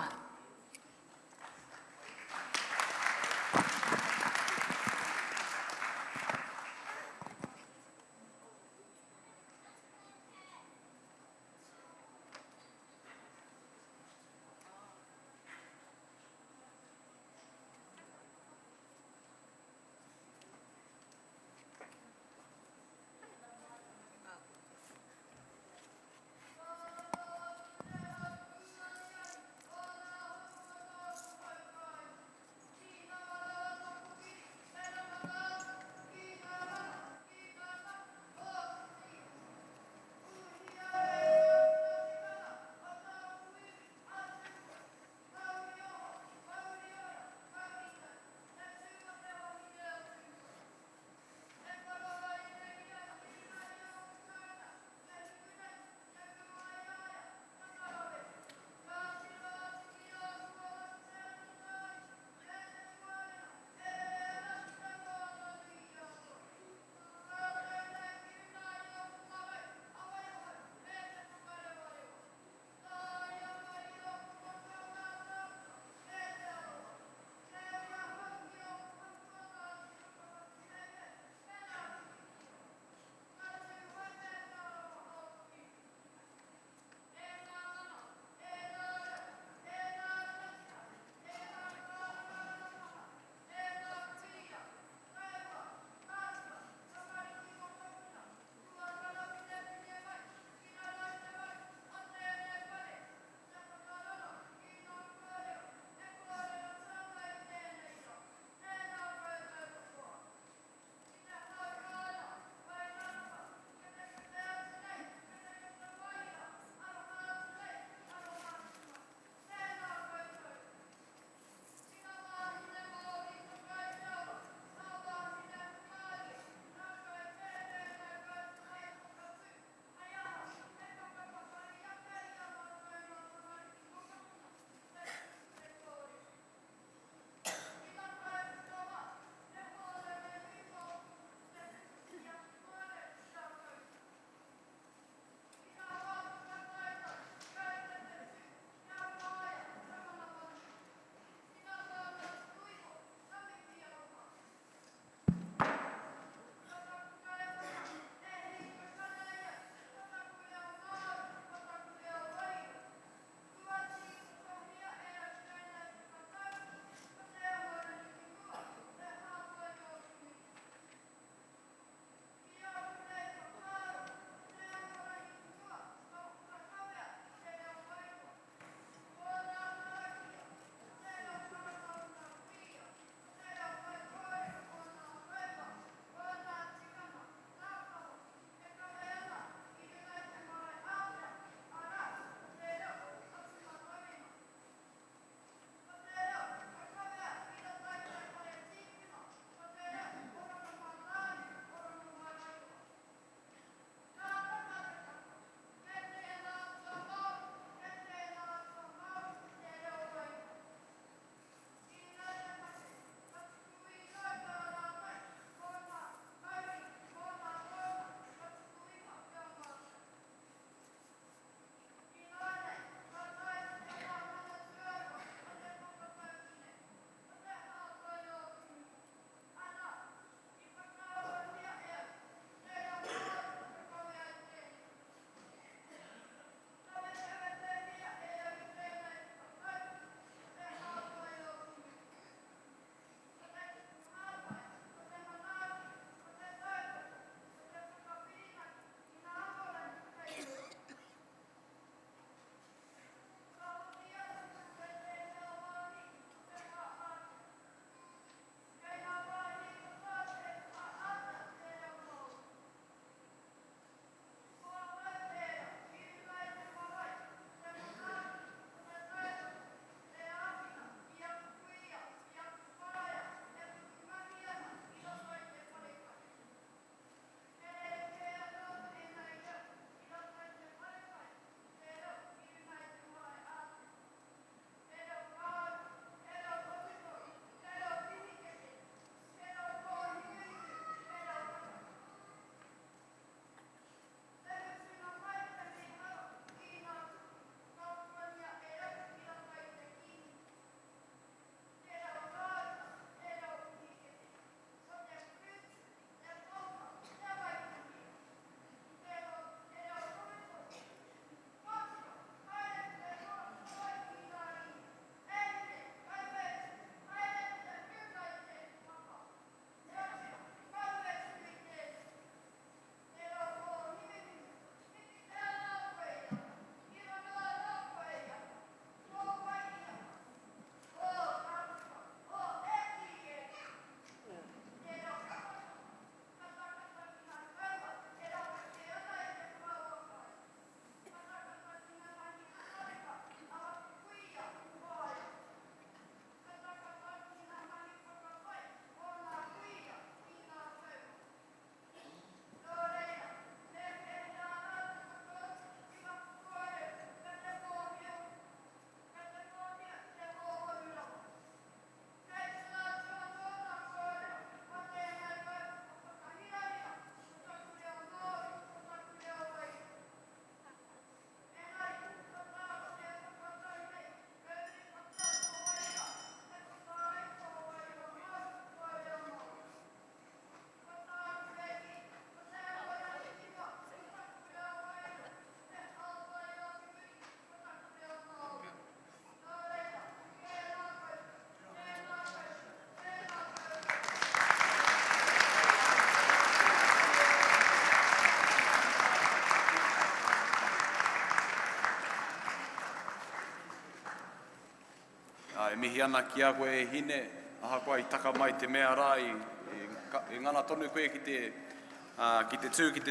E mihi ana ki a koe e hine, aha koe i taka mai te mea rā i ngana tonu koe ki te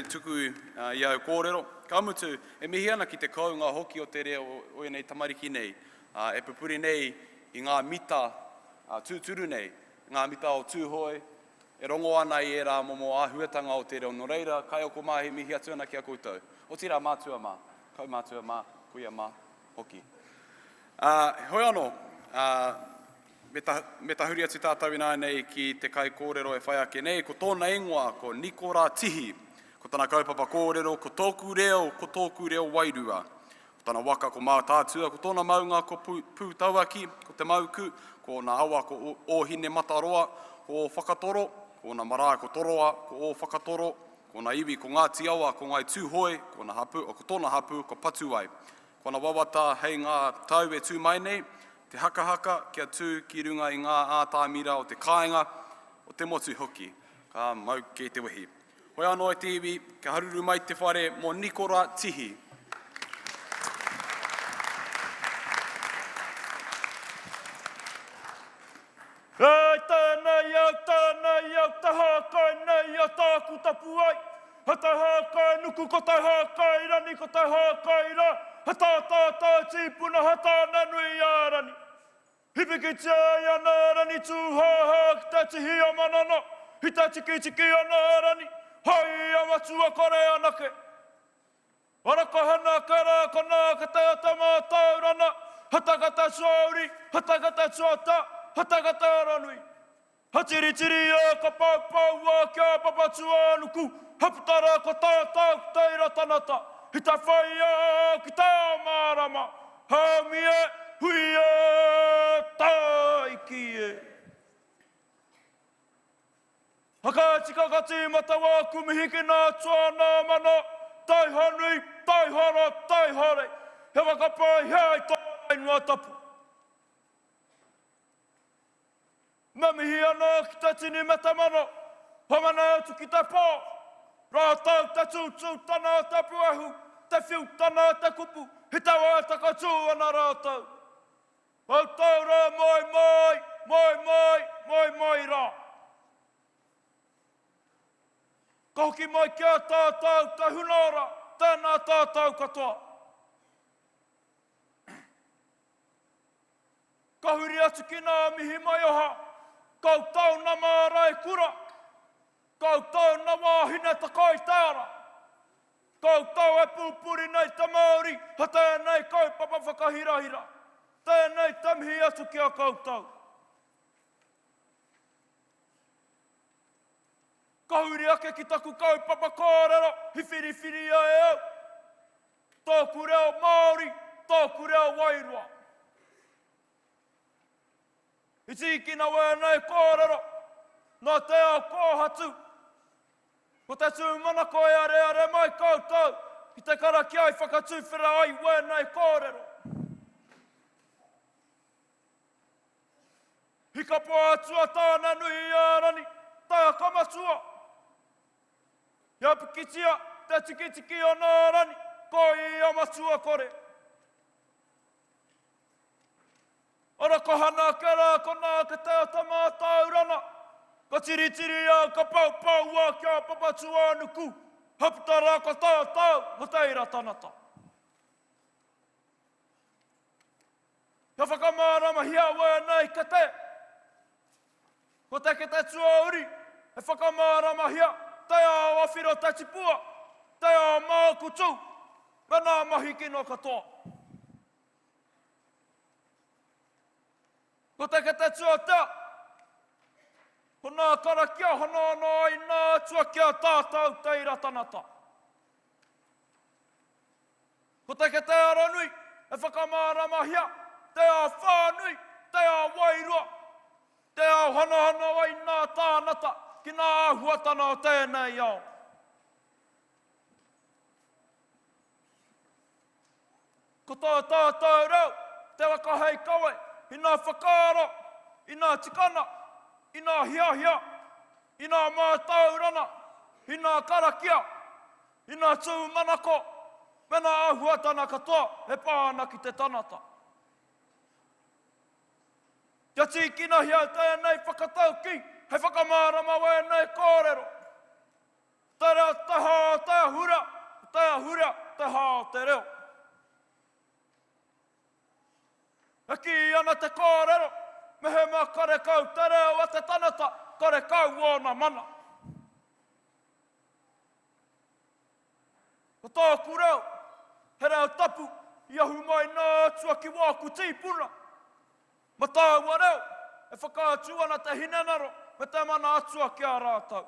tuku i au kōrero. Ka mutu, e mihi ana ki te kaunga hoki o te rea o nei tamariki nei. E pupuri nei i ngā mita tūturu nei, ngā mita o tūhoi, e rongo ana i e rā momo āhuatanga o te reo. No reira, kai o ko mahi mihi atu ana ki a koutou. O tira mātua mā, kau mātua mā, kuia mā, hoki. Hoi anō, me tahuri atu tātou ina nei ki te kai kōrero e whai ake nei, ko tōna ingoa, ko Nikora Tihi, ko tana kaupapa kōrero, ko tōku reo wairua. Ko tana waka ko Mā Tātua, ko tōna maunga ko Pūtauaki, ko te mauku, ko nā awa ko Ohine Mataroa, ko Whakatoro, ko nā mara ko Toroa, ko o Whakatoro, ko nā iwi ko Ngāti Awa, ko Ngai Tūhoi, ko tōna hapu, ko Patuai. Ko nā wawata hei ngā tau e tū mai nei, te haka kia tū ki runga i ngā ātāmira o te kāinga, o te motu hoki, ka mau ke te wehi. Hoi anō e te iwi, ka haruru mai te whare mō Nikora Tihi. Hei tēnei au, te hākai nei a tāku tapu ai. Ha te hākai nuku, ko te hākai rani, ko te hākai rā. Ha tā tātou tīpuna, ha tā nanui a rani. Hipiki tia i ana rani, tūhāhā ki te tihi a manana. Hi te tiki ana rani, hai a matua kore anake. Araka hana ka rā, ko nā ka te ata mātau rana. Ha tagata sōri, ha tagata tōta, ha tagata ranui. Ha tiri a ka pau a kia papatua nuku. Ha putara ko tātau teira tanata. Hi te whaia ki te mārama. Ha mie hui e taiki e. Ha ka tika ka tīmata wā kumihiki nā tuana mana. Tai hanui, tai hara, tai hare. He waka pai hei tai nua tapu. Me mihi ana ki te tini me te mana. Hamana atu ki te pā. Rātau te tūtū tana te puahu. Te whiu tana te kupu. Hi te wāta ka tū ana rātau. Autau rā moi rā. Ka hoki mai kia tātou te hunara. Tēnā tātou katoa. Ka huri atu ki nā mihi mai oha. Kau tau na mārai kura. Kau tau na wāhine ta kai tāra. Kau tau e pūpuri nei te Māori. Ha tēnei kaupapa whakahirahira. Tēnei te mihi atu ki a kau tau. Ka huri ake ki taku kaupapa kōrero. Hi whiriwhiri a e au. Tōku reo Māori. Tōku reo Wairua. I tīkina wēnei kōrero, nā te ao kōhatu. Ko te tūmana koe are mai koutou, ki te karaki ai whakatūwhira ai wēnei kōrero. Hika po atua tāna nui i ārani, tai a kamatua. Ia pikitia, te tiki o nārani, ko i amatua kore. Ora ko hana ke rā, ko nā ke te ata mātau rana. Ka tiri au, ka pau a kia papatua nuku. Haputa rā ko tātau, ho teira tanata. Ia whakamārama hia wēnei ke te. Ko te ke te tuauri, e whakamārama hia. Te ao awhiro te tipua, te ao mākutu. Me nā mahi kino katoa. Ko te te tuata, ko nā karakia hanana ai nā tuakia tātau teira tanata. Ko te aranui, e whakamārama hia, te ao whānui, te ao wairua, te ao hanahana ai nā tānata, ki nā āhuatana o tēnei ao. Ko tā tātou rau, te wakahei kawe, i nā whakaara, i nā tikana, i nā hiahia, i nā mātaurana, i nā karakia, i nā tūmanako, me nā āhuatana katoa, he pāna ki te tanata. Kia tīkina hia tēnei whakatauki, hei whakamārama wēnei kōrero. Te reo te hā, te hura, te hura, te hā, te reo. E ki ana te kōrero, me he mea kare kau te reo a te tanata, kare kau ona mana. Ko tōku reo, he reo tapu, i ahu mai nā atua ki wāku tīpuna. Ma tāua reo, e whakaatu ana te hinenaro, me te mana atua ki a rātau.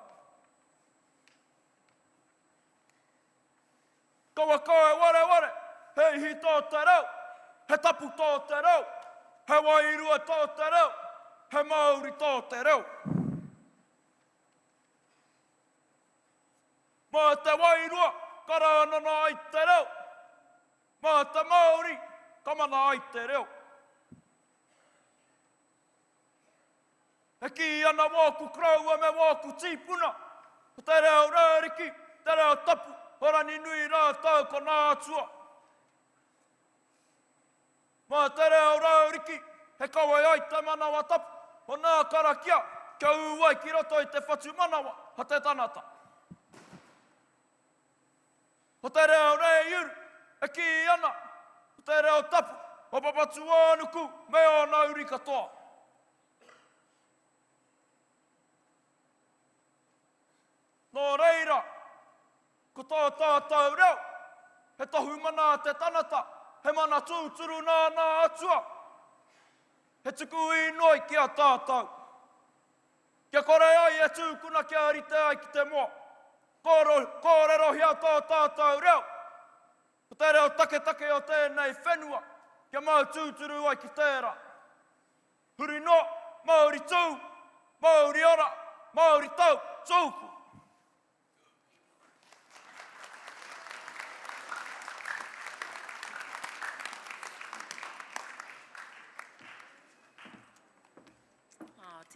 Kaua koe ware ware, hei hi tō te reo, he tapu tō te reo, he wairua tō te reo, he Māori tō te reo. Mā te wairua, karanana ai te reo, mā te Māori, kamana ai te reo. E ki ana wāku kraua me wāku tīpuna, ko te reo rāriki, te reo tapu, horani nui rātau ko nā atua. Mā te reo rāriki, he kawai ai te manawa tapu, o nā karakia, kia uwai ki roto i te whatu manawa, ha te tanata. Ho te reo rei uru, e ki ana, ho te reo tapu, o papatu ānuku, me o nauri katoa. Nō reira, ko tō tātou reo, he tohu mana te tanata, he mana tūturu nā atua. He tuku i noi ki a tātou. Kia kore ai e tūkuna kia rite ai ki te moa. Kōrero hia tō tātou reo. Ko te reo take o tēnei whenua, kia mau tūturu ai ki tērā. Huri no, Māori tū, Māori ora, Māori tau, tūku.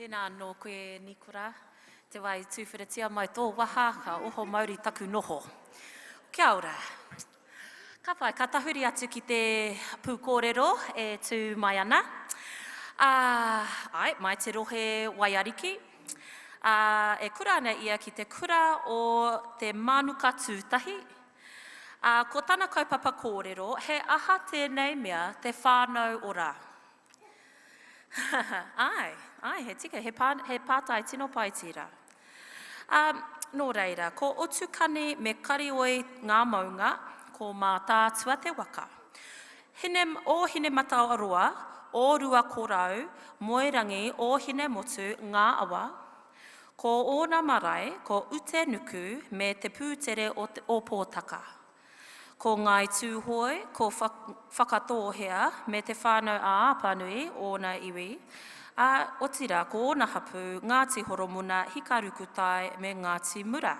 Tēnā anō koe Nikora, te wai tūwhiritia mai tō waha, ka oho Māori taku noho. Kia ora. Ka pai, ka tahuri atu ki te pūkōrero e tū mai ana. Ai, mai te rohe waiariki. E kura ana ia ki te kura o te manuka tūtahi. Ko tāna kaupapa kōrero, he aha tēnei mea te whānau ora. Ai, he tika, he pātai tino pai tira. Nō reira, ko otukani me karioi ngā maunga, ko mā tātua te waka. Hine matau aroa, o rua korau, moerangi o hine motu ngā awa, ko ōna marae, ko ute nuku me te pūtere o pōtaka. Ko ngai tūhoi, ko whakatōhea me te whānau a āpanui o nā iwi, o tira ko ōna hapu Ngāti Horomona, Hikarukutai me Ngāti Mura.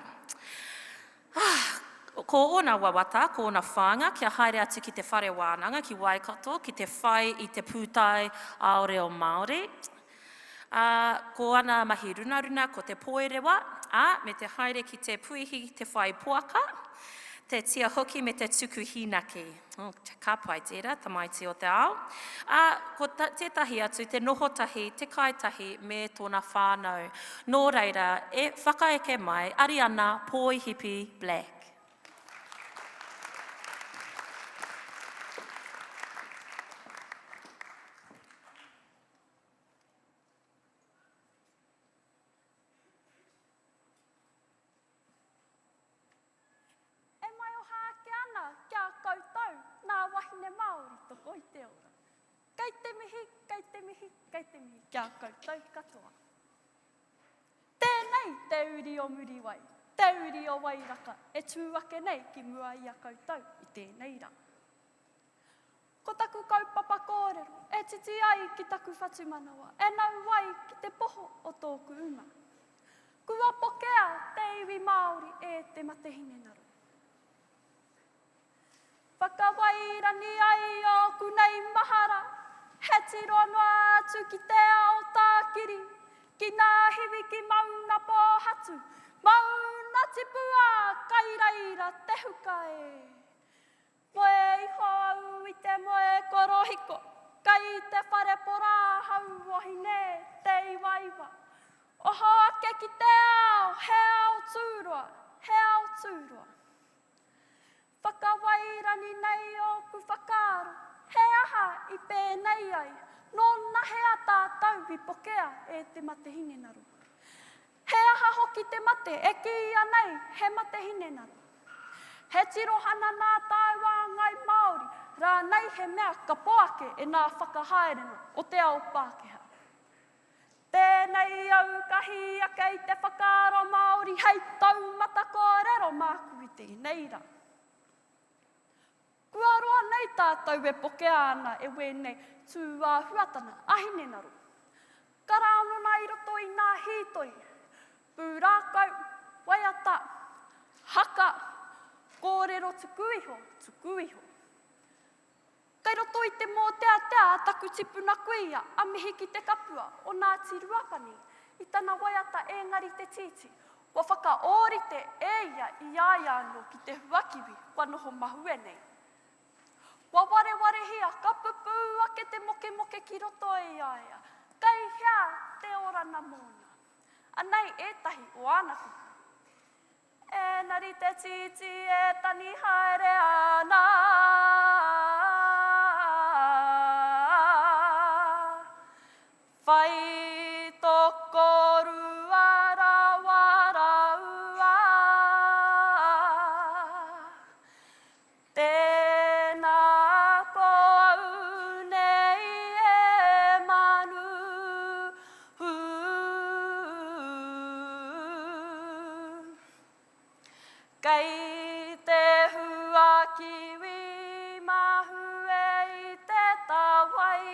Ko ōna wawata, ko ōna whānga, kia haere atu ki te whare wānanga, ki Waikato, ki te whai i te pūtai a Reo Māori. Ko ana mahi runaruna, ko te poerewa, me te haere ki te puihi, te whai puaka, te tia hoki me te tuku hinaki. Ka pai tērā, tamaiti o te ao. Ko tētahi atu, te nohotahi, te kaitahi me tōna whānau. Nō reira, e whakaeke mai, ari ana, poi hipi black. Kia koutou katoa. Tēnei te uri o muri wai, te uri o wairaka, e tūake nei ki mua i a koutou i tēnei rā. Ko taku kaupapa kōrero, e titi ai ki taku whatu manawa, e nau wai ki te poho o tōku uma. Kua pokea te iwi Māori e te matehine naru. Whakawairani ai o kunei mahara, he tiro noa atu ki te ao tākiri, ki nā hiwi ki mauna pōhatu, mauna tipua kairaira te huka e. Moe iho au i te moe korohiko, Kai te whare pora hau wahine te iwaiwa. O hoake ki te ao, he ao tūroa, he ao tūroa. Whakawairani nei o ku whakaaro, he aha i pēnei ai, no nahea tātou i pokea e te mate hinenaru. He aha hoki te mate, e ki ia nei, he mate hinenaru. He tirohana nā taiwa ngai Māori, rā nei he mea ka poake e nā whakahaerena o te ao Pākehā. Tēnei au kahi ake i te whakaaro Māori, hei taumata kōrero māku i tēnei rā. Kua roa nei tātou e pokea ana e wēnei tū huatana ahinenaru. Karaono nei roto i nā hītori, pūrākau, waiata, haka, kōrero tukuiho, tukuiho. Kai roto i te mō tea taku tipuna kuia, a mihi ki te kapua o nā tiruapani, i tana waiata engari te titi, wa whakaorite e ia i aia anō ki te huakiwi, wa noho mahue nei. Wa ware hia, ka pupu ake te moke ki roto e aia, kai hea te orana mōna. Anei etahi o anaku. E nari te titi e tani haere ana. Whai toko ruara wara ua. Tēnā ko au nei e manu. Kei te hua kiwi mahu e i te tawai.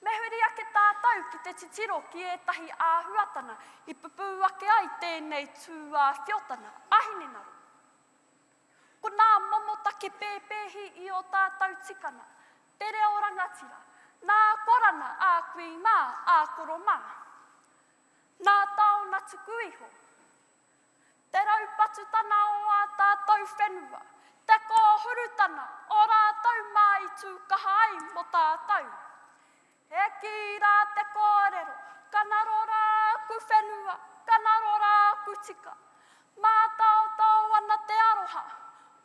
Mehuri ake tātou ki te titiro ki e tahi āhuatana i pupu ake ai tēnei tū whiotana ahinenaru. Ko nā momotake pēpehi i o tātou tikana, te reo rangatira, nā korana ā kui mā, ā koro mā, nā taona tukuiho. Te raupatu tana o a tātou whenua, te kōhurutana o rātou mai tūkaha ai mo tātou. E ki rā te kōrero, kanaro rā ku whenua, kanaro rā ku tika. Mā tau ana te aroha,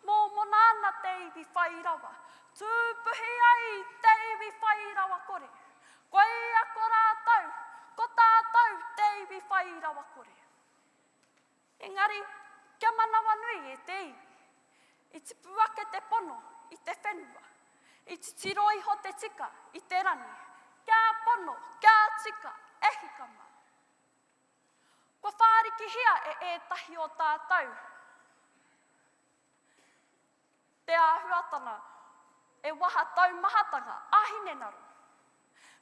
mō mona ana te iwi whairawa. Tūpuhi ai te iwi whairawa kore. Koe ako rātou, ko tātou te iwi whairawa kore. Engari, kia manawa nui e te iwi. I tipu ake te pono, i te whenua. I titiro iho te tika, i te rani. Kia pono, kia tika, e hikama. Kua whāriki hia e etahi o tātou. Te āhuatana, e waha tau mahatanga, ahinenaru.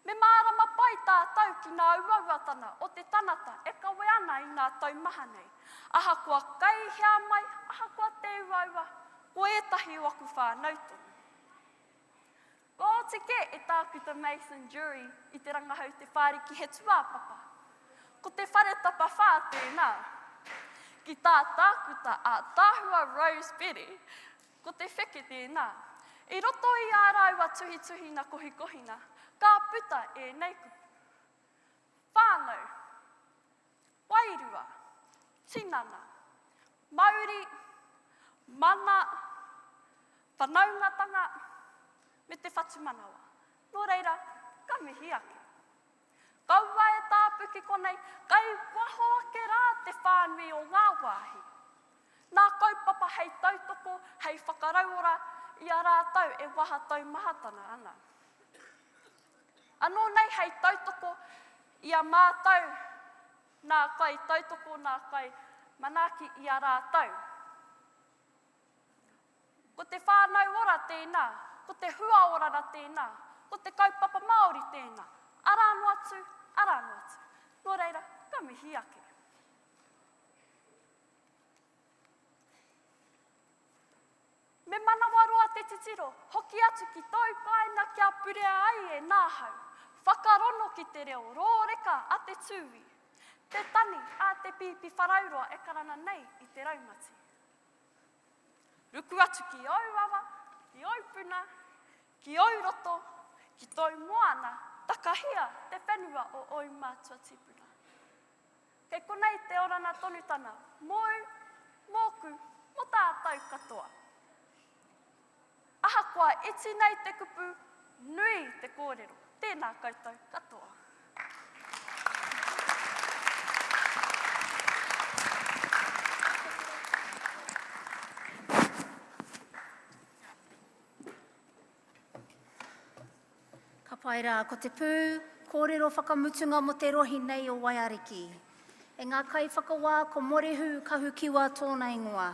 Me mārama pai tātou ki nā uauatana o te tanata e kawe ana i nā tau maha nei. Aha kua kai hea mai, aha kua te uaua, ko etahi waku whānautu. Ko tike e tākuta Mason Jury i te rangahau te whāriki he tuāpapa. Ko te wharetapa whā tēnā. Ki tā tākuta a tāhua Rose Berry, ko te whike tēnā. I roto i āraua tuhi na kohina, ka puta e nei kupu. Whānau, Wairua, Tinana, Māori, Mana, Whanaungatanga, me te whatumanawa. Nō reira, ka mihi ake. Kaua e tāpuki konei, kai waho ake rā te whānui o ngā wāhi. Nā kaupapa hei tautoko, hei whakarauora, i a rātau e waha tau mahatana ana. Anō nei hei tautoko, i a mātau, nā kai tautoko, nā kai manaki i a rātau. Ko te whānau ora tēnā, ko te hua orara tēnā, ko te kaupapa Māori tēnā. Arano atu, arano atu. Nō reira, ka mihi ake. Me manawa roa te titiro, hoki atu ki tau kaina kia purea ai e nāhau. Whakarono ki te reo, rōreka a te tūwi. Te tani a te pipi wharauroa e karana nei i te raumati. Ruku atu ki auawa, ki aupuna, Ki oi roto, ki toi moana, takahia te whenua o oi mātua tipuna. Kei konei te orana tonutana, moi, mōku, mo tātou katoa. Ahakoa iti nei te kupu, nui te kōrero. Tēnā koutou katoa. Ka pai rā, ko te pū, kōrero whakamutunga mo te rohi nei o Waiariki. E ngā kai whakawā, ko morehu kahukiwa tōna ingoa.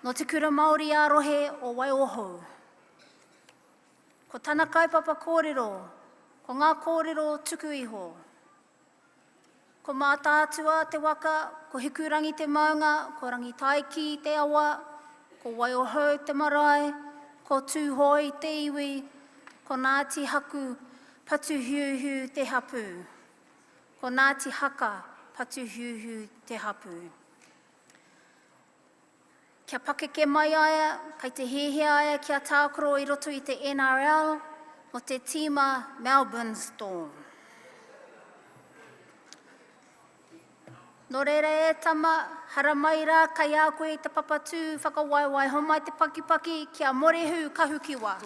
No te kura Māori ārohe o Waiohou. Ko tāna kaupapa kōrero, ko ngā kōrero tuku iho. Ko mā tātua te waka, ko hikurangi te maunga, ko rangi taiki te awa, ko Waiohou te marae, ko tūhoi te iwi, ko Ngāti Haku patu hiuhiu te hapu. Ko Ngāti Haka patu hiuhiu te hapu. Kia pakeke mai aia, kai te hehe aia kia tākoro i roto i te NRL mo te tīma Melbourne Storm. Nō reira e tama, hara mai rā kai a koe te papatū whakawaiwai homai te pakipaki kia morehu kahukiwa.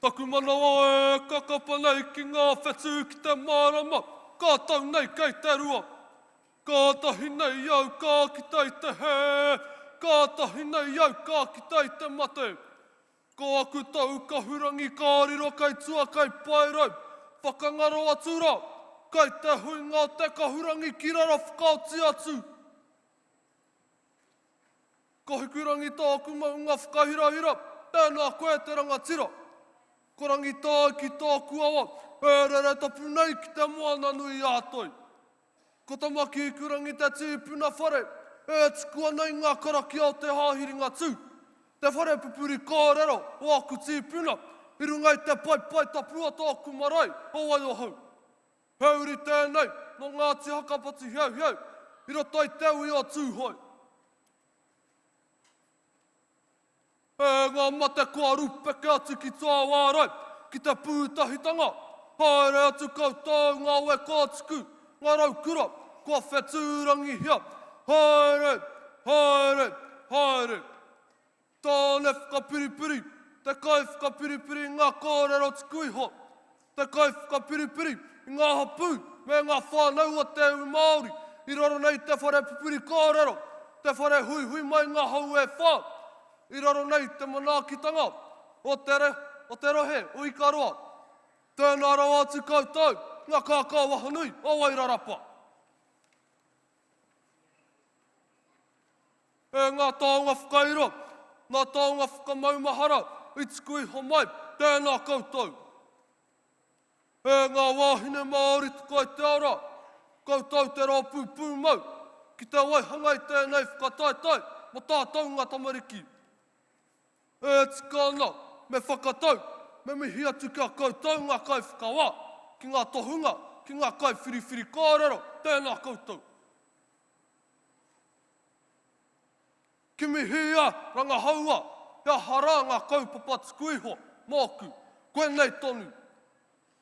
Taku manawa e kakapa nei ki ngā whetū ki te marama, ka tau nei kei te rua. Ka tahi nei au ka ki tei te he, ka tahi nei au ka ki tei te mate. Ko aku tau ka hurangi kāriro kei tua kei pairau, whakangaro atu rā, kei te huinga te ka hurangi ki rara whakauti atu. Ko hikurangi tāku maunga whakahirahira, tēnā koe te rangatira. Ko rangi tā ki tāku awa, e rere tapu nei ki te moana nui ātoi. Ko tamaki kurangi te tīpuna whare, e tikua nei ngā karaki o te hāhiringa tū. Te whare pupuri kōrero o aku tīpuna, i rungai te pai tapua tāku marae o Waiohou. Heuri tēnei, no Ngāti Haka pati hiau, i roto i te ui o tūhoi. E ngā mate kua rupeke atu ki tā wārai, ki te pūtahitanga. Haere atu koutou ngā ue kātuku, ngā raukura, kua whetūrangi hia. Haere. Tāne whakapiripiri, te kai whakapiripiri ngā kōrero tuku iho. Te kai whakapiripiri i ngā hapu, me ngā whānau o te iwi Māori. I raro nei te whare pupiri kōrero, te whare hui mai ngā hau e whā. I raro nei te manaakitanga o te rohe o Ikaroa. Tēnā rau atu koutou, ngā kākā wahanui o Wairarapa. E ngā taonga whakairo, ngā taonga whakamaumahara, i tuku iho mai, tēnā koutou. E ngā wāhine Māori tukai te ara, koutou te rā pūpū mau, ki te waihangai tēnei whakataitai, mo tātou ngā tamariki. E tikana, me whakatau, me mihi atu kia koutou ngā kai whakawa, ki ngā tohunga, ki ngā kai whiriwhiri kōrero, tēnā koutou. Ki mihi a ranga haua, hea hara ngā kaupapa tuku iho, mōku, koe nei tonu.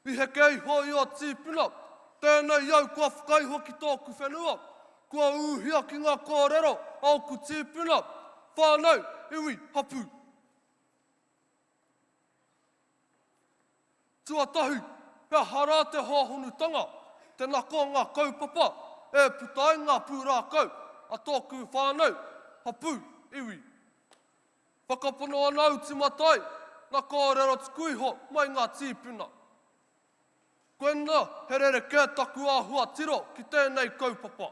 I heke iho i o tīpuna, tēnei au kua whakaiho ki tōku whenua, kua uhia ki ngā kōrero, au ku tīpuna, whānau, iwi, hapu. Tuatahi, hea hara te hāhonutanga, te nako ngā kaupapa, e putai ngā pūrākau, a tōku whānau, hapu, iwi. Whakapono anau timatai, ngā kōrero tuku iho, mai ngā tīpuna. Koena, he rere kētaku āhua tiro ki tēnei kaupapa.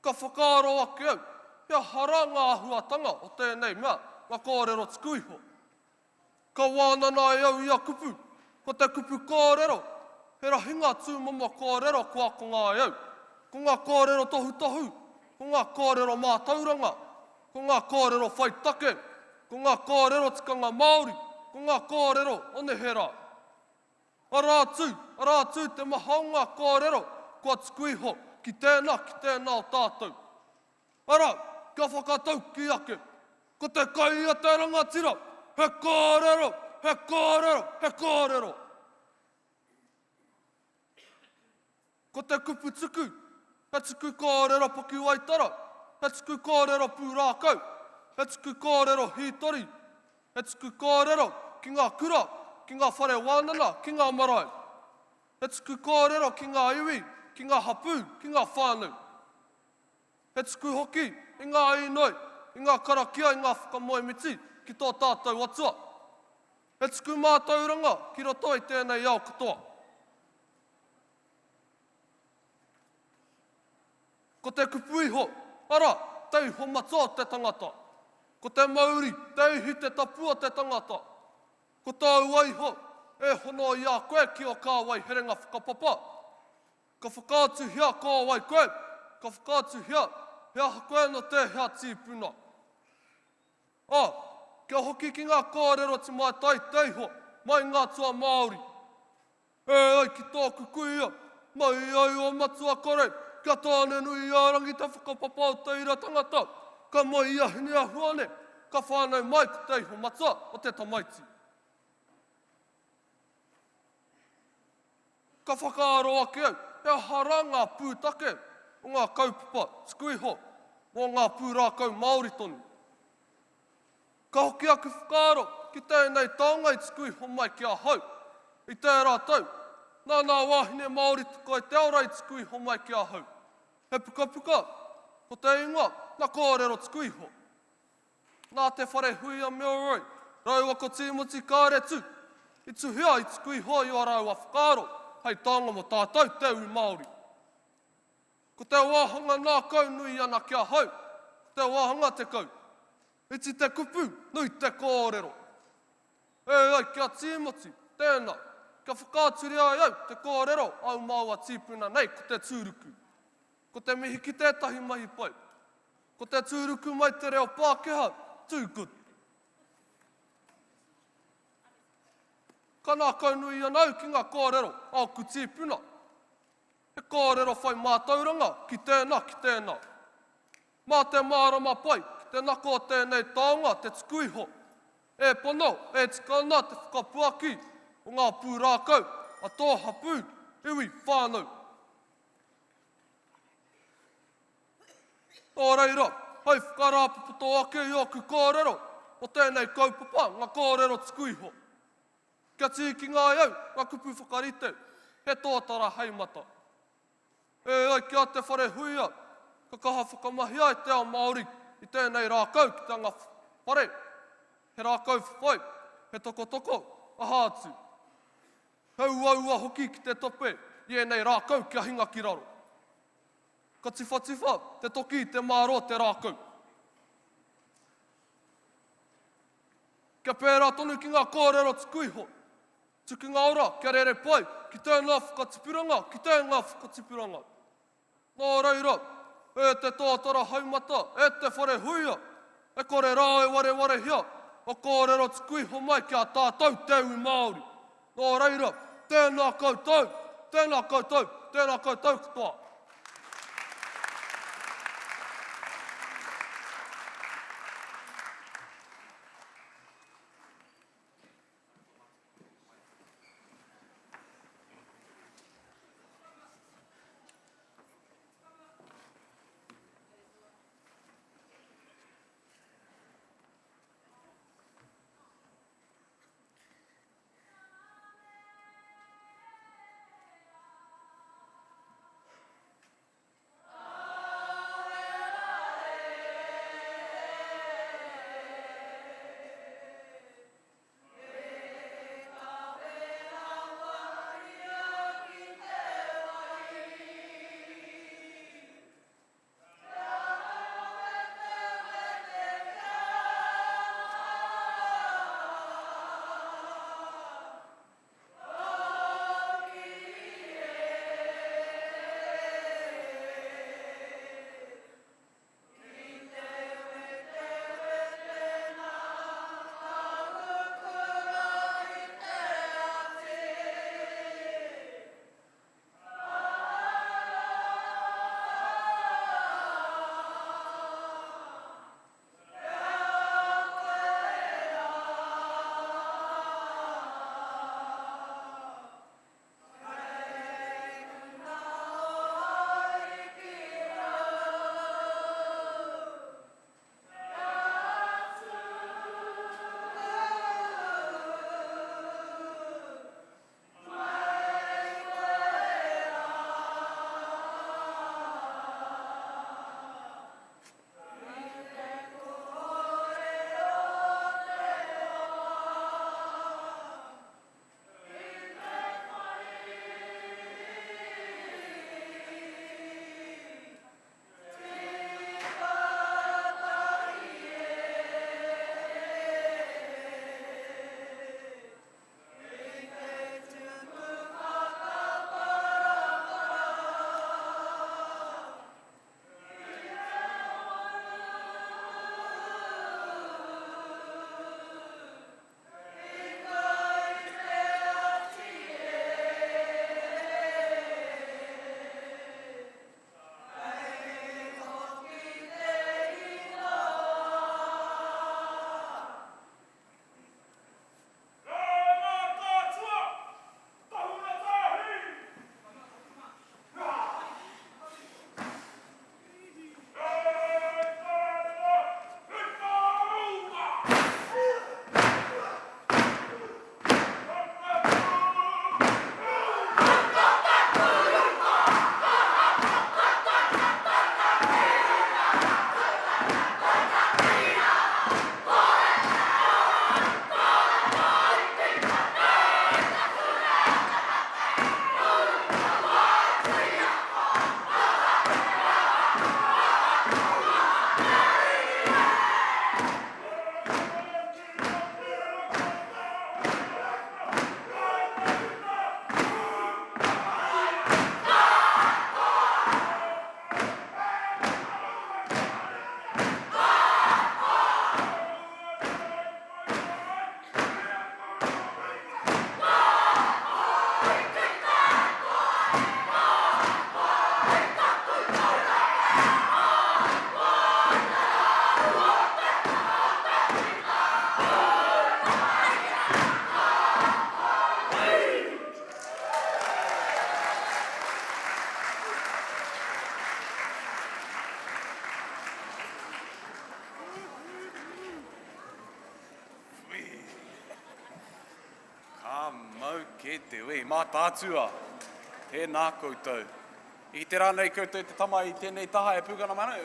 Ka whakaaro ake au, hea hara ngā āhuatanga o tēnei mea, ngā kōrero tuku iho. Ka wānana e au ia kupu, ko te kupu kōrero, he rahinga tūmama kōrero kua ko ngā iau. Ko ngā kōrero tohu, ko ngā kōrero mātauranga, ko ngā kōrero whaitake, ko ngā kōrero tikanga Māori, ko ngā kōrero onehera. Arātū te mahaunga kōrero, kua tuku iho, ki tēnā o tātou. Ara, kia whakatau ki ake. Ko te kai a te rangatira, he kōrero, he kōrero, he kōrero. Ko te kupu tuku, he tuku kōrero poki waitara, he tuku kōrero pūrākau, he tuku kōrero hītori, he tuku kōrero ki ngā kura, ki ngā whare wānana, ki ngā marae. He tuku kōrero ki ngā iwi, ki ngā hapū, ki ngā whānau. He tuku hoki i ngā inoi, i ngā karakia, i ngā whakamoemiti, ki tō tātou atua. He tuku mātauranga ki roto i tēnei au katoa. Ko te kupu iho, ara, tei ho matua te tangata. Ko te mauri, tei hi te tapua te tangata. Ko tāu aiho, e hono i a koe ki o kāwai herenga whakapapa. Ka whakaatu hia kāwai koe, ka whakaatu hia, hea koe no te hea tīpuna. Kia hoki ki ngā kōrero ti mai tai teiho, mai ngā tua Māori. Ai ki tōku kuia, mai ai o matua kore, kia tāne nui ārangi te whakapapa o teira tangata, ka mai ia hini a huane, ka whānau mai ki teiho matua o te tamaiti. Ka whakaaro ake au, he hara ngā pūtake o ngā kaupapa, skuiho, o ngā pūrākau Māori tonu. Ka hoki aku whakaaro ki tēnei taonga i skuiho mai ki a hau. I tērā tau, nā wāhine Māori tuko i te aura i skuiho mai ki a hau. He puka puka, ko te ingoa, nā kōrero skuiho. Nā te whare hui a mea roi, raua ko Timoti kāretu, i tuhia i skuiho i o raua whakaaro, hei taonga mo tātou te ui Māori. Ko te wāhanga nā kau nui ana ki a hau, ko te wāhanga te kau. Iti te kupu, nui te kōrero. Ai, kia Timoti, tēnā, kia whakāturi ai au te kōrero au māua tīpuna nei ko te tūruku. Ko te mihi ki tētahi mahi pai. Ko te tūruku mai te reo Pākehā, too good. Ka nā kau nui anau ki ngā kōrero au ku tīpuna. He kōrero whai mātauranga ki tēnā. Mā te mārama pai, te nako o tēnei taonga, te tukuiho. E pono, e tikana te whakapuaki o ngā pūrākau, a tō hapū, iwi, whānau. Nō reira, hei whakarāpapato ake i oku kōrero, o tēnei kaupapa, ngā kōrero tukuiho. Kia tīki ngā iau, ngā kupu whakarite, he tōtara heimata. Ai, kia te whare huia, ka kaha whakamahi ai te ao Māori, i tēnei rākau ki te anga whare. He rākau whai, he toko, a hātu. Hau aua hoki ki te tope, i enei rākau ki a hinga ki raro. Ka tiwha, te toki te māro te rākau. Kia pērā tonu ki ngā kōrero tukuiho. Tuku ngā ora, kia rere pai, ki tēnā whakatipuranga, ki tēnā whakatipuranga. Nō reira, e te tōtara haumata, e te whare huia, e kore rā e ware hia, o kōrero tukuiho mai ki a tātou te ui Māori. Nō reira, tēnā koutou, tēnā koutou katoa. Mau ke te wei, mā tātua, tēnā koutou. I te rānei koutou te tama i tēnei taha e pūkana mana.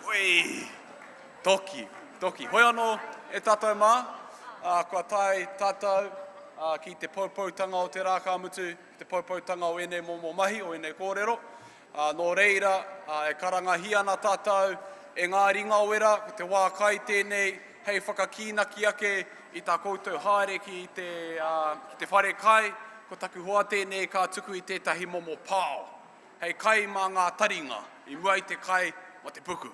Wei, toki. Hoi anō e tātou mā, kua tai tātou ki te paupautanga o te rā ka mutu, te paupautanga o ene momo mahi, o ene kōrero. Nō reira, e karangahi ana tātou, e ngā ringa wera, ko te wā kai tēnei, hei whakakīnaki ake, i tā koutou haere ki te whare kai, ko taku hoa tēnei ka tuku i tētahi momo pāo. Hei kai mā ngā taringa, i mua i te kai mo te puku.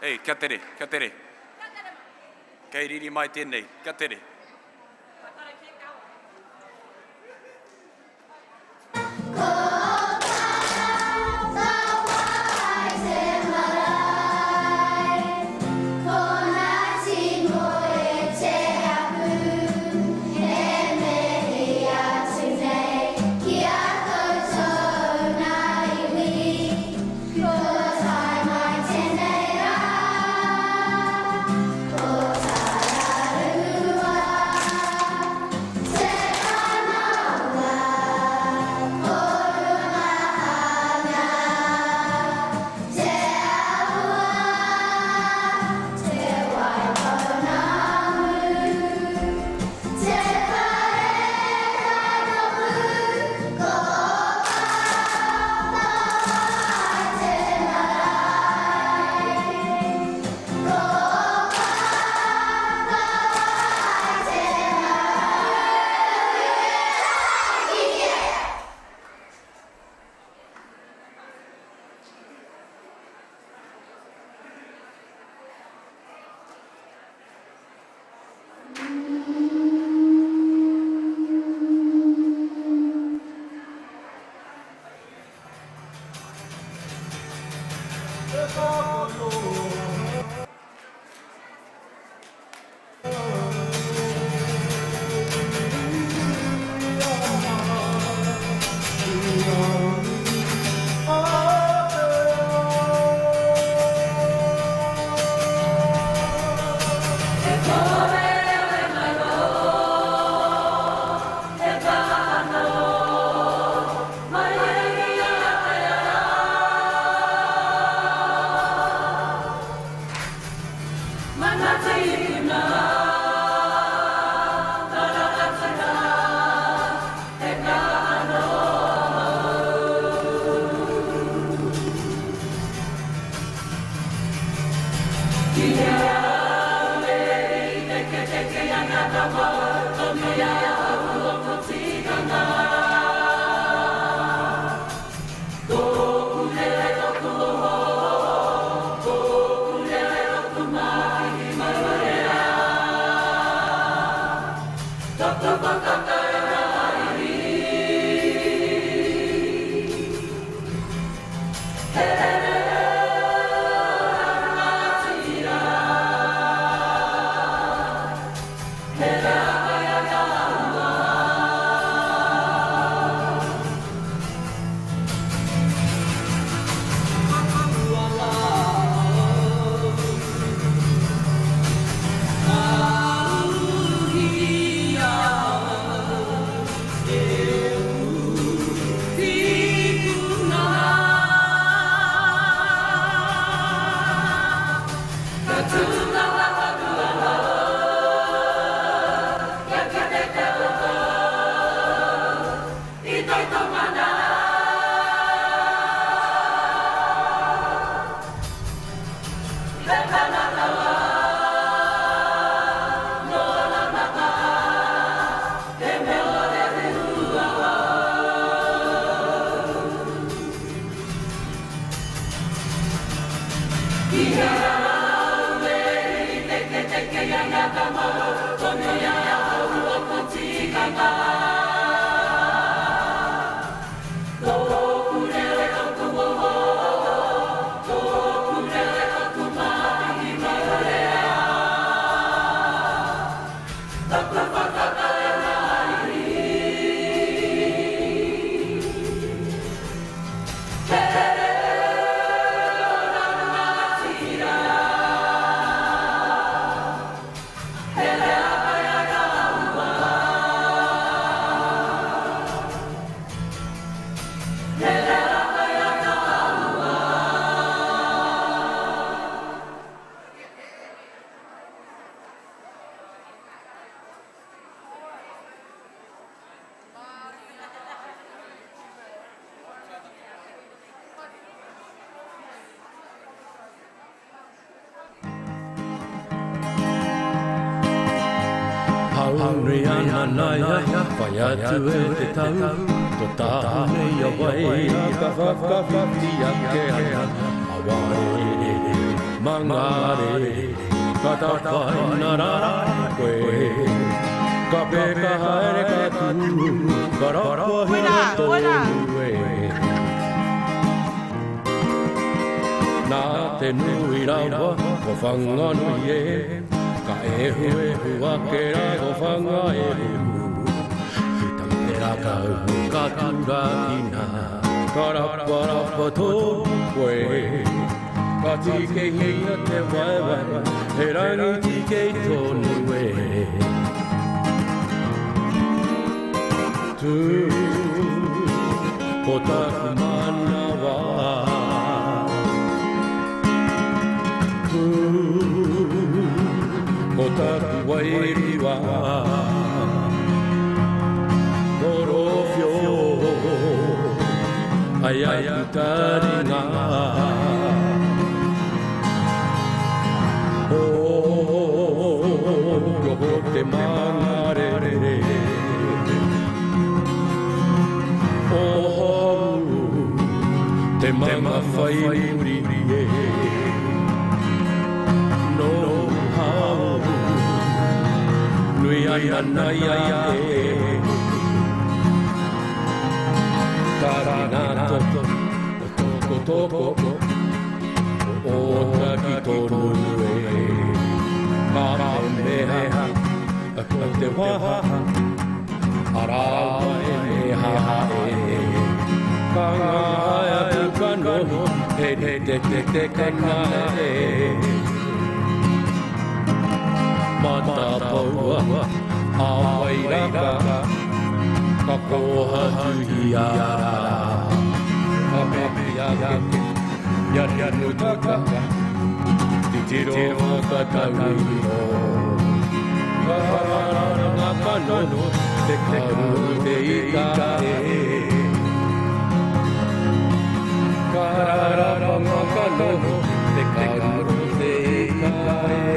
Ei, kia tere. Kei riri mai tēnei, kia tere. Haunui ana naya, whai atu e te tau, to tāhu nei a wai, ka whakawhiti ake ana, a wai, mangare, ka tawhai na rara koe, ka peka haere ka tu, ka rakua hea tōnu e. Nā te nui rawa, ko whanganui e, ka ehu ake ra o whanga ehu. Ki te rakau ka tura kina, ka rapa tō koe. Ka tike hia te waiwai, he rangi tike tōnu e. Tū, ko taku mana wā. Tū, ko taku wairiwa, korofio, ai aku taringa. Koho te mangarere, te mama whai uririe. Nui ana ia e Karana toko o taki tonu e Kara meha te waha Arawa e meha e Kangaya tukano te kana e Mata paua, awai raka, ka koha tuhiara. Ka pepe ake, yanu taka, titiro ka tauiro. Ka haranga kano, te karu te ika e. Ka haranga kano, te karu te ika e.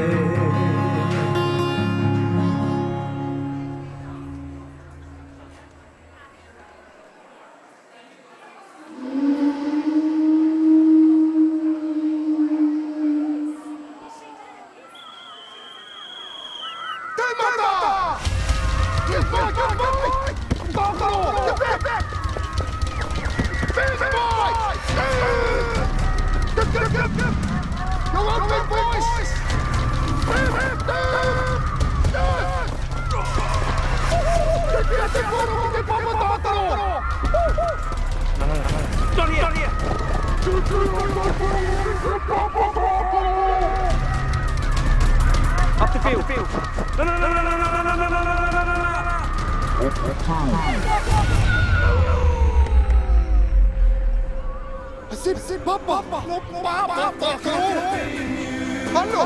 Up the field. No. Sip, papa. Hallo.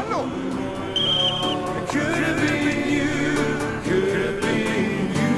It could have been you. Could have been you.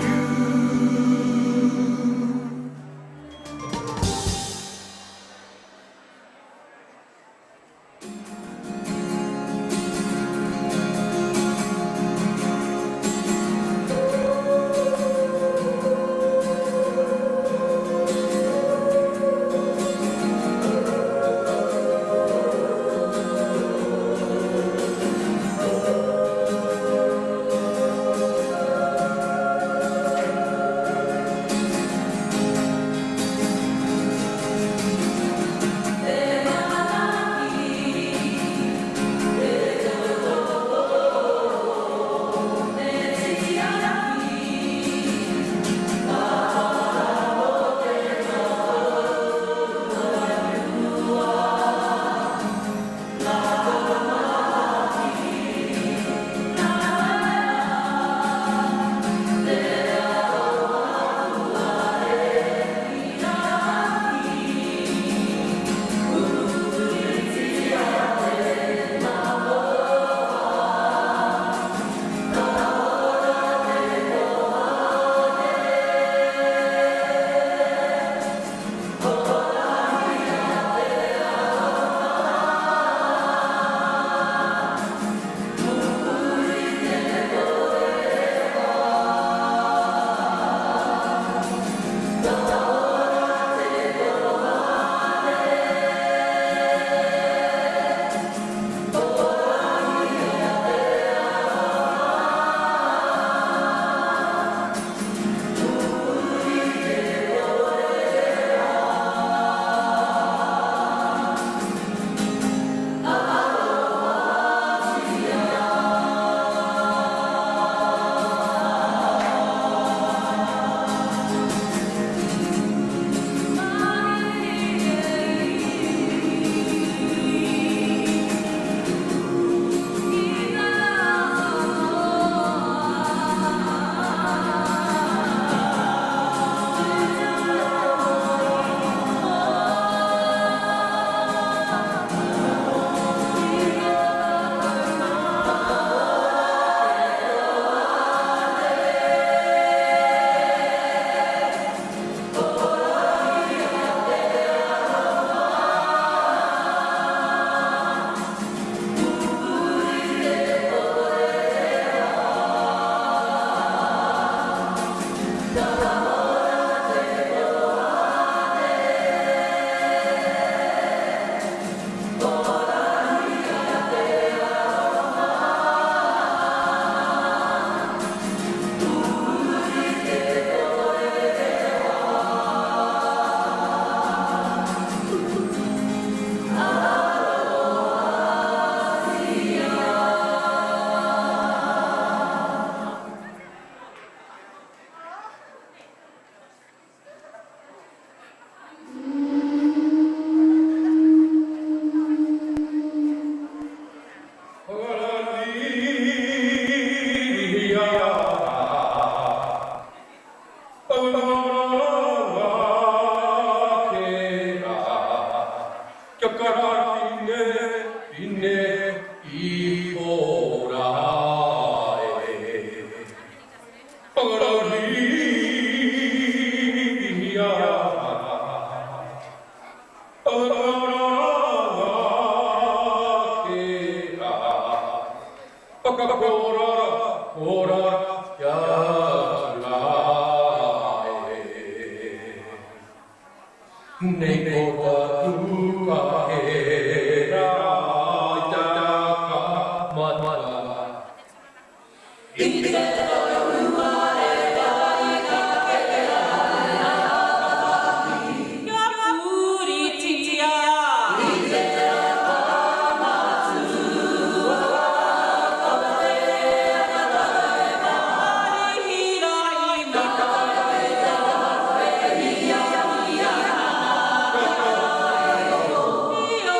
Io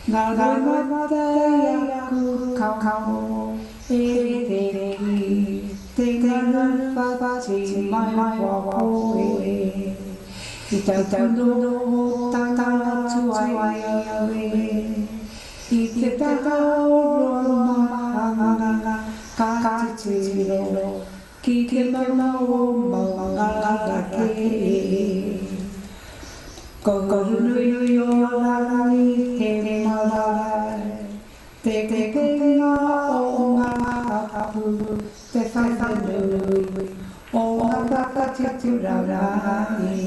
ngā raimatai aku kau e te ki, te ngana whawati mai wapo e. I tau kuno o tātana tuai au e, i te takao mahanga ka titiro, ki te mana o maunganga ke e. Ko nui o rangi te marai, te ngā o ngā kapu, te whaiwhanui, o ngā whakatiturarani.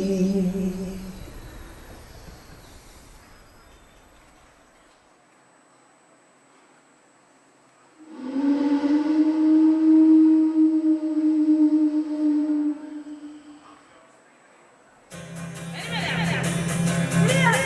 La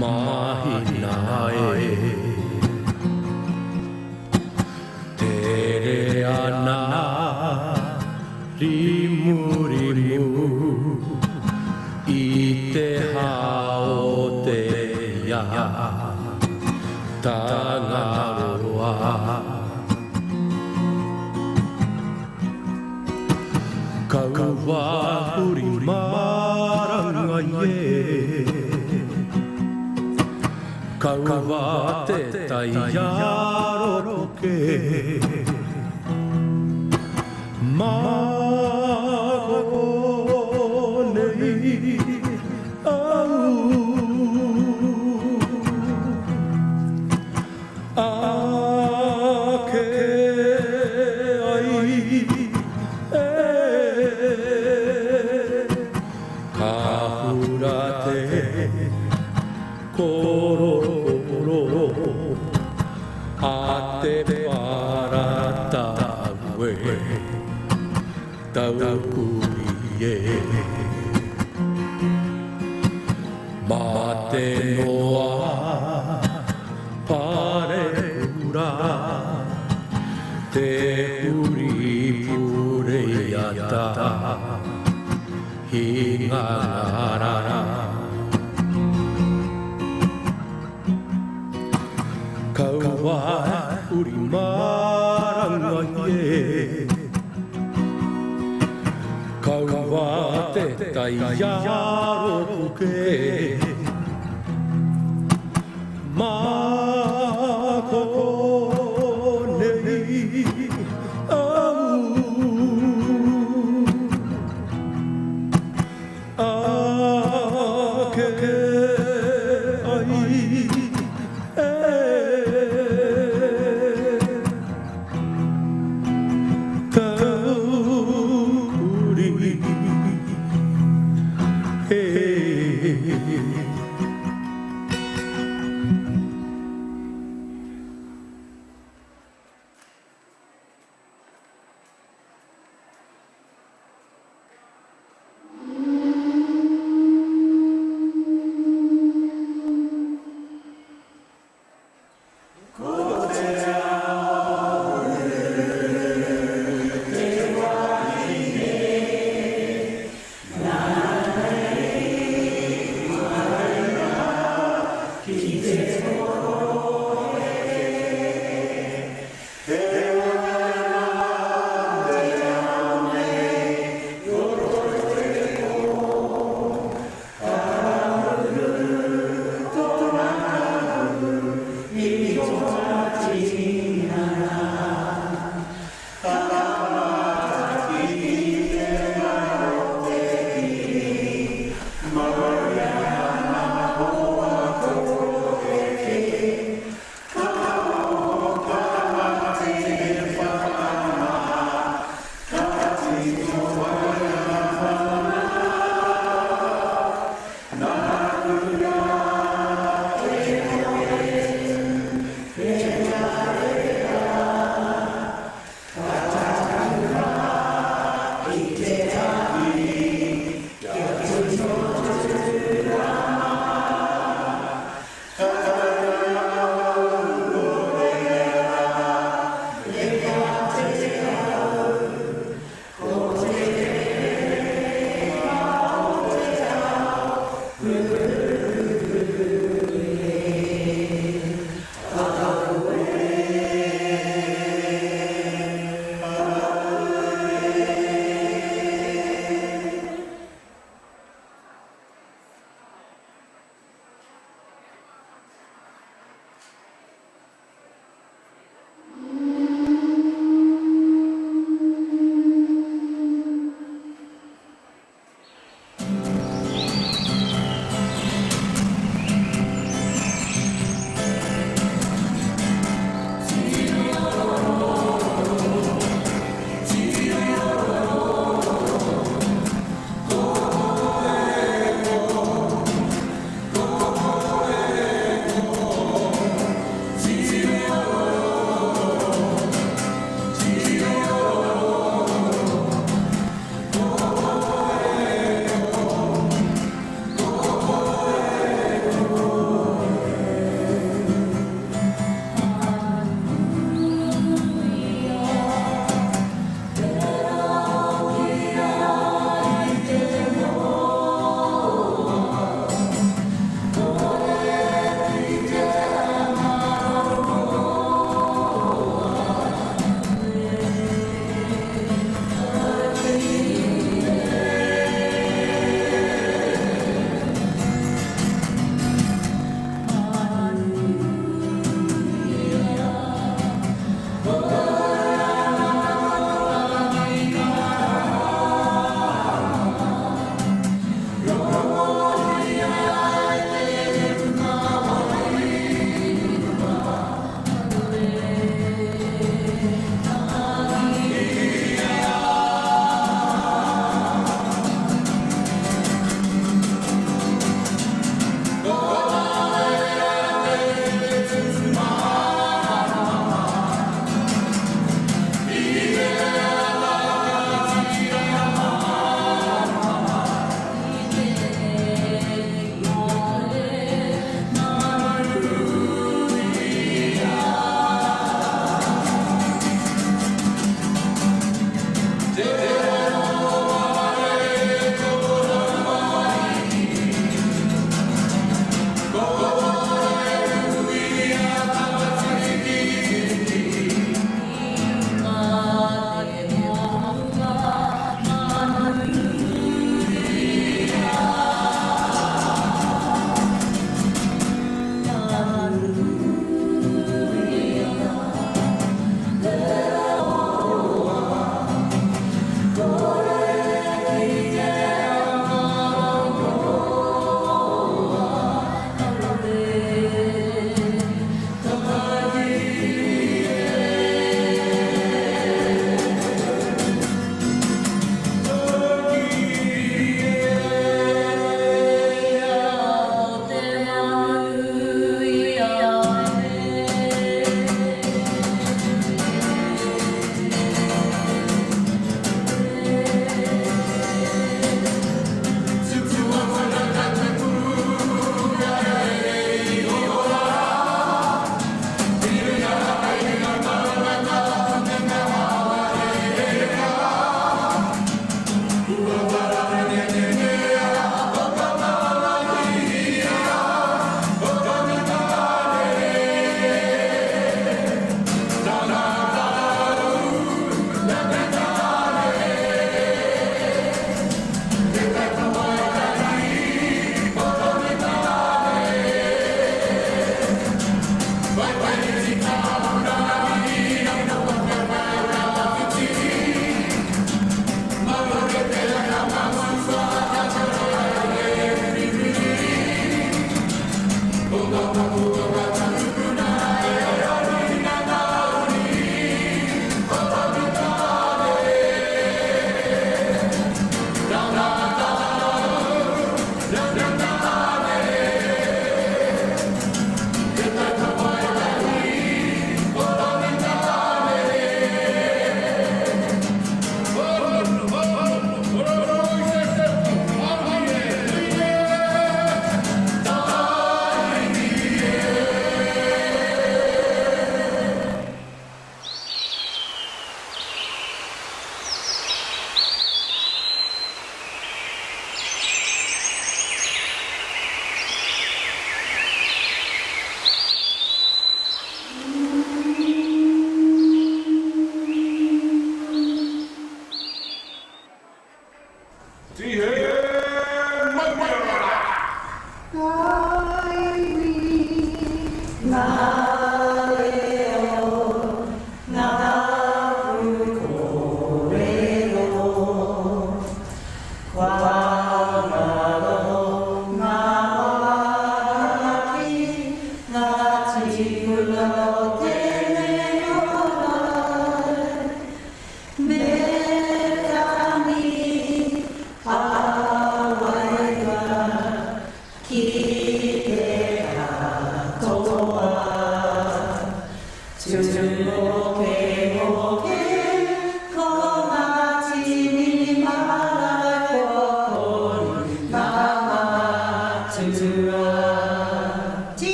mahina e tere ana rimu rimu i te hao te ia tangaroa kaua huri maranga ye kaua te taiaro ke mago nei au ake ai ka hura te kororo a te parata we tau kurie ma te noa pare ura te uri pure iata hinga ngarara kaua uri maranga ye kaua te taiaro puke mako nei au ake ai tauri hey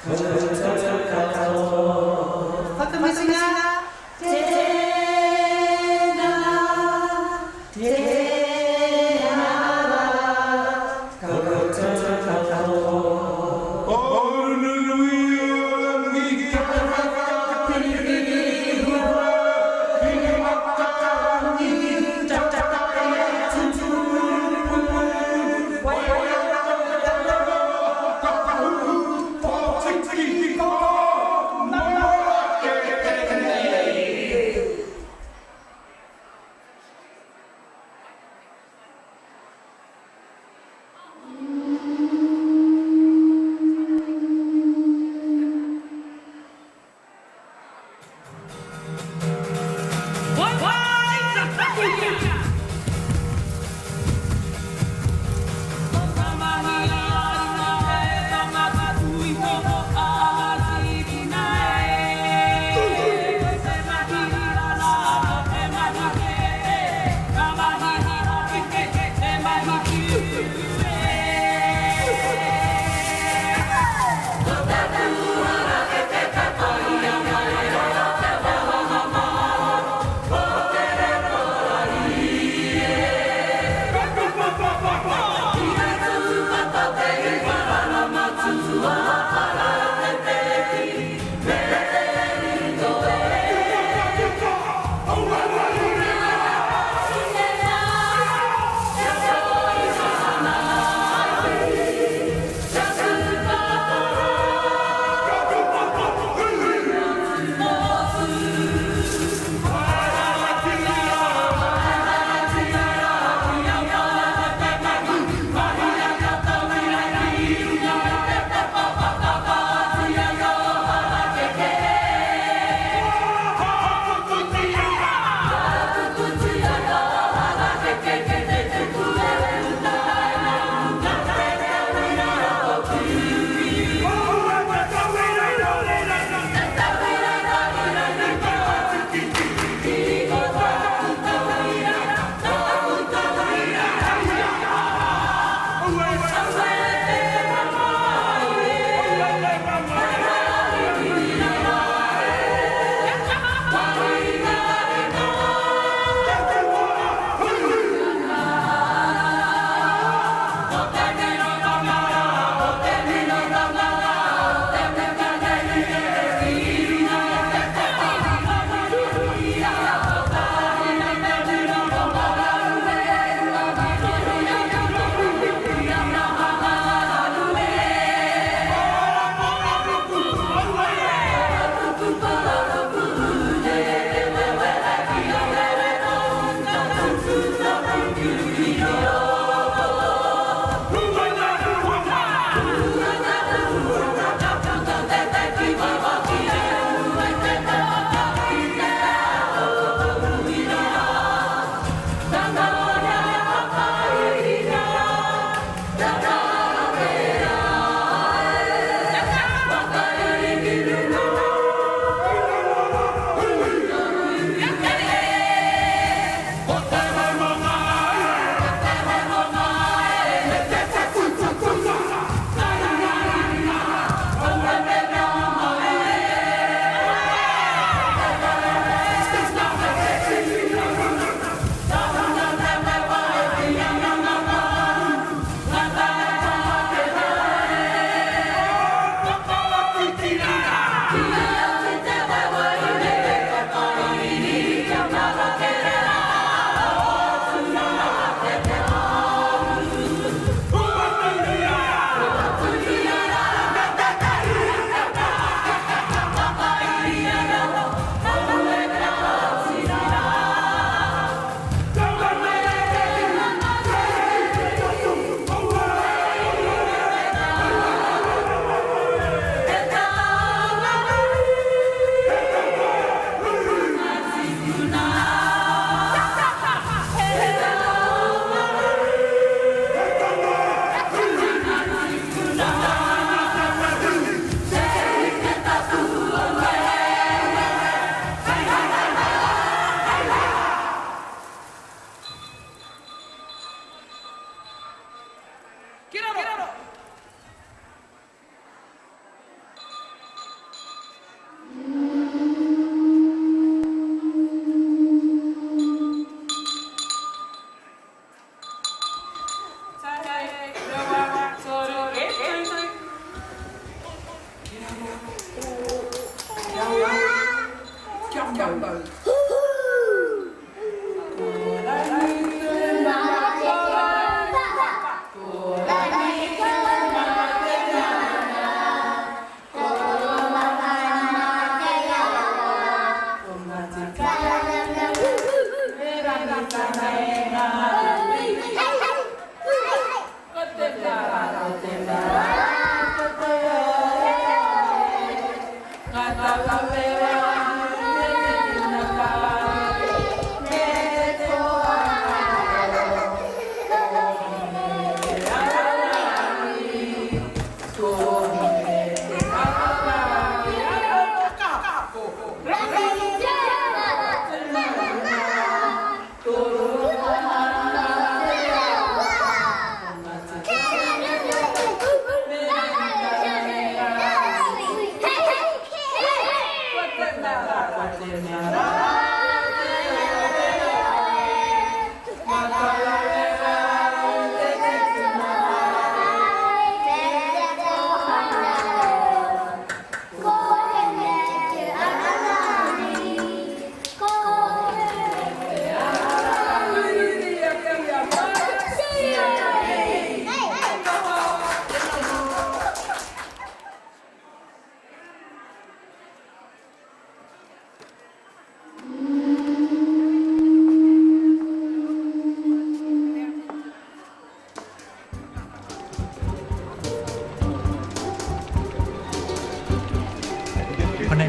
Te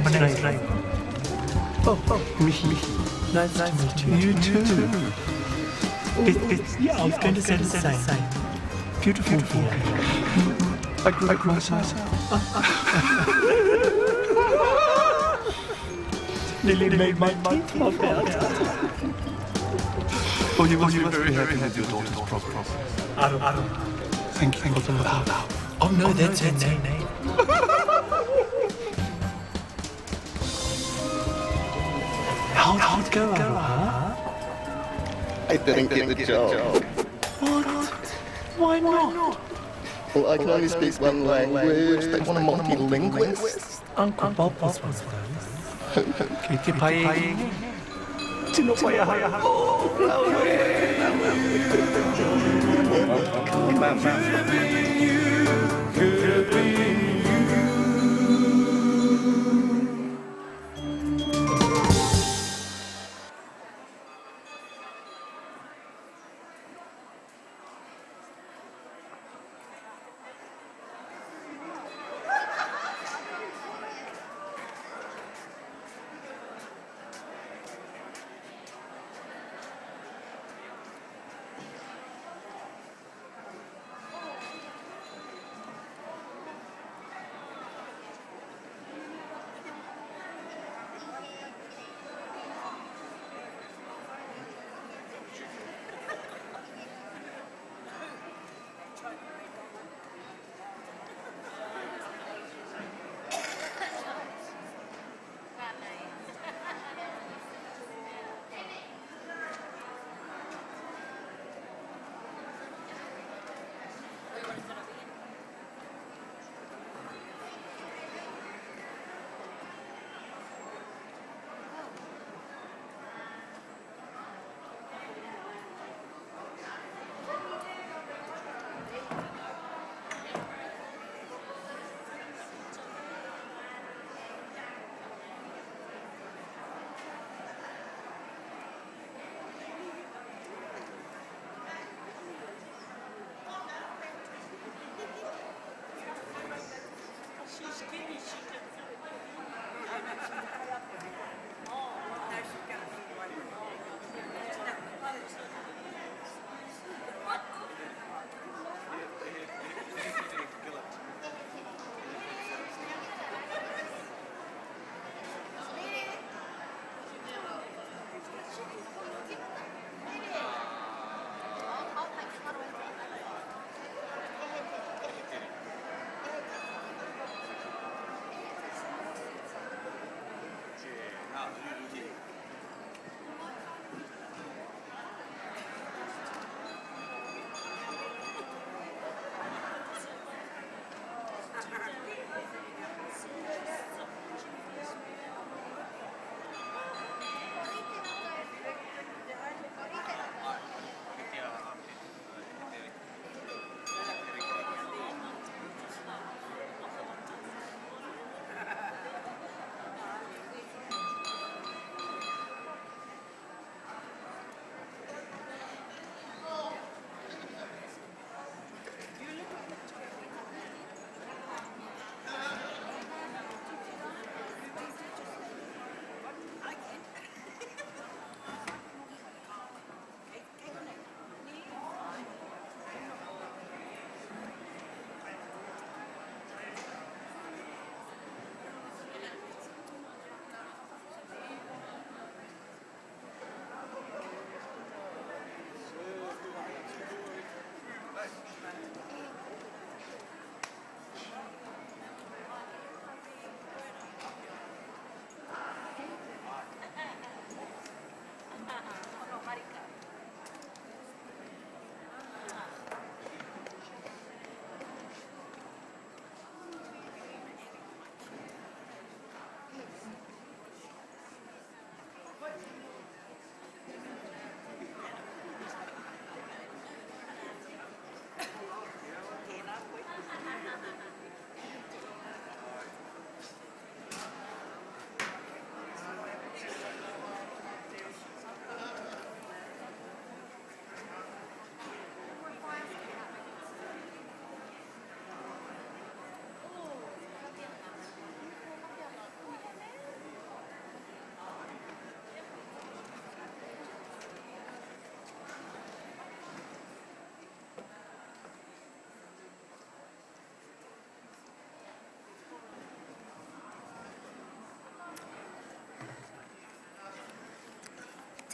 My name's Ray. Oh, Michi. Nice to meet you. You too. Yeah, I was going to say the same. Beautiful here. I grew up myself. Nearly made my teeth pop out. Oh, you must be very happy with your daughter's progress. Aru. Thank you for the love. Oh no, that's her name. How'd it go, Aru, huh? I didn't get the job. What? Why not? Well, I can only speak one language. They want a multi-linguist. Uncle Bob was one of those. Que pai. Tu não foi a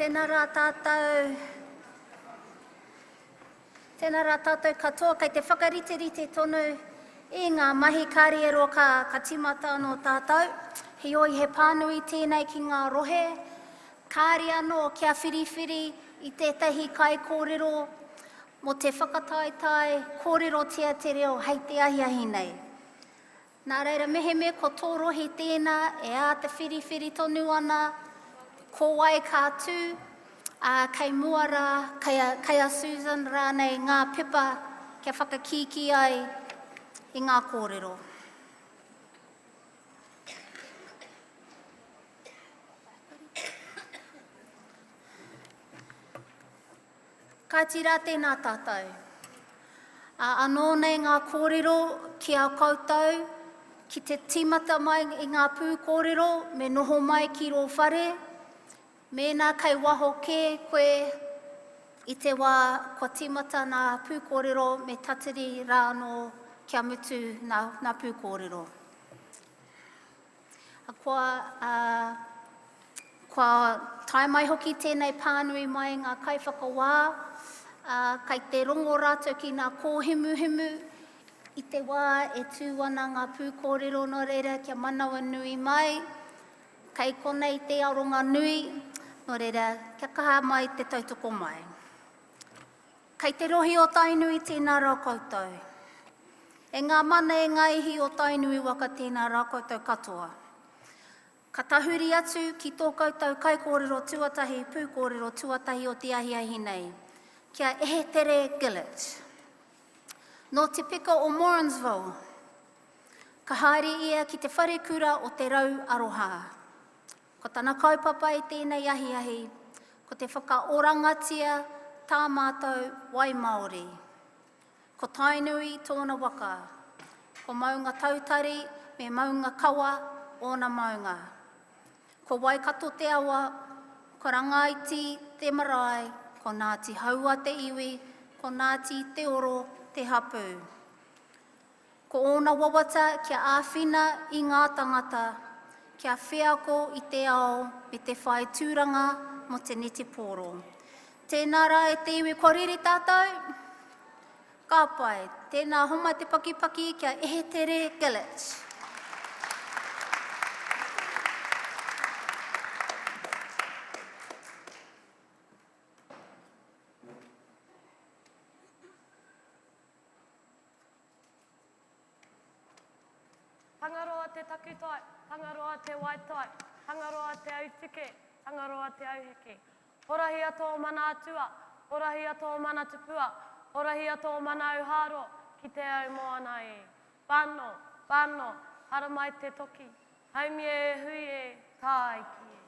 Tēnā rā tātou. Tēnā rā tātou katoa, kei te whakariterite tonu i ngā mahi kariero ka timata anō tātou. Heoi he pānui tēnei ki ngā rohe, kāri anō kia whiriwhiri i tētahi kai kōrero, mo te whakataitai, kōrero tia te reo, hei te ahiahi nei. Nā reira meheme ko tō rohi tēnā, e a te whiriwhiri tonu ana, ko wai kā tū, kei mua rā, kei a Susan rānei ngā pepa kia whakakiki ai i ngā kōrero. Ka tira tēnā tātou. Anō nei ngā kōrero ki a koutou, ki te timata mai i ngā pū kōrero, me noho mai ki rō whare, mēnā kei waho kē koe i te wā kua timata ngā pū kōrero me tatiri rā anō kia mutu ngā pū kōrero. Kua tai mai hoki tēnei pānui mai ngā kai whakawā, kei te rongo rātou ki ngā kōhimuhimu, i te wā e tū ana ngā pū kōrero no reira kia manawa nui mai, kei konei te aronga nui, no reira kia kaha mai te tautoko mai. Kei te rohi o tainui tēnā rā koutou. E ngā mana e ngā ihi o tainui waka tēnā rā koutou katoa. Ka tahuri atu ki tō koutou kai kōrero tuatahi, pū kōrero tuatahi o te ahiahi nei. Kia ehe tere Gillett. No te pika o Morrinsville, ka haere ia ki te whare kura o te rau aroha. Ko tana kaupapa i tēnei ahiahi, ko te whakaorangatia tā mātou wai Māori. Ko tainui tōna waka, ko maunga tautari me maunga kawa ōna maunga. Ko waikato te awa, ko rangaiti te marae, ko Ngāti Haua te iwi, ko Ngāti te oro te hapu. Ko ōna wawata kia āwhina i ngā tangata, kia whiako i te ao me te whai tūranga mo te neti pōro. Tēnā rā e te iwi kōriri tātou. Ka pai, tēnā homa te pakipaki kia ehe tere Gillett. Tangaroa te takutai, tangaroa te waitai, tangaroa te autike, tangaroa te auheke. Horahia tō mana atua, horahia tō mana tupua, horahia tō mana auharo, ki te au moana e. Pano, pano, hara mai te toki, haumi e hui e, tāiki e.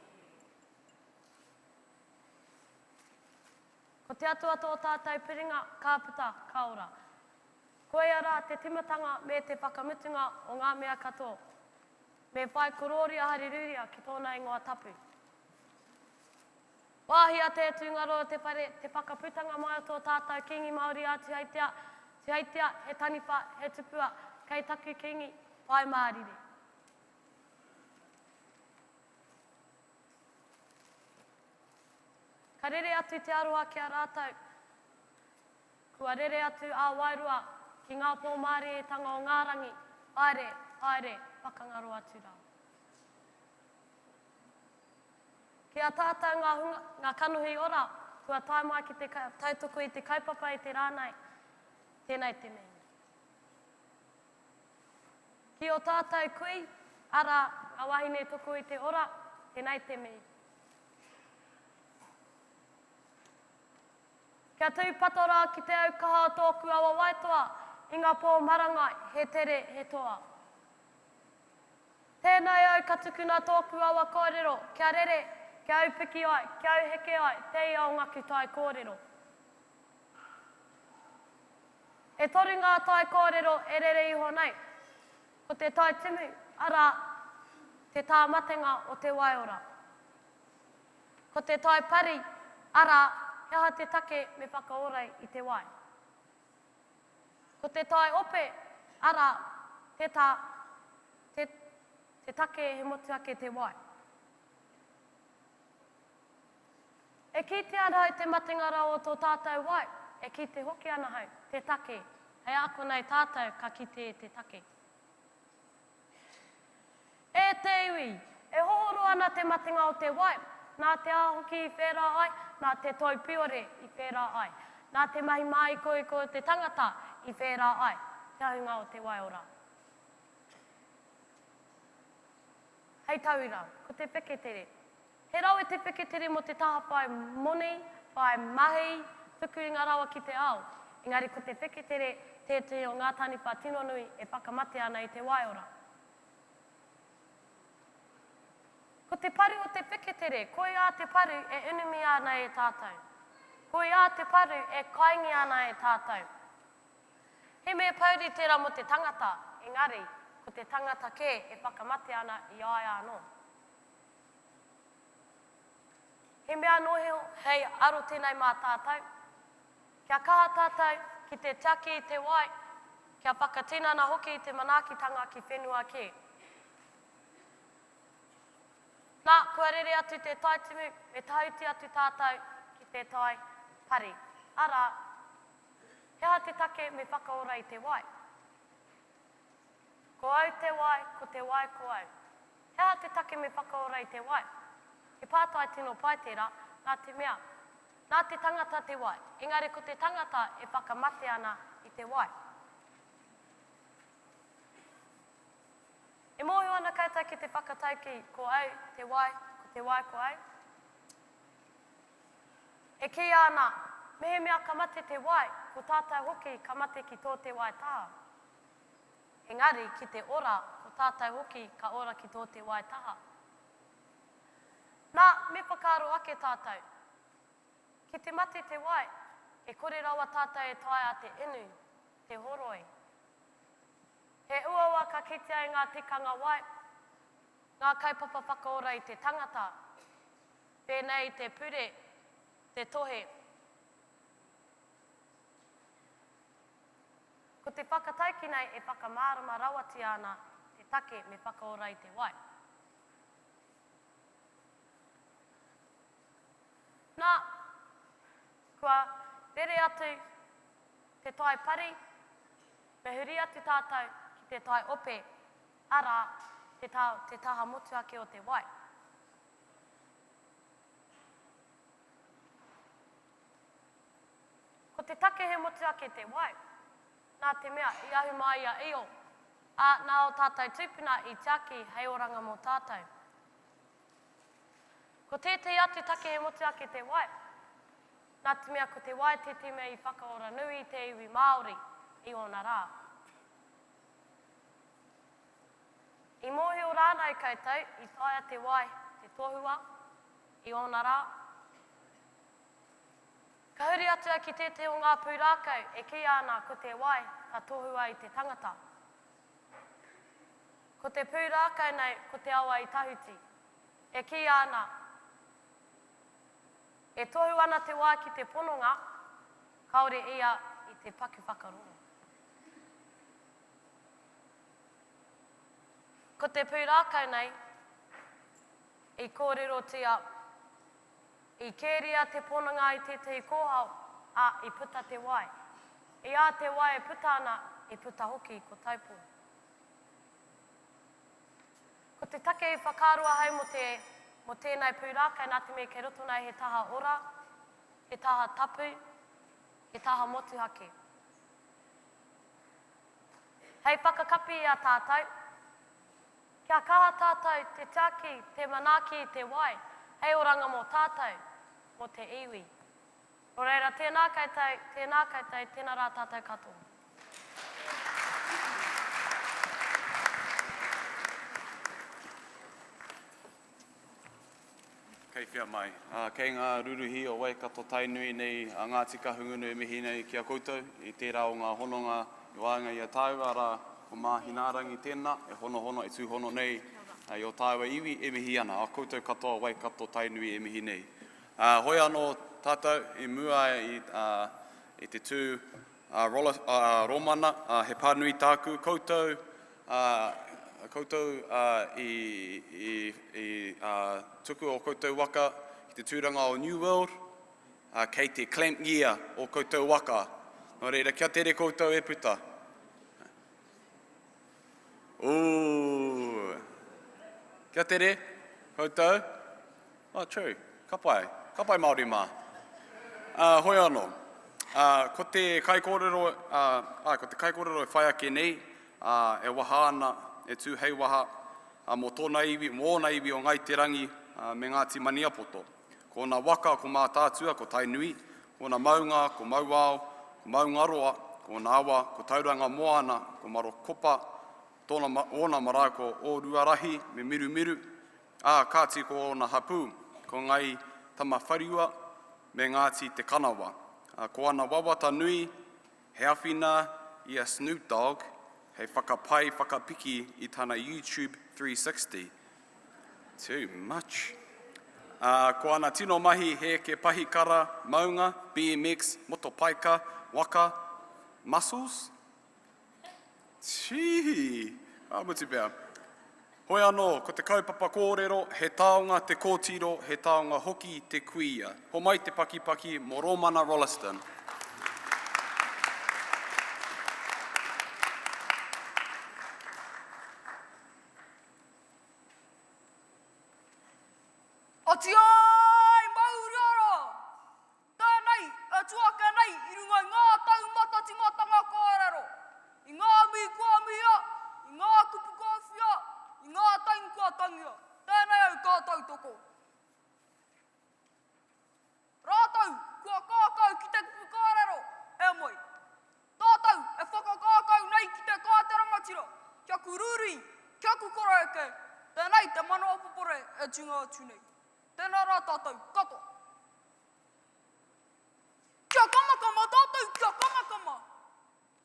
Ko te atua tō tātou piringa, kāputa, kaora. Koe ara te timatanga me te whakamutunga o ngā mea katoa. Me whai kororia hariruria ki tōna ingoa tapu. Wāhia te tūngaro te whare, te whakaputanga mai o tō tātou kingi Māori a Tuheitia, Tuheitia, he taniwha, he tupua, kei taku kingi, whai Mārire. Ka rere atu te aroa ki a rātou. Kua rere atu a Wairua, ki ngā pō māreetanga o Ngārangi, haere, haere, whakangaro atu rā. Kia tātou ngā kanuhi ora, kua taimai ki te tautoko i te kaupapa i te rānei, tēnei te mei. Ki o tātou kui, ara a wahine toko i te ora, tēnei te mei. Kia tūpatora ki te aukaha o tōku awa waitoa, i ngā pō maranga he tere he toa. Tēnei au ka tukuna tōku awa kōrero, kia rere, kia aupiki ai, kia auheke ai, te ia o ngaku tai kōrero. E toru ngā tai kōrero e rere iho nei, ko te tai timu, ara te tā matenga o te waiora. Ko te tai pari, ara hea te take me whakaorei i te wai. Ko te tai ope, ara te take he motuake te wai. E kite ana hau te matingara o tō tātou wai, e kite hoki ana hau, te take. Hei ako nei tātou ka kite e te take. E te iwi, e hohoro ana te matinga o te wai, nā te ahoki i whērā ai, nā te toi piore i whērā ai, nā te mahi mai koe ko te tangata i whērā ai, te ahunga o te wai ora. Hei tauira, ko te peketere. He rau e te peketere mo te taha pai moni, pai mahi, tuku i ngā rawa ki te ao. Engari ko te peketere, te o ngā tanipa tino nui e whakamate ana i te wai ora. Ko te paru o te peketere, koe a te paru e unumi ana e tātou. Koe a te paru e kaingi ana e tātou. He mea pauri tērā mo te tangata, engari, ko te tangata ke e whakamate ana i ai anō. He mea noheo, hei aro tēnei mā tātou. Kia kaha tātou ki te take i te wai, kia whakatinana hoki i te manaakitanga ki whenua ke. Nā, kua rere atu te taitimu, e tauti atu tātou ki te tai pari. Ara, hea te take me whakaora i te wai. Ko au te wai, ko te wai ko au. Hea te take me whakaora i te wai. He pātai tino pai tērā, nā te mea. Nā te tangata te wai. Engari ko te tangata e whakamate ana i te wai. E mōhio ana koutou ki te whakatauki ko au te wai, ko te wai ko au. E ki ana, mehe mea kamate te wai, ko tātou hoki kamate ki tō te wai taha. Engari, ki te ora, ko tātou hoki ka ora ki tō te wai taha. Nā, me whakaro ake tātou. Ki te mate te wai, e kore rawa tātou e tai a te inu, te horoi. He uaua ka kitea i ngā tikanga wai, ngā kaupapa whakaora i te tangata, pēnei te pure, te tohe. Ko te whakatauki nei e whakamārama rawati ana te take me whakaora i te wai. Nā, kua rere atu te tai pari, me huri atu tātou ki te tai ope, ara te taha motu ake o te wai. Ko te take he motu ake te wai, nā te mea i ahu mai a io, a nā o tātou tūpuna i tiaki hei oranga mō tātou. Ko tētei atu take he motu ake te wai, nā te mea ko te wai te time i whakaora nui te iwi Māori i ona rā. I mōhio rānau koutou i taia te wai te tohua i ona rā. Ka huri atu ki tētei o ngā pūrākau e ki ana ko te wai ka tohua i te tangata. Ko te pūrākau nei ko te awa i tahuti e ki ana e tohu ana te wā ki te pononga, kaore ia i te paku whakarongo. Ko te pūrākau nei, i kōrero tia, i kēria te pononga i te tei kōhau, a i puta te wai. I a te wai e puta ana, i puta hoki ko taupō. Ko te take i whakaroa hau mo tēnei pūrākau, nā te mea ke roto nei he taha ora, he taha tapu, he taha motuhake. Hei whakakapi a tātou, kia kaha tātou te taki, te manaki, te wai, hei oranga mō tātou, mō te iwi. O reira, tēnā koutou, tēnā rā tātou katoa. Kei whia mai. Kei ngā ruruhi o Waikato Tainui nei a Ngāti Kahungunu e mihi nei ki a koutou i tērā o ngā hononga i wāinga i a tāu, ara ko māhinārangi tēnā, e hono e tūhono nei i o tāua iwi e mihi ana, a koutou katoa Waikato Tainui e mihi nei. Hoi anō tātou i mua i te tū Romana, he pānui tāku koutou, koutou i tuku o koutou waka ki te tūranga o New World, kei te clamp gear o koutou waka. Nō reira, kia tere koutou e puta. Ooh. Kia tere, koutou. Oh, true. Ka pai Māori mā. Hoi anō. Ko te kaikōrero e whai ake nei, e waha ana, e tū hei waha, mō tōna iwi, mōna iwi o Ngai Te Rangi, me Ngāti Maniapoto. Ko nā waka, ko mā tātua, ko Tainui, ko nā maunga, ko Mauao, ko Maungaroa, ko nā awa, ko Tauranga Moana, ko Marokopa, ona marako o Ruarahi, me Miru Miru, kāti ko ona Hapu, ko Ngai Tamawhariua, me Ngāti Te Kanawa. Ko ana wawata nui, he awhina i a Snoop Dogg, hei whakapai, whakapiki i tana YouTube 360. Too much. Ko ana tino mahi he ke pahikara, maunga, BMX, motopaika, waka, muscles. Gee, muti pēr. Hoi anō, ko te kaupapa kōrero, he taonga te kōtiro, he taonga hoki te kuia. Ho mai te pakipaki mō Romana Rolliston. Ati ai, Mauriara! Tēnei, e tuaka nei, i runga i ngā taumata timatanga kōrero. I ngā mi kua mia, i ngā kupu kōwhia, i ngā taing kua tangia. Tēnei au kātou toko. Rātou, kua kākau ki te kupu kōrero, e moi. Tātou, e whakakākau nei ki te kāterangatira. Kia ku ruri, kia ku koroeke. Tēnei, te manoa popore e tunga atu nei. Tēnā rā tātou, katoa. Kia kamakama tātou, kia kamakama.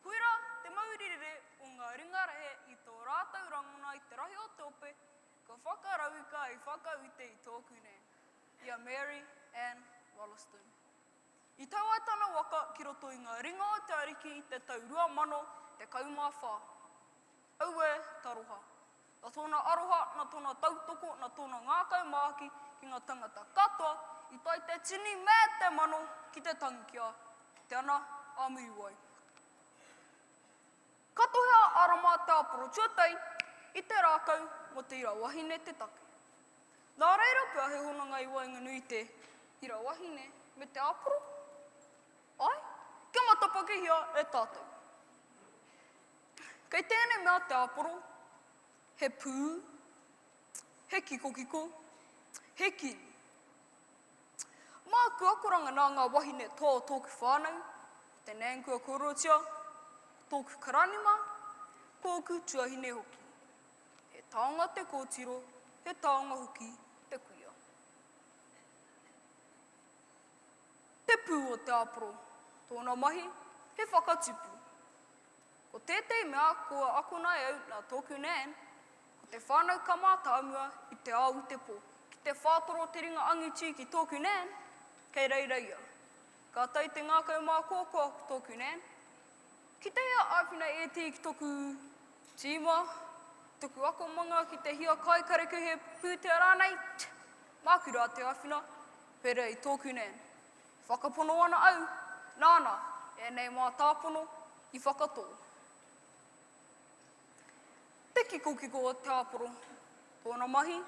Koira, te maurirere o ngā ringarehe i tō rātou rangona i te rahi o te ope, ka whakarauika i whakauite i tōku nei. Ia Mary Ann Rolliston. I taua tana waka ki roto i ngā ringa o te ariki i te tau 2000 te kaumawha. Aue taroha. Na tōna aroha, na tōna tautoko, na tōna ngākau māki ki ngā tangata katoa, i tai te tini me te mano ki te tangia, te ana amiuai. Katohea arama te aporo tuatei, i te rākau mo te ira wahine te take. Nā reira pia he honanga i wainga nui te ira wahine me te aporo. Ai, kia matapakehia e tātou. Kei tēnei mea te aporo, he pū, he kiko, he kiri. Mā kua koranga nā ngā wahine tō tōku whānau, te nēnkua korotia, tōku karanima, kōku tuahine hoki. He taonga te kōtiro, he taonga hoki te kuia. Te pū o te aporo, tōna mahi, he whakatipu. Ko tētei mea kua akonai au nā tōku nēn, te whānau kama tāmua i te au te pō. Ki te whātoro te ringa angichi ki tōku nēn, kei reireia. Ka tai te ngākau mā kōkua ki tōku nēn. Ki te hea āwhina e te ki tōku tīma, tōku akomanga ki te hia kaikareku he pūtea rānei, mākura te āwhina, pere i tōku nēn. Whakapono ana au, nāna, e nei mā tāpono i whakatō. Te kiko o te aporo, tōna mahi,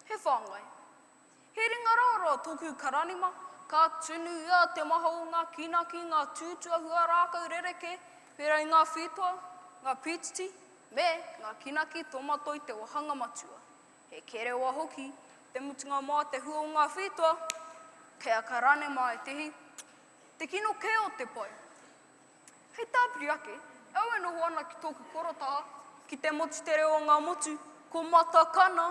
he whāngai. He ringa rāra tōku karanima, ka tunu ia te maha o ngā kinaki, ngā tūtuahua rākau rereke, pera i ngā whītua, ngā pītiti, me ngā kinaki tomatoi te wahanga matua. He kere wā hoki, te mutunga mā te hua o ngā whītua, kea karane mā e tehi, te kino keo te pai. Hei tāpiri ake, au e noho ana ki tōku korotaha, ki te motu tere o ngā motu, ko matakana,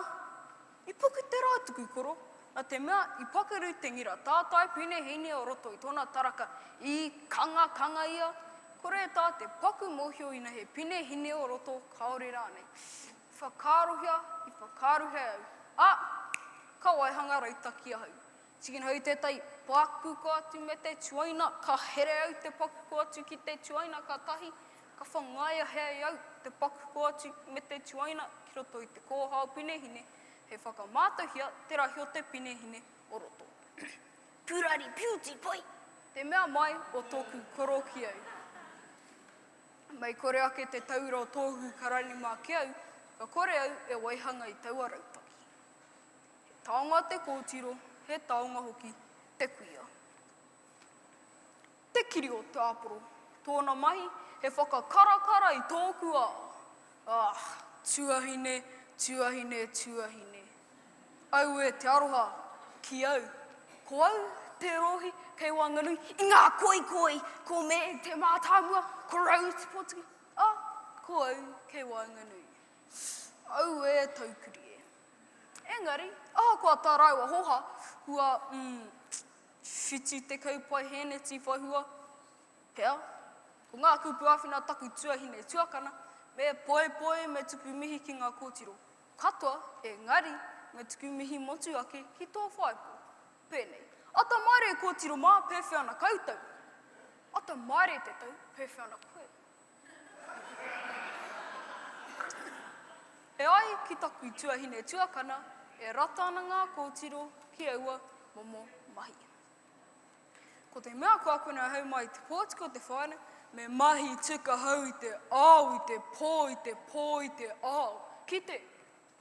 i puku te rātuku koro, na te mea i pakaru te ngira tātai pine heine o roto i tōna taraka i kanga ia, kore e tā te paku mohio ina he pine hine o roto kaore rānei. Whakārohia i whakārohia au. Ka waihanga rautaki ahau. Tikin hau te tai paku ko atu me te tuaina, ka here au te paku ko atu ki te tuaina ka tahi, ka whangaia hea au te paku ko atu me te tuaina ki roto i te kōhao pinehine, he whakamātahia te rahi o te pinehine o roto. Purari piuti poi. Te mea mai o tōku koroki au. Mai kore ake te taura o tōku karanima ki au, ka kore au e waihanga i taua rautaki. He taonga te kōtiro, he taonga hoki te kuia. Te kiri o te aporo, tōna mahi, he whakakarakara i tōku a. Tuahine, tuahine, tuahine. Au e te aroha ki au. Ko au te rohi kei wanganui, i ngā koi, ko me te mātāmua, ko rau te potuki. Ko au kei wanganui. Au e taukuri e. Engari, kua tā raiwa hoha, hua whiti te kaupai hene ti whahua. Pea, ko ngā kupu awhina taku tuahine tuakana, me poe me tuku mihi ki ngā kōtiro. Katoa, engari, me tuku mihi motu ake ki tō whaipo. Pēnei, ata maare e kōtiro mā pewhi ana koutou. Ata maare te tau, pewhi ana koe. E ai ki taku tuahine tuakana, e rata ana ngā kōtiro ki aua momo mahi. Ko te mea kua kona hau mai te pōtiko te whāne, me mahi tika hau i te au, i te pō, i te au. Ki te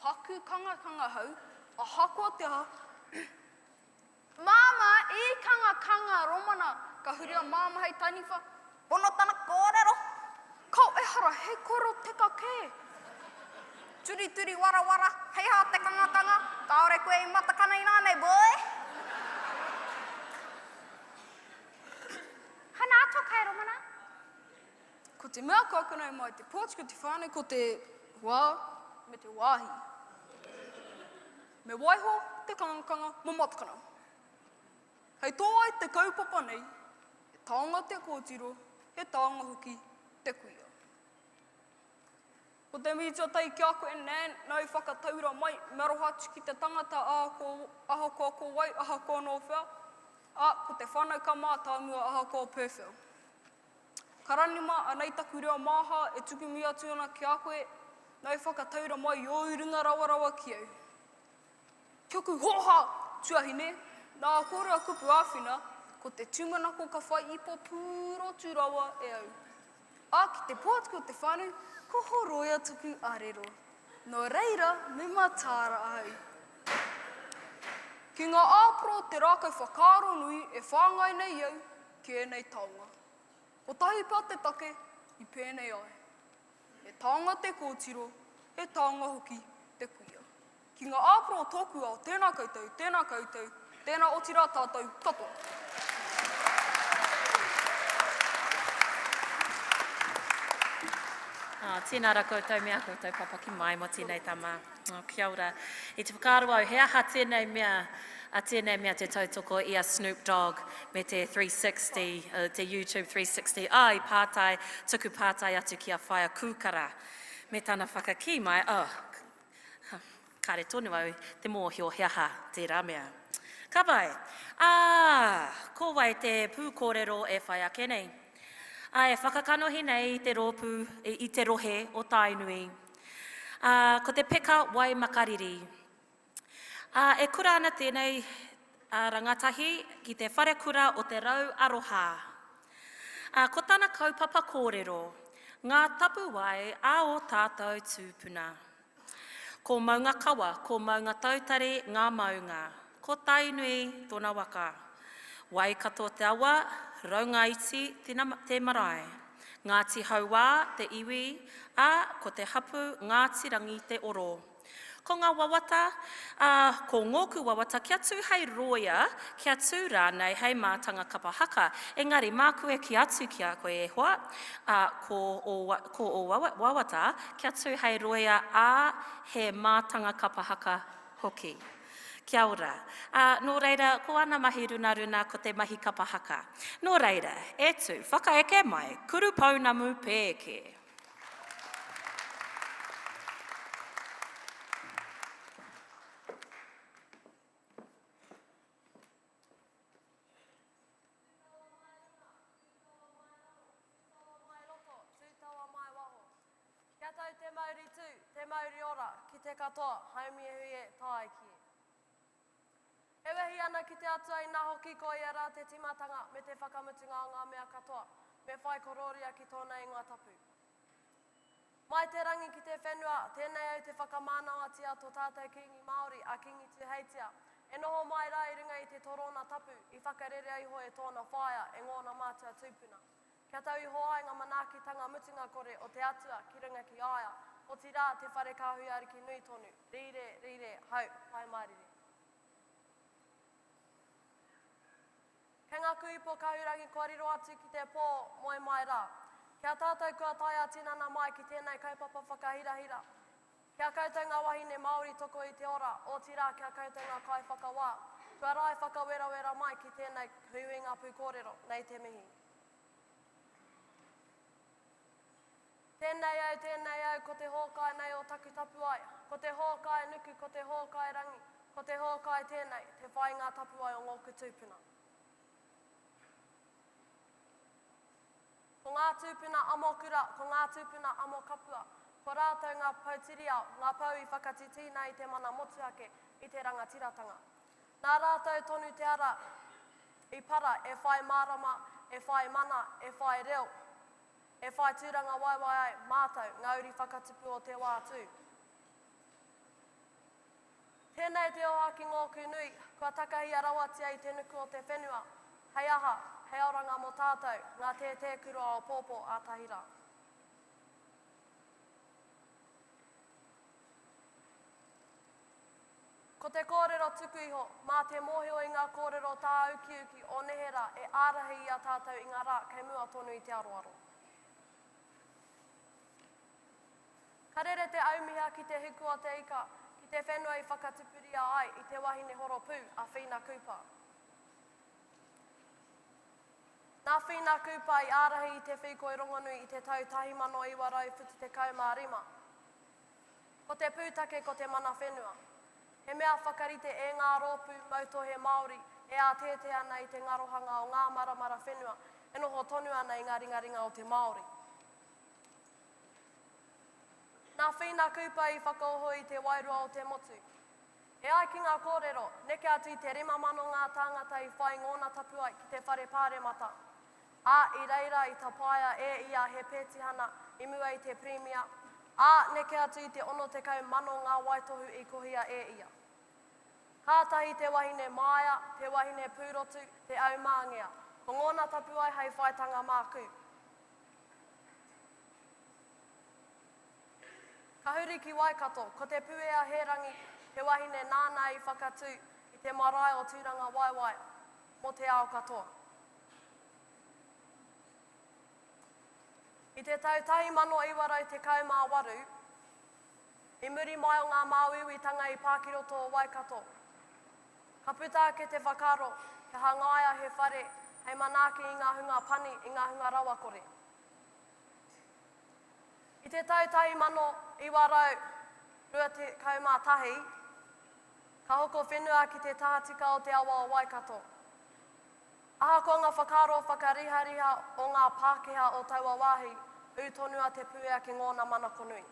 haku kanga hau, a hakoa te ha. Māma, i kanga romana, ka huria māma hei taniwha. Pono tana kōrero. Kau e hara, he koro te ka kē. Turi wara, hei ha te kanga, kaore koe i matakana i nānei, boy. Hana ato kai romana. Ko te mea kakanau mai te pōtiko te whānau, ko te wā me te wāhi. Me waiho, te kanga, mo matakana. Hei tō ai te kaupapa nei, he taonga te kōtiro, he taonga hoki te kuia. Ko te mītua tai ki a koe nau whakataura mai, meroha ki te tangata aha ko wai, aha ko no whea, ko te whanau ka mā tāmua aha ko pēwhea. Karanima, anei taku reo māha, e tuku mi atu ana ki a koe, nau whakataura mai i o urunga rawa ki au. Kia ku hoha tuahine, nā kore a kupu āwhina, ko te tūmanako ka whai ipo pūro tūrawa e au. Ki te pōtiko te whānau, ko horoia tuku arero. Nō reira, me matāra au. Ki ngā āpro te rākau whakaro nui e whāngai nei au ki enei taonga. Ko tahi pā te take i pēnei ai. He taonga te kōtiro, he taonga hoki te kuia. Ki ngā āpro tōku ao, tēnā koutou, tēnā otira tātou, katoa. Tēnā ra koutou mea koutou papa ki mai mo tēnei tama. Kia ora. I te whakaaro au, he aha tēnei mea te tautoko i a Snoop Dogg me te 360, te YouTube 360. I pātai, tuku pātai atu ki a whaia kūkara. Me tāna whakaki mai, kare tonu au, te mōhio he aha te rā mea. Ka pai, ko wai te pūkōrero e whai ake nei. E whakakanohi nei i te rohe o Tainui. Ko te peka wai makariri. E kura ana tēnei rangatahi ki te whare kura o te rau aroha. Ko tāna kaupapa kōrero, ngā tapu wai a o tātou tūpuna. Ko maunga kawa, ko maunga tautare ngā maunga. Ko Tainui tōna waka. Wai katoa te awa, raunga iti te marae. Ngāti hauā, te iwi, ko te hapu, ngāti rangi te oro. Ko ngā wawata, ko ngōku wawata, kia tū hei roia, kia tū rānei hei mātanga kapahaka. Engari, māku e ki atu ki a koe e hoa, ko o wawata, kia tū hei roia he mātanga kapahaka hoki. Kia ora. Nō reira, ko ana mahi runa ko te mahi kapahaka. Nō reira, e tū, whakaeke mai, kuru paunamu pēke. Kia tau te mauri tū, te mauri ora, ki te katoa, haumi hui e tāiki. He wehi ana ki te atua i nā hoki ko ia rā te timatanga me te whakamutunga o ngā mea katoa, me whai kororia ki tōna i ngā tapu. Mai te rangi ki te whenua, tēnei au te whakamānawa tia tō tātou kingi Māori a kingi te heitia. E noho mai rā i runga i te torona tapu, i whakarere iho e tōna whaia e ngōna mātua tūpuna. Kia tau i hoa ngā manaakitanga mutunga kore o te atua ki runga ki aia, o ti rā te whare kāhui ariki nui tonu. Rire, rire, hau, pai marire. Kei ngā kuipo kahurangi kua riro atu ki te pō moe mai rā. Kia tātou kua taia tinana mai ki tēnei kaupapa whakahirahira. Kia koutou ngā wahine Māori toko i te ora, o ti rā kia koutou ngā kai whakawā. Kua rai whakawera mai ki tēnei huinga pūkōrero, nei te mihi. Tēnei au, ko te hōkai nei o taku tapu ai. Ko te hōkai nuku, ko te hōkai rangi, ko te hōkai tēnei, te whai ngā tapu ai o ngōku tūpuna. Ko ngā tūpuna amokura, ko ngā tūpuna amokapua, ko rātou ngā pautiria, ngā pau i whakatitina i te mana motuake i te rangatiratanga. Nā rātou tonu te ara, i para, e whai mārama, e whai mana, e whai reo, e whai tūranga waiwai ai, mātou, ngā uri whakatipu o te wā tū. Tēnei te oha ki ngōku nui, kua takahi arawatia i te nuku o te whenua, hei aha, hei oranga mo tātou, ngā te kuroa o pōpō a tahira. Ko te kōrero tuku iho, mā te mōhio i ngā kōrero tā uki o nehera e ārahi i a tātou i ngā rā kei mua tonu i te aroaro. Ka rere te aumiha ki te hiku o te ika, ki te whenua i whakatupuria ai i te wahine horo pū a Whina Kupa. Nā Whina Kupa i ārahi i te whikoi rongonui i te tau 1945. Ko te pūtake ko te mana whenua. He mea whakarite e ngā rōpū mautohe Māori e a tēte ana i te ngarohanga o ngā maramara whenua, e noho tonu ana i ngā ringaringa o te Māori. Nā Whina Kupa i whakaoho i te wairua o te motu. He ai ki ngā kōrero, neke atu i te rima mano ngā tāngata i whai ngōna tapuai ki te whare pāremata. A i reira i tapaia e ia he pētihana i mua i te premia. A neke atu i te 60 mano ngā waitohu i kohia e ia. Kātahi te wahine māia, te wahine pūrotu, te aumāngea. Ko ngōna tapuai hei whaitanga māku. Ka huri ki Waikato, ko te puea herangi, te wahine nāna i whakatū i te marae o tūranga waiwai, mo te ao katoa. I te tau 1948, i muri mai o ngā māuiwitanga i Pākiroto o Waikato. Ka puta ke te whakaro, ke hangaia he whare, hei manaaki i ngā hunga pani, i ngā hunga rawakore. I te tau 1921, ka hoko whenua ki te tahatika o te awa o Waikato. Aha ko ngā whakaro whakarihariha o ngā Pākehā o taua wāhi, utonua te puea ki ngōna mana konui.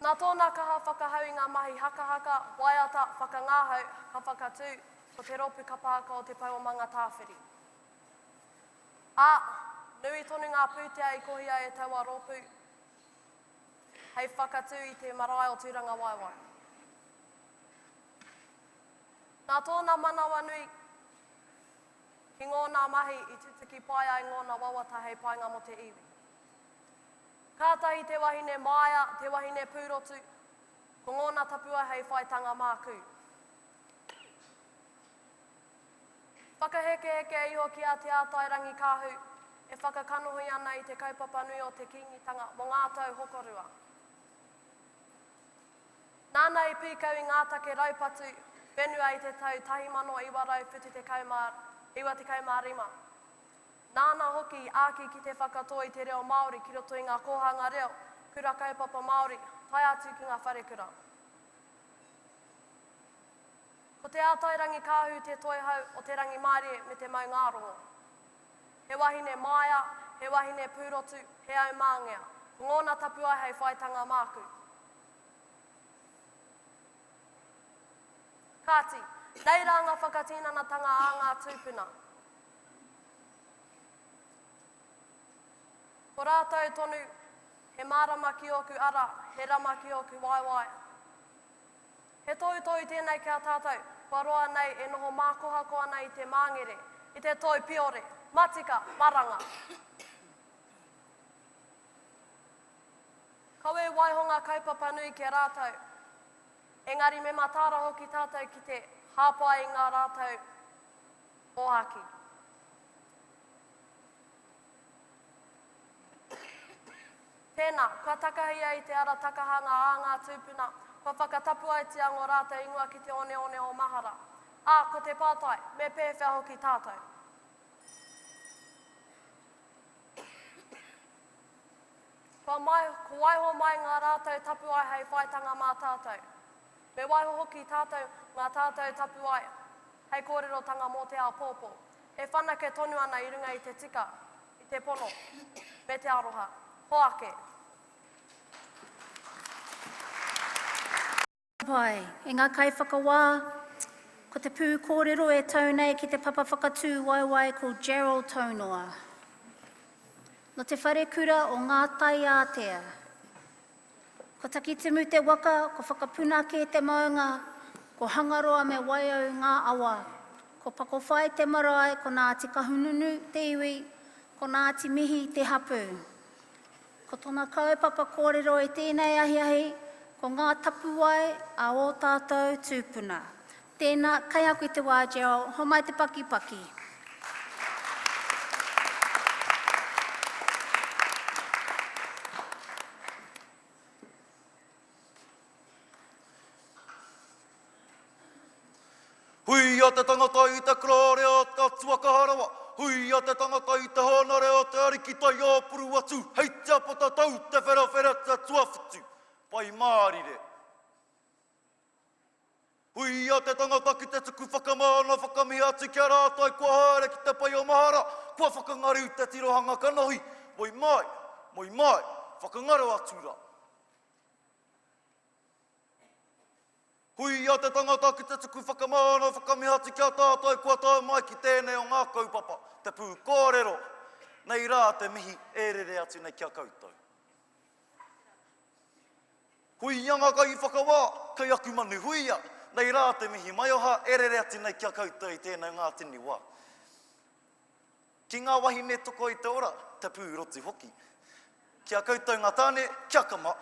Nā tōna kaha whakahau i ngā mahi haka, waiata, whakangāhau, ka whakatū, o te ropu kapāka o te pauamanga tāwhiri. Nui tonu ngā pūtea i kohia e taua ropu, hei whakatū i te marae o tūranga waiwai. Nā tōna manawa nui, ki ngōna mahi i tutuki pai ai ngōna wawata hei painga mo te iwi. Kātahi te wahine māia, te wahine pūrotu, ko ngōna tapua hei whaitanga māku. Whakaheke iho ki a te ātairangi kāhu, e whakakanohi ana i te kaupapa nui o te kingitanga mo ngā tau hokorua. Nāna i pīkau i ngā take raupatu, whenua i te tau 1945. Nāna hoki āki ki te whakatoi te reo Māori ki roto i ngā kohanga reo, kura kaupapa Māori, tai atu ki ngā wharekura. Ko te ātairangi kāhu te toihau o te rangi Māori me te maungarongo. He wahine māia, he wahine pūrotu, he aumāngea. Ko ngōna tapua hei whaitanga māku. Kāti, nei rā ngā whakatīnanatanga a ngā tūpuna. Ko rātou tonu, he mārama ki oku ara, he rama ki oku waiwai. He tohu tēnei kia tātou, kua roa nei e noho mākoha koa nei i te māngere, i te toi piore, matika, maranga. Kawe waihonga kaupapa nui ke rātou, engari me matāra hoki tātou ki te hāpai ngā rātou ohaki. Tēnā, kua takahia i te ara takahanga a ngā tūpuna, kua whakatapu ai te ango rātou ingoa ki te one o mahara. Ko te pātai, me pēwhia hoki tātou. Ko waiho mai ngā rātou tapu ai hei whaitanga mā tātou. Me waiho hoki tātou ngā tātou tapu ai, hei kōrerotanga mō te ao pōpō. E whanake tonu ana i runga i te tika, i te pono, me te aroha. Hoake. Pai, e ngā kai whakawā, ko te pū kōrero e tau nei ki te papa whakatū waiwai ko Gerald Taunoa. No te whare kura o ngā tai ātea. Ko taki te mu te waka, ko whakapuna ke te maunga, ko hangaroa me waiau ngā awa. Ko pakowhai te marae, ko Ngāti Kahununu te iwi, ko Ngāti Mihi te hapu. Ko tōna kaupapa kōrero e tēnei ahiahi, ko ngā tapuai a o tātou tūpuna. Tēnā, kai aku i te wā, Gerald, homai te paki. Hui a te tangata i te krore o te atuaka harawa. Hui a te tangata i te honare o te arikita i āpuru atu. Hei te apata tau te whera te tuawhitu. Pai mārire. Hui a te tangata ki te tuku whakamāna whakamihi atu kia rātai kua haere ki te pai o mahara. Kua whakangaru te tirohanga kanohi. Moi mai, whakangaru atu rā. Hui a te tangata ki te tuku whakamāna whakamihi atu kia tātai kua tau mai ki tēnei o ngā kaupapa. Te pū kōrero. Nei rā te mihi ērere atu nei kia koutou. Hui anga kai whakawā, kai aku manu huia. Nei rā te mihi maioha ērere atu nei kia koutou i tēnei ngā tini wā. Ki ngā wahi me toko i te ora, te pū roti hoki. Kia koutou ngā tāne, kia kama.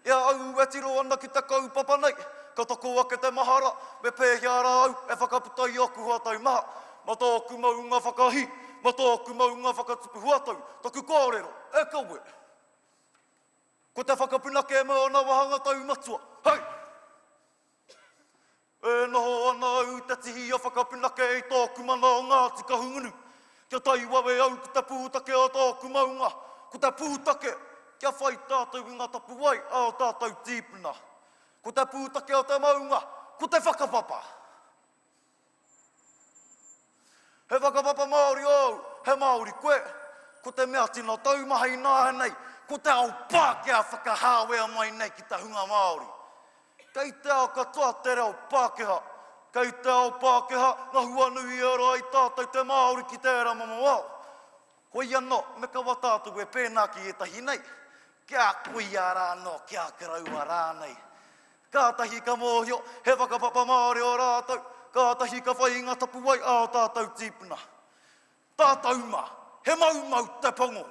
Ia au e tiro ana ki te kaupapa nei, ka toko ake te mahara, me pēhia rā au, e whakaputai aku huatau maha. Ma tōku maunga whakahi, ma tōku maunga whakatupu huatau, taku kōrero, e kaue. Ko te whakapunake me o na wahanga tau matua, hei! E noho ana au te tihi a whakapunake i tōku mana o Ngāti Kahungunu. Kia tai wawe au ki te pūtake o tōku maunga, ko te pūtake, kia whai tātou i ngā tapu wai a o tātou tīpuna. Ko te pūtake o te maunga, ko te whakapapa. He whakapapa Māori au, he Māori koe, ko te mea tina taumahai nāhe nei, ko te au Pākehā whakahāwea mai nei ki te hunga Māori. Kei te ao katoa te reo Pākehā, kei te ao Pākehā, ngā hua nui ara i tātou te Māori ki te era mamawao. Hoi anō, me kawa tātou e pēnā ki e tahi nei, kia kuia rā no, kia karaua rā nei. Kātahi ka mōhio, he whakapapa Māori o rātou, kātahi ka whai ngā tapu wai a o tātou tīpuna. Tātou mā, he mau te pongo.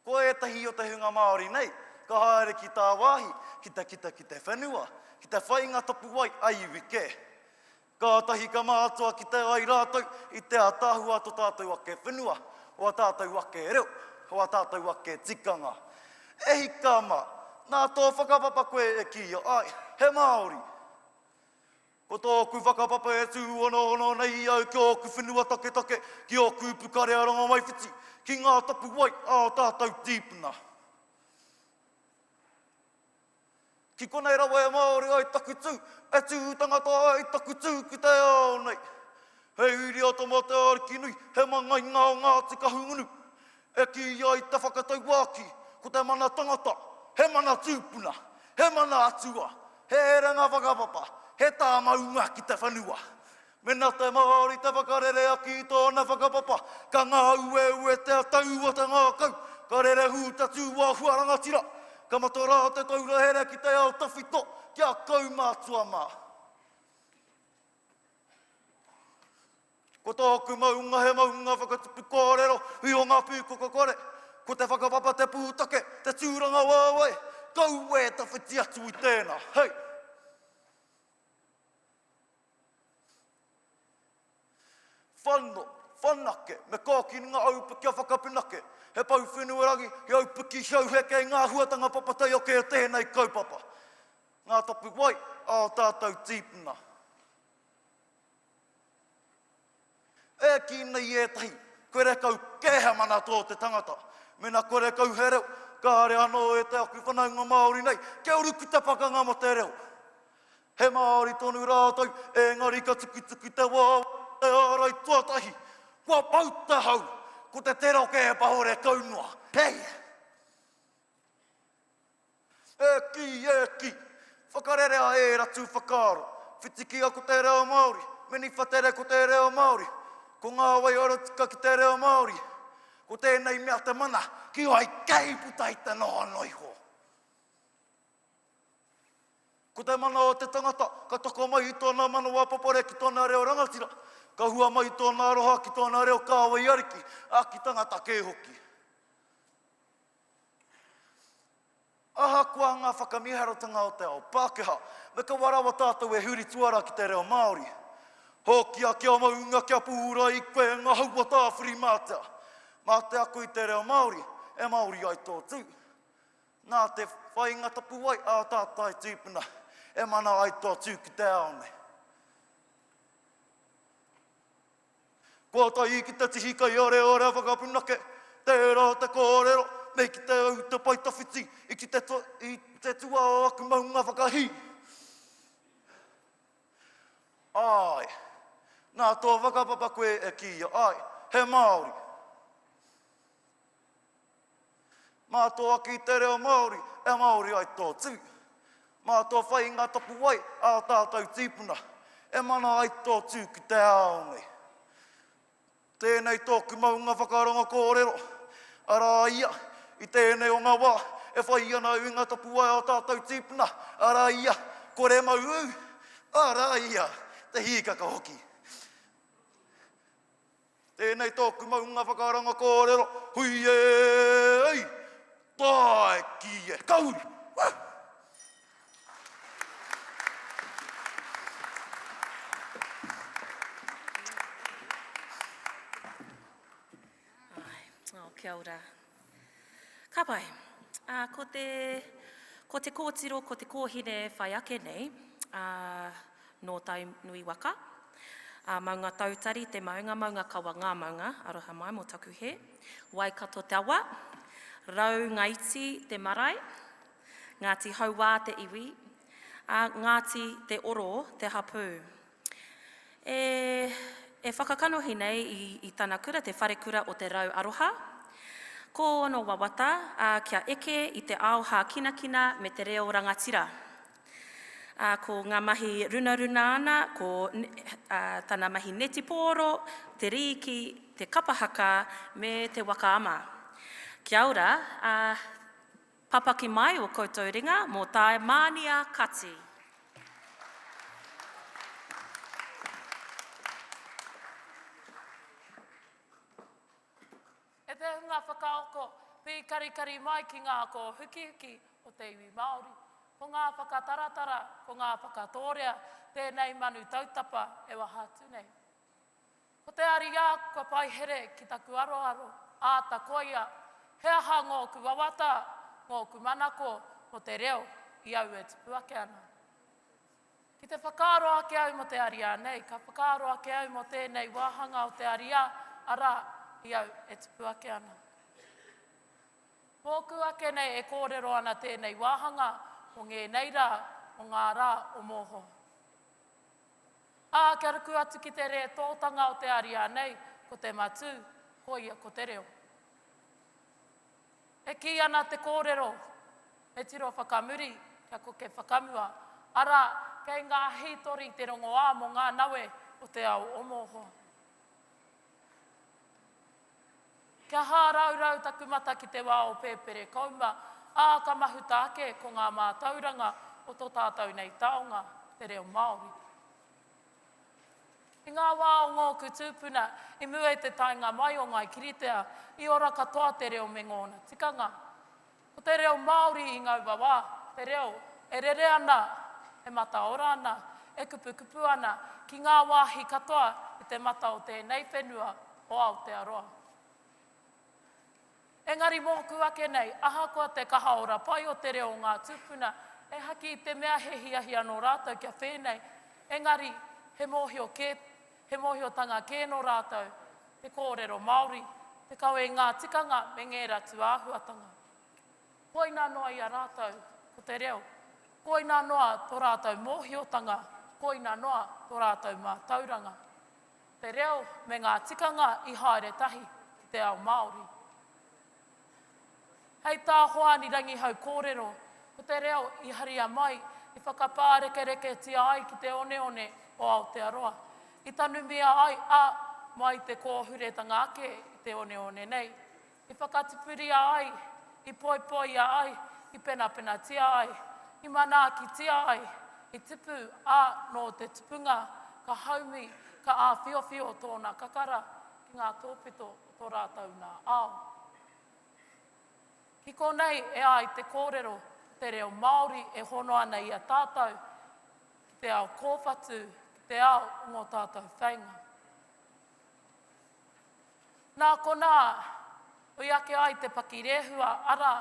Ko e tahi o te hunga Māori nei, ka haere ki tā wāhi, ki te whenua, ki te whai ngā tapu wai a iwike. Kātahi ka mātua ki te ai rātou, i te atahua to tātou ake whenua, o a tātou ake reo, o a tātou ake tikanga. Ehi ka mā, nā tō whakapapa koe e ki ai, he Māori. Ko tōku whakapapa e tū ono nei au ki oku whenua take, ki oku pukare aronga mai whiti, ki ngā tapu wai a tātou tīpuna. Ki konei rawa e Māori ai taku tū, e tū tangata ai taku tū ki te ao nei. He uri o tomo te ariki nui, he mangai ngā o Ngāti Kahungunu. E ki ai te whakatau wāki, ko te mana tangata, he mana tūpuna, he mana atua, he ranga whakapapa, he tā maunga ki te whanua. Mena te Māori te whakarere a ki tōna whakapapa, ka ngā ue te tau o te ngā kau, ka rere hu te tū wā huarangatira, ka matora te taura here ki te ao tawhito, kia kau mātua mā. Ko tōku maunga he maunga whakatupu kōrero, hui o ngā pūkoko kore, ko te whakapapa te pūtake, te tūranga wāwai, kau e te whiti atu i tēnā, hei! Whano, whanake, me kākinga aupa kia whakapinake, he pau whenuarangi, he aupa ki hiau heke ngā huatanga papatai o kia tēnei kaupapa. Ngā tapu wai, ao tātou tīpuna. E ki nei e tahi, koe re kau keha mana tō te tangata. Mena koe re kau he reo, ka re anō e te aku whanaunga Māori nei, kia uruku te pakanga mo te reo. He Māori tonu rātou, e ngari ka tukutuku te wā, te ārai tuatahi. Kua pau te hau, ko te tero ke e pahore kaunua. Hei! E ki, whakarerea e ratu whakaro. Whitikia ko te reo Māori, meni whatere ko te reo Māori. Ko ngā wai orotika ki te reo Māori, ko tēnei mea te mana, ki o ai kei putai te noa noiho. Ko te mana o te tangata, ka toko mai i tōna mana wapapore ki tōna reo rangatira, ka hua mai i tōna aroha ki tōna reo kāwai ariki, a ki tangata kēhoki. Aha kua ngā whakamiharotanga o te ao Pākehā, me ka warawa tātou e huri tuara ki te reo Māori. Hokia kia maunga kia pūra i koe ngā haua tāwhiri mātea. Mātea koe te reo Māori, e Māori ai tō tū. Nā te whainga tapu ai a tātai tūpuna, e mana ai tō tū ki te aone. Kua tai ki te tihika i ore whakapunake, te rā te kōrero, me ki te au te paitawhiti, i te tua o aku maunga whakahi. Ai. Nā tō whakapapa koe e kia, ai, he Māori. Mā tō aki te reo Māori, e Māori ai tō tū. Mā tō whainga tapu wai, a tātou tīpuna, e mana ai tō tū ki te aone. Tēnei tōku maunga whakaronga kōrero, ara ia, i tēnei o ngā wā, e whai ana unga tapu wai a tātou tīpuna, ara ia, kore mau u, ara ia, te hīkaka hoki. Tēnei tōku maunga whakaranga kōrero, hui e ei, tae ki e, kauri! Kia ora. Ka pai, ko te kōtiro, ko te kōhine whai ake nei, nō tai nui waka. Maunga tautari, te maunga kawa ngā maunga, aroha mai mō taku he. Waikato te awa, rau ngaiti te marae, Ngāti hauwā te iwi, Ngāti te oro te hapū. E whakakanohi nei i tāna kura, te whare kura o te rau aroha. Ko ono wawata, kia eke i te ao hā kinakina me te reo rangatira. Ko ngā mahi runa ana, ko tāna mahi netiporo, te riki, te kapahaka me te waka ama. Kia ora, papaki mai o koutou ringa mō tae Mānia Kati. E te hunga whakaoko, pī karikari mai ki ngā ko huki o te iwi Māori. Ko ngā whakataratara, ko ngā whakatorea, tēnei manu tautapa e wahatu nei. Ko te aria, ko pai here ki taku aroaro, āta koia, he aha ngō ku wawata, ngō ku manako, mo te reo, i au e tupu ake ana. Ki te whakaaro ake au mo te aria nei, ka whakaaro ake au mo tēnei wāhanga o te aria, ara i au e tupu ake ana. Mōku ake nei e kōrero ana tēnei wāhanga, o ngē neira, o ngā rā o mōho. Kia ruku atu ki te re tōtanga o te aria nei, ko te matu, koia ko te reo. E ki ana te kōrero, me tiro whakamuri, kia ko ke whakamua. Ara, kei ngā hitori te rongo ā mo ngā nawe o te ao omoho. Kia hāraurau taku mata ki te wā o pēpere kauma, ka mahuta ake ko ngā mātauranga o tō tātou nei taonga, te reo Māori. I ngā wā o ngōku tūpuna, i mua te tainga mai o ngai kiritea, i ora katoa te reo me ngōna tikanga. Ko te reo Māori i ngau wā, te reo e rere ana, e mata ora ana, e kupu ana, ki ngā wāhi katoa i te mata o tēnei whenua o Aotearoa. Engari mōku ake nei, ahakoa te kahaora pai o te reo ngā tūpuna, e haki i te mea he hiahia no rātou kia whēnei. Engari, he mōhiotanga kē no rātou, te kōrero Māori, te kaue ngā tikanga me ngē ratu āhuatanga. Koina noa i a rātou, ko te reo. Koina noa tō rātou mōhiotanga, koina noa tō rātou mātauranga. Te reo me ngā tikanga i haere tahi ki te ao Māori. Hei tā hoani rangi hau kōrero, ko te reo i haria mai, i whakapārekereke tia ai ki te one o Aotearoa. I tanu mea ai mai te kōhuretanga ake i te one nei. I whakatipuria ai, i poipoia ai, i penapena tia ai, i manaki tia ai, i tipu no te tipunga, ka haumi, ka whiowhio tōna kakara, ki ngā tōpito o tō rātou nā ao. Ki konei e ai te kōrero, te reo Māori e hono ana i a tātou, ki te ao kōwhatu, ki te ao ngō tātou whainga. Nā kona, ui ake ai te pakirehua, ara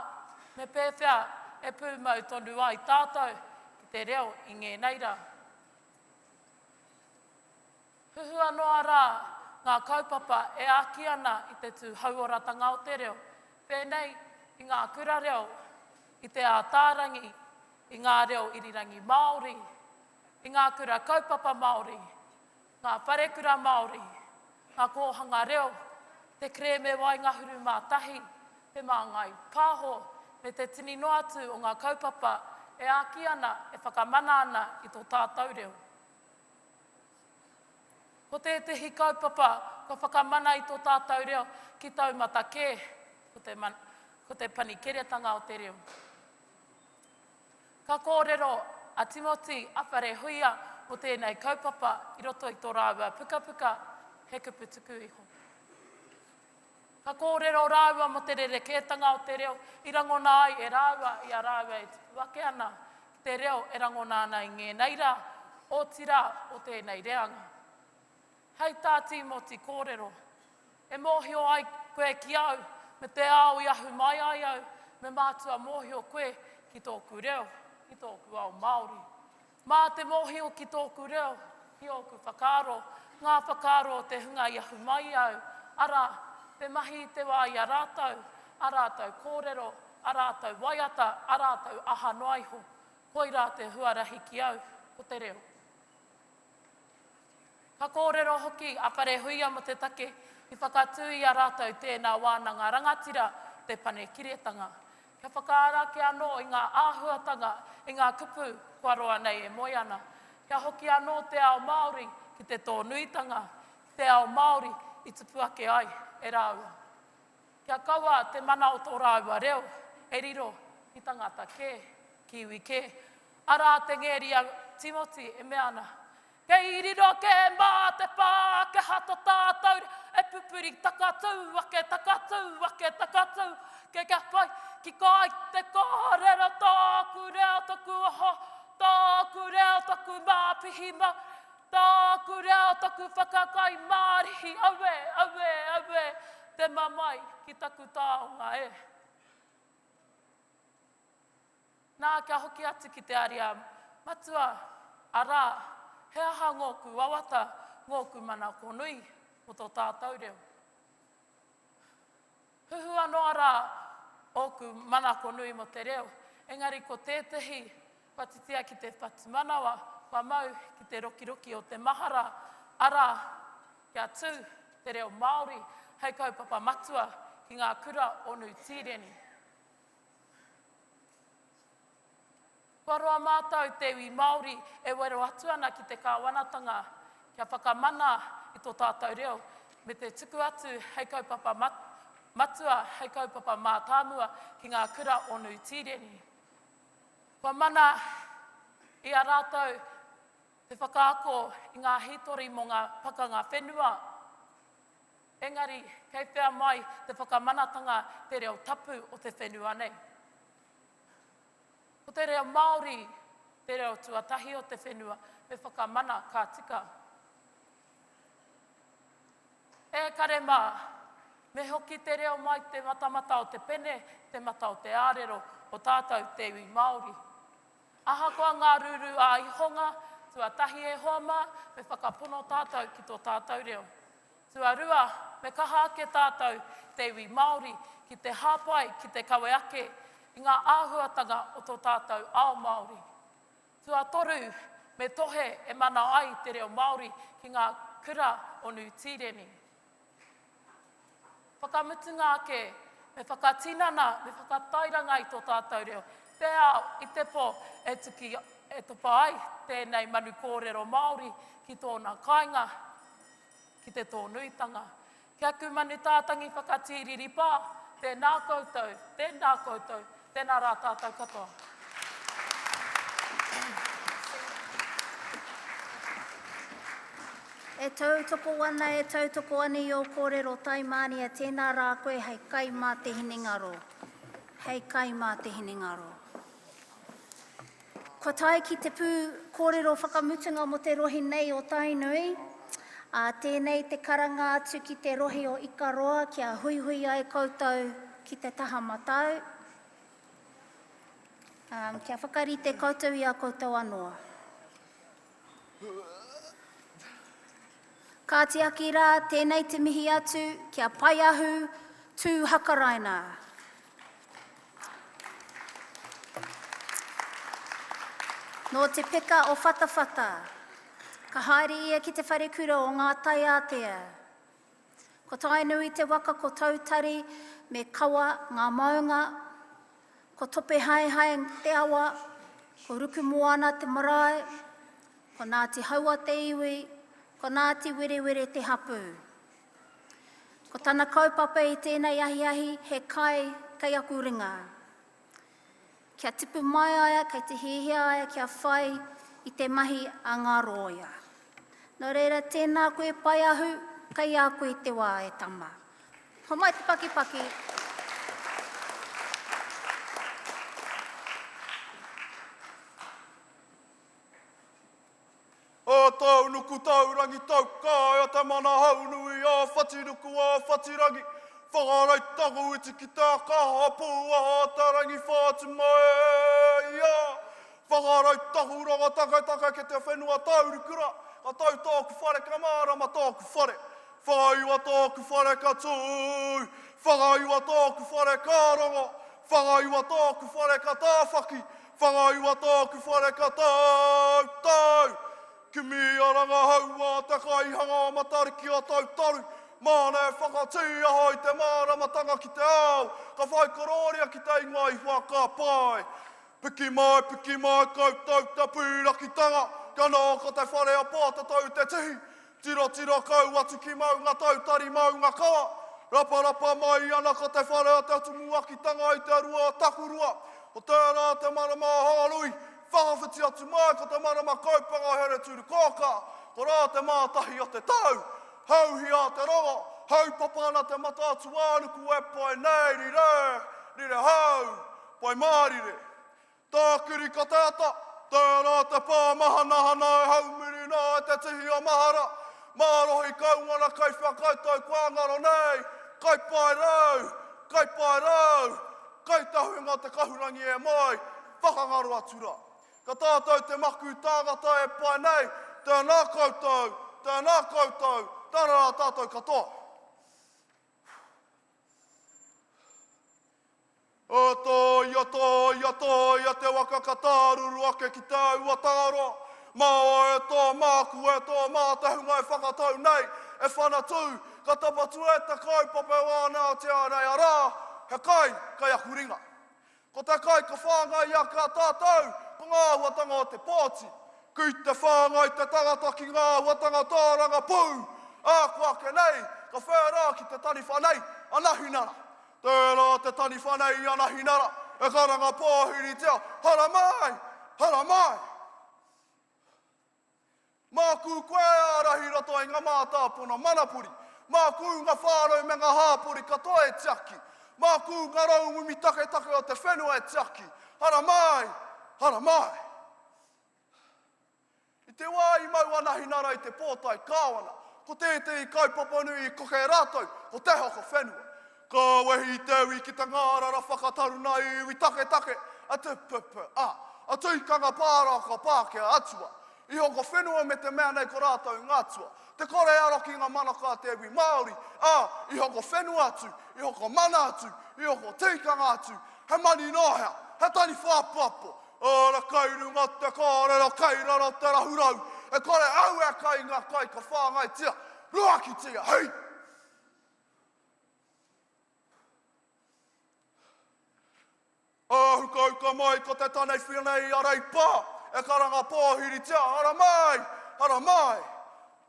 me pēwhia e pūmau tonu ai tātou, ki te reo i ngē neira. Huhua noa rā, ngā kaupapa e aki ana i te tū hauoratanga o te reo. Pēnei, i ngā kura reo, i te ātārangi, i ngā reo irirangi Māori, i ngā kura kaupapa Māori, ngā wharekura Māori, ngā kōhanga reo, te kreme wai ngā huru mātahi, te māngai pāho, me te tini noatu o ngā kaupapa e aki ana, e whakamana ana i tō tātou reo. Ko te tehi kaupapa, ko whakamana i tō tātou reo, ki taumata kē, ko te panikeretanga o te reo. Ka kōrero a Timoti Apare Huia o tēnei kaupapa i roto i tō rāua pukapuka he kupu tuku iho. Ka kōrero rāua mo te rerekētanga o te reo i rangona ai e rāua i a rāua e tupu ake ana. Te reo e rangona ana i ngē neira o tira o tēnei reanga. Hei tā Timoti kōrero, e mōhio ai koe ki au, me te ao i ahu mai ai au, me mātua mōhio koe ki tōku reo, ki tōku ao Māori. Mā te mōhio ki tōku reo, ki oku whakaro, ngā whakaro o te hunga i ahu mai au, ara, te mahi te wā i a rātou, a rātou kōrero, a rātou waiata, a rātou aha noaiho, koira te huarahi ki au, ko te reo. Ka kōrero hoki a Pare Huia mo te take, i whakatui a rātou tēnā wānanga rangatira te panekiretanga. Kia whakaarake anō i ngā āhuatanga, i ngā kupu kua roa nei e moiana. Kia hoki anō te ao Māori ki te tōnuitanga, te ao Māori i tupu ake ai e rāua. Kia kaua te mana o tō rāua reo, e riro i tangata kē, kiwi kē. Ara te ngeria Timoti e meana. Kei riro ke mā te pā, ke hato tātou, e pupuri takatau ake, ke kia pai, ki kai te kōrero tōku reo toku oho, tōku reo toku māpihima, tōku reo toku whakakai mārihi, awe, te mamai ki taku tāonga e. Nā kia hoki atu ki te aria matua, arā, he aha ngōku wawata, ngōku mana konui o tō tātou reo. Huhua noa rā oku mana konui mo te reo, engari ko tētahi patitia ki te patumanawa, wa mau ki te rokiroki o te mahara, ara kia tū te reo Māori, hei kaupapa matua ki ngā kura o New Tireni. Kua roa mātou te iwi Māori e wero atu ana ki te kāwanatanga kia whakamana i tō tātou reo me te tuku atu hei kaupapa matua, hei kaupapa mātāmua ki ngā kura o Nui Tireni. Kua mana i a rātou te whakaako i ngā hitori mo ngā pakanga whenua. Engari, kei whea mai te whakamanatanga te reo tapu o te whenua nei. Ko te reo Māori, te reo tuatahi o te whenua, me whakamana ka tika. E kare mā, me hoki te reo mai te matamata o te pene, te mata o te ārero o tātou te iwi Māori. Aha koa ngā ruru a ihonga, tuatahi e hoama, me whakapono tātou ki tō tātou reo. Tuarua, me kaha ake tātou te iwi Māori, ki te hāpai, ki te kaweake, i ngā āhuatanga o tō tātou ao Māori. Tuatoru, me tohe e mana ai te reo Māori ki ngā kura o Nui Tireni. Whakamutunga ake, me whakatinana, me whakatairanga i tō tātou reo. Pea i te po e tuki e topa ai tēnei manu kōrero Māori ki tōna kāinga, ki te tōnuitanga. Kia ku manu tātangi whakatīriri pā, tēnā koutou, tēnā rā tātou katoa. E tautoko ana, e tautoko ana i o kōrero taimānia, tēnā rā koe, hei kai mā te hinengaro. Hei kai mā te hinengaro. Ko tai ki te pū kōrero whakamutunga mo te rohi nei o Tainui. Tēnei te karanga atu ki te rohi o Ikaroa, kia hui ai koutou ki te taha matau. Kia whakarite koutou i a koutou anoa. Ka te aki rā, tēnei te mihi atu, kia pai ahu tū hakaraina. Nō te peka o whatawhata, ka haere ia ki te wharekura o ngā tai ātea. Ko Tainui te waka ko tautari me kawa ngā maunga, ko tope hai te awa, ko ruku moana te marae, ko Ngāti Haua te iwi, ko Ngāti Werewere te hapu. Ko tana kaupapa i tēnei ahi, he kai aku ringa. Kia tipu mai aia, kei te hihia aia, kia whai i te mahi a ngā roia. Nō reira, tēnā koe pai ahu, kai a koe te wā e tama. Ho mai te paki. O tau nuku tau rangi tau kai, a te mana haunui a whatinuku a whatirangi. Whakarai taku iti ki tā kaha pūaha tarangi whātu mai ia. Whakarai taku ranga takai ke te whenua taurikura. Ka tau tōku whare ka mārama tōku whare. Whakaiwa tōku whare ka tūi. Whakaiwa tōku whare ka rongo. Whakaiwa tōku whare ka tāwhaki. Whakaiwa tōku whare ka tau. Ki mi aranga haua takai hanga matariki a tautaru. Māne whakatia hoi te māramatanga ki te ao, ka whai kororia ki te ingoa i whaka pai. Piki mai, koutou te pūrakitanga, ka nō ko te whare a pāta tau te tihi. Tira kau atu ki maunga tautari maunga kawa. Rapa mai ana ko te whare a te tumuakitanga i te rua takurua. O tērā te marama hālui, whakawhiti atu mai ko te marama kaupanga here tūru kōka. Ko rā te mātahi o te tau. Hauhi a te rongo, hau papana te mata atu ānuku e pai nei, rire hau, pai mārire. Tā kiri ka tēta, tērā te pā mahana e hau miri nā e te tihi o mahara. Mārohi kaungana kai whakautou kuangaro nei, kai pai rau, kai tahuinga te kahurangi e mai, whakangaro atura. Ka tātou te maku tāngata e pai nei, tēnā koutou, tāna rā tātou katoa. Toia te waka ka tāruru ake ki tau a tāroa. Māua e tō māku e tō mātahunga e whakatau nei, e whanatū, ka tapatu e te kaupapa wāna o te ārei arā, he kai aku ringa. Ko te kai ka whāngai a ka tātou, ko ngā watanga o te pōti. Ki te whāngai te tangata ki ngā watanga tāranga pū. Ko ake nei, ka whērā ki te tani whanei, ana hinara. Tērā te tani whanei, ana hinara. E karanga pōhiri tia, hara mai, hara mai. Mā kū koe ārahi roto i ngā mātāpuna manapuri. Mā kū ngā whārau me ngā hāpuri katoa e tiaki. Mā kū ngā raumumi take o te whenua e tiaki. Hara mai, hara mai. I te wā i mau anahi nara i te pōtai kāwana. Ko tētei kaupapa nui i koke rātou, ko te hoko whenua. Ka wehi tewi ki te ngārara whakataru nai iwi take, a te pepe a. A tuikanga pārā ka pākea atua. I hoko whenua me te mea nei ko rātou ngātua. Te kore aro ki ngā manaka te iwi Māori. I hoko whenua atu, i hoko mana atu, i hoko tuikanga atu. He mani nohea, he tani whāpapo. Ora kairunga te kōrero, kairaro te rahurau. E kore au e kai ngā kai ka whāngai tia. Ruaki tia, hei! Hukauka mai ko te tanei whenei a rei pā. E karanga pōhiri tia, hara mai, hara mai.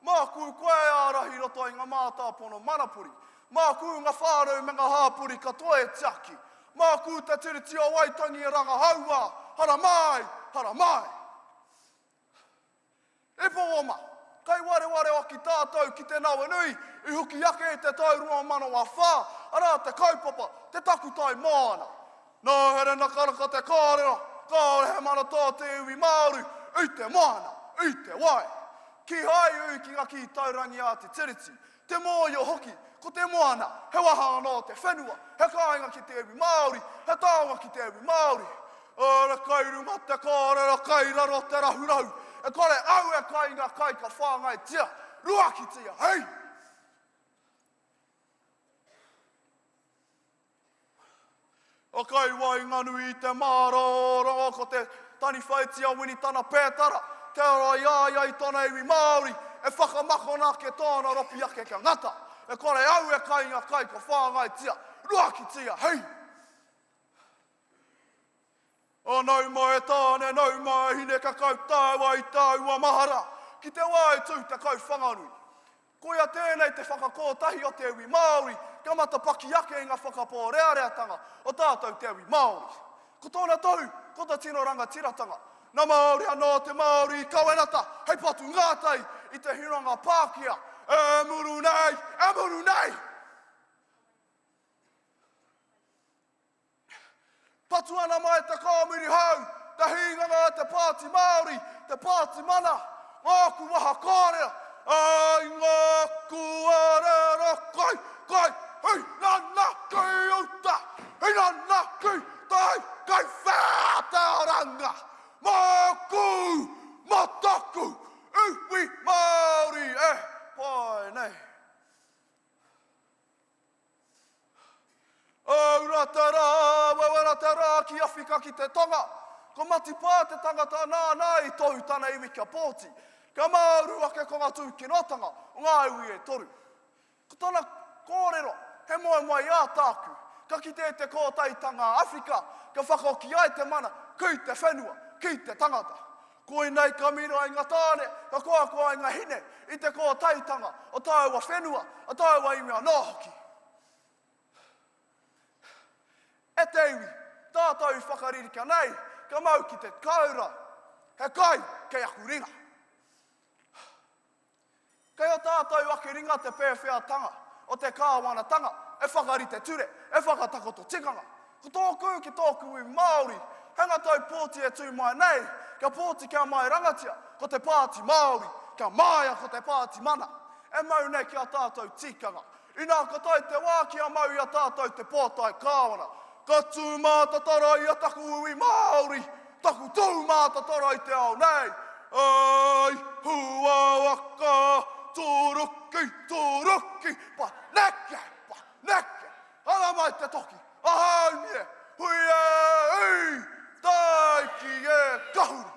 Mā kū koe ārahi roto i ngā mātāpono manapuri. Mā kū ngā whārau me ngā hāpuri katoa e tiaki. Mā kū te tiriti o waitangi e ranga haua. Hara mai, hara mai. E pōma, kai ware o ki tātou ki te nawa nui, i huki ake e te taurua mana wā whā, ara te kaupapa, te takutai māna. Nā here na karaka te kōrero, kōre mana tō te iwi Māori, i te mana, i te wai. Ki hai ui ki ngā ki taurangi a te tiriti, te mōio hoki, ko te moana, he waha anō te whenua, he kāinga ki te iwi Māori, he tāunga ki te iwi Māori. Ora kairunga te kōrero, kairaro te rahurau, e kore au e kāinga kai ka whāngai tia, ruaki tia, hei! O kai wai nganu i te māroro, ko te tani whaitia wini tana pētara, te ora iāia i tona iwi Māori, e whakamakona ke tōna ropi ake ka ngata. E kore au e kāinga kai ka whāngai tia, ruaki tia, hei! O nau mai e tāne, nau mai hine ka kau tāua i tāua mahara, ki te wai tū te kau whanganui. Koia tēnei te whakakōtahi o te iwi Māori, ka mata paki ake i ngā whakapōreareatanga o tātou te iwi Māori. Ko tōna tau, ko ta tino ranga tiratanga. Nā Māori anō te Māori i kawenata, hei patu ngātai i te hiranga Pākehā. E muru nei, e muru nei! Patu ana mai te kāmiri hau, te hinganga te pāti Māori, te pāti mana, ngāku waha kōrea, ai ngāku arera kai, hei nana kai uta, hei nana kai tai, kai whātauranga, māku, mataku, iwi Māori, pai nei. Aura te rā, wawara te rā ki Awhika ki te tonga. Ko mati pā te tangata nānā i tohu tana iwi kia pōti. Ka māuru ake ko ngā tū ki notanga, o ngā iwi e toru. Ko tana kōrero, he moe mai ā tāku. Ka ki te kōtaitanga Awhika, ka whakaoki ai te mana, ki te whenua, ki te tangata. Ko i nei ka mira i ngā tāne, ka koa i ngā hine, i te kōtaitanga, o tāua whenua, o tāua iwi anō hoki. E te iwi, tātou whakaririka nei, ka mau ki te kaura, he kai kei aku ringa. Kei o tātou ake ringa te pēwhiatanga, o te kāwanatanga, e whakarite ture, e whakatakoto tikanga. Ko tōku ki tōku i Māori, henga tau pōti e tū mai nei, ka pōti kia mai rangatia, ko te pāti Māori, kia maia ko te pāti mana. E mau nei ki a tātou tikanga. Ina ko tai te wā ki a mau i a tātou te pōtai kāwana. Ka tū mātatara i a taku iwi Māori, taku tū mātatara i te ao nei. Ai, hua waka, tōruki, pa neke, hala mai te toki, ahau mie, hui e, taiki e kahuri.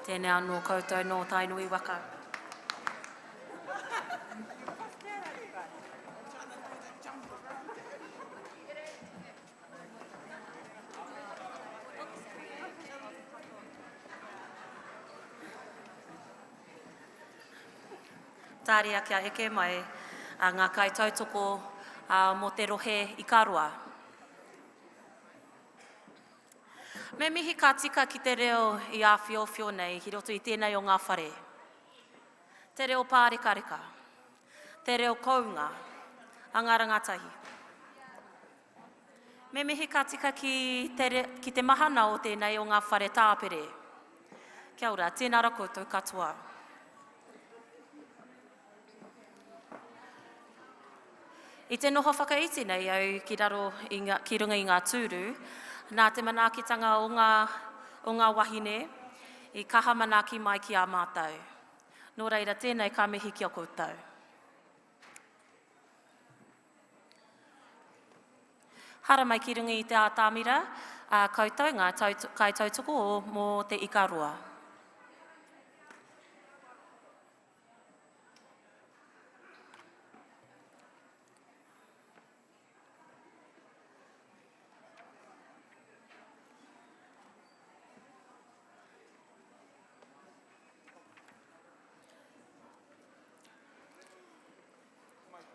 Tēnei anō koutou nō tainui waka. Tāria kia eke mai ngā kai tautoko mō te rohe i Karua. Me mihi ka tika ki te reo i a whiowhio nei, hi roto i tēnei o ngā whare. Te reo pārekareka, te reo kounga, a ngā rangatahi. Me mihi ka tika ki te mahana o tēnei o ngā whare tāpere. Kia ora, tēnā ra koutou katoa. I te noho whakaiti nei au ki raro ki runga i ngā tūru, nā te manaakitanga o ngā wahine, i kaha manaaki mai ki a mātou. Nō reira, tēnei ka mihi ki a koutou. Hara mai ki runga i te ātāmira, koutou ngā kai tautoko mō te ikarua.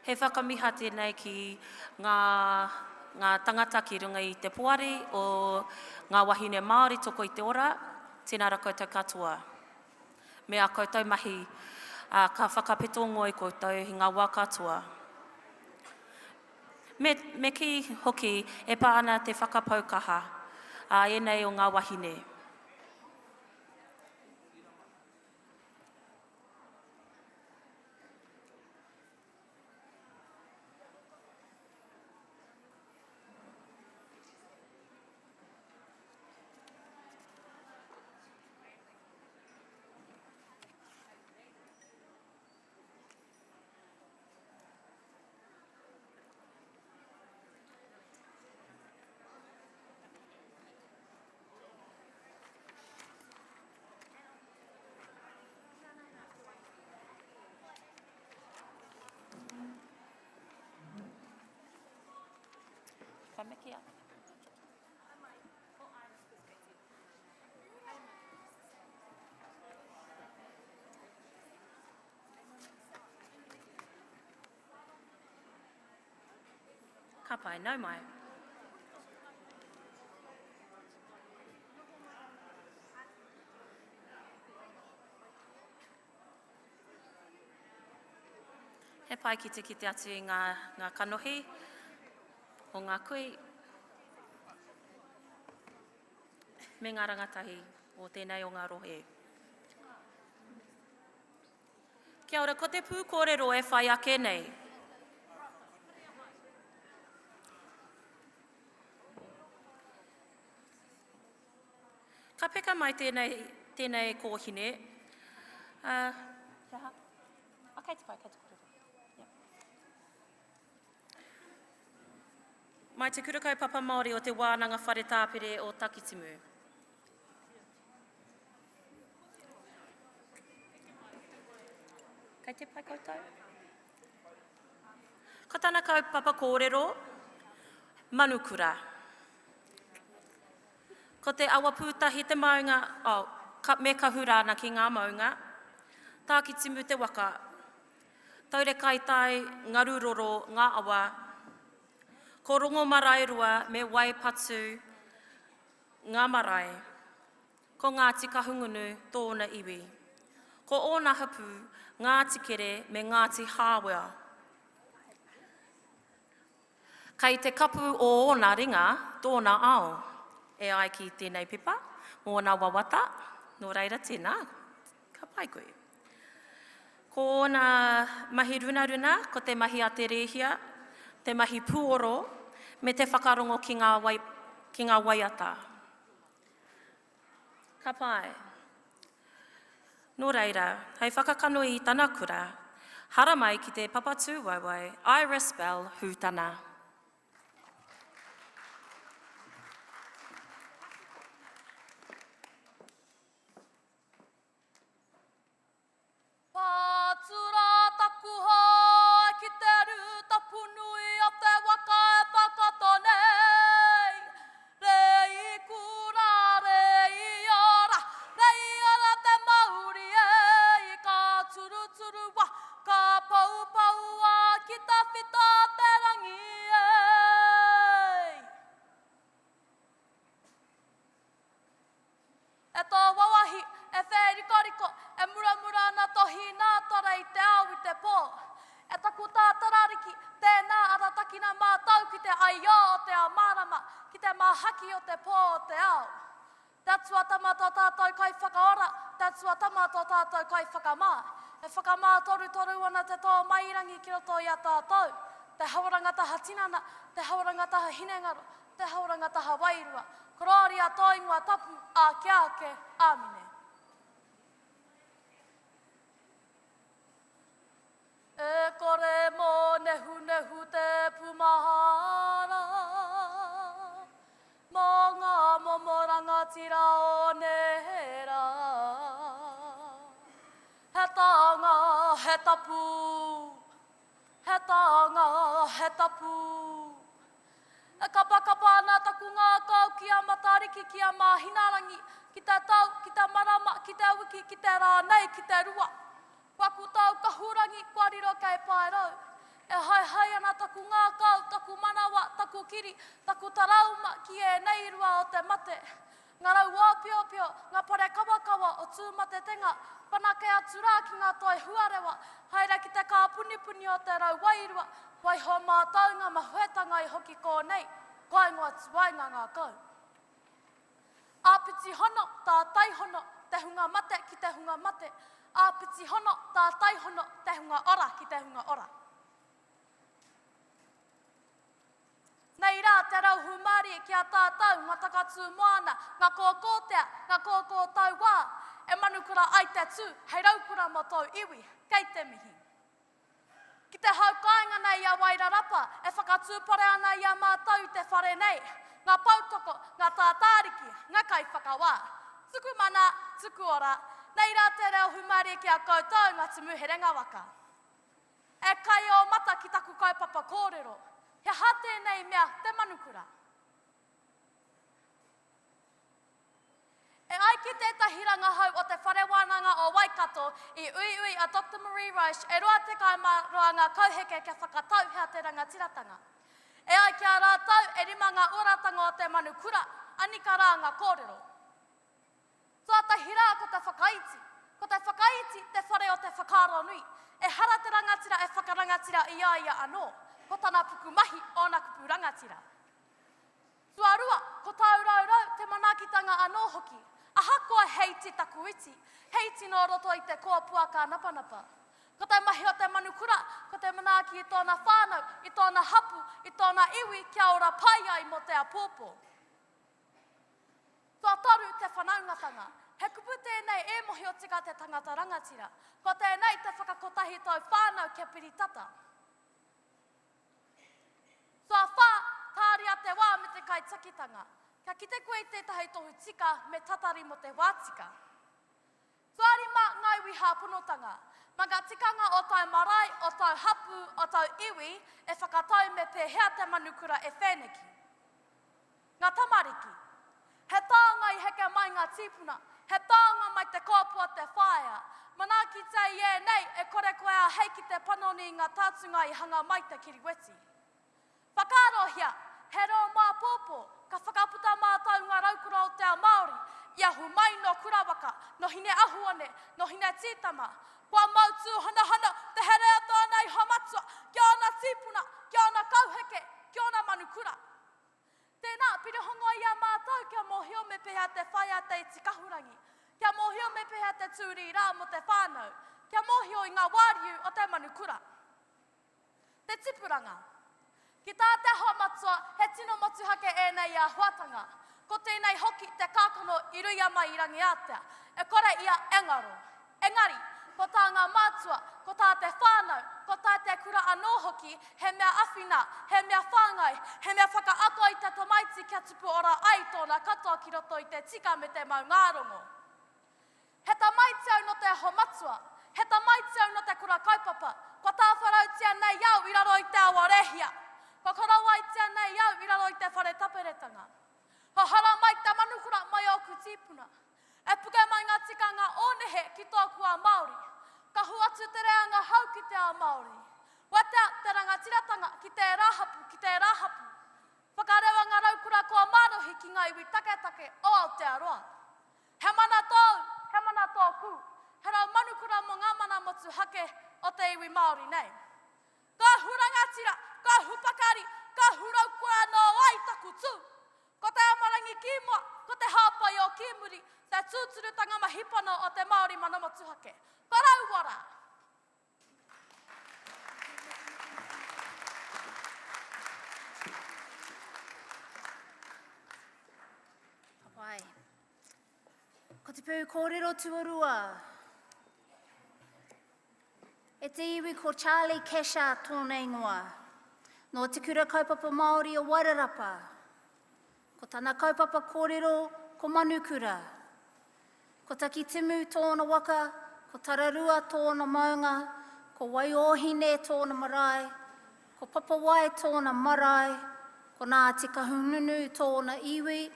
He whakamiha tēnei ki ngā tangata ki runga i te puari o ngā wahine Māori toko i te ora, tēnā ra koutou katoa. Me a koutou mahi ka whakapetongo i koutou i ngā wā katoa. Me ki hoki e pā ana te whakapaukaha enei o ngā wahine. Whamekia. Ka pai, nau mai. He pai ki te atu i ngā kanohi, o ngā kui, me ngā rangatahi o tēnei o ngā rohe. Kia ora, ko te pūkōrero e whai ake nei. Ka peka mai tēnei kōhine. Kei te pai, kei te kōrero. Mai te kura kaupapa Māori o te wānanga whare tāpere o Takitimu. Kei te pai koutou? Ka tāna kaupapa kōrero, manukura. Ko te awa pūtahi te maunga, me kahurana ki ngā maunga, Takitimu te waka, taure kaitai, ngaruroro, ngā awa, ko rongo marae rua me waipatu ngā marae, ko Ngāti Kahungunu tōna iwi, ko ōna hapu Ngāti Kere me Ngāti Hāwea. Kei te kapu o ōna ringa tōna ao, e ai ki tēnei pipa, mō ngā wawata, nō reira tēnā, ka pai koe. Ko ōna mahi runa, ko te mahi a te rehia, te mahi puoro, me te whakarongo ki ngā waiata. Ka pai. Nō reira, hei whakakano I tāna kura, hara mai ki te papatū waiwai, Iris Bell Hūtana. Pātura taku hoa ki te rūtapu nui o te waka e whakato nei. Rei kura, rei ora, rei ora te Māori e. I ka turu turu wa, ka pau pau a ki ta whita te rangi e. E tō wawahi, e whērikoriko, e muramura na tohi nā tora I te au I te pō. E taku tā tarariki, tēnā aratakina mātau ki te aio o te ao mārama, ki te māhaki o te pō o te ao. That's what tamato tātou kai whakaora, that's what tamato tātou kai whakamā. E whakamā toru toru ana te tō mairangi ki roto I a tātou. Te haurangataha tinana, te haurangataha hinengaro, te haurangataha wairua. Korori a toingoa tapu, a kia ake, āmine. E kore mō nehu nehu te pumahara, mō ngā momoranga tira o nehera. He tanga, he tapu, he tanga, he tapu. E kapakapa ana taku ngā kau ki a matariki, ki a mahinarangi, ki te tau, ki te marama, ki te wiki, ki te rānei, ki te rua. Waku tau kahurangi, kua riro kei paerau. E hai hai ana taku ngā kau, taku manawa, taku kiri, taku tarauma ki e nei rua o te mate. Ngā rau wā pio pio, ngā pare kawakawa o tūmate tenga, panake atu rā ki ngā toi huarewa, haere ki te kā puni puni o te rau wairua, wai ho mātau ngā mahuetanga I hoki ko nei, kai ngā tuainga ngā kau. Āpiti hono, tātai hono, te hunga mate ki te hunga mate. Āpiti hono, tātai hono, te hunga ora ki te hunga ora. Nei rā te rauhu Māori ki a tātou, ngā takatū moana, ngā kōkōtea, ngā kōkōtau wā, e manukura ai te tū, hei raukura mo tau iwi, kei te mihi. Ki te hau kāinga nei a Wairarapa, e whakatūpore ana I a mātau te whare nei, ngā pautoko, ngā tātāriki, ngā kai whakawā. Tuku mana, tuku ora, nei rā te rauhu Māori ki a koutou ngā te muherenga waka. E kai o mata ki taku kaupapa kōrero, he hate nei mea te manukura. E ai ki tētahi rangahau o te wharewananga o Waikato I ui a Dr. Marie Roche e roa te kaimaroa ngā kauheke kia whakatau hea te rangatiratanga. E ai kia rātau e rima ngā oratanga o te manukura, anika rā ngā kōrero. Tuatahi rā ko te whakaiti. Ko te whakaiti te whare o te whakaro nui. E hara te rangatira e whakarangatira ia anō. Ko tana puku mahi o nā kupu rangatira. Tuarua, ko tau rau te manakitanga anō hoki. Ahakoa heiti taku iti, heiti no roto I te koa puaka napanapa. Ko te mahi o te manukura, ko te manaki I tōna whānau, I tōna hapu, I tōna iwi, kia ora pai ai mo te apōpō. Tua toru te whanaungatanga, he kupu tēnei e mohi o tika te tangata rangatira, ko tēnei te whakakotahi tau whānau kia piritata. Tua whā, tāria te wā me te kai takitanga. Kia kite koe tētahi tohu tika me tatari mo te wātika. Tuari mā ngai wi hāpunotanga. Maga tikanga o tau marae, o tau hapu, o tau iwi, e whakatau me pēhea te manukura e wheneki. Ngā tamariki. He tānga I heke mai ngā tīpuna. He tānga mai te kōpua te whāia. Manaki te ie nei e kore koe a hei ki te panoni ngā tātunga I hanga mai te kiriweti. Whakarohia. He rō mā pōpō, ka whakaputa mātau ngā raukura o te ao Māori, I ahu mai no kurawaka, no hine ahuane, no hine tītama. Kua mautu hana hana, te here ato nei hamatua, kia ona tīpuna, kia ona kauheke, kia ona manukura. Tēnā, pirihongo I a mātau kia mohio me pehea te whaia te iti kahurangi, kia mohio me pehea te tūri rā mo te whānau, kia mohio I ngā wāriu o te manukura. Te tipuranga. Ki tā te hoa matua, he tino motuhake e nei a huatanga. ko tēnei hoki te kākano i ruia mai i rangi Aotea. E kore ia engaro. Engari, ko tā ngā mātua, ko tā te whānau, ko tā te kura anō hoki, he mea awhina, he mea whāngai, he mea whakaato i te tamaiti kia tupu ora ai tōna katoa ki roto i te tika me te maungarongo. He tamaiti au no te homatua, he tamaiti au no te kura kaupapa, ko tā wharau tia nei au i raro i te awarehia, ko karawai tia nei au i raro i te whare taperetanga. Ho hara mai te manukura mai o kutīpuna. E puke mai ngā tikanga onehe ki tōkua Māori. Ka huatu te reanga hau ki te a Māori. Watea te rangatiratanga ki te rahapu, ki te rahapu. Whakarewa ngā raukura kua mārohi ki ngā iwi take o Aotearoa. He mana tōu, he mana tōku. He rau manukura mo ngā mana motu hake o te iwi Māori nei. Ka hurangatira, ka hupakari, ka huraukura no ai taku tū. Ko te amarangi ki mua, ko te hāpai o ki muri, te tūturutanga mahipano o te Māori mana motu hake. Ka rauwara! Papai, ko te pū kōrero tuarua. E te iwi ko Charlie Kesha tōna ingoa, no te kura kaupapa Māori o Wairarapa. Ko tāna kaupapa kōrero ko Manukura. Ko Taki Timu tōna waka, ko Tararua tōna maunga, ko Waiohine tōna marae, ko Papawai tōna marae, ko Ngāti Kahununu tōna iwi,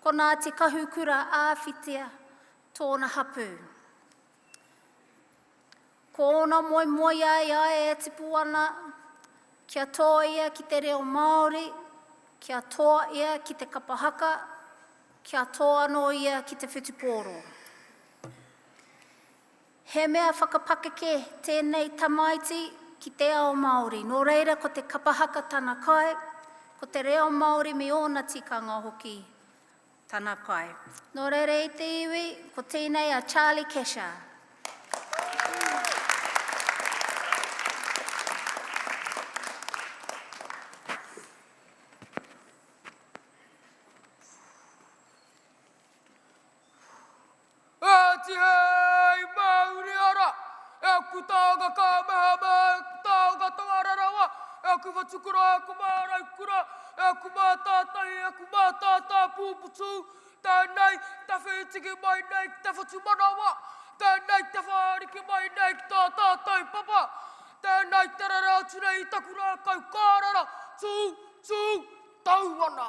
ko Ngāti Kahukura āwhitia tōna hapu. Ko ona moi moi ai e tipu ana, kia toa ia ki te reo Māori, kia toa ia ki te kapahaka, kia toa no ia ki te whetupōro. He mea whakapakeke tēnei tamaiti ki te ao Māori. Nō reira ko te kapahaka tana kai, ko te reo Māori me ōna tikanga hoki tana kai. Nō reira i te iwi, ko tēnei a Charlie Kesha. Tukura, aku mārai kura, aku mātātai, aku mātātā pūputu, tēnei te whētiki mai nei ki te whatu manawa, tēnei te whāriki mai nei ki tā tātai papa, tēnei te rara atu nei i taku rākau kārara, tū, tauana.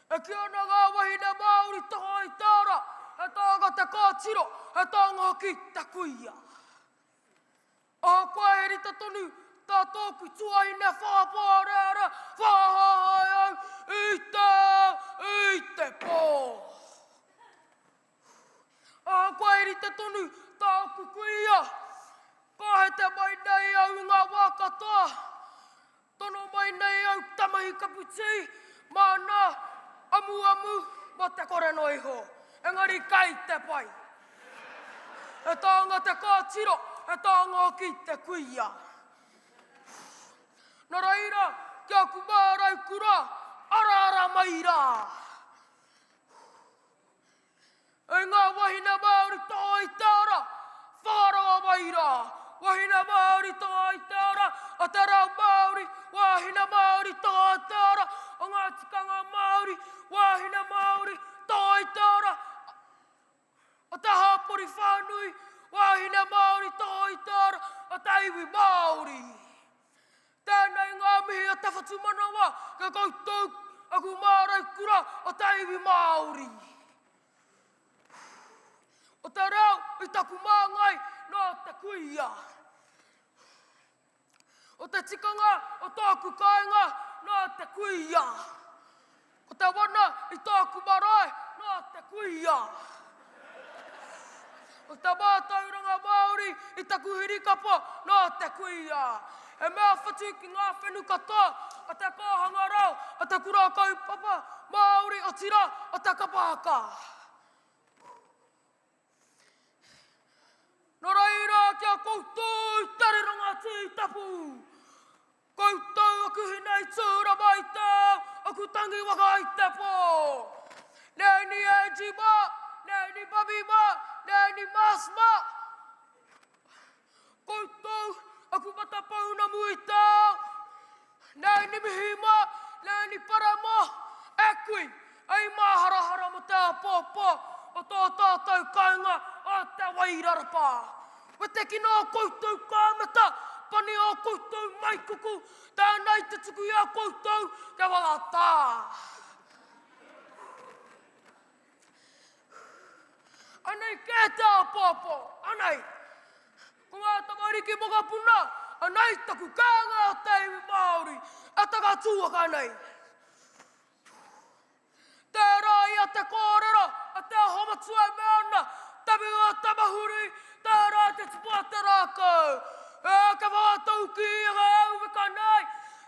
E ki ana ngā wahine Māori taha i tāra, he tāga te kātiro, he tānga hoki te kuia. A koe heri te tonu, tā tōku tuahine whāpārēra, whāhāhai au, i te pō. A koe heri te tonu, tā oku kuia, kāhete mai nei au ngā wākatoa, tono mai nei au tamahi kaputi, mana, amu, mo te kore no iho, engari kai te pai. E tānga te kātiro, e tānga ki te kuia. Nā reira, kia ku mārai kura, ara mai rā. E ngā wahine Māori tā i tāra, whāroa mai rā. Wahine Māori tā i tāra, a te rau Māori, wahine Māori tā i tāra, o ngā tikanga Māori, wahine Māori tā i tāra, o te hāpori whānui, wahine Māori tā i tāra, o te iwi Māori. Tēnei ngā mihi a te whatu manawa, ka koutou, aku mārai kura, o te iwi Māori. O te reo, i taku māngai, nā te kuia. O te tikanga, o tāku kāinga, nā te kuia. O te wana, i tāku marae, nā te kuia. O te mātauranga Māori, i taku hirikapa, nā te kuia. E mea whatu ki ngā whenu katoa, a te kāhanga rau, a te kura kaupapa, Māori o tira, o te kapahaka. Nā reira kia koutou, tariranga tī tapu. Koutou a kuhinei tūra mai tau, aku tangi waka i te pō. Nei ni Angie ma, nei ni Mami ma, nei ni Mas ma. Koutou, aku matapau na mui tau. Nei ni mihi ma, nei ni para ma. E kui, ei mahara mo te pōpō o tō tātou kainga o te wairarapa. Me te kino koutou kāmata, pani o koutou maikuku, tēnei te tuku i a koutou te wangata. Anei kē tā pōpō, anei. Ko ngā tamariki moka puna, anei taku kānga o te iwi Māori, a taka tūaka anei. Tērā ia te kōrero, a te homatua me ana, tabi o tamahuri, tērā te tupua te rākau. Ka wātau ki i ka auweka nei,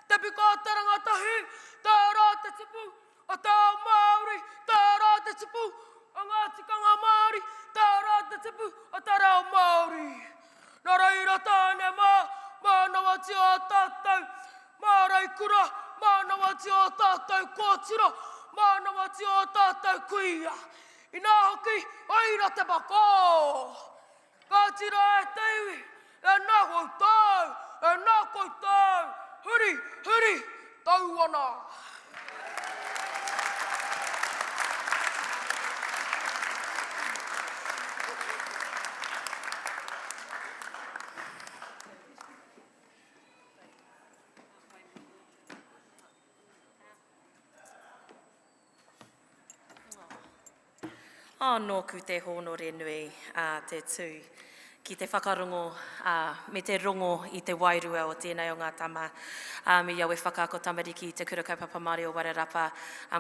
te pika te rangatahi, tērā te tipu, a te ao Māori, tērā te tipu, a ngā tikanga Māori, tērā te tipu, a te reo Māori. Nā reira tāne mā, mānawa ti o tātou, mā reikura, mānawa ti o tātou kōtiro, mānawa ti o tātou kuia. I nā hoki, oira te bako. Ka tira e te iwi, e nā koutou, e nā koutou. Huri, huri, tauana. Anō ku te honore nui te tū. Ki te whakarongo, me te rongo i te wairua o tēnei o ngā tama. Me iau e whakaako tamariki i te kura kaupapa Māori o Wairarapa.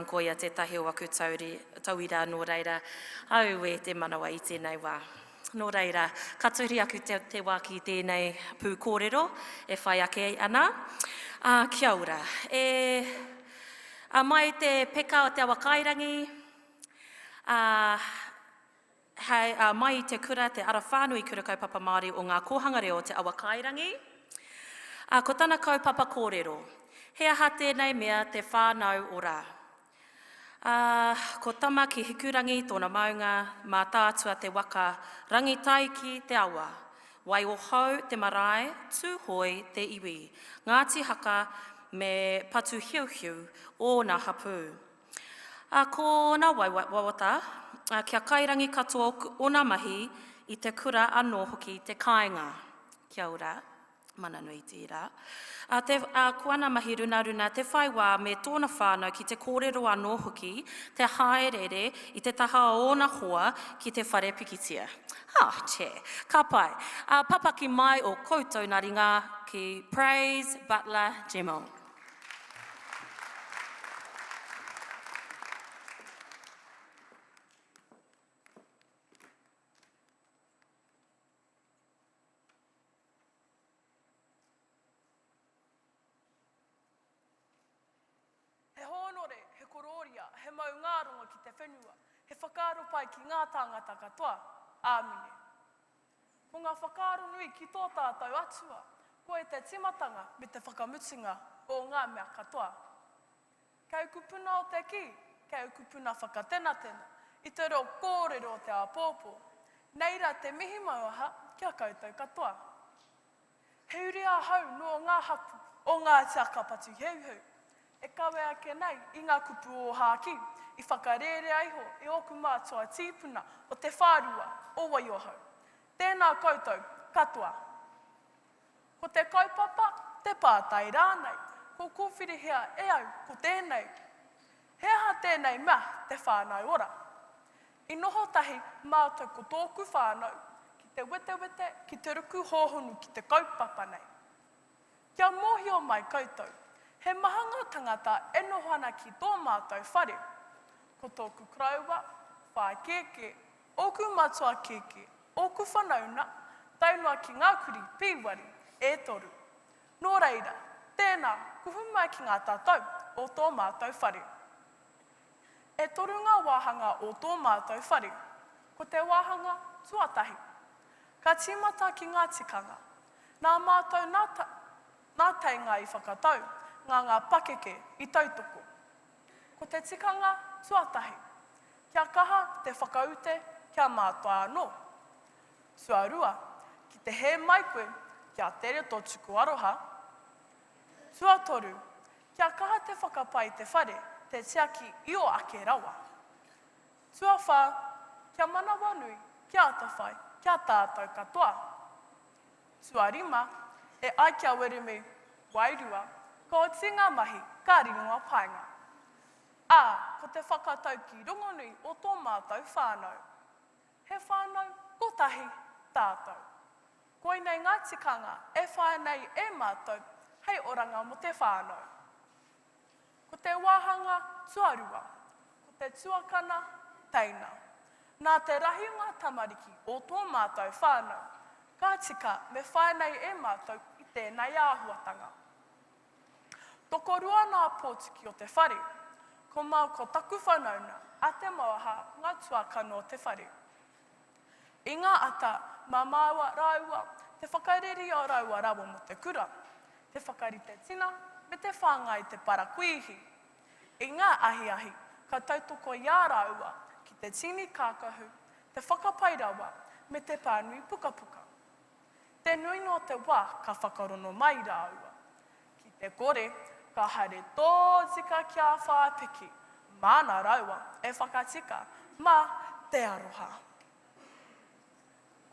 Ko ia tētahi o aku tauira nō reira. Au e te manawa i tēnei wā. Nō reira, katuri aku te wā ki tēnei pū kōrero, e whai ake ana. Kia ora. Mai te peka o te awa kairangi, mai i te kura, te ara whānui kura kaupapa Māori o ngā kōhanga reo te awa kairangi. Ko tāna kaupapa kōrero, he aha tēnei mea te whānau o rā. Ko tama ki hikurangi tōna maunga, mā tātua te waka, rangitai ki te awa, wai o hau te marae, tūhoi te iwi, Ngāti haka me patu hiu hiu o ngā hapū. Ko ngā waiwata, kia kairangi katoa o ngā mahi i te kura anō hoki te kāinga. Kia ora, mana nui tira. Ko ana mahi runa te whaiwā me tōna whānau ki te kōrero anō hoki, te haerere i te taha o ngā hoa ki te whare pikitia. Ka pai. Papaki mai o koutou nā ringa ki Praise Butler Gemong. He mau ngāronga ki te whenua, he whakaaro pai ki ngā tāngata katoa, āmine. Ko ngā whakaaro nui ki tō tātou atua, ko e te timatanga me te whakamutinga o ngā mea katoa. Kei kupuna o te ki, kei kupuna whakatenatena, i te reo kōrero o te apōpō. Neira te mihi mauaha kia koutou katoa. He uri a hau no ngā hapu o ngā tiakapatu heuheu. E kawe ake nei i ngā kupu o hāki, i whakarere aiho e oku mātua tīpuna o te whārua o Waiohau. Tēnā koutou, katoa. Ko te kaupapa, te pātai rānei, ko kōwhirihia e au ko tēnei. He aha tēnei mea te whānau ora. I noho tahi mātou ko tōku whānau, ki te wete, ki te ruku hōhonu ki te kaupapa nei. Kia mōhio mai koutou. He mahanga tangata e nohana ki tō mātou whare. Ko tōku kraua, whai keke, oku matua keke, oku whanauna, taunua ki ngā kuri pīwari, e toru. Nō reira, tēnā, kuhumai ki ngā tātou o tō mātou whare. E toru ngā wāhanga o tō mātou whare, ko te wāhanga tuatahi. Ka tīmata ki ngā tikanga, nā mātou nā tainga i whakatau, ngā pakeke i tautoko. ko te tikanga tuatahi. Kia kaha te whakaute kia mātua anō. Tuarua, ki te he mai koe kia tere tō tuku aroha. Tuatoru, kia kaha te whakapai te whare te tiaki i o ake rawa. Tuawha, kia mana wanui, kia atawhai, kia tātou katoa. Tuarima, e ai kia wereme wairua, ko tinga mahi ka ringoa painga. Ko te whakatau ki rongonui o tō mātou whānau. He whānau, kotahi tātou. Koinei ngā tikanga e whānei e mātou, hei oranga mo te whānau. Ko te wāhanga tuarua, ko te tuakana teina. Nā te rahi o ngā tamariki o tō mātou whānau, ka tika me whānei e mātou i tēnei āhuatanga. Toko rua nā pōtiki o te whare, ko mau ko taku whanauna a te mauaha ngā tuakano o te whare. I ngā ata, mā māua raua, te whakareri o raua rawa mo te kura, te whakarite tina, me te whāngai te parakuihi. I ngā ahi, ka tautoko i a raua, ki te tini kākahu, te whakapai rawa, me te pānui pukapuka. Te nui no te wā ka whakarono mai raua. Ki te kore, ka haere tōtika kia whāpiki, mana raua e whakatika, mā te aroha.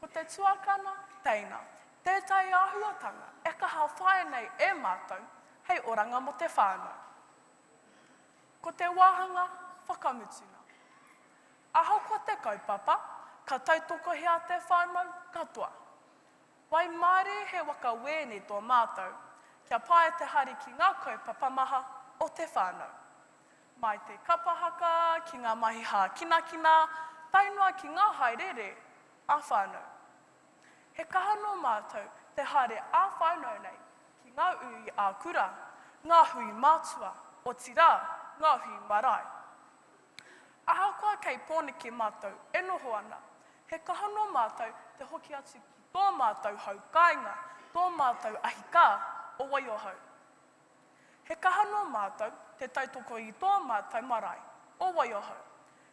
Ko te tuakana teina, tētai āhuatanga e kaha whaenei e mātou, hei oranga mo te whānau. Ko te wāhanga whakamutuna. Aho ko te kaupapa, ka tautoko hea te whānau katoa. Wai maare he waka wēne tō mātou, kia pae te hari ki ngā kaupapa maha o te whānau. Mai te kapahaka, ki ngā mahi hā kinakina, tainua ki ngā haerere a whānau. He kaha no mātou te haere a whānau nei ki ngā ui a kura, ngā hui mātua, o tira, ngā hui marae. Ahakoa kei pōneke mātou e noho ana, he kaha no mātou te hoki atu ki tō mātou hau kāinga, tō mātou ahika, o waiohau. He kaha no mātou te tautoko i tō mātou marae, o waiohau.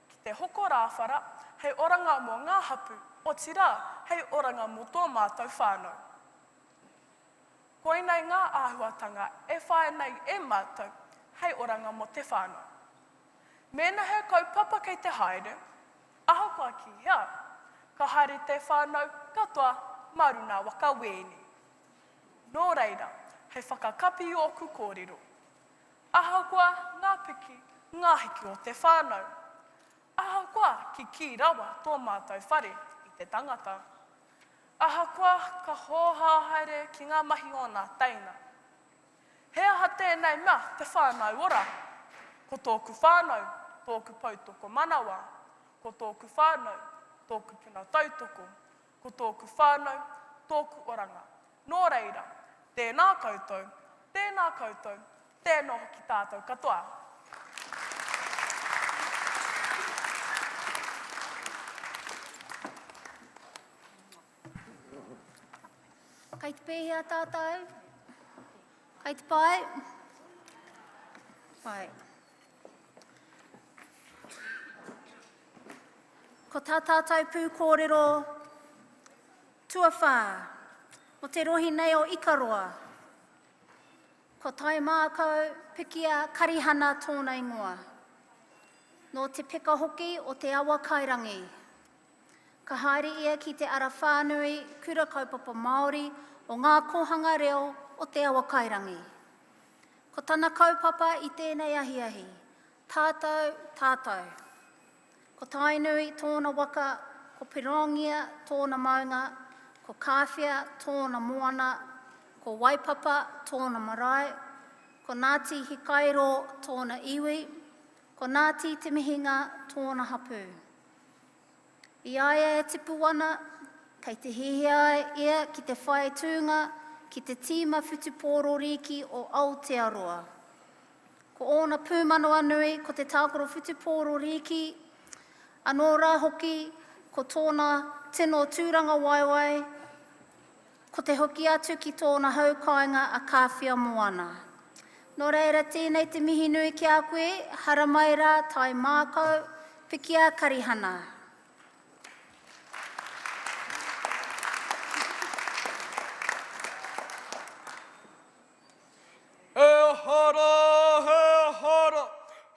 Ki te hoko rāwhara, hei oranga mo ngā hapu, o tira, hei oranga mo tō mātou whānau. Koinei ngā āhuatanga e whaenei e mātou, hei oranga mo te whānau. Mēna he kaupapa kei te haere, ahakoa ki hea, ka haere te whānau katoa maruna waka wēni. Nō reira, hei whakakapi o ku kōrero. Ahakoa ngā piki, ngā hiki o te whānau. Ahakoa ki rawa tō mātou whare i te tangata. Ahakoa ka hōhā haere ki ngā mahi o ngā teina. He aha tēnei mea te whānau ora. Ko tōku whānau, tōku pautoko manawa. Ko tōku whānau, tōku puna tautoko. Ko tōku whānau, tōku oranga. Nō reira, tēnā koutou, tēnā hoki tātou katoa. Kei te pēhea tātou, kei te pai. Pai. Ko tā tātou pū kōrero, tuawhā, o te rohi nei o Ikaroa. Ko tai mākau pikia karihana tōna ingoa. No te peka hoki o te awa kairangi. Ka haere ia ki te ara whānui kura kaupapa Māori o ngā kohanga reo o te awa kairangi. Ko tana kaupapa i tēnei ahiahi. Tātou. Ko tainui tōna waka, ko pirongia tōna maunga, ko kāwhia tōna moana, ko waipapa tōna marae, ko Ngāti Hikairo tōna iwi, ko Ngāti Te Mihinga tōna hapu. I aia e tipu wana, kei te hihia ia ki te whae tūnga, ki te tīma whitupōro riki o Aotearoa. Ko ōna pūmanoa nui, ko te tākoro whitupōro riki, anō rā hoki, ko tōna tino tūranga waiwai, ko te hoki atu ki tōna haukainga a kāwhia moana. Nō reira tēnei te mihi nui ki a koe, hara mai rā tai mākau, Pikia Karihana.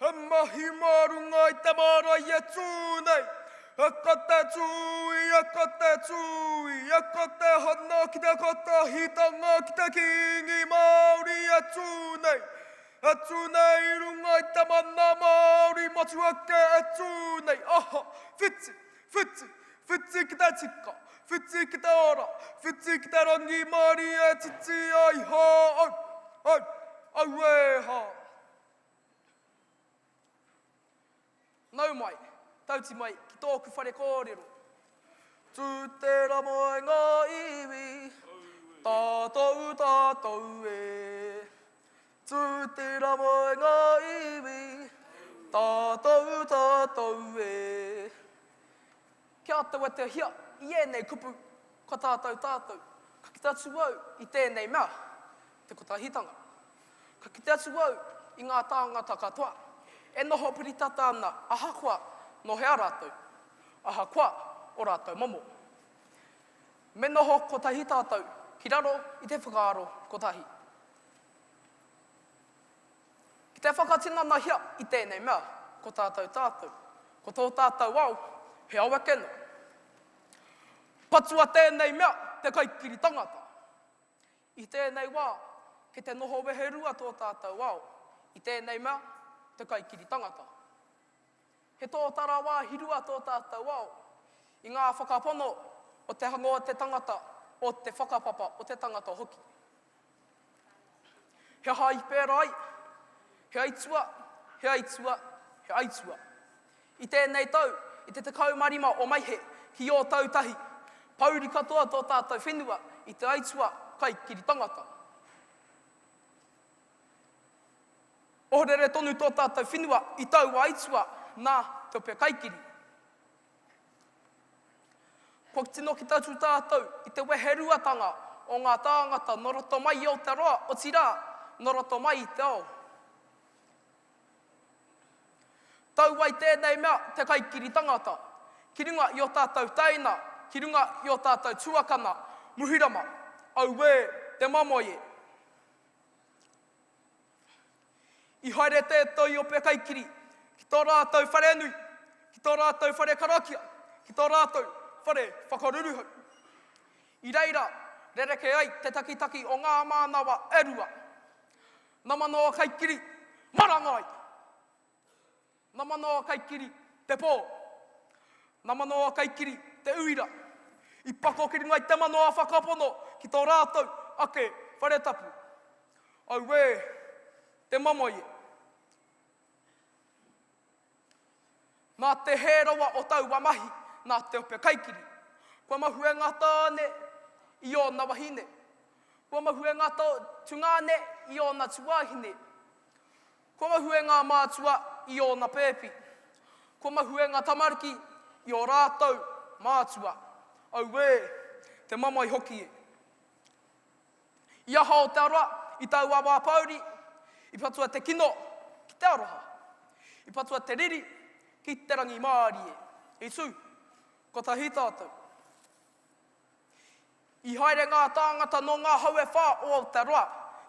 He mahi marunga I te mara I tūnei. E ka te tūi, e ka te tūi, e ka te hana ki te katahitanga ki te kingi Māori e tūnei. E tūnei runga I te mana Māori matu ake e tūnei. Aha, whiti, whiti, whiti ki te tika, whiti ki te ora, whiti ki te rangi Māori e titi ai ha, au e ha. Nau mai, tauti mai, ki tōku whare kōrero. Tū te ramoe ngā iwi, tātou tātou e. Tū te ramoe ngā iwi, tātou tātou e. Kia taua te hia, I ēnei kupu, ka tātou tātou. Ka ki te atu au I tēnei mea, te kotahitanga. Ka ki te atu au I ngā tāngata katoa. E noho piritata ana, aha koa no hea rātou, aha koa o rātou momo. Me noho kotahi tātou, ki raro I te whakaaro kotahi. Ki te whakatinana hia I tēnei mea, ko tātou tātou, ko tō tātou au, he aua keno. Patua tēnei mea, te kaikiri tangata. I tēnei wā, ke te noho weherua tō tātou au, I tēnei mea, te kaikiri tangata. He tō tara wā hirua tō tātou au, I ngā whakapono o te hangoa te tangata, o te whakapapa o te tangata hoki. He hai pēra ai, he aitua, he aitua, he aitua. I tēnei tau, I te kaumarima o maihe, ki o tautahi, pauri katoa tō tātou whenua, I te aitua kaikiri tangata. Ohorere tonu tō tātou whenua I tau aitua nā te ope kaikiri. Ko tino ki tatu tātou I te weheruatanga o ngā tāngata noroto mai o te roa, o tira noroto mai I te ao. Tau wai tēnei mea te kaikiri tangata, ki runga I o tātou taina, ki runga I o tātou tuakana, muhirama, au e te mamoie. I haere tētau I o pe kaikiri, ki tō rātou whare nui, ki tō rātou whare karakia, ki tō rātou whare whakaruruhau. I reira, rereke ai te takitaki o ngā mānawa erua. Namanoa kaikiri, marangai. Namanoa kaikiri, te pō. Namanoa kaikiri, te uira. I pako ki runga I te manoa whakapono, ki tō rātou ake whare tapu. Au e, te mamoie. Nā te hērawa o tau wamahi, nā te ope kaikiri. Kua mahue ngatāne I o na wahine. Kua mahue ngata tungane I o na tuahine. Kua mahue ngā mātua I o na pēpi. Kua mahue ngā tamariki I o rātou mātua. Au e, te mamai hoki e. Ia hao te aroa, I tau awa pauri, I patua te kino, ki te aroha. I patua te riri, ki te rangi Māori e. I tū, ko tahi tātou. I haere ngā tāngata no ngā haue whā o Aotearoa,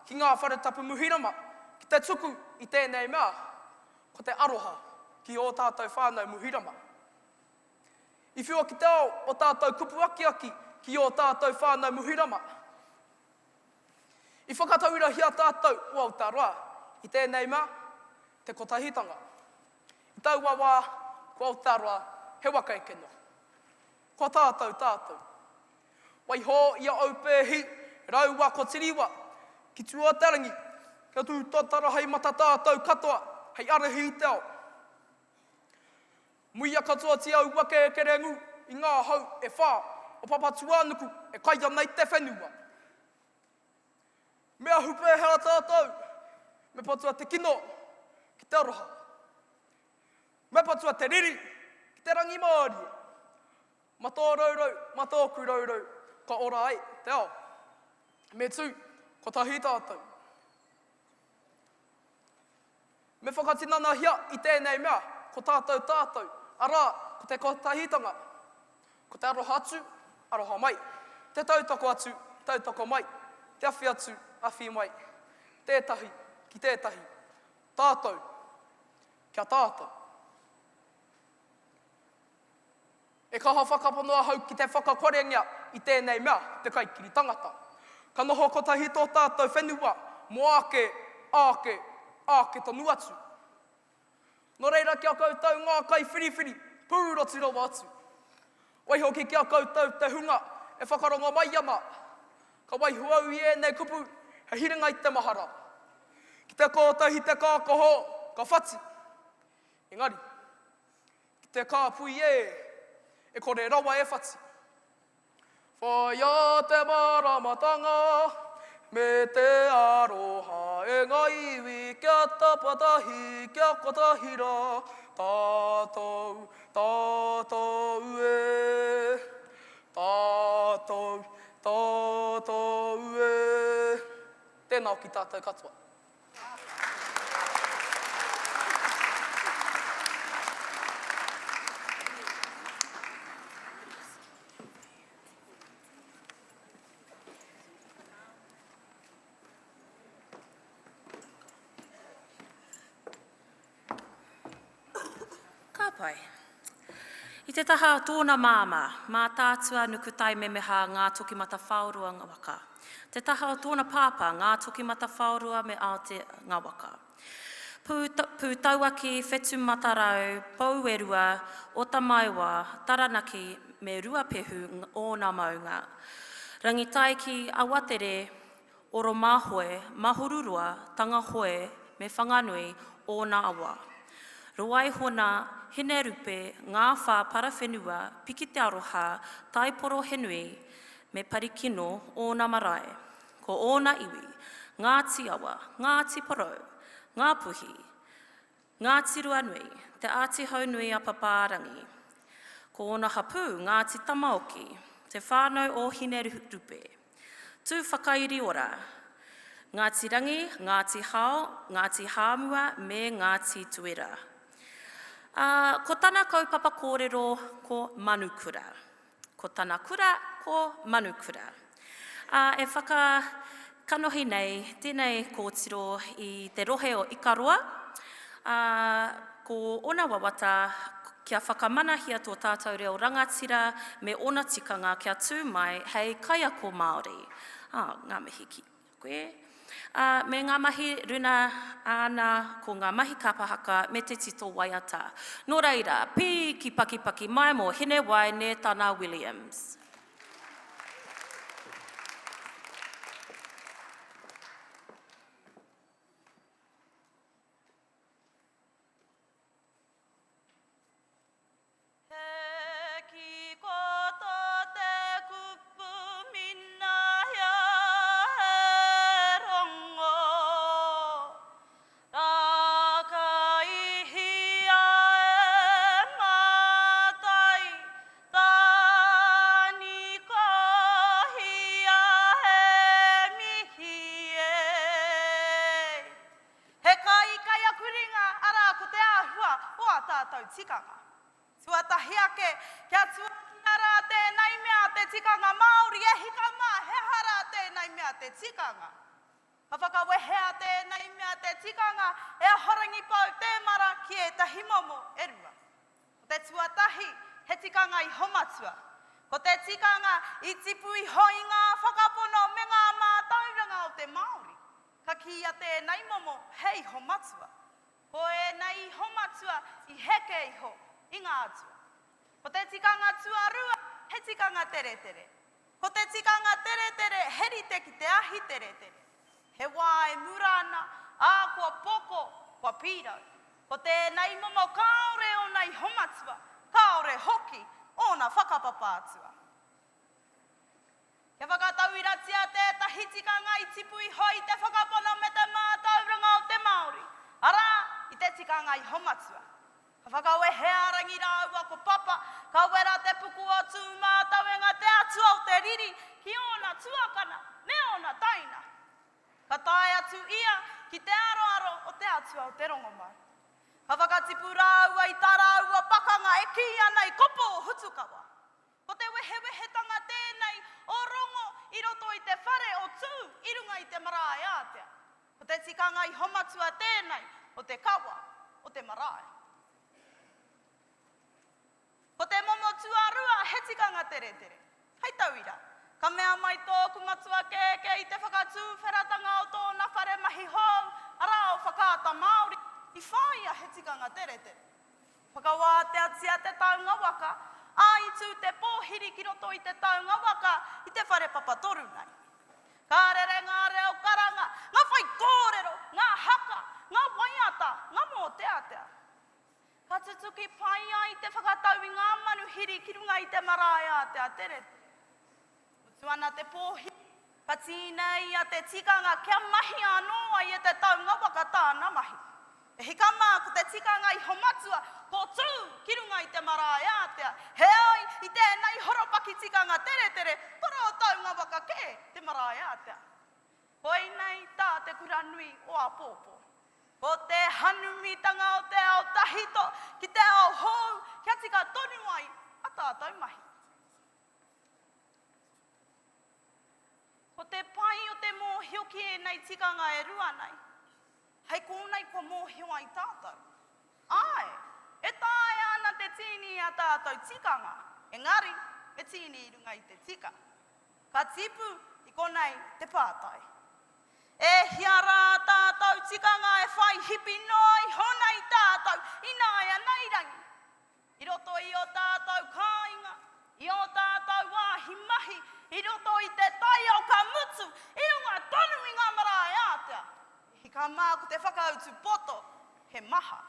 ki ngā wharetapu muhirama, ki te tuku I tēnei mea, ko te aroha ki o tātou whānau muhirama. I whiua ki te ao o tātou kupu aki ki o tātou whānau muhirama. I whakatauira hia tātou o Aotearoa, I tēnei mea, te kotahitanga. I taua wā, ko Aotearoa, he waka e keno. Ko tātou tātou. Wai hō ia aupēhi, raua ko tiriwa, ki tuatarangi, kia tū tōtara hei mata tātou katoa, hei arehi I te ao. Muia katoa ti au wake e kerengu, I ngā hau e whā, o papa tuanuku e kaia nei te whenua. Mea hupe hea tātou, me patua te kino, ki te aroha. Me patua te riri, ki te rangi Māori. Ma tō raurau, ma tōku raurau, ka ora ai, te ao. Me tū, ko tahi tātou. Me whakatinana hia I tēnei mea, ko tātou, arā, ko te kotahitanga, ko te aroha atu, aroha mai. Te tautoko atu, tautoko mai. Te awhi atu, awhi mai. Tētahi, ki tētahi. Tātou, kia tātou. E kaha whakaponoa hau ki te whakakorengia I tēnei mea, te kaikiri tangata. Ka noho kotahi tō tātou whenua, mo ake tonu atu. Nō reira kia koutou ngā kai whiriwhiri, pūroti rawa atu. Waihoki kia koutou te hunga, e whakaronga mai ana. Ka waihuau I nei kupu, he hiringa I te mahara. Ki te kōtahi te kākoho, ka whati. Engari, ki te kāpui e kore rawa e whati. Whaia te maramatanga, me te aroha e ngā iwi, kia tapatahi, kia kotahira, tātou e, tātou e. Tēnā ki tātou katoa. Pai. I te taha tōna māma, mā tātua nuku taimeme ngā tokimata whaurua ngā waka. Te taha tōna pāpā, ngā tokimata whaurua me Aote ngā waka. Pūtauaki, whetu matarau, pauerua, otamaiwa, taranaki, me ruapehu o ngā maunga. Rangitaiki, awatere, oro mahoe, mahururua, tangahoe, me whanganui o ngā awa. Ruai hona, hine rupe, ngā whā parawhenua, piki te aroha, taiporo henui, me parikino o ngā marae. Ko ōna iwi, ngā tiawa, ngā tiporou, ngā puhi, ngā tirua nui, te ātihau nui a papārangi. Ko ōna hapu, ngā ti tamaoki, te whānau o hine rupe. Tū whakairi ora, ngā ti rangi, ngā ti hao, ngā ti hāmua, me ngā ti tuera. Ko tāna kaupapa kōrero ko manukura. Ko tāna kura ko manukura. E whakakanohi nei, tēnei kōtiro I te rohe o Ikaroa. Ko ona wawata kia whakamanahia tō tātou reo rangatira me ona tikanga kia tū mai hei kaiako Māori. Ngā mihi ki koe. Me ngā mahi runa ana ko ngā mahi kapahaka me te tito waiata. Nō reira, pī ki pakipaki mai mō hine wai ne Tana Williams. tikanga. Tuatahi ake, kia tuakinara tēnei mea te tikanga Māori e hika mā, he hara tēnei mea te tikanga. Ka whakawehea tēnei mea te tikanga, e horangi pau te mara ki e tahi momo e rua. Ko te tuatahi, he tikanga I homatua. Ko te tikanga I tipu I hoi ngā whakapono me ngā mātauranga o te Māori. Ka kia tēnei momo hei homatua. Ko e nei homatua I heke iho I ngā atua. Ko te tikanga tuarua, he tikanga tere tere. Ko te tikanga tere tere, heri te ki te ahi tere tere. He wā e murana, ā kua poko, kua pīrau. Ko te nei momo kaore o nei homatua, kaore hoki o na whakapapa atua. Ke whakatauiratia tētahi tikanga I tipu I hoi te whakapono me te mātauranga o te Māori. Ara, I te tikanga I homatua. Ka whakawehea rangi rāua ko papa, ka wera te puku o tū mātauenga te atua o te riri, ki ona tuakana, me ona taina. Ka tae atu ia ki te aroaro o te atua o te rongo mai. Ka whakatipu rāua i tā rāua pakanga e ki ana i kopo o hutukawa. Ko te wehewehetanga tēnei o rongo i roto i te whare o tū i runga i te marae ātea. Ko te tikanga i homatua tēnei o te kawa o te marae. Ko te momo tuarua he tikanga tere tere. Hei tauira, ka mea mai tōku matua kēke i te whakatū wheratanga o tōna whare mahi hou, ara o whakaata Māori, i whāia he tikanga tere tere. Whakawā te atia te taunga waka, a i tū te pōhiri ki roto i te taunga waka i te whare papatoru nei. Ka rere ngā reo karanga, ngā whai kōrero, ngā haka, ngā waiata, ngā mō te atea. Ka tutuki pai ai te whakatau i ngā manuhiri ki runga i te marae atea tere. Tuana te pōhiri, ka tīnei a te tikanga kia mahi anoa i te taunga waka tāna mahi. E hika mā ko te tikanga i homatua, ko tū ki runga i te marae atea. He ai i tēnei horopaki tikanga tere tere, toro o taunga waka ke te marae atea. Hoi nei tā te kura nui o a pōpō. Ko te hanumitanga o te ao tahito, ki te ao hou, kia tika tonu ai, a tātou mahi. Ko te pai o te mōhio ki e nei tikanga e rua nei. Hei kōnei ko mōhio ai tātou. Ai, e tāe ana te tini a tātou tikanga. Engari, e tini i runga i te tika. Ka tipu i konei te pātai. E hiara tātou tikanga e whai hipi noi, hona i tātou, inaia nei rangi. I roto i o tātou kāinga, i o tātou wāhi mahi, i roto i te tai o ka mutu, i runga tonu i ngā marae ātea. Hika mā ko te whakautu poto, he maha.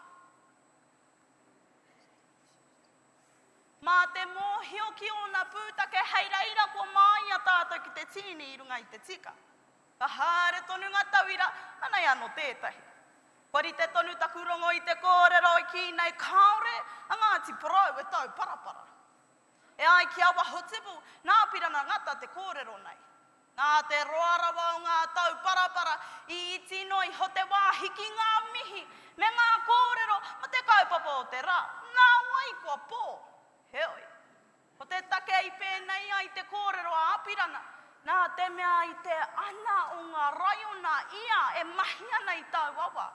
Mā te mōhio ki ona pūtake hei reira ko mai a tātou ki te tini i runga i te tika. Ka haere tonu ngā tauira, anai anō tētahi. Kori te tonu takurongo i te kōrero i ki nei kaore, a ngāti parau e tau parapara. E ai ki awa hotipu, nā pirana ngata te kōrero nei. Nā te roarawa o ngā tau parapara, i tino i ho te wāhi ki ngā mihi, me ngā kōrero, ma te kaupapa o te rā. Nā wai kua pō, heoi. Ko te take i pēnei ai te kōrero a apirana, nā te mea i te ana o ngā raiona ia e mahi ana i tau wawa.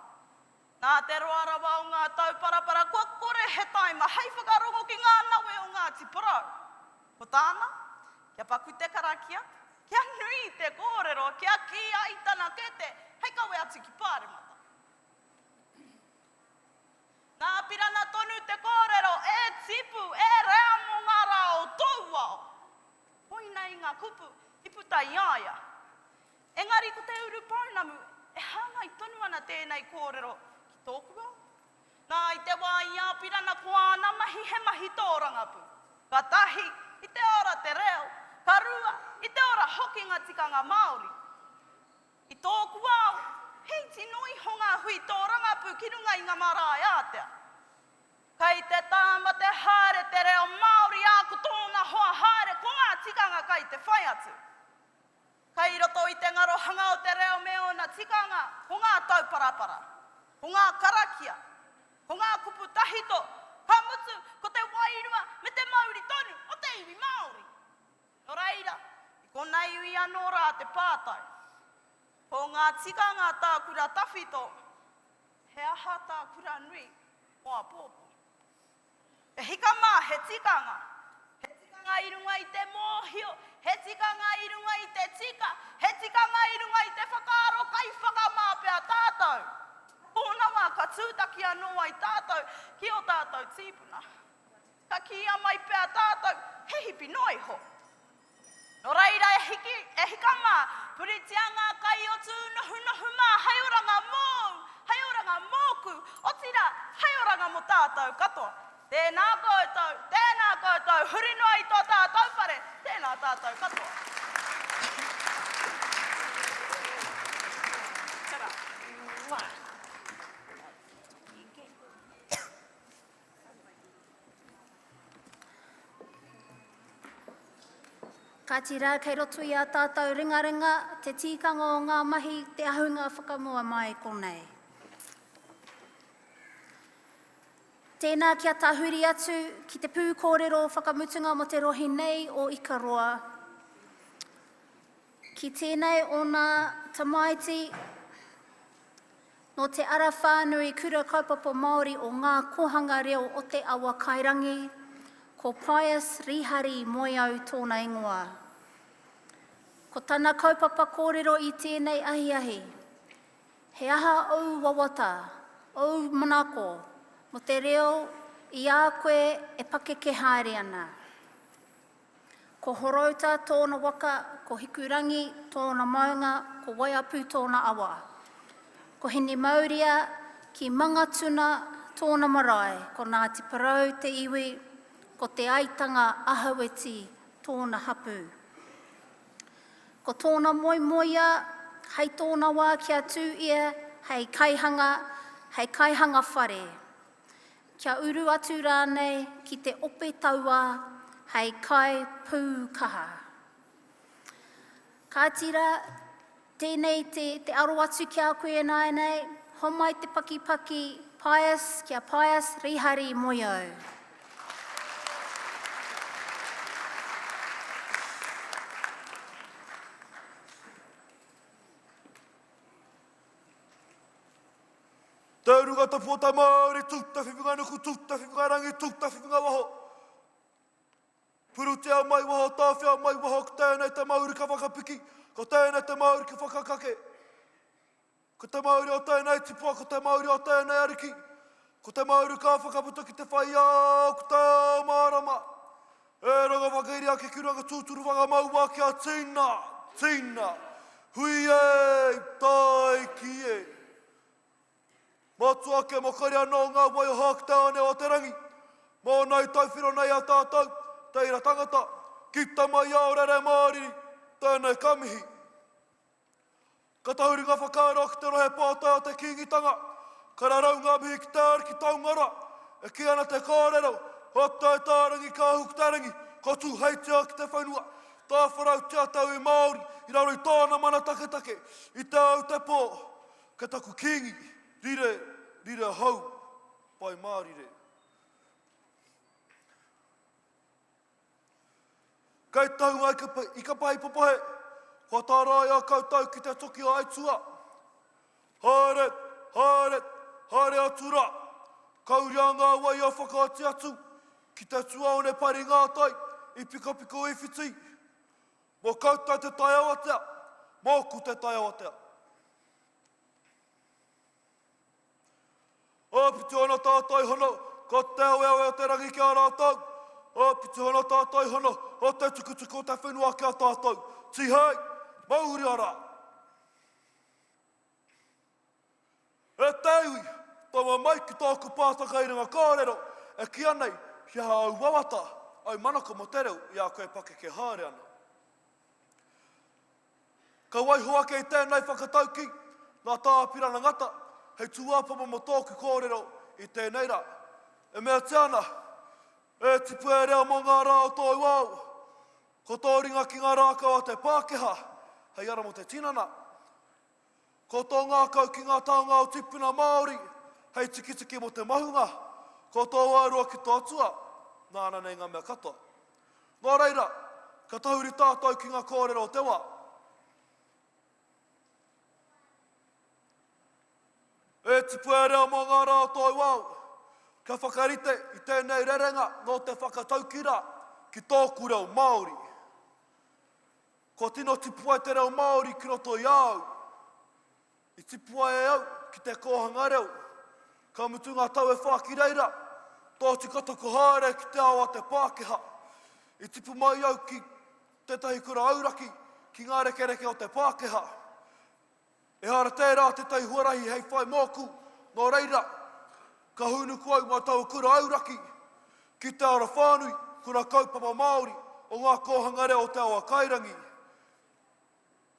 Nā te roarawa o ngā tau parapara, kua kore he taima, hei whakarongo ki ngā nawe o ngā tiparau. Ko tāna, kia paku te karakia, kia nui te kōrero, kia ki aitana kete, hei kawe atu ki pāremata. Nā pirana tonu te kōrero, e tipu, e rea mo ngā rao tauao. Hoi nei ngā kupu, iputa iaia. Engari ko te uru paunamu, e hanga i tonu ana tēnei kōrero ki tōku au. Nā i te wā i āpirana ko ana mahi he mahi tōrangapu. Ka tahi, i te ora te reo. Ka rua, i te ora hoki ngā tikanga Māori. I tōku au, hei tinoi honga hui tōrangapu ki runga i ngā marae ātea. Kai te tāma te haere te reo Māori āku tōna hoa haere ko ngā tikanga kai te whai atu. Kai roto i te ngaro hanga o te reo me ona tikanga, ko ngā tau parapara, ko ngā karakia, ko ngā kupu tahito, ka mutu, ko te wairua, me te mauri tonu, o te iwi Māori. No reira, i konei ui anō rā te pātai. Ko ngā tikanga tā kura tawhito, he aha tā kura nui, o a pōpō. E hika mā, he tikanga i runga i te mōhio, he tikanga i runga i te tika, he tikanga i runga i te whakaaro kai whakamāpea tātou. Pōna wā ka tūtaki anō ai tātou, ki o tātou tīpuna. Ka kia mai pēa tātou, he hipi noi ho. No reira e hika mā, puritianga kai o tū nohu mā, haioranga mōku, o tira haioranga mo tātou katoa. Tēnā koutou, hurino ai tō tātou whare, tēnā tātou katoa. Ka tira kei roto i a tātou ringaringa, te tikanga o ngā mahi, te ahunga whakamua mai konei. Tēnā kia tahuri atu ki te pū kōrero whakamutunga mo te rohi nei o Ikaroa. Ki tēnei o ngā tamaiti, no te ara whānui kura kaupapa Māori o ngā kohanga reo o te awa Kairangi, ko Pius Rihari Moiau tōna ingoa. Ko tana kaupapa kōrero i tēnei ahiahi, he aha au wawata, au manako, mo te reo i a koe e pake ke haere ana. Ko horauta tōna waka, ko hikurangi tōna maunga, ko waiapu tōna awa. Ko hini mauria ki mangatuna tōna marae, ko Ngāti Parau te iwi, ko te aitanga ahaweti tōna hapu. Ko tōna moimoia, hei tōna wā kia tū ia, hei kaihanga whare. Kia uru atu rānei ki te ope taua, hei kai pū kaha. Ka tira, tēnei te aro atu kia koe nai nei, homai te pakipaki, Pius, kia Pius Rihari Moiau. Te urunga te pōtai Māori, tūta whiwhinga nuku, tūta whiwhinga rangi, tūta whiwhinga waho. Puru te au mai waho, tāwhia au mai waho, ko tēnei te Māori ka whakapiki, ko tēnei te Māori ka whakakake. Ko te Māori o tēnei tipua, ko te Māori o tēnei ariki, ko te Māori ka whakaputa ki te whaia, ko te marama. E ronga whakairi ake ki runga tūturu whakamaua kia tina, hui e, tai ki e. Matua ke mokari anō ngā wai o hāk te ane o te rangi. Mō nei tauwhiro nei a tātou, teira tangata, ki te mai au rere Māori, tēnei kamihi. Ka tahuri ngā whakaaro ki te rohe pātai o te kingitanga, ka rarau ngā mihi ki te ari ki taungara, e ki ana te kōrero, o te tārangi ka huk tarangi, ko tū heitea ki te whainua, tā wharau tia tau i Māori, i raro i tōna mana take, i te au te pō, ka taku kingi, rire hau, pai Māori re. Kei taunga i ka pai popohe, ko tā rai a koutou ki te toki o aitua. Haere atura, kauria ngā wai a whakaati atu, ki te tuaone pari ngātai, i piko i whiti. Mō koutou te tai awatea, mōku te tai awatea. O piti hono tātai hono, ko te aweawe o te rangi kia rātau. O piti hono tātai hono, o te tukutuku o te whenua kia tātou. Tihei, mauri ara. E teiwi, tama mai ki tōku pātaka i runga kōrero, e ki anei, hia au wawata, au manako mo te reo, i a koe pake ke haere ana. Ka waihoa ke i tēnei whakatauki, nā tāpirana ngata, hei tuāpama mo tōku kōrero i tēnei rā. E mea te ana, e tipu e reo mo ngā rā o tōi wau. Ko tō ringa ki ngā rākau a te Pākeha, hei ara mo te tinana. Ko tō ngākau ki ngā taonga o tipuna Māori, hei tikitiki mo te mahunga. Ko tō wairua ki tō atua, nāna nei ngā mea katoa. Nō reira, ka tahuri tātou ki ngā kōrero o te wā. E tipu e reo mo ngā rā o tōi wau, ka whakarite i tēnei rerenga no te whakataukira ki tōku reo Māori. Ko tino tipua te reo Māori ki roto i au. I tipua e au ki te kōhanga reo. Ka mutu ngā tau e whaki reira, tōti kata ko haere ki te awa te Pākeha. I tipu mai au ki te tahi kura auraki ki ngā rekereke o te Pākeha. E hara tērā te tai huarahi hei whai mōku, nō reira, ka hunuku au mā tau kura auraki, ki te ara whānui, kura kaupapa Māori, o ngā kōhanga reo o te awa Kairangi.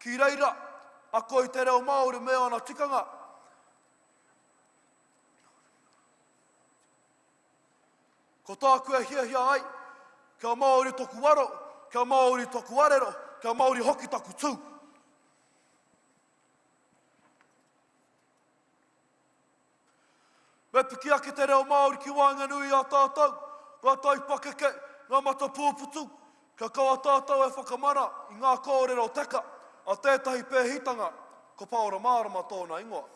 Ki reira, a koi te reo Māori me ana tikanga. Ko tāku e hia ai, kia Māori toku waro, kia Māori toku arero, kia Māori hoki taku tū. Me piki ake te reo Māori ki Wainganui a tātou, ngā tai pakeke, ngā mata pūputu, kia kaua tātou e whakamana i ngā kōrero teka, a tētahi pēhitanga, ko Paora Mārama tōna ingoa.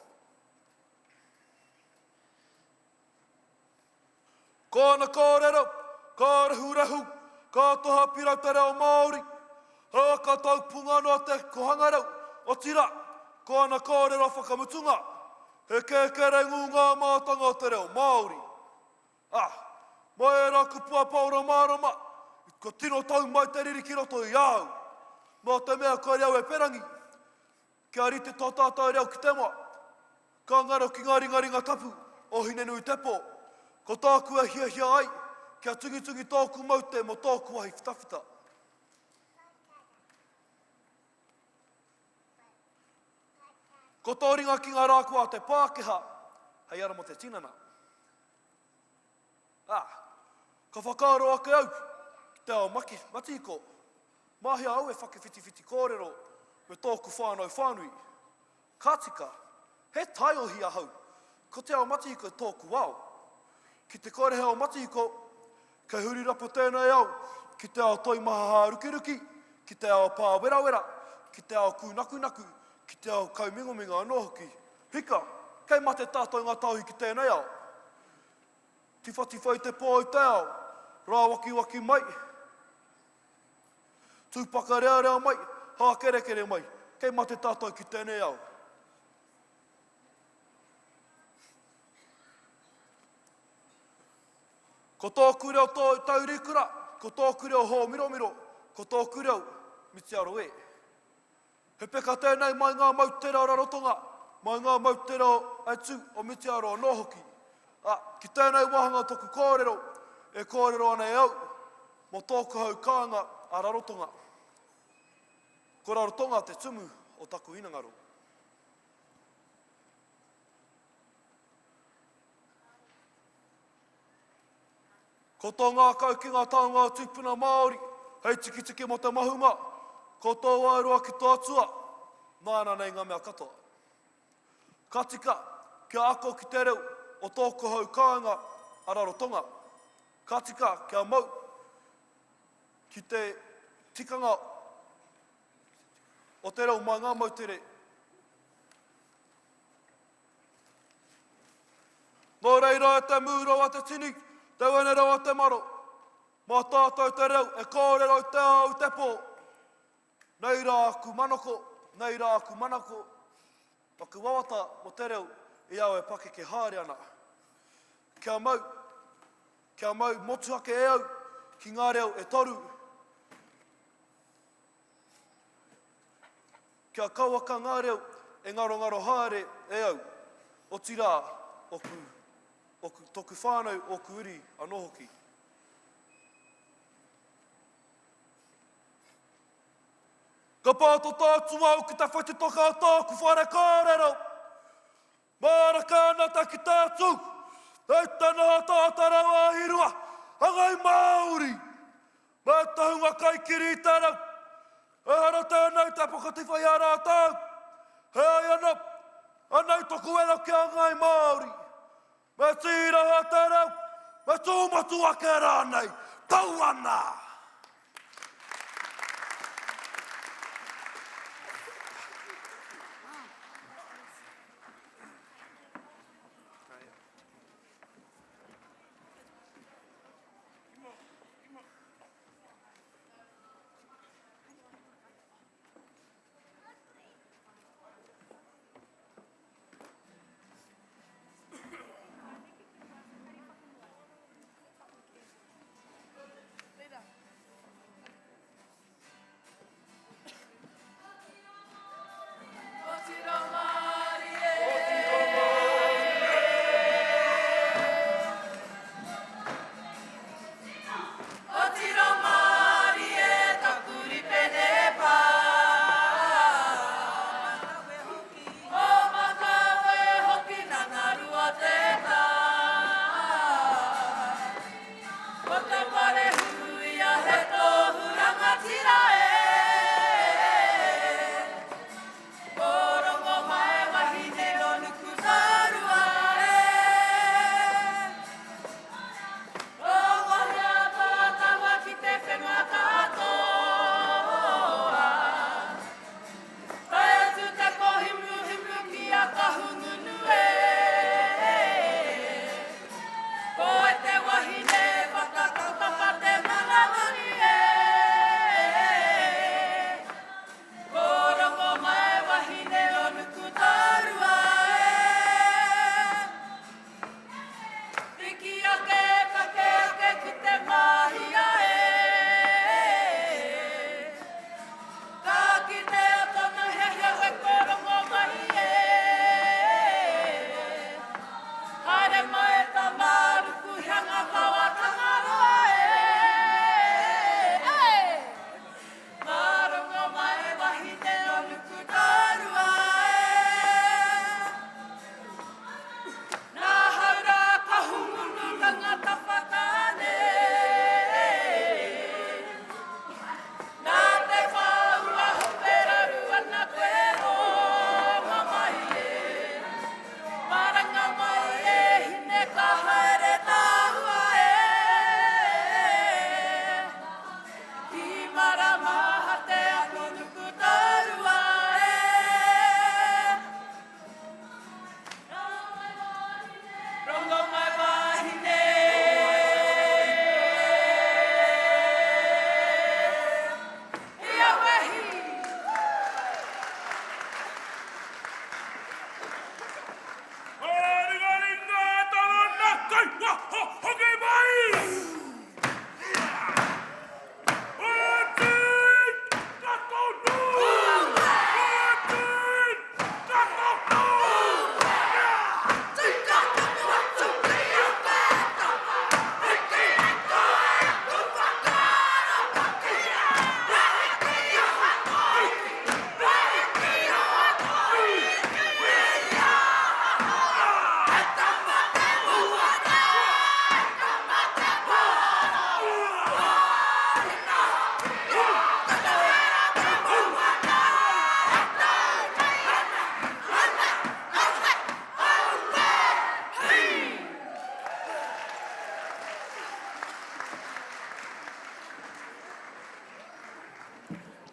Kōna kōrero, kā rehu, kā toha pirau te reo Māori, haka tau pungano te kohangarau, o tira, kōna kōrero whakamutunga, he kēkere ngū mātanga o te reo Māori. Mai rā kupua Paora Mārama, ko tino tau mai te riri ki roto i au. Mā te mea koe reo e perangi, kia rite tō tātou reo ki te moa, ka ngaro ki ngā ringa tapu, o hine nui te pō, ko tāku e hia ai, kia tungi tōku maute mo tōku wahi whitawhita. Ko tō ringa ki ngā rākua te Pākeha, hei ara mo te tinana. Ka whakaaro ake au, ki te ao matiko, mahia au e whakewhiti kōrero, me tōku whānau whānui. Ka tika, he tai o hi ahau, ko te ao matiko e tōku wao. Ki te kōrehe ao matiko, kei huri rapo tēnei au, ki te ao toi maha rukiruki, ki te ao pā werawera, ki te ao kūnaku, ki te ao kaumingominga anō hoki. Hika, kei mate tātou ngā tauhi ki tēnei ao. Tiwhatiwhai te pō i te ao, rā waki mai. Tūpaka rea mai, hā kere mai, kei mate tātou ki tēnei ao. Ko tōku reo taurikura, ko tōku reo hō miro, ko tōku reo mitiaro e. He peka tēnei mai ngā mautera rarotonga, mai ngā mautera atu o mitiaro anō hoki. Ki tēnei wahanga toku kōrero, e kōrero ana e au, mo tōku hau kānga a rarotonga. Ko rarotonga te tumu o taku inangaro. Ko tō ngā kau ki ngā taonga tūpuna Māori, hei tiki mo te mahuma, ko tō wairua ki tō atua, nāna nei ngā mea katoa. Ka tika, kia ako ki te reo, o tōku hau kāinga a rarotonga. Ka tika, kia mau, ki te tikanga o te reo mai ngā mautere. Nō reira e te mūro a te tini, te wenero a te maro, mā tātou te reo, e kōrero i te au te pō. Nei rā aku manako, paku wawata mo te reo, i au e pake ke haere ana. Kia mau motu ake e au, ki ngā reo e toru. Kia kauaka ngā reo, e ngaro haere e au, o tira, toku whānau o kuuri anō hoki. Ka pāto tātu au ki te whaiti toka o tōku whare kōrero. Māra kānata ki tātu, hei tana tātara wā hirua, hangai Māori. Mā tahunga kai kiri tāra, e hara tēnei te pokatiwhai a rātau. Hei anau toku ero ki hangai Māori. Me tira ha te reo, me tūmatu ake rānei, tau ana!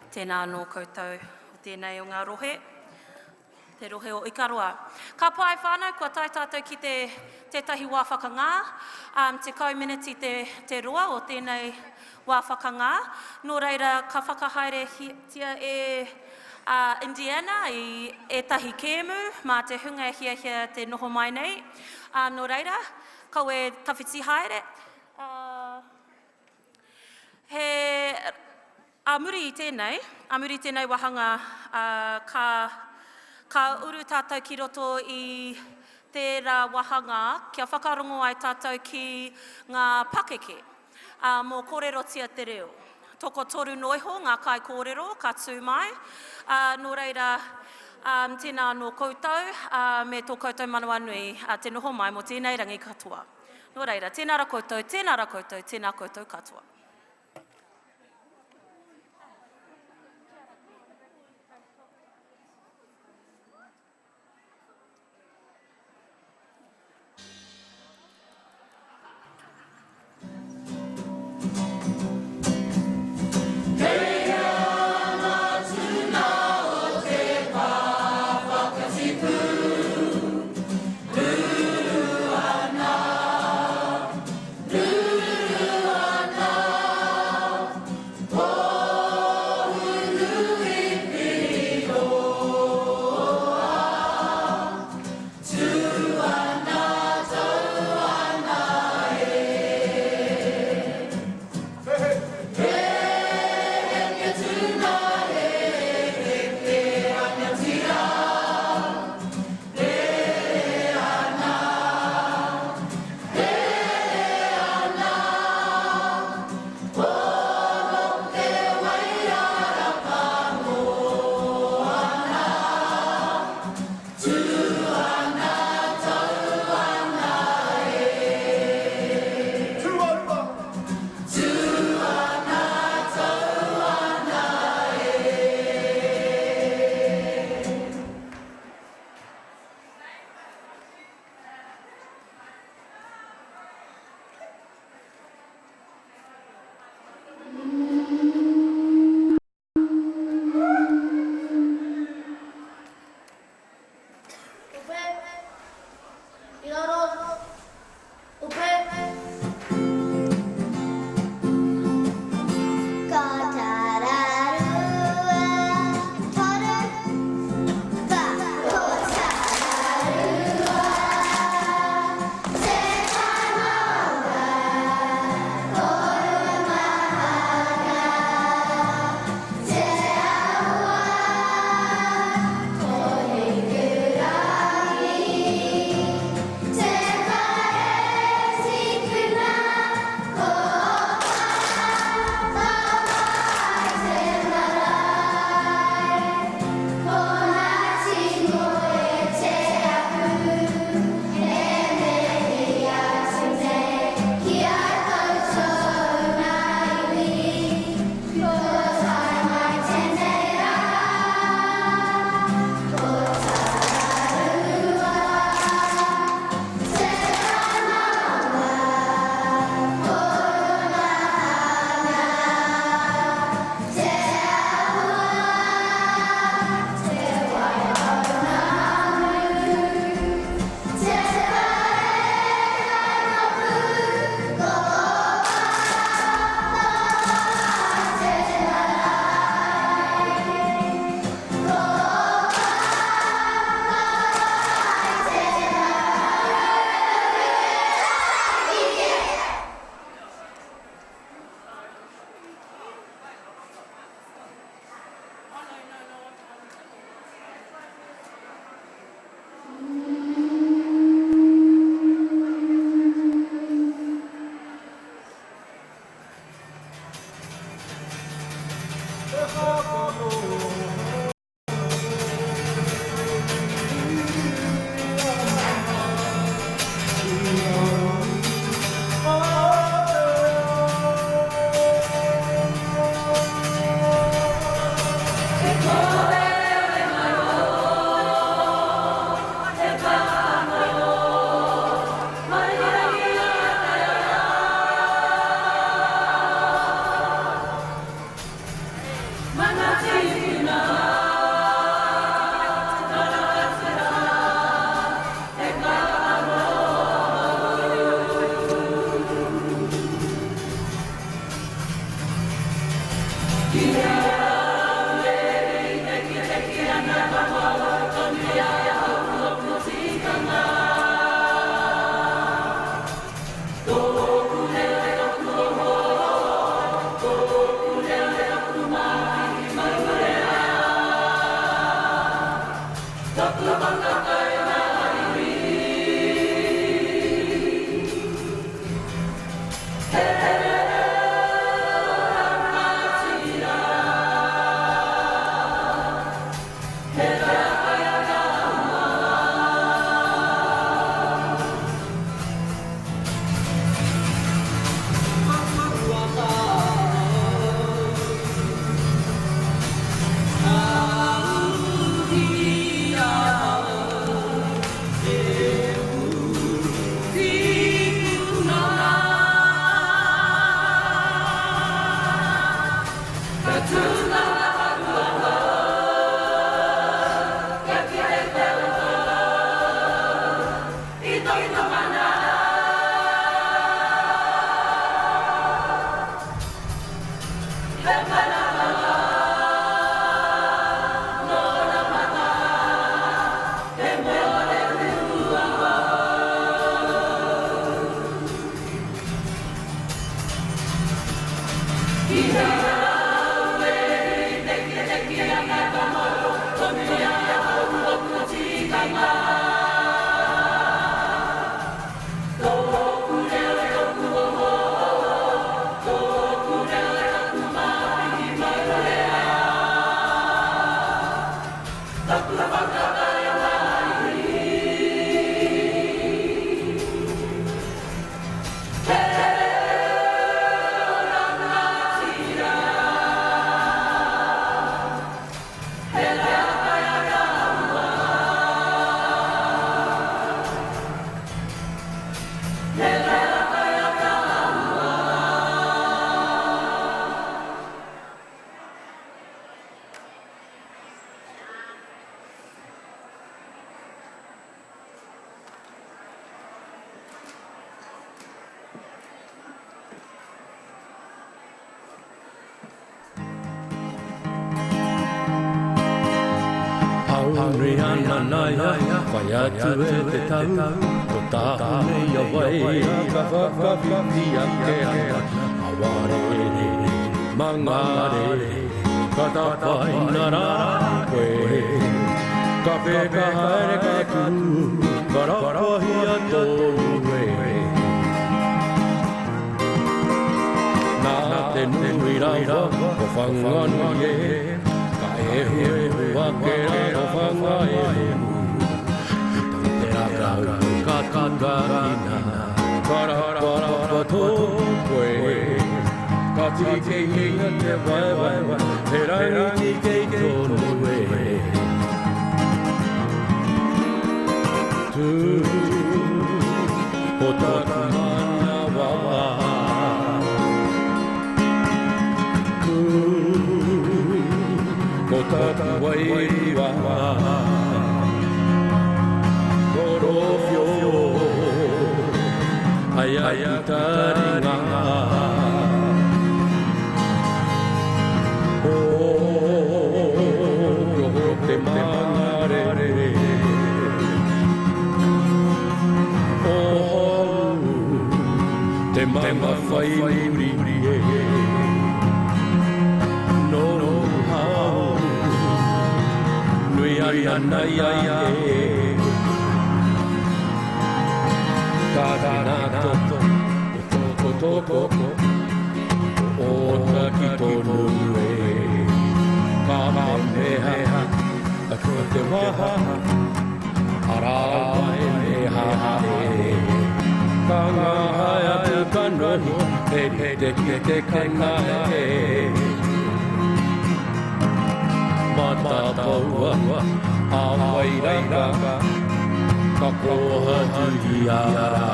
Tēnā anō koutou o tēnei o ngā rohe, te rohe o Ikaroa. Ka pai whānau, kua tai tātou ki te tahi wāwhakangā, te kauminiti te roa o tēnei wāwhakangā. Nō reira, ka whakahaere tia Indiana i etahi kēmu, mā te hunga hia te noho mai nei. Nō reira, kaue tawhiti haere. He amuri i tēnei wahanga, ka uru tātou ki roto i tērā wahanga, kia whakarongo ai tātou ki ngā pakeke, mō kōrero tia te reo. Toko toru noiho, ngā kai kōrero, ka tū mai. Nō reira, tēnā anō koutou, me tō koutou manawa nui, te noho mai mo tēnei rangi katoa. Nō reira, tēnā ra koutou, tēnā koutou katoa. Mana Rihanna naya, whai atu e te tau, ko tāhu nei a wai, ka whakawhiti ake ake, a ware, mangare, ka tapai nara, koe, ka peka haere ka tū, ka rapahi a tōu e. Nā te nui rawa, ko whanganu e, e hu ake raro whanga e hu te raka ka kangarina ka rapa tō koe ka tiri kei hina te wai wai wai he rangi kei tōnu e tū o taku mana wā ko tāku waiwa ko rofio ai ai taringa o ko te mangare o te mama whai uri Ana ya e Tadana toko toko O na ki tonu e Kama meha Ako te waha Arawa e meha e Kanga haya te kanohi He te kana e Mata paua a wairanga ka koha turiara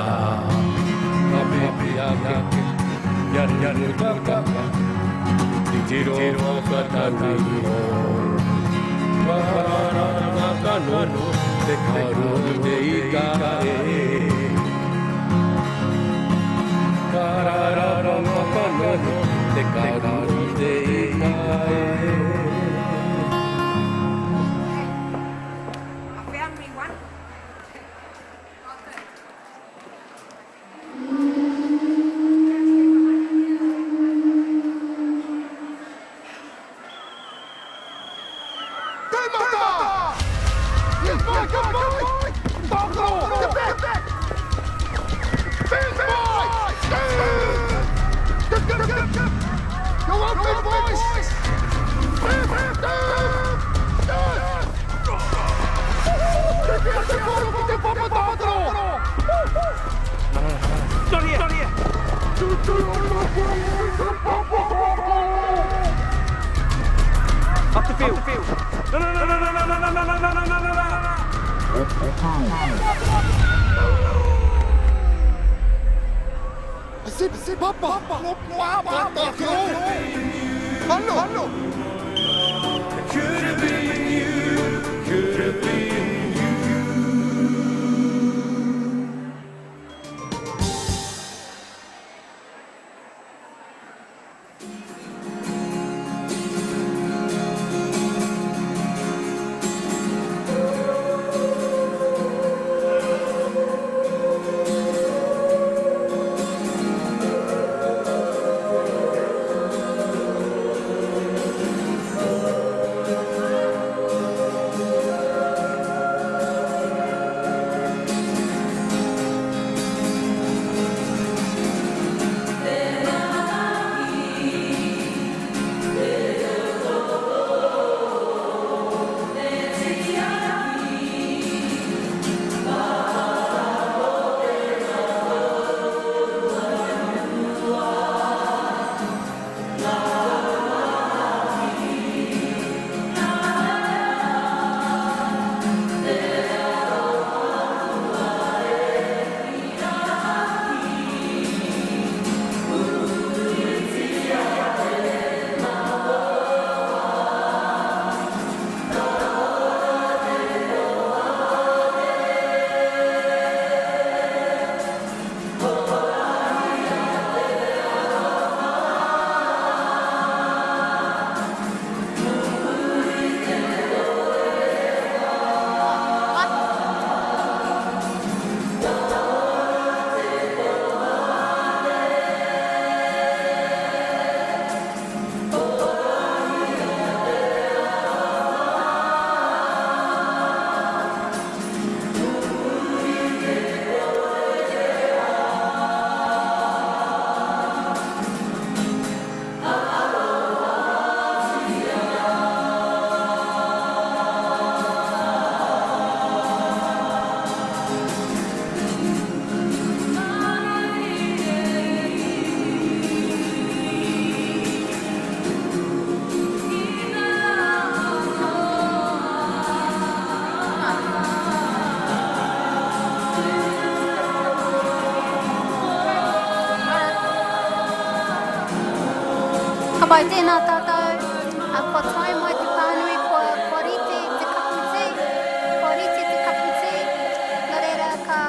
ka pepia ke yanu kaka ti tiro ka taui o ka kanono te karu te ika e karara ka kanono te karu te ika Up the field. No. C'est papa. Hallo. Could have been you. Could have been you. Ka pai tēnā tātou, kua tai mai te pānui, kua rite te kapute, kua rite te kapute, nā reira ka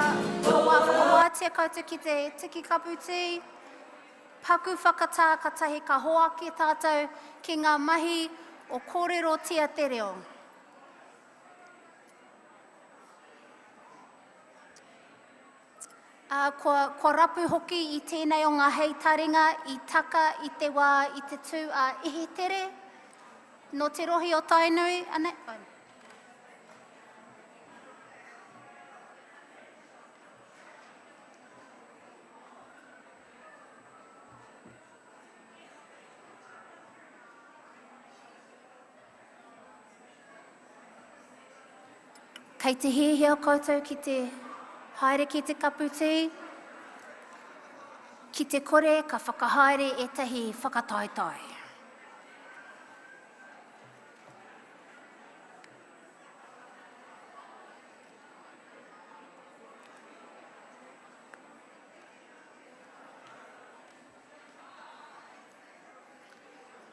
wā whakawātia koutou ki te tiki kapute, paku whakatā ka tahi ka hoaki tātou ki ngā mahi o kōrero tia te reo. Kua rapu hoki I tēnei o ngā heitaringa I taka I te wā I te tū a ihi tere no te rohi o Tainui. Ane? Kei te hihia koutou ki te haere ki te kaputi, ki te kore ka whakahaere etahi whakataitai.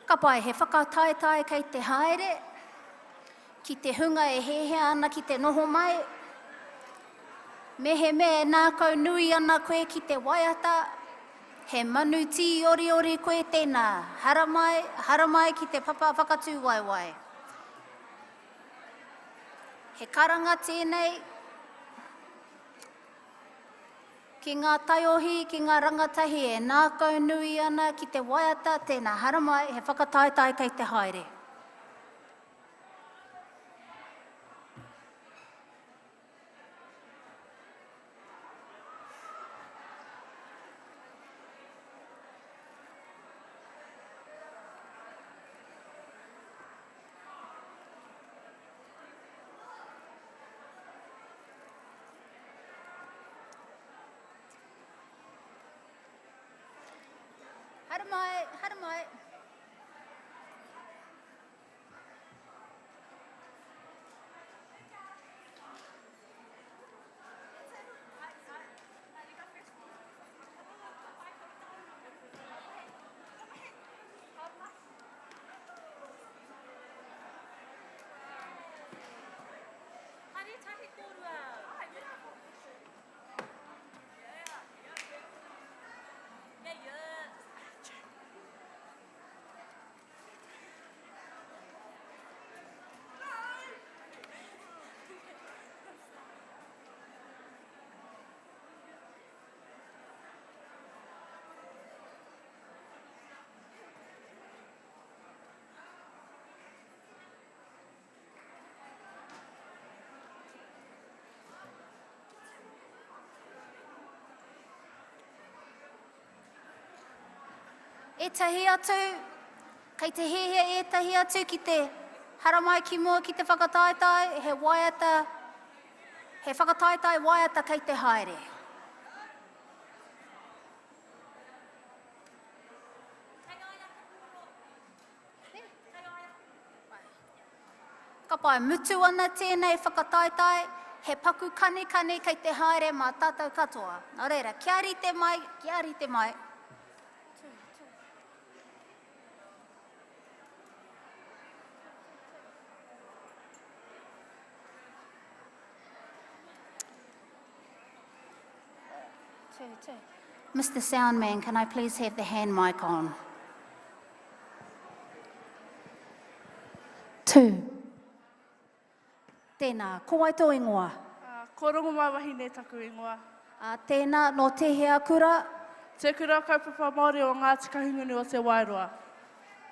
Ka pai he whakataitai kei te haere, ki te hunga e hehea ana ki te noho mai, mehe me nā kau nui ana koe ki te waiata, he manu tī ori koe tēnā, haramai ki te papa whakatū waiwai. He karanga tēnei, ki ngā taiohi, ki ngā rangatahi e nā kau nui ana ki te waiata tēnā, haramai he whakataitai kei te haere. Hara mai, hara mai. E tahi atu, kei te hehe e tahi atu ki te haramai ki mua ki te whakataetai, he waiata, he whakataetai waiata kei te haere. Ka pai mutu ana tēnei whakataetai, he paku kane kei te haere mā tātou katoa. Nā reira, kia rite mai, kia rite mai. Mr. Soundman, can I please have the hand mic on? 2. Tēnā, ko wai tō ingoa? Ko rongo mai wahine taku ingoa. Tēnā, no te hea kura? Te kura kaupapa Māori o ngā tika hungunu o te Wairoa.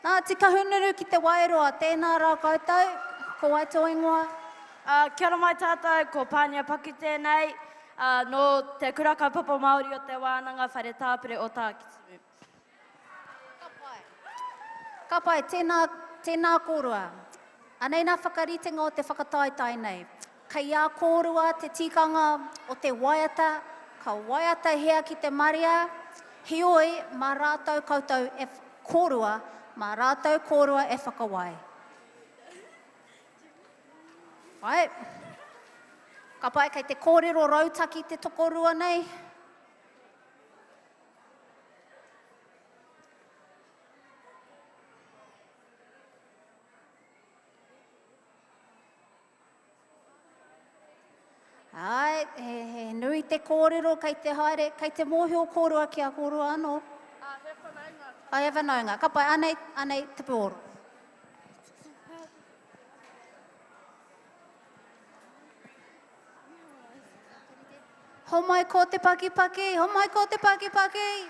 Nā tika hungunu ki te Wairoa, tēnā rā koutou, ko wai tō ingoa? Kia ora mai tātou, ko Pānia Paki tēnei. No te kura kaupapa Māori o te wānanga whare tāpere o Tākitimu. Ka pai, tēnā kōrua. Anei nā whakaritenga o te whakataetai nei. Kei a kōrua te tikanga o te waiata, ka waiata hea ki te maria, hioi mā rātou koutou e kōrua, mā rātou kōrua e whakawai. Vai. Ka pai kei te kōrero rautaki te tokorua nei. Ai, he nui te kōrero kei te haere, kei te mōhio kōrua ki a kōrua anō. He whanaunga. Ka pai, anei te pōro. Homai ko te paki-paki, homai ko te paki-paki.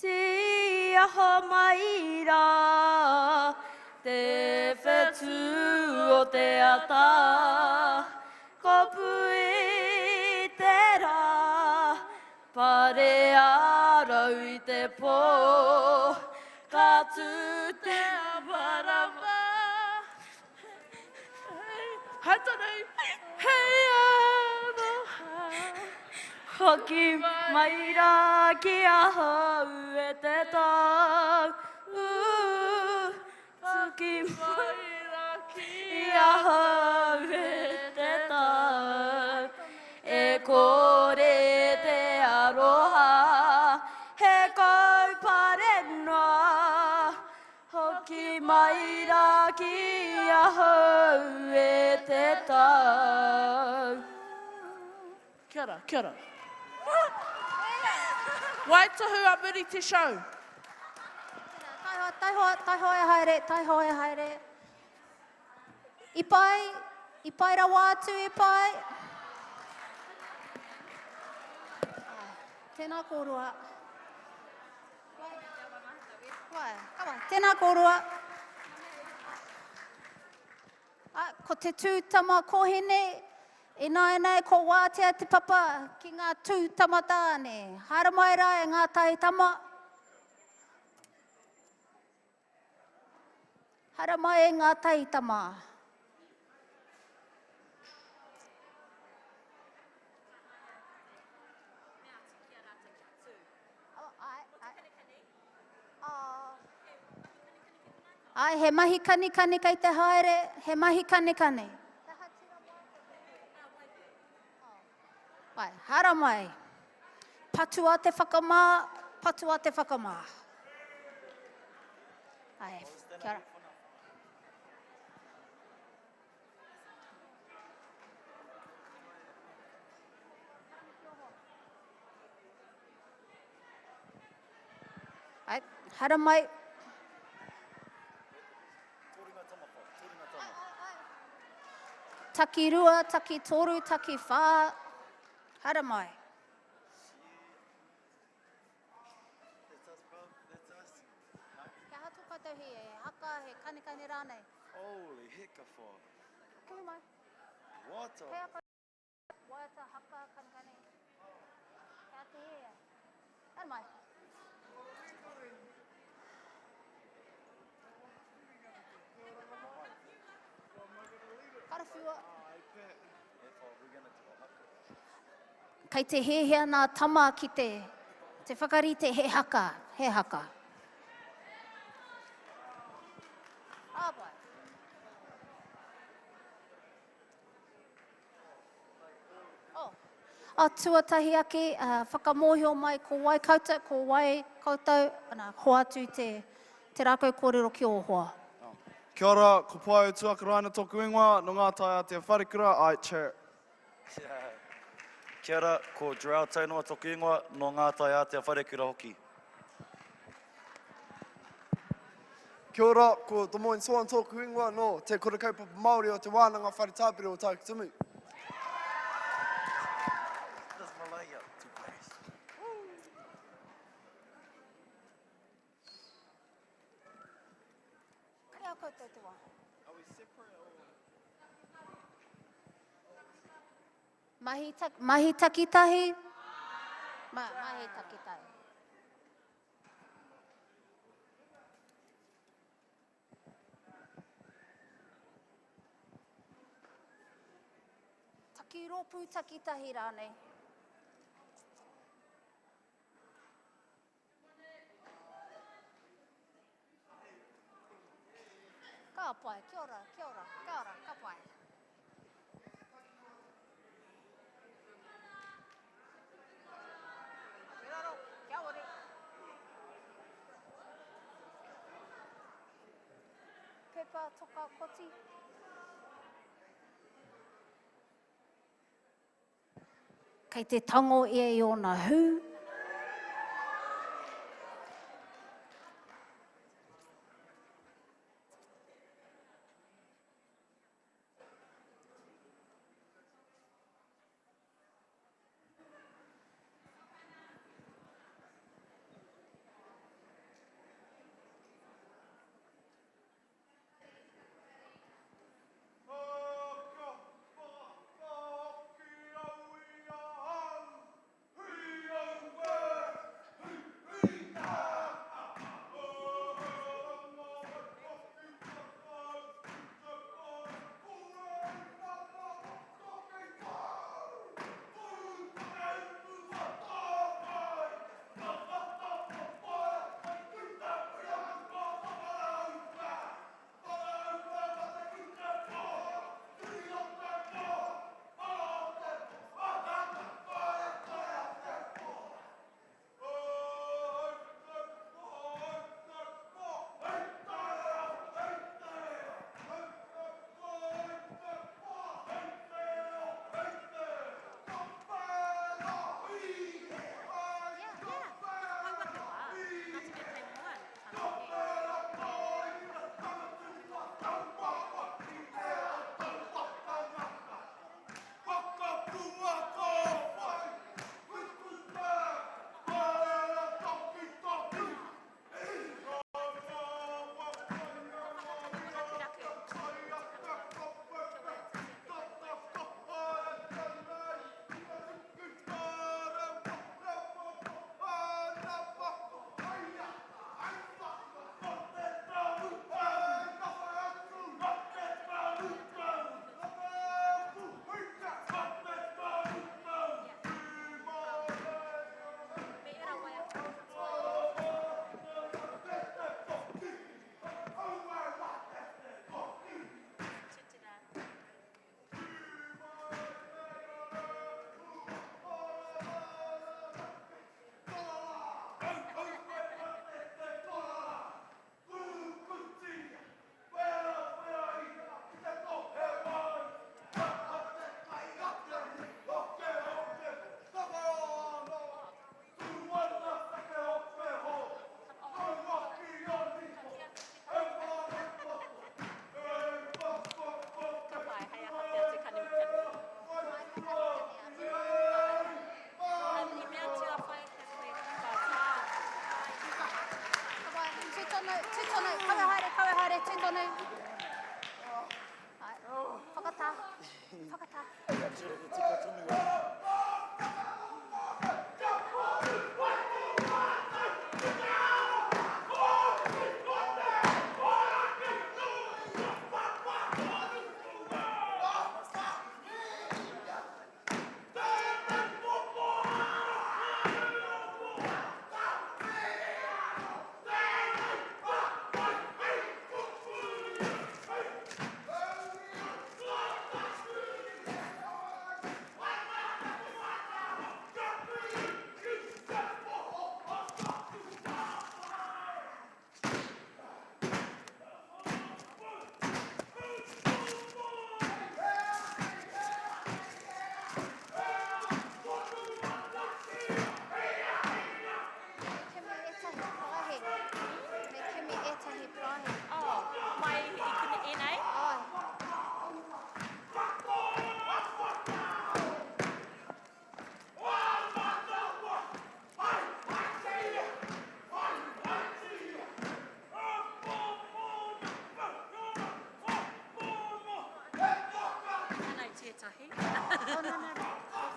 Te aho mai rā, te whetū o te ata, ko pui te rā, pare arau i te pō, ka tū te awarawa. Hatanei, hei aloha, hoki mai rā ki a hau e te tau. Hoki mai rā ki a hau e te tau. E kore te aroha, he kaupare noa. Hoki mai rā ki a hau e te tau. Kia ora, kia ora. Waitohu a muri te show. Tai hoa e haere, tai hoa e haere. I pai ra wātu i pai. Tēnā kōrua. Tēnā kōrua. Ko te tūtama kohene, e nai ko wātea te papa ki ngā tūtama tāne. Hara mai rā e ngā tai tama. Hara mai e ngā tai tama. Ai, he mahi kanikani kei te haere, he mahi kanikani. Ai, hara mai. Patua te whakamā, patua te whakamā. Ai, kia ora. Ai, hara mai. Taki rua, taki toru, taki whā. Hara mai. Kia hatu koutou hi e haka, he kanikani rānei. Holy hiccup. Kumi mai. What Kei haka, waiata haka kanikani. Kia atu hi e. Hara mai. Karawhiua. Kei te hehea nā tama ki te whakarite he haka, he haka. Āpai. Oh. A tuatahi ake, whakamohio mai ko wai kauta, ko wai koutou, ana hoatu te rākau kōrero ki o hoa. Kia ora, ko pai tuaka raina tōku ingoa, no ngā tai a te wharekura, ai chair. Kia ora, ko Drow Tainoa tōku ingoa, no ngā tai a te wharekura hoki. Kia ora, ko Des Moines Swan tōku ingoa, no te kura kaupapa Māori o te wānanga whare tāpiri o Takitumu. Mahi takitahi? Mahi takitahi. Taki ropu takitahi rānei. Ka pai, kia ora, ka pai. Pepa toka koti. Kei te tango e o na hū.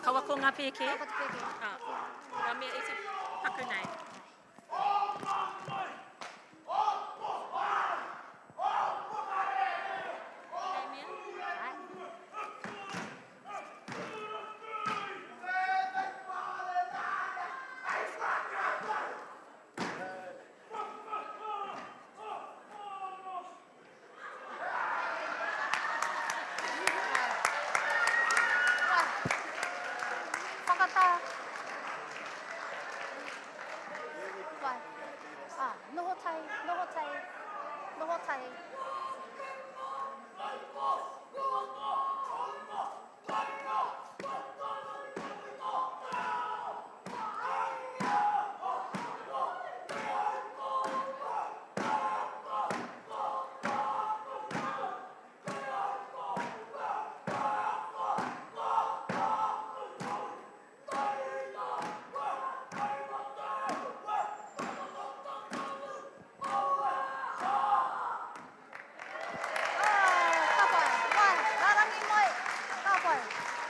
Kawa ko ngā pēke? Wa mea e te paku nei.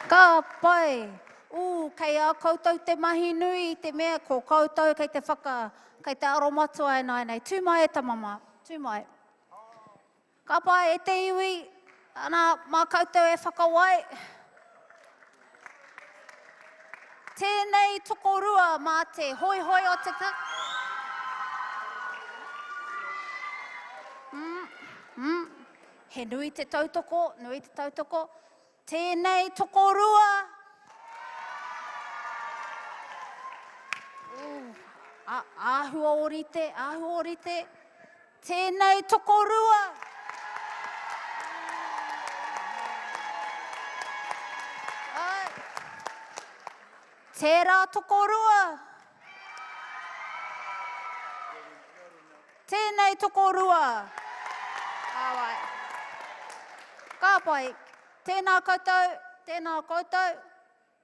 Ka pai, kei a koutou te mahi nui, te mea ko koutou kei te kei te aromatua e nei. Tū mai e ta mama, tū mai. Ka pai e te iwi, ana mā koutou e whakawai. Tēnei tokorua mā te hoi o te ta. He nui te tautoko, Tēnei tokorua. Āhua orite. Tēnei tokorua. Tērā tokorua. Tēnei tokorua. Awai. Ka pai. Tēnā koutou,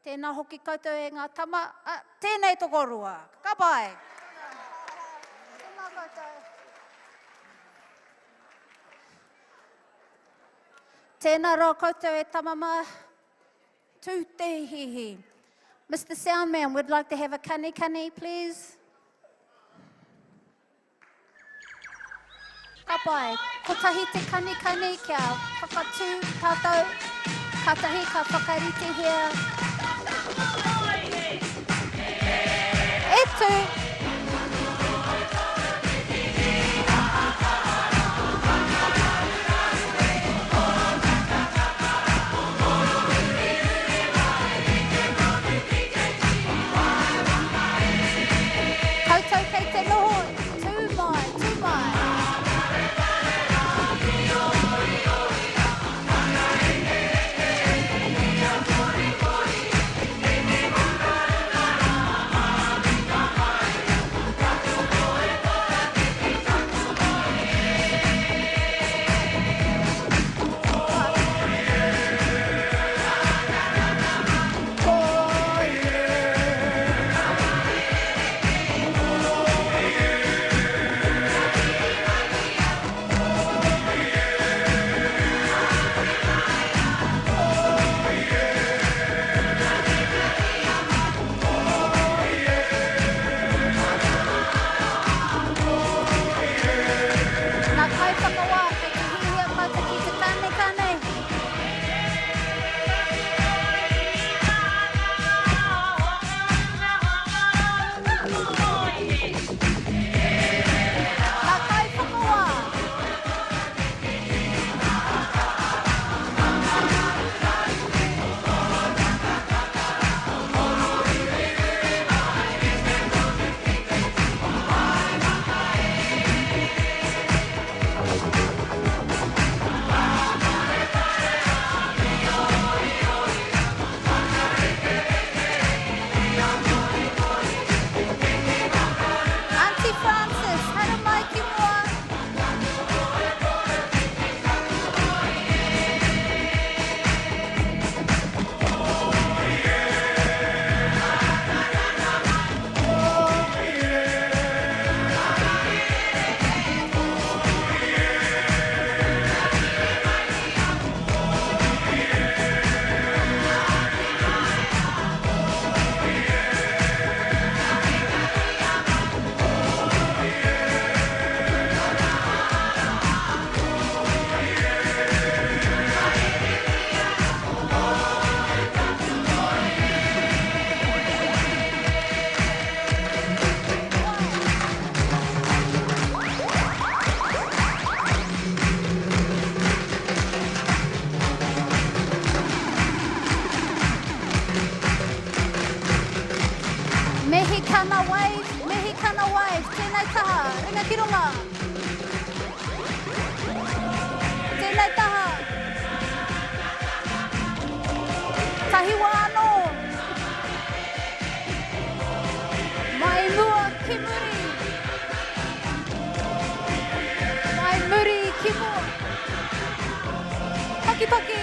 tēnā hoki koutou e ngā tama, tēnei tokorua. Ka pai. Tēnā koutou. Tēnā rā koutou e tamama, tū te hihi. Mr. Soundman, would like to have a kani, please. Ka pai, ko tahi te kani kia whakatū tātou, ka tahi ka whakarite hea. E tū. Koutou kei te noho, tū mai. Kana wave, mihi kana wave, tēnei taha, ringa ki runga. Tēnei taha. Tahiwa anō. Mai mua ki muri. Mai muri ki mua. Paki paki.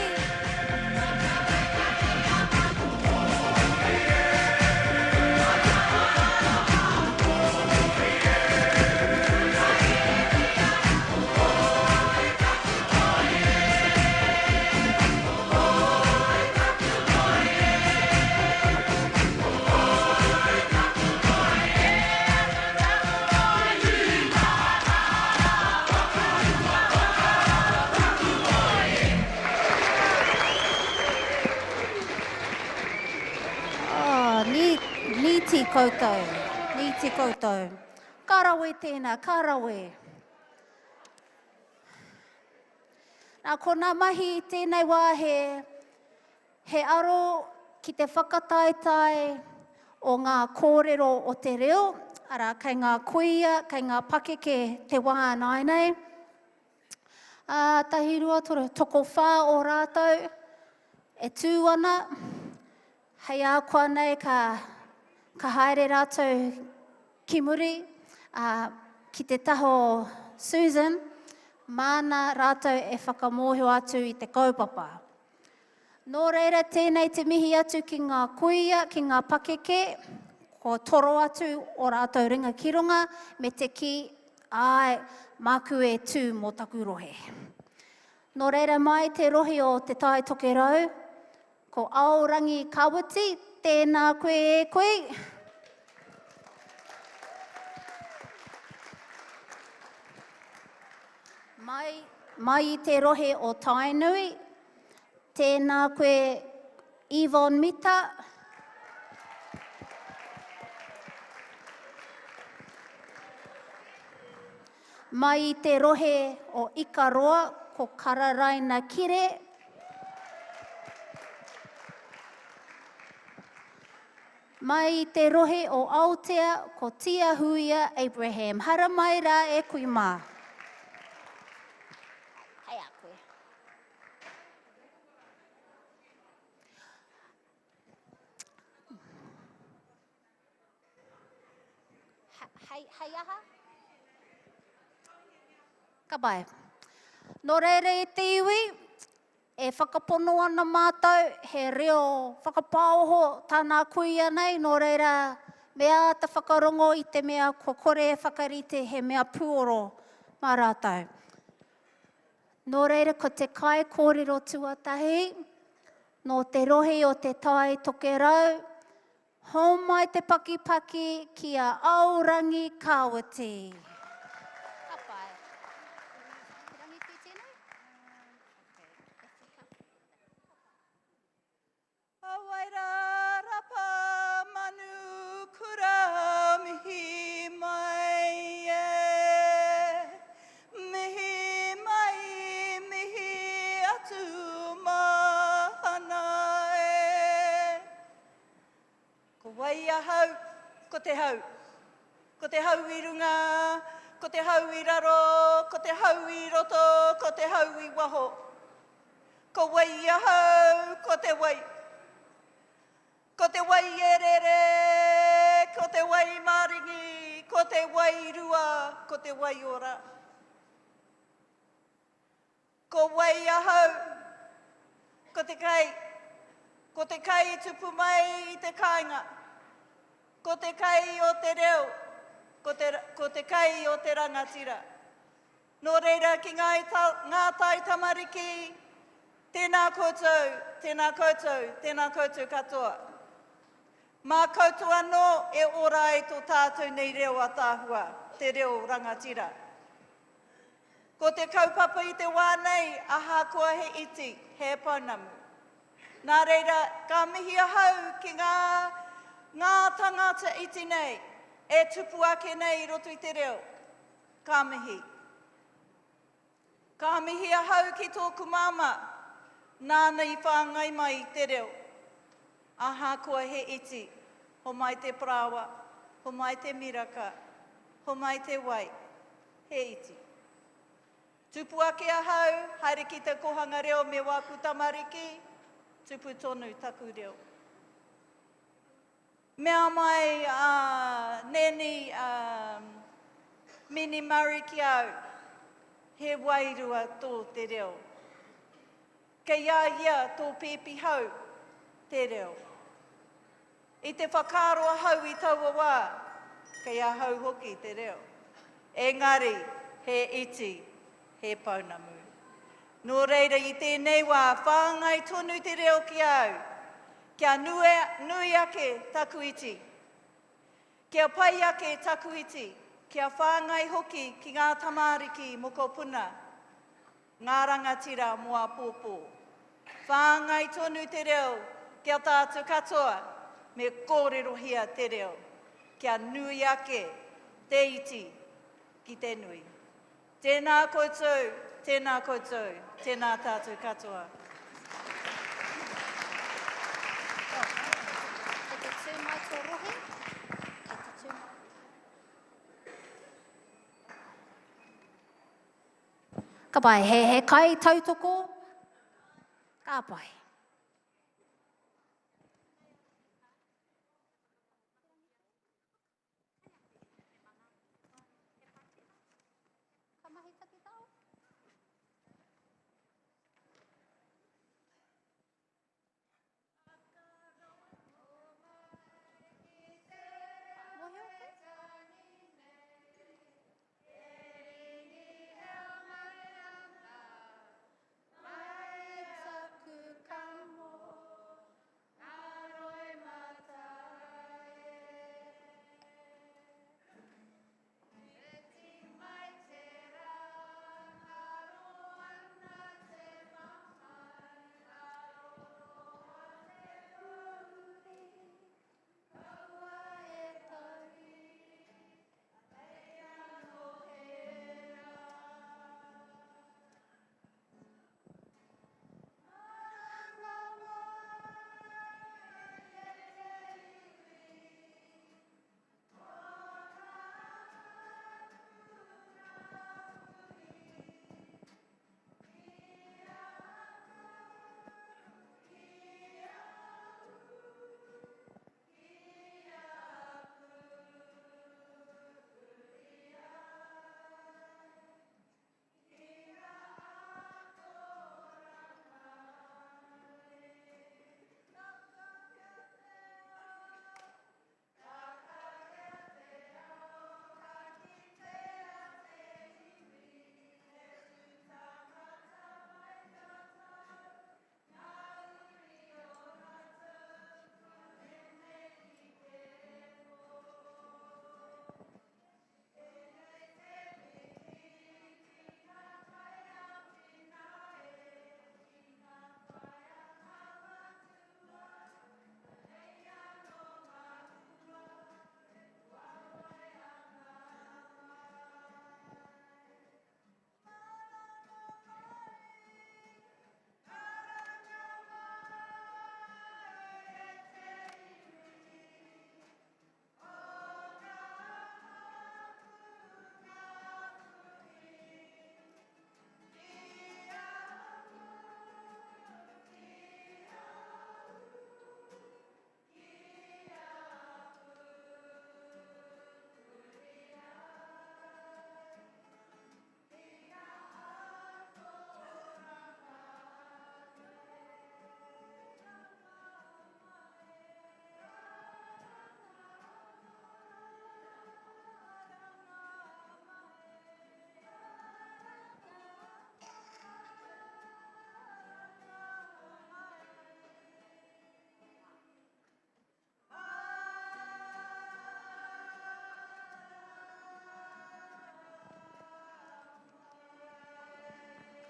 Niti koutou, niti koutou. Karawe tēnā, karawe. Nā ko ngā mahi I tēnei wā he aro ki te whakataetai o ngā kōrero o te reo, ara kei ngā kuia, kei ngā pakeke te wā nainei. Tahi rua toro, toko whā o rātou, e tū ana, hei a koa nei ka haere rātou ki muri, ki te taho Susan, māna rātou e whakamōhio atu I te kaupapa. Nō reira tēnei te mihi atu ki ngā kuia, ki ngā pakeke, ko toro atu o rātou ringa ki runga, me te ki, ai, māku e tū mō taku rohe. Nō reira mai te rohi o te tai toke rau, ko Aorangi Kawiti, tēnā koe e koe. Mai I te rohe o Tainui, tēnā koe Yvonne Mita. Mai I te rohe o Ikaroa, ko Kararaina Kire. Mai I te rohe o Aotea, ko Tia Huia Abraham. Hara mai rā e kui mā. Hei a koe. Hei aha? Ka bai. Nō reire I te iwi, e whakapono ana mātou, he reo whakapāoho tāna kuia nei, nō reira mea ta whakarongo I te mea ko kore whakarite he mea puoro mā rātou. Nō reira ko te kai kōrero tuatahi, nō te rohe o te tai toke rau, hō mai te pakipaki ki a Aorangi Kawiti. Awaira rapa manu kura mihi mai e. Mihi mai mihi atu mahana e. Ko wai ahau, ko te hau. Ko te hau I runga, ko te hau I raro, ko te hau I roto, ko te hau I waho. Ko wai ahau, ko te wai. Ko te wai erere, ko te wai maringi, ko te wai rua, ko te wai ora. Ko wai ahau, ko te kai tupu mai I te kāinga. Ko te kai o te reo, ko te kai o te rangatira. Nō reira ki ngā tai tamariki, tēnā koutou, tēnā koutou, tēnā koutou katoa. Mā koutou anō e ora e tō tātou nei reo a tāhua, te reo rangatira. Ko te kaupapa I te wānei, aha koa he iti, he paunamu. Nā reira, ka mihi ahau ki ngā tangata iti nei, e tupu ake nei I roto I te reo. Ka mihi. Ka mihi ahau ki tōku māma, nāna I whāngai mai I te reo. Aha koa he iti, ho mai te prawa, ho mai te miraka, ho mai te wai, he iti. Tupu ake ahau, haere ki te kohanga reo me wāku tamariki, tupu tonu taku reo. Mea mai neni mini mariki au, he wairua tō te reo. Kei ia tō pēpi hau, te reo. I te whakaroa hau i taua wā, kei hau hoki te reo. Engari, he iti, he paunamu. Nō reira i tēnei wā, whāngai tonu te reo ki au, kia nui ake taku iti. Kia pai ake taku iti, kia whāngai hoki ki ngā tamariki mokopuna, ngā rangatira mua pōpō. Whāngai tonu te reo, kia tātu katoa, me kōrero hia te reo, kia nui ake te iti ki te nui. Tēnā koutou, tēnā koutou, tēnā tātu katoa. Ka pai, he kai tautoko, ka pai.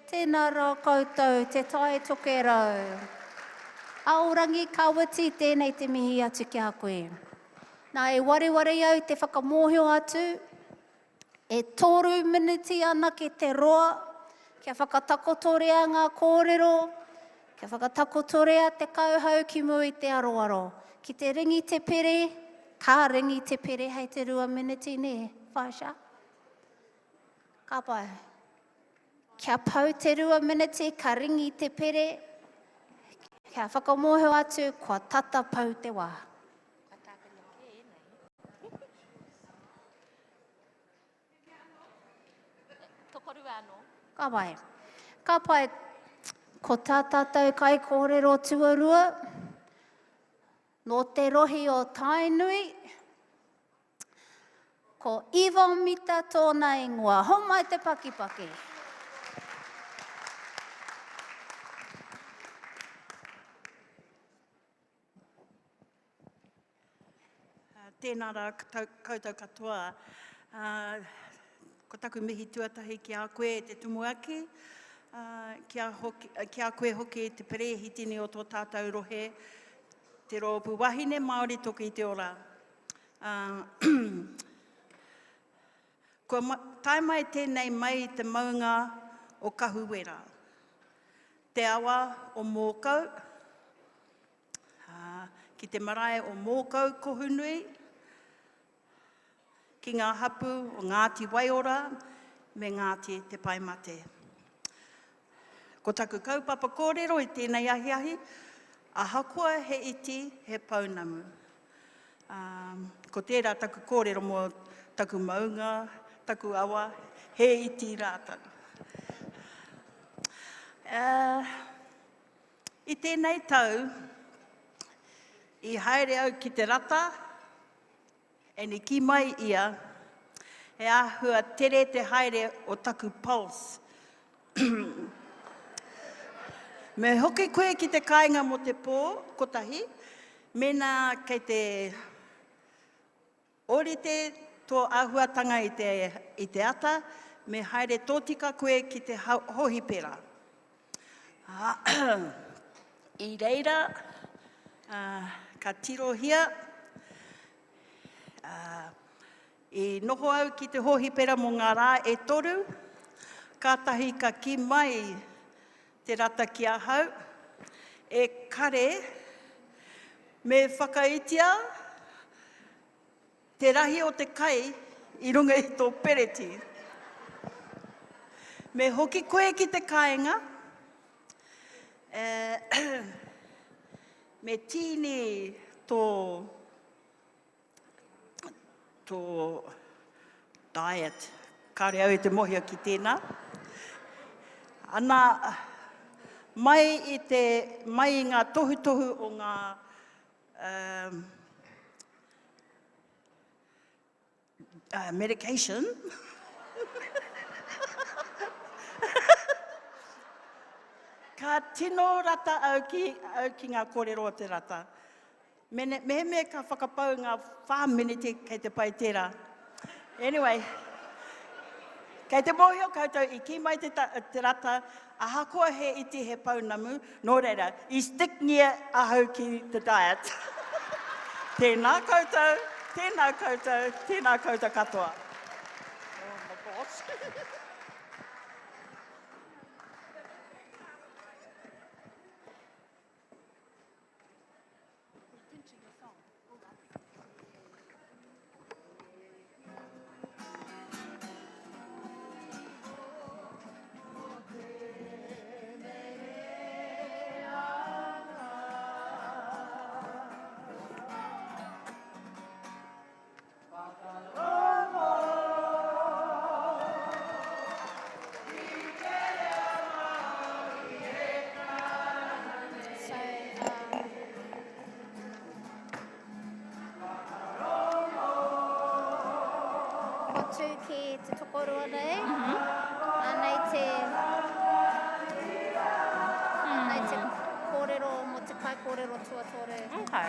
Tēnā rā koutou, te tae toke rau. Aorangi kawati tēnei te mihi atu ki a koe. Nā e wareware au te whakamohio atu, e 3 miniti ana ki te roa, kia whakatakotorea ngā kōrero, kia whakatakotorea te kauhau ki mui te aroaro. Ki te ringi te pere, Ka ringi te pere hei te 2 miniti ne, Whaisha? Ka pai. Kia pau te 2 miniti, ka ringi te pere. Kia whakamohio atu, kua tata pau te wā. Tokoru anō. Ka pai. Ka pai, ko tā tātou kai kōrero tuarua, no te rohi o Tainui, ko Ivo Mita tōna ingoa. Homai te pakipaki. Tēnā rā koutou katoa. Ko taku mihi tuatahi ki a koe te tumuaki. Ki a koe hoki te perehitini o tō tātou rohe. Te rōpu wahine Māori toki i te ora. Ko tae mai tēnei mai te maunga o Kahuwera. Te awa o Mōkau. Ki te marae o Mōkau kohunui. Ki ngā hapu o Ngāti Waiora me Ngāti Te Paimate. Ko taku kaupapa kōrero i tēnei ahiahi, ahakoa he iti he paunamu. Ko tērā taku kōrero mō taku maunga, taku awa, he iti rātau. I tēnei tau, i haere au ki te rata, e ni ki mai ia, e ahua tere te haere o taku pulse. Me hoki koe ki te kāinga mo te pō, kotahi, mena kei te orite tō ahuatanga i te ata, me haere tōtika koe ki te hohipera. I reira, ka tirohia, i noho au ki te hohipera mo ngā rā e toru, kātahi ka ki mai te rata ki a hau, e kare, me whakaitia, te rahi o te kai i runga i tō pereti. Me hoki koe ki te kāinga, me tini tō diet, kāre au e te mohia ki tēnā. Ana, mai i ngā tohutohu o ngā medication, ka tino rata au ki ngā kōrero o te rata. Me ka whakapau ngā whāminiti kei te pai tērā. Anyway, kei te mohio koutou i ki mai te rata, ahakoa he iti he paunamu, nō reira, I stick near ahau ki te diet. Tēnā koutou, tēnā koutou, tēnā koutou katoa. Oh my gosh. Hotu ki te tokoroa nei, nei te kōrero mo te kai kōrero tuatore. Okay.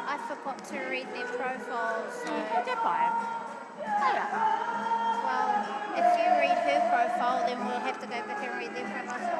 I forgot to read their profiles. So. Te pai. Well, if you read her profile, then we'll have to go back and read their profiles.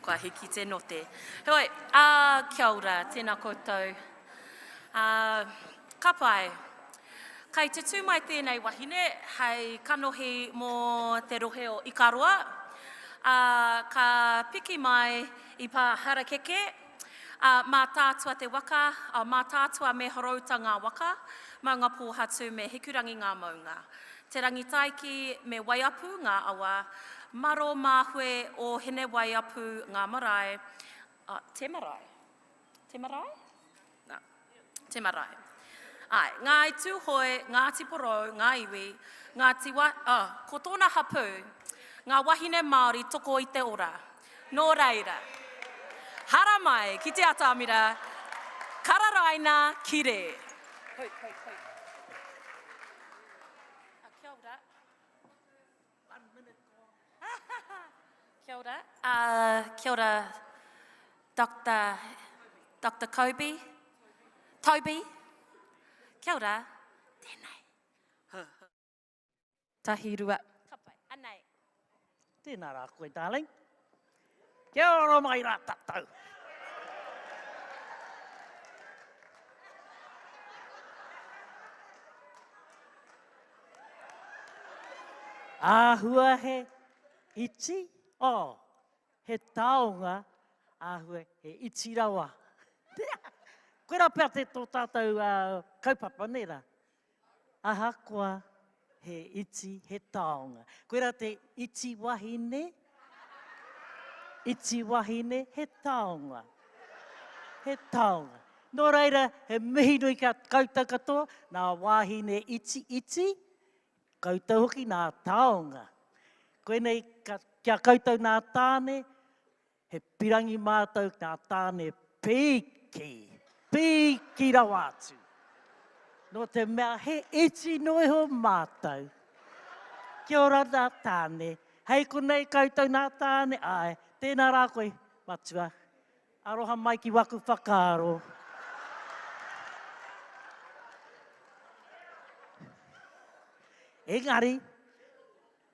Kua hiki te note. Hoi, kia ora, tēnā koutou. Ka pai, kai te tū mai tēnei wahine, hei kanohi mō te rohe o Ikaroa. Ka piki mai I pā harakeke, mā tātua te waka, mā tātua me horauta ngā waka, mā ngā pōhatu me hikurangi ngā maunga. Te rangitaiki me waiapu ngā awa, maro māhue o hene waiapu ngā marae. Te marae? Te marae? Nā, te marae. Ai, ngā i tūhoi, ngā tiporou, ngā iwi, ngā tiwa, ko tōna hapu, ngā wahine Māori toko I te ora. Nō reira. Hara mai, ki te atamira, kararaina ki re. Hoi, hoi, hoi. Kia ora. 1 minute more. Kia ora. Kia ora, Dr. Kobe. Toby. Kia ora. Tēnei. Tahirua. Kapai, anei. Tēnā rā koe, darling. Kia ora mai rā tātou. Āhua he iti, he taonga, āhua he iti rawa. Koe rā pēr te tō tātou kaupapa nera. Ahakoa he iti, he taonga. Koe rā te iti wahine, iti wahine, he taonga. He taonga. Nō reira, he mihi nui ka koutou katoa, nā wahine iti iti, koutou hoki nā taonga. Koe nei, kia koutou nā tāne, he pirangi mātou nā tāne pīki. Pīki rawātu. No te mea, he iti noiho mātou. Kia ora nā tāne. Hei konei koutou nā tāne, ai, tēnā rā koe, matua. Aroha mai ki waku whakaaro. Engari,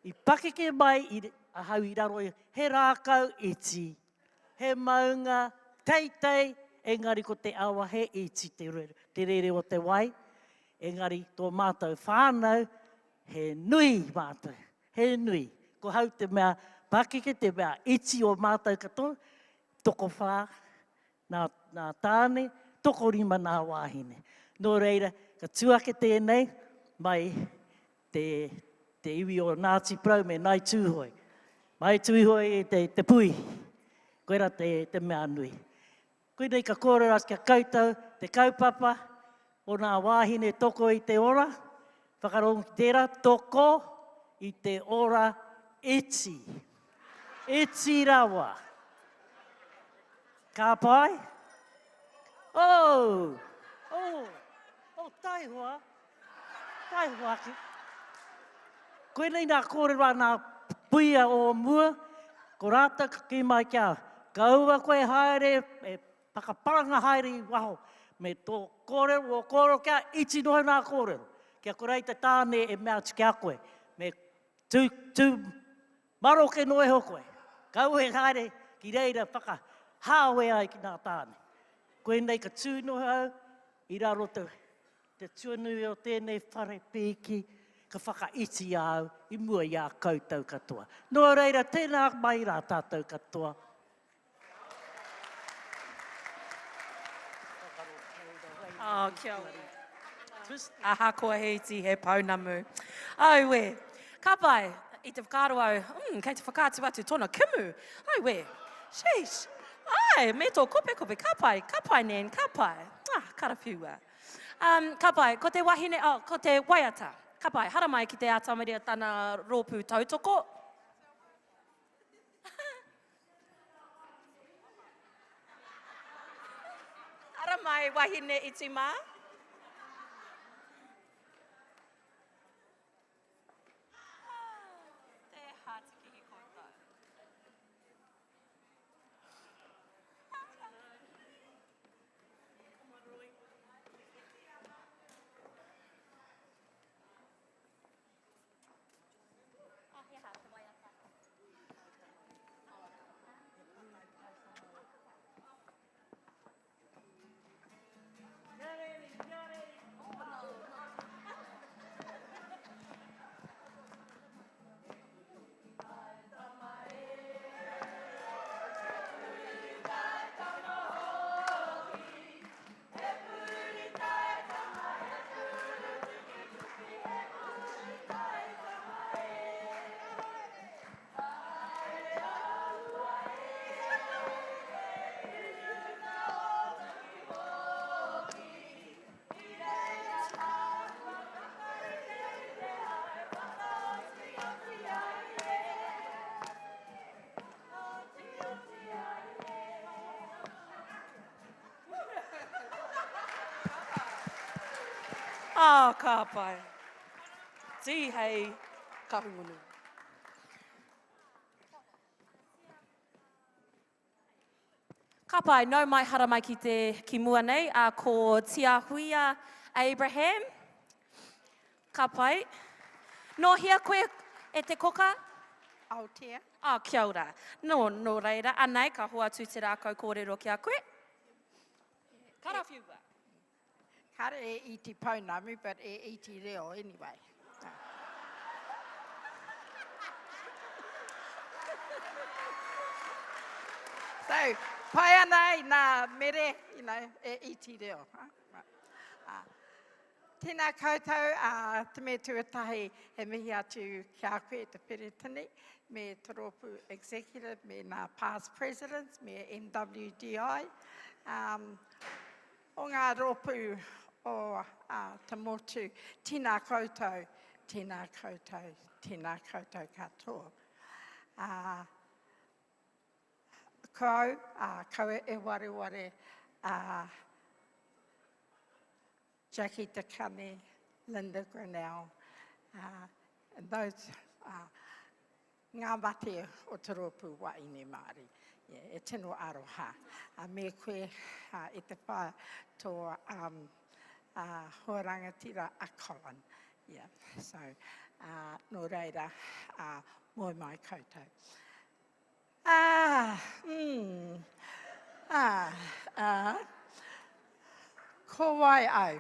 I pakeke mai I ahau I raro he rākau iti, he maunga, teitei, engari ko te awa he iti te rere o te wai. Engari, tō mātou whānau, he nui mātou, he nui. Ko hau te mea, pakeke te mea iti o mātou katoa, toko whā, nā tāne, toko rima nā wāhine. Nō reira, ka tuake tēnei, mai te iwi o Ngāti Prau me Nai Tūhoi. Mai Tūhoi te pui, koera te mea nui. Koe nei ka kōrero as kia koutou, te kaupapa, o nā wāhine toko i te ora. Whakarongo ki tērā, toko i te ora eti. Eti rawa. Ka pai? Oh! Oh! Oh, taihoa. Taihoa ki. Koe nei nā kōrero nā puia o mua, ko rāta ki mai kia kaua koe haere, e whakaparanga haere i waho, me tō kōrero o kōrero kia iti noho nā kōrero. Kia korei te tāne e mea tiki a koe, me tū maro ke noe ho koe. Kaua e haere ki reira whaka hāwe ai ki nā tāne. Koe nei ka tūnoho au, i raro te tuanui o tēnei whare pīki, ka whakaiti au, i mua i a koutou katoa. Nō reira, tēnā mai rā tātou katoa. Oh, kia ora. Aha koa he iti he paunamu. Au we, ka pai, i te whakaro au, kei te whakātu atu tōna kimu. Au we, sheesh. Ai, me tō kope, ka pai nen, ka pai. Karawhiua. Ka pai, ko te wahine, ko te waiata. Ka pai, hara mai ki te atamaria tana rōpū tautoko. Hara mai wahine iti mā. Ka pai. Ti hei kahungunu. Ka pai, nau mai hara mai ki mua nei, ko Tia Huia Abraham. Ka pai. No hia koe e te koka? Aotea. Kia ora. No reira, anei ka hoa tū te rākau kōrero ki a koe. Karawhiua. Kare e iti paunamu, but e iti reo anyway. So, pai anai nā mere, e iti reo. Tēnā koutou, te me tuatahi he mihi atu kia koe te Peretini, me te rōpū executive, me nā past presidents, me NWDI. O ngā rōpū o te motu, tēnā koutou, tēnā koutou, tēnā koutou katoa. Kau e ware, Jackie DeCunny, Linda Grinnell, and those ngā mate o te rōpū wa ine Māori. E tino aroha. Me koe i te whā tō horangatira a Colin. So, no reira, moi mai koutou. Ko wai au.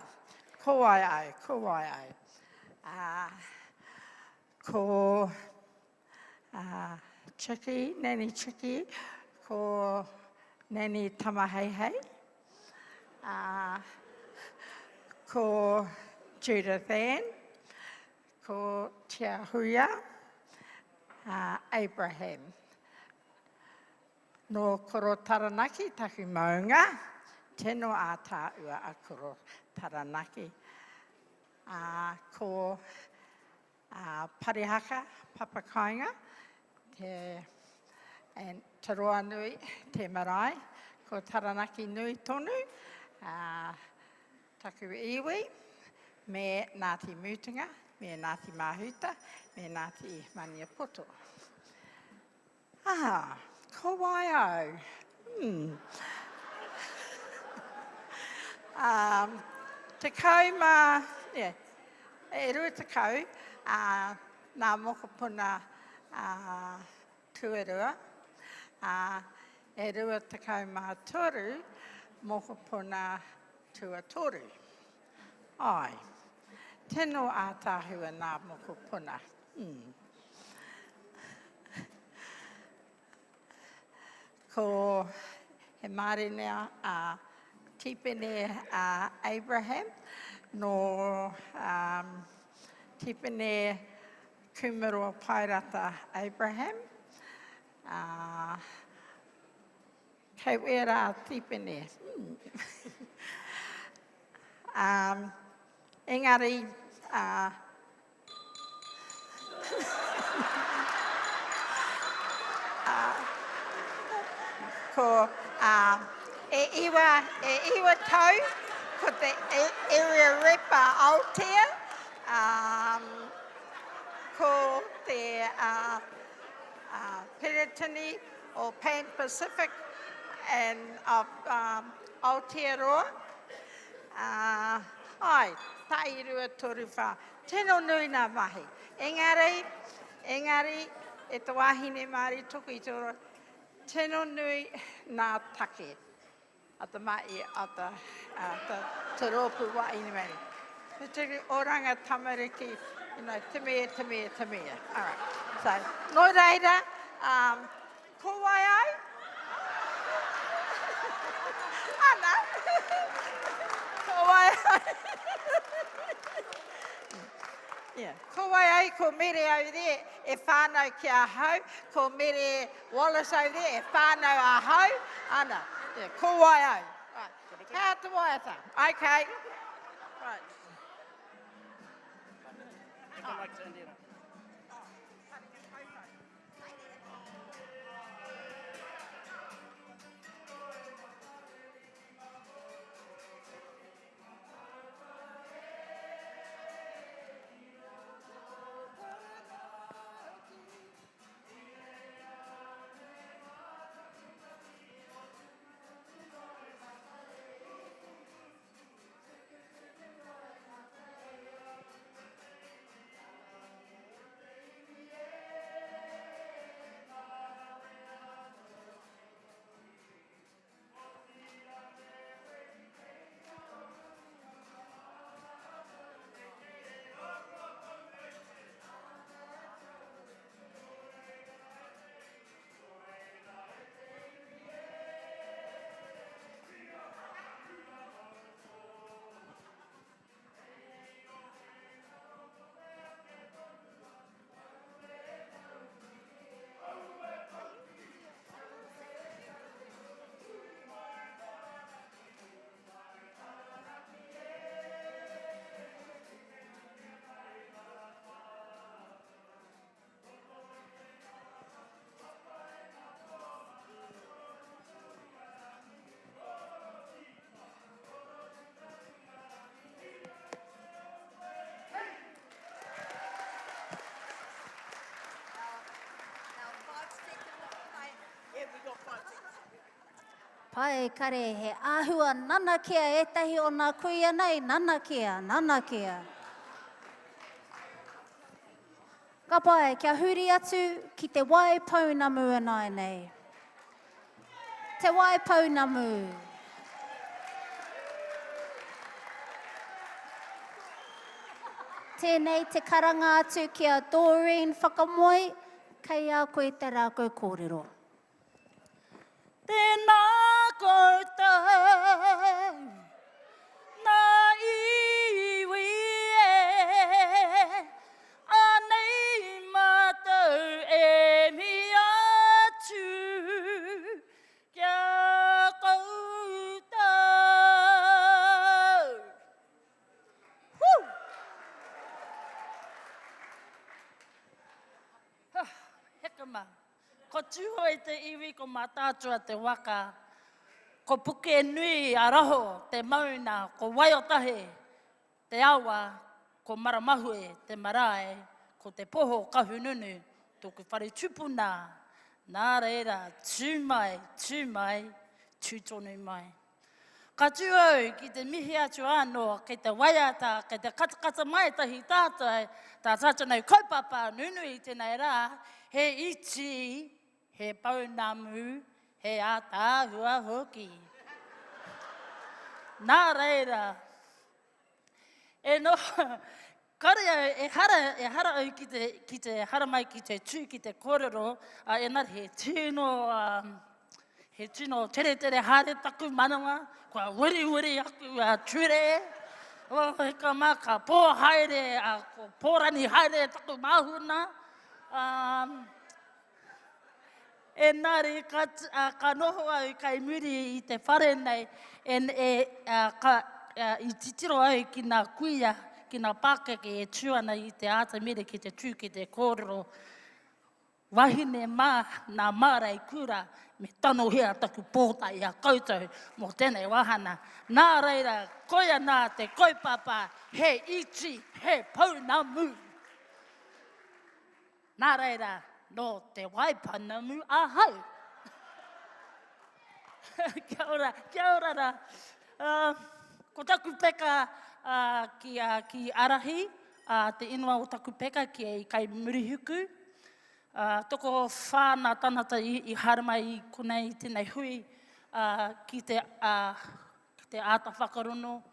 Ko Chiki, Nani Chiki, ko Nani Tamaheihei, ko Judith Ann, ko Tia Huia, Abraham. No koro taranaki tahi maunga, tēno a tā ua a koro taranaki. Ko parihaka papakainga, te roa nui te marae, ko taranaki nui tonu, taku iwi, me Ngāti Mutunga, me Ngāti Mahuta, me Ngāti Maniapoto. Ko waio. Te kauma, e rua te kau, nā mokopuna tuarua, e rua te kauma toru, mokopuna tuatoru. Ai, tēnō ātāhua nā mokopuna. Ko he marinea tipene Abraham, no tipene kumaroa pairata Abraham. Kei wera tipene. Engari, ko e iwa tau, ko te area repa Aotea, ko te Peretini or Pan Pacific and of Aotearoa. Ai, tairua toru wha. Tēnō nui nā mahi. Engari, e te wahine Māori tuku i tōra. Tēnō nui nā take. A te mai, a te rōpu wa ine mai. Te tiri oranga tamariki, te mea. All right. So, no reira, ko wai ai? Ana. Ko wai ai. Ko wai ai, ko mere au re, e whānau ki a hau. Ko mere Wallace au re, e whānau a hau. Ana. Ko wai ai. How te waiata? Okay. Right. Pai kare he āhua nanakia etahi o nā kuia nei, nanakia. Ka pai, kia huri atu ki te wai paunamu anai nei. Te wai paunamu. Tēnei te karanga atu ki a Doreen Whakamoi, kei a koe te rākau kōrero. Tēnā koutou, nā iwi anei mātou e mi atu, kama. Ko tūho e te iwi ko mātātua te waka. Ko puke nui a raho te mauna, ko waiotahe te awa, ko maramahue te marae, ko te poho kahununu, tōku whare tupuna. Nā reira, tūmai, tūtonu mai. Ka tūau ki te mihi atu anō, kei te waiata, kei te katakata mai tahi tātai, tā tātanau kaupapa nunui tēnei rā, he iti, he paunamu, he ātāhua hoki. Nā reira, e no, kare e hara au ki te hara mai ki te tū, ki te kōrero, engari he tino tere haere taku manawa, kua wiri aku ture, he ka mā ka pō haere, ko pōrani haere taku māhuna. Engari ka noho au kai muri I te whare nei, I titiro au ki nā kuia, ki nā pākeke e tūana I te āta mire ki te tū, ki te kōrero. Wahine mā, nā mārai kura, me tano hea taku pōta I a koutou mō tēnei wahana. Nā reira, koia nā te kaupapa, he iti, he paunamu. Nā reira, no te waipanamu ahau. Kia ora rā. Ko taku peka ki Arahi, te inua o taku peka ki kai Murihuku. Toko whāna tanata I harama I konei tēnei hui ki te āta whakarono,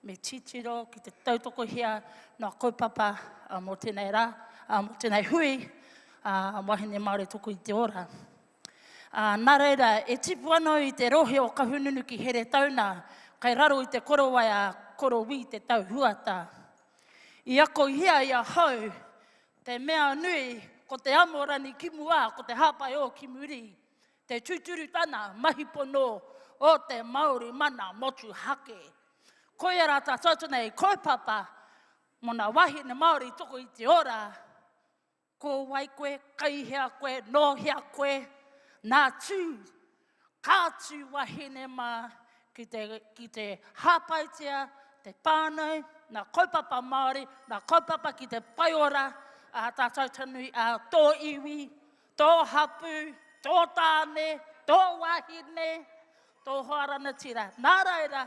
me titiro, ki te tautoko hea nā kaupapa mō tēnei rā, mō tēnei hui, wahine Māori toko I te ora. Nā reira, e tipu anō I te rohe o kahununu ki here tauna, kai raro I te korowaia, korowi te tau huata. I ako hea I a hau, te mea nui, ko te amorani ki mua, ko te hapai o ki muri, te tūturu tana mahipono o te Māori mana motu hake. Koia rā tā tautanei kaupapa, mona wahine Māori toko I te ora, ko wai koe, kaihea koe, nohea koe, nā tū, kā tū wahine mā, ki te hāpaitia, te pānau, nā kaupapa Māori, nā kaupapa ki te paiora, tā tautanui tō iwi, tō hapu, tō tāne, tō wahine, tō hoarana tira. Nā reira,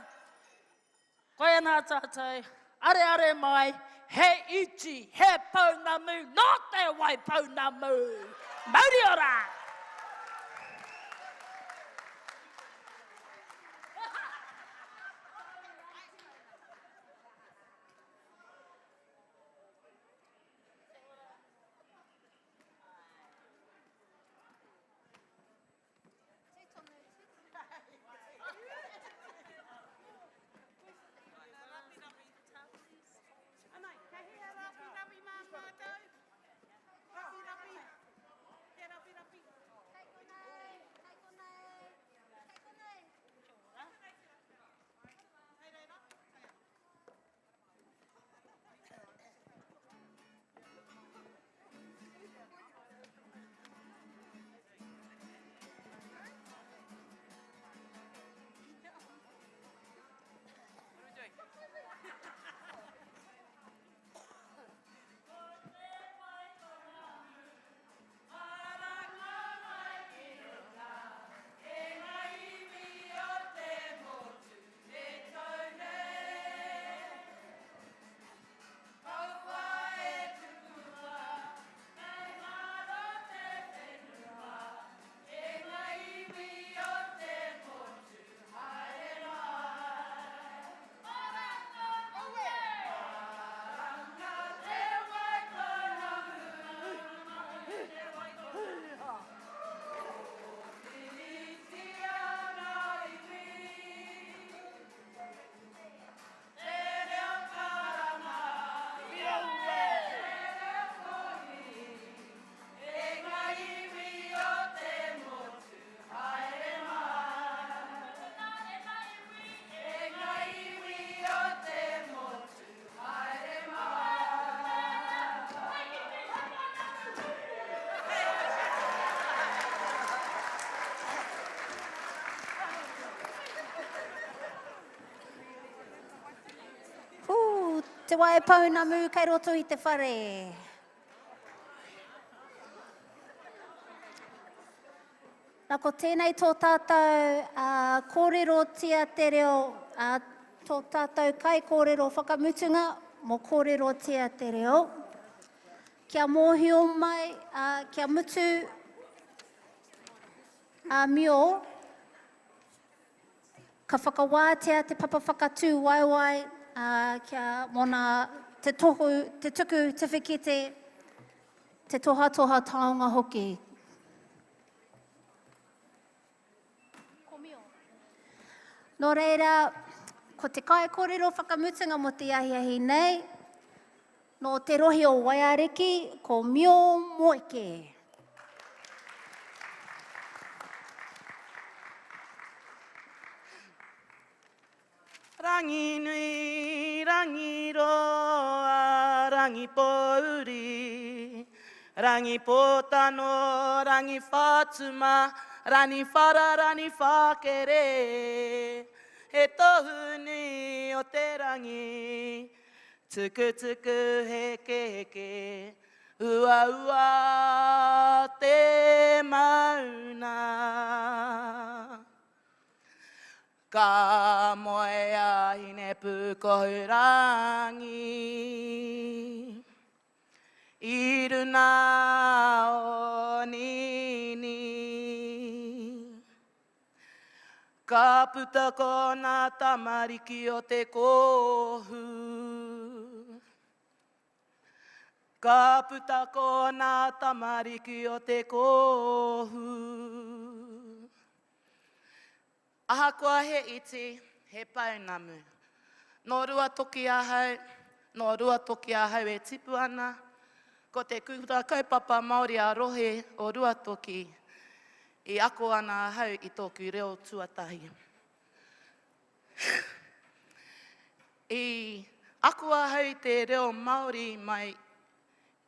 koe nā tātou, are mai, he iti, he paunamu, nō te wai paunamu. Mauri ora! Rapi. Te wae paunamu kei roto i te whare. Nā ko tēnei tō tātou kōrero tia te reo, tō tātou kai kōrero whakamutunga, mō kōrero tia te reo. Kia mōhio mai, kia mutu mio, ka whakawātea te papa whakatū waiwai, kia mona te tuku, te whikite, te toha taonga hoki. Nō reira, ko te kai kōrero whakamutunga mo te ahiahi nei, no te rohi o Waiariki, ko Mio Moike. Rangi nui, rangi roa, rangi pouri, rangi potano, rangi whātuma, rangi whara, rangi whakere. He tohu nui o te rangi, tuku tuku heke heke, ua ua te mauna. Ka moe ahine pukohu rangi, I runa o nini. Ka puta ko nā tamariki o te kohu. Ka puta ko nā tamariki o te kohu. Ahakoa he iti, he paunamu. Nō rua toki ahau, e tipu ana. Ko te kura kaupapa Māori a rohe o rua toki, I ako ana ahau I tōku reo tuatahi. I ako ahau te reo Māori mai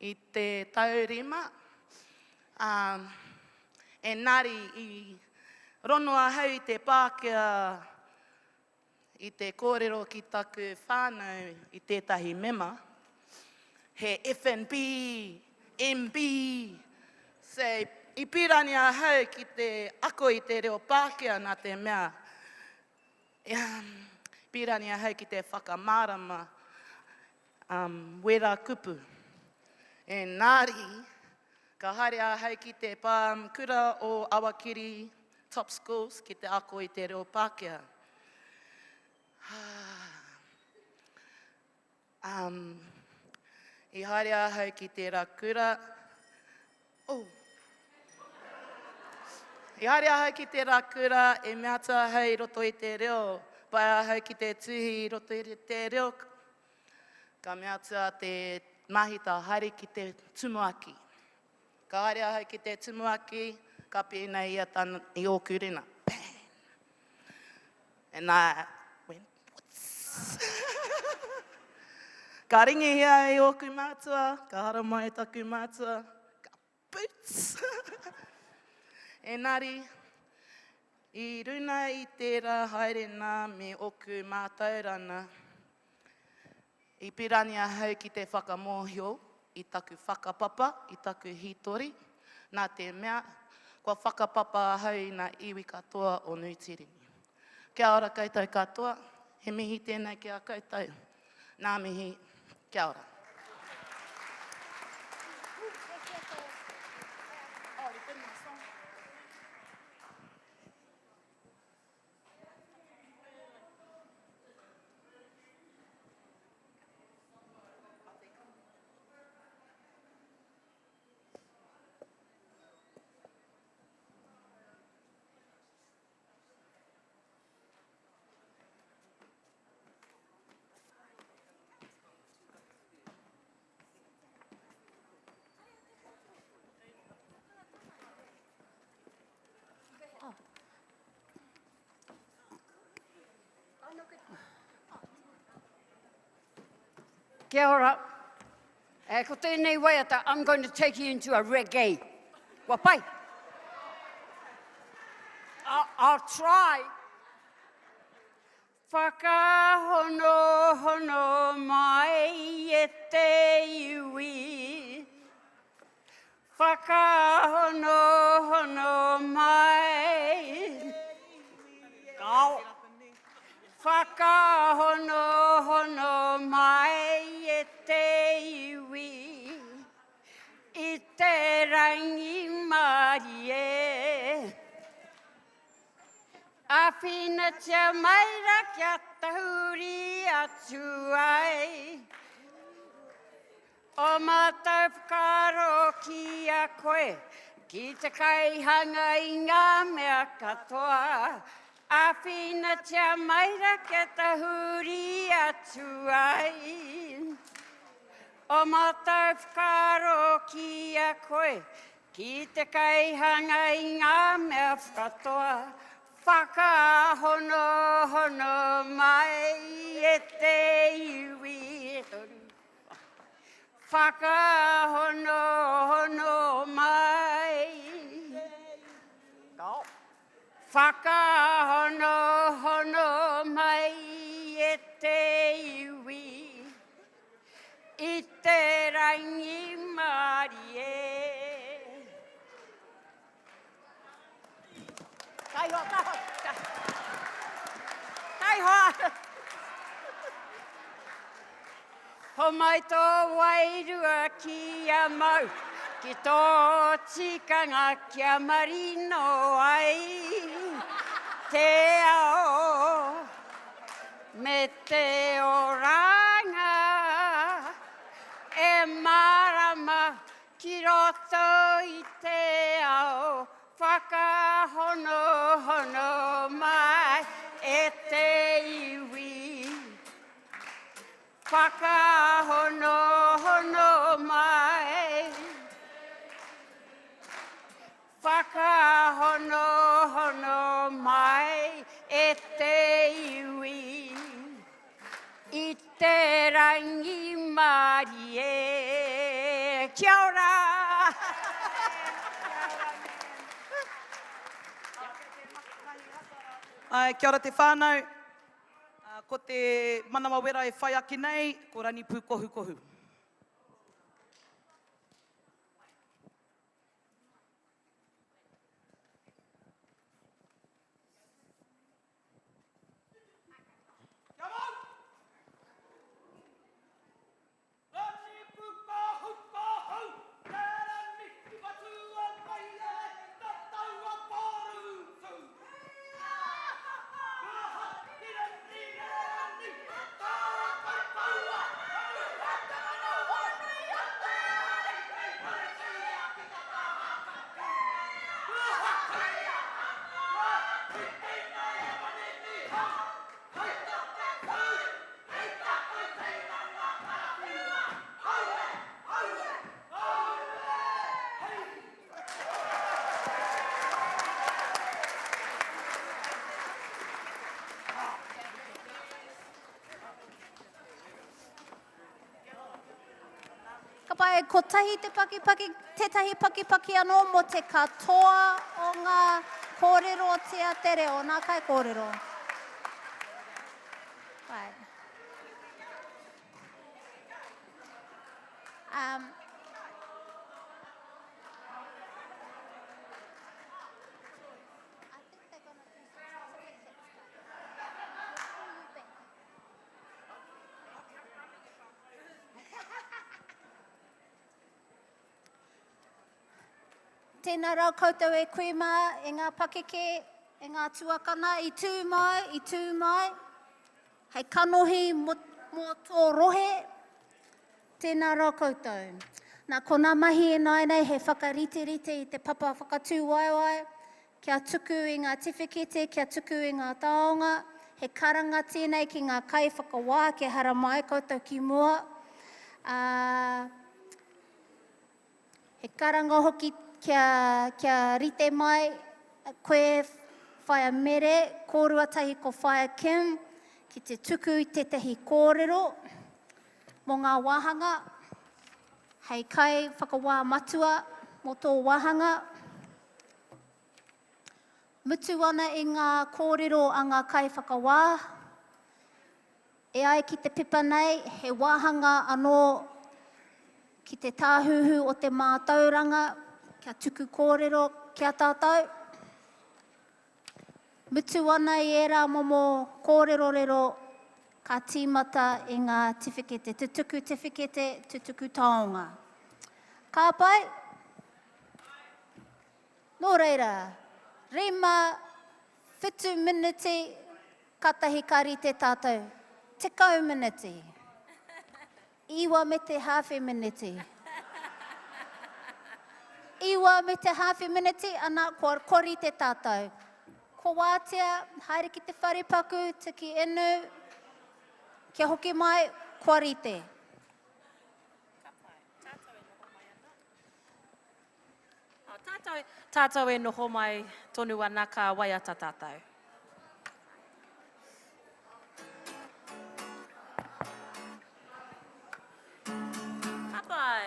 I te taurima. Engari I rono ahau I te Pākehā I te kōrero ki taku whānau I tētahi mema. He FNP, MB, say, I pirani ahau ki te ako I te reo Pākehā nā te mea. Pirani ahau ki te whakamārama, wera kupu. Engari, ka haere ahau ki te kura o Awakiri Top Schools ki te ako I te reo Pākehā. I haere ahau ki te rakura. I haere ahau ki te rakura, e meata ahau I roto I te reo. Pai ahau ki te tuhi I roto I te reo. Ka meata te mahita haere ki te tumuaki. Ka haere ahau ki te tumuaki, ka pēna ia tāna I o kurina. Bang! And I went, what's... Ka ringi hea I oku mātua, ka hara mai taku mātua, ka boots. Engari, I runa I tērā haere nā me oku mātaurana, I pirani ahau ki te whakamohio, I taku whakapapa, I taku hitori, nā te mea, kua whakapapa ahau I nā iwi katoa o Nutirini. Kia ora koutou katoa, he mihi tēnei ki a koutou, nā mihi, kia ora. Kia ora. Ko tēnei waiata, I'm going to take you into a reggae. Wapai. I'll try. Whakahono hono mai e te iwi. Whakahono hono mai. Kau. Whakahono hono mai e te iwi. I te rangi mari e. A whina tia maira kia tahuri atu ai. O mātou whakaro ki a koe, ki te kaihanga i ngā mea katoa. A whina tia maira kia tahuri atu ai. O mātou whakaro ki a koe, ki te kaihanga i ngā mea katoa. Whakahono hono mai e te iwi. Whakahono hono mai. Whakahono hono mai e te iwi. I te rangi mari e. Kaiho, kaiho. Kaiho. Ho mai tō wairua ki a mau, ki tō tikanga kia marino ai. Te ao, me te oranga, e marama ki roto i te ao. Whakahono hono mai e te iwi. Whakahono hono mai. Whakahono hono mai e te iwi. I te rangi mari e. Kia ora! Kia ora te whānau. Ko te manawa wera e whai aki nei, ko rani pū kohu kohu. Pai, ko tahi te pakipaki, tetahi pakipaki anō mo te katoa o ngā kōrero o te atere o nā kai kōrero. Pai. Tēnā rau koutou e kuima, e ngā pakeke, e ngā tuakana, i tū mai. Hei kanohi mo tō rohe, tēnā rau koutou. Nā kona mahi e nai nei, he whakarite i te papa whakatū waiwai, kia tuku i ngā tiwhikete, kia tuku i ngā taonga, he karanga tēnei ki ngā kai whakawā, ke hara mai koutou ki mua. He karanga hoki kia rite mai, koe whaia mere, kōrua tahi ko whaia Kim, ki te tuku i tētahi kōrero, mō ngā wāhanga, hei kai whakawā matua mō tō wāhanga. Mutu ana i ngā kōrero a ngā kai whakawā, E ai ki te pipa nei, he wāhanga anō ki te tāhuhu o te mātauranga, kia tuku kōrero kia tātou. Mutu ana i era momo kōrero rero ka tīmata i ngā tifekete, tutuku tifekete, tutuku taonga. Ka pai? Nō reira, rima, whitu miniti, katahi kari te tātou. Tekau miniti. Iwa me te hawhi miniti. Iwa me te hawhi miniti, ana kua kori te tātou. Ko wātea, haere ki te wharepaku, tiki enu, kia hoki mai, kua rite. Tātou e noho mai tonu ana ka waiata tātou. Kapai,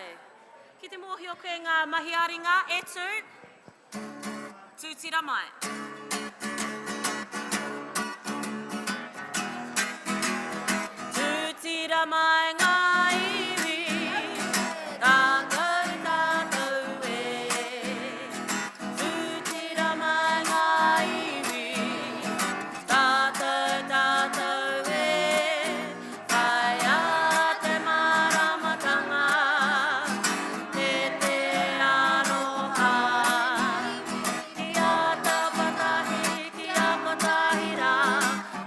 ki te mōhio koe ngā mahi aringa, e tū, tūtira mai. Tūtira mai ngā iwi, tātou tātou e. Tūtira mai ngā iwi, tātou tātou e. Whai a te maramatanga, te aroha. Ki a tapatahi, ki a patahira,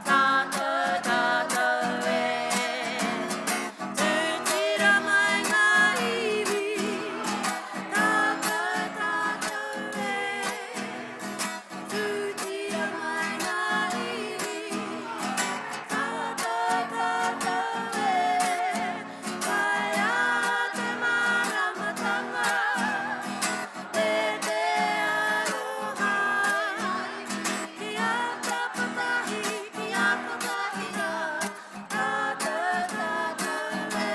tātou tātou e. Tūtira mai ngā iwi, tātou tātou e. Tūtira mai ngā iwi, tātou tātou e. Whai a te maramatanga, te aroha. Ki a tapatahi, ki a patahira, tātou tātou e.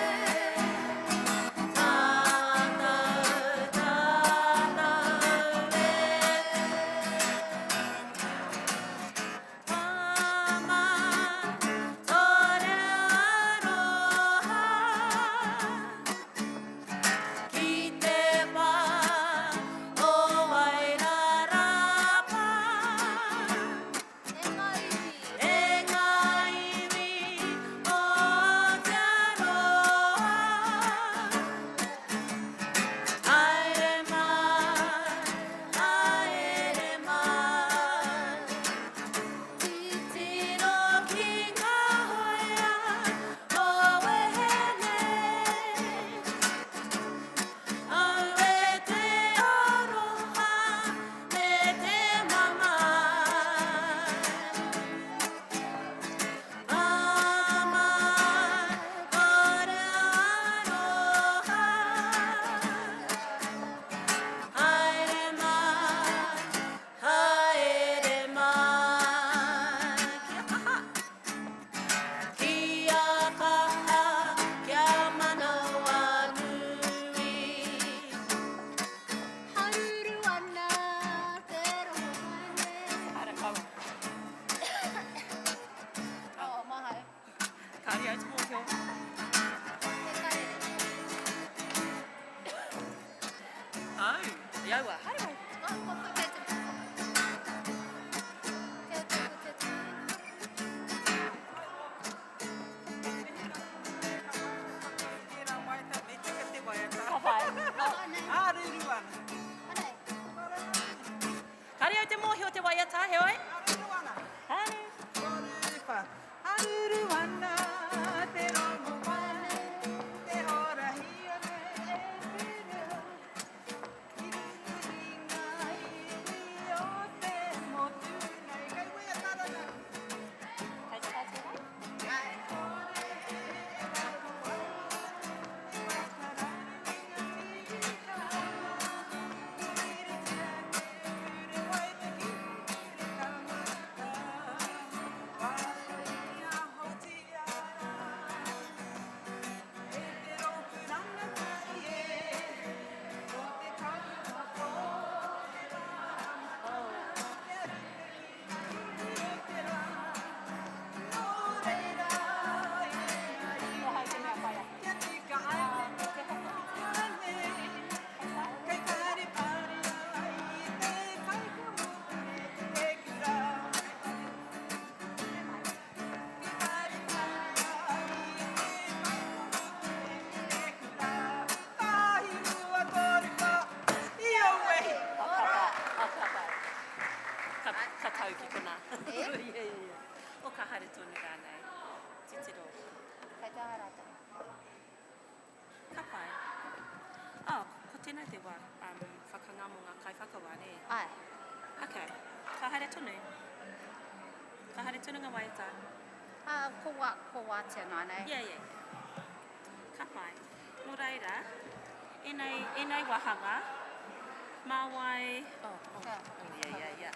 Kari au te mōhio te waiata, he oi? Hane. Haruru ana, te rongo wane, te ora hiore e whiru. I ngā iwi o te motu nei. Kai wea tarana. Kai te tātou wai? Kai kore e rongo wane, e wakarari ngā tika. Iri te wai te ki, iri kamata. Wai a hoti Ka tau ki kona. E? O ka haere tonu rānei. Titiro. Kei te harata. Ka pai. Ko tēnei te wā whakangamo ngā kai whakawa, ne? Ai. Okay. Ka haere tonu. Ka haere tonu ngā waiata. Ko wā te ngā nei. Yeah. Ka pai. Nō reira, enei wahanga, mā wai... Yeah.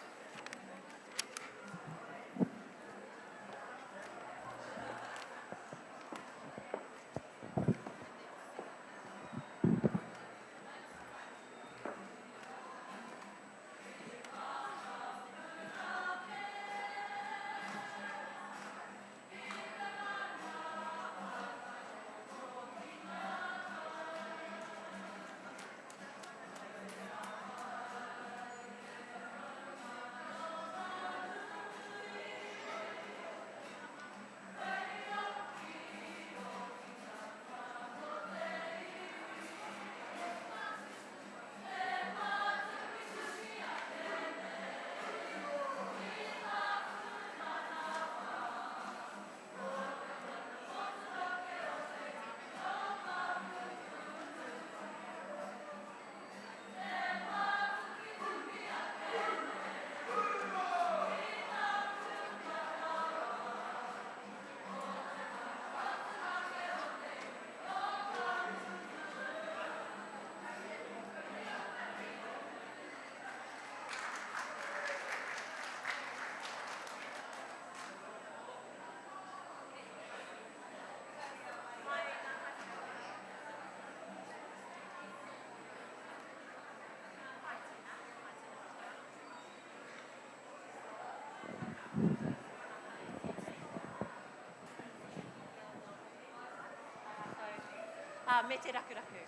Me te rakuraku.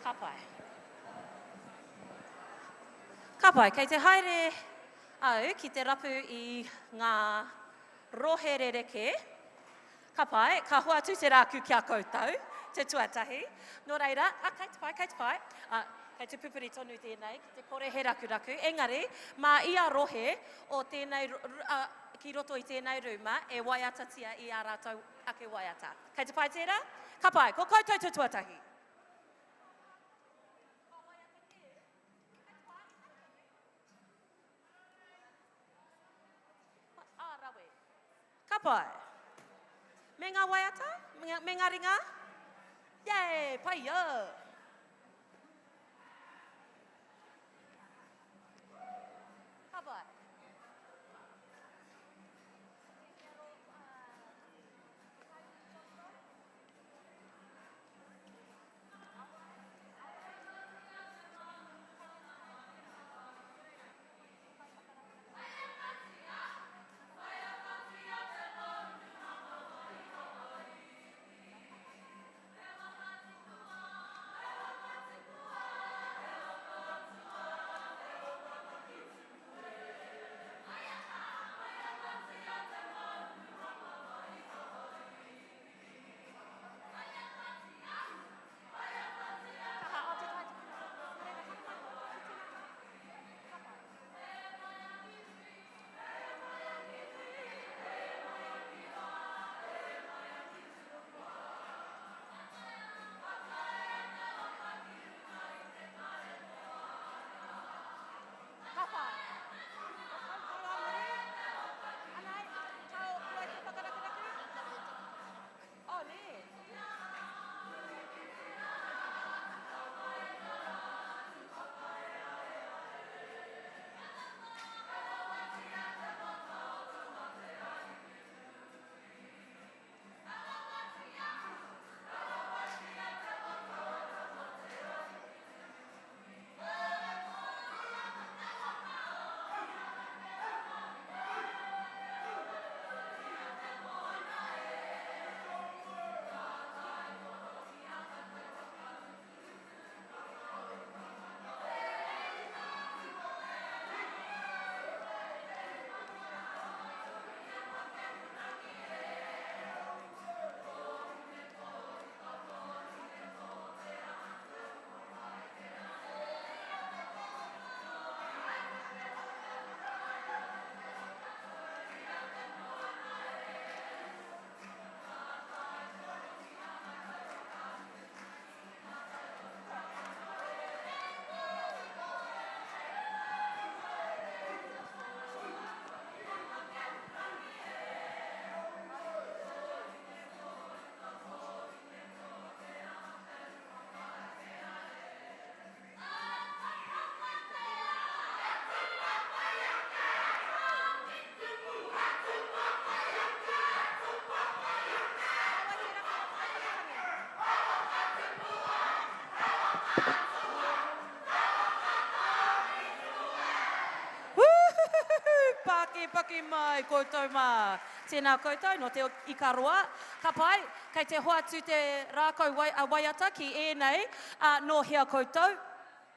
Ka pai. Ka pai, kei te haere au ki te rapu i ngā rohe rereke. Ka pai, ka hoa tu te rāku kia koutou, te tuatahi. Nō reira, kei te pai. Kei te pupuri tonu tēnei, ki te kore he rakuraku. Engari, mā ia rohe o tēnei, ki roto i tēnei ruma, e waiatatia i a rātou ake waiata. Kei te pai tērā? Ka pai, ko koutou te tuatahi. Rawe. Ka pai. Me ngā waiata? Me ngā ringa? Yay, pai ia. Ka pai. paki mai koutou mā. Tēnā koutou no te ikaroa. Ka pai, kei te hoatu te rākau waiata ki ēnei, no hea koutou.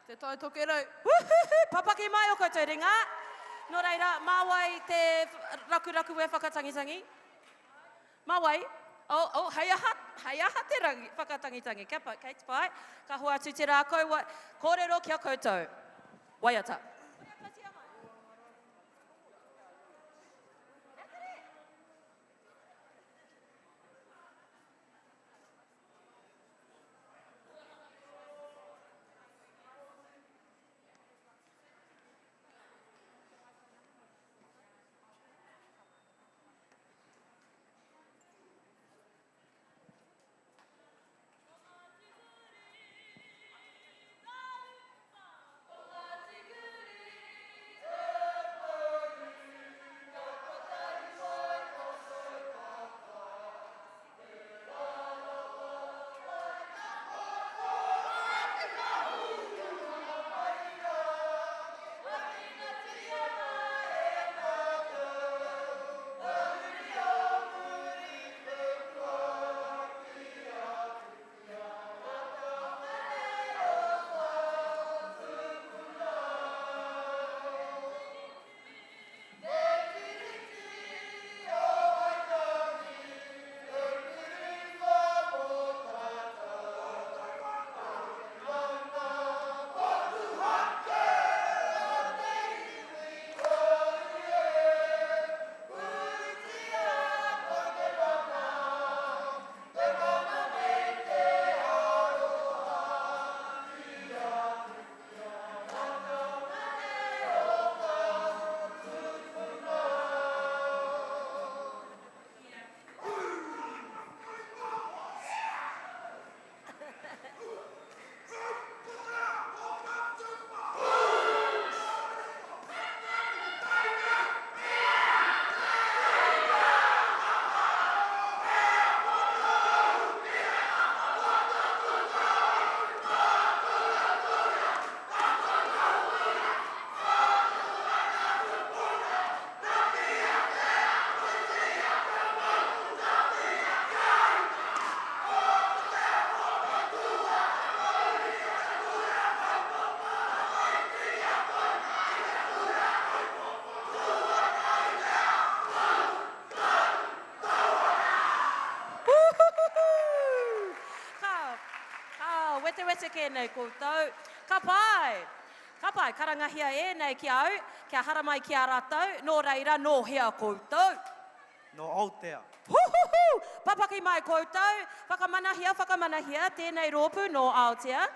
Te tai tokerau. Papaki mai o koutou ringa. Nō reira, māwai te rakuraku e whakatangitangi. Māwai, hei aha te whakatangitangi. Kia pai, kei te pai, ka hoatu te rākau, kōrero kia koutou. Waiata. Wete kēnei koutou. Ka pai, karangahia e nei ki au, kia haramai ki a rātou, nō reira, nō hea koutou. No Aotea. Papaki mai koutou, whakamanahia, tēnei rōpu nō Aotea.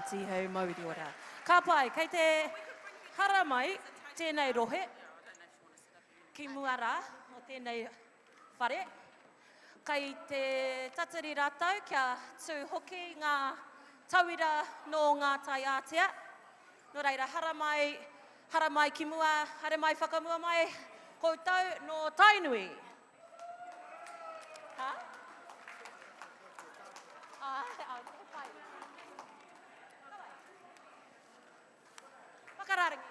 tihau mauri ora. Ka pai, kei te hara mai, tēnei rohe, ki muara o tēnei whare. Kei te tatari rātau kia tū hoki ngā tauira no ngā tai ātea. Nō reira, hara mai ki mua, hara mai whakamua mai, koutou no Tainui. Ha? Whakararingi.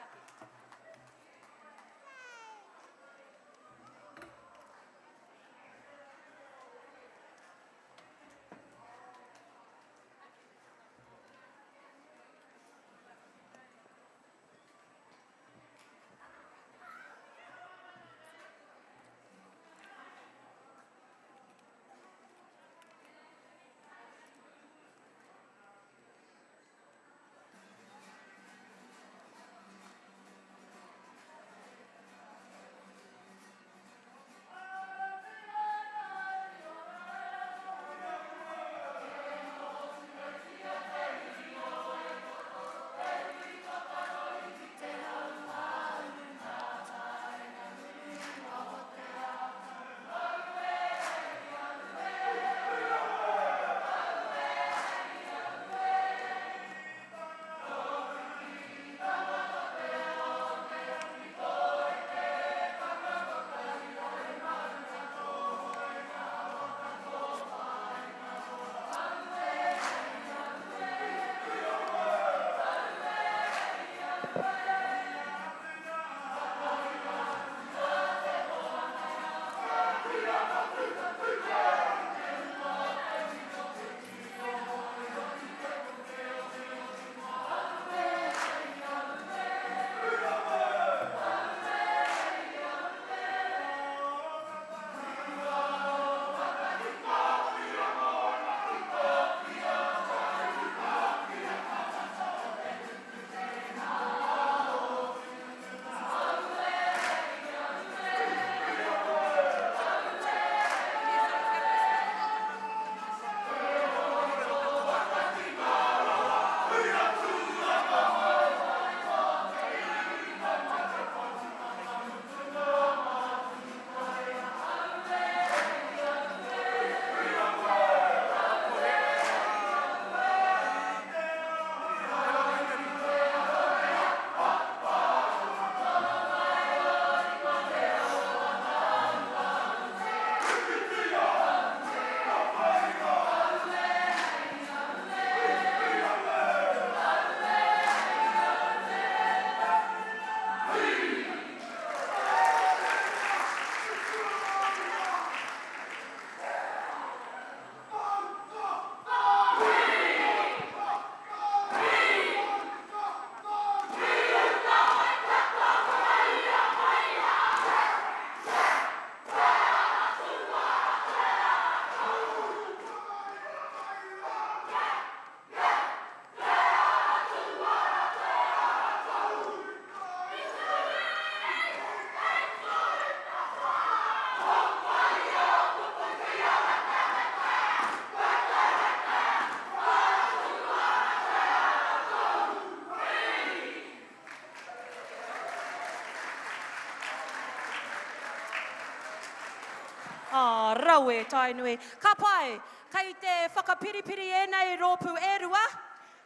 Rau e Tainui. Ka pai, kei te whakapiripiri e nei rōpu e rua,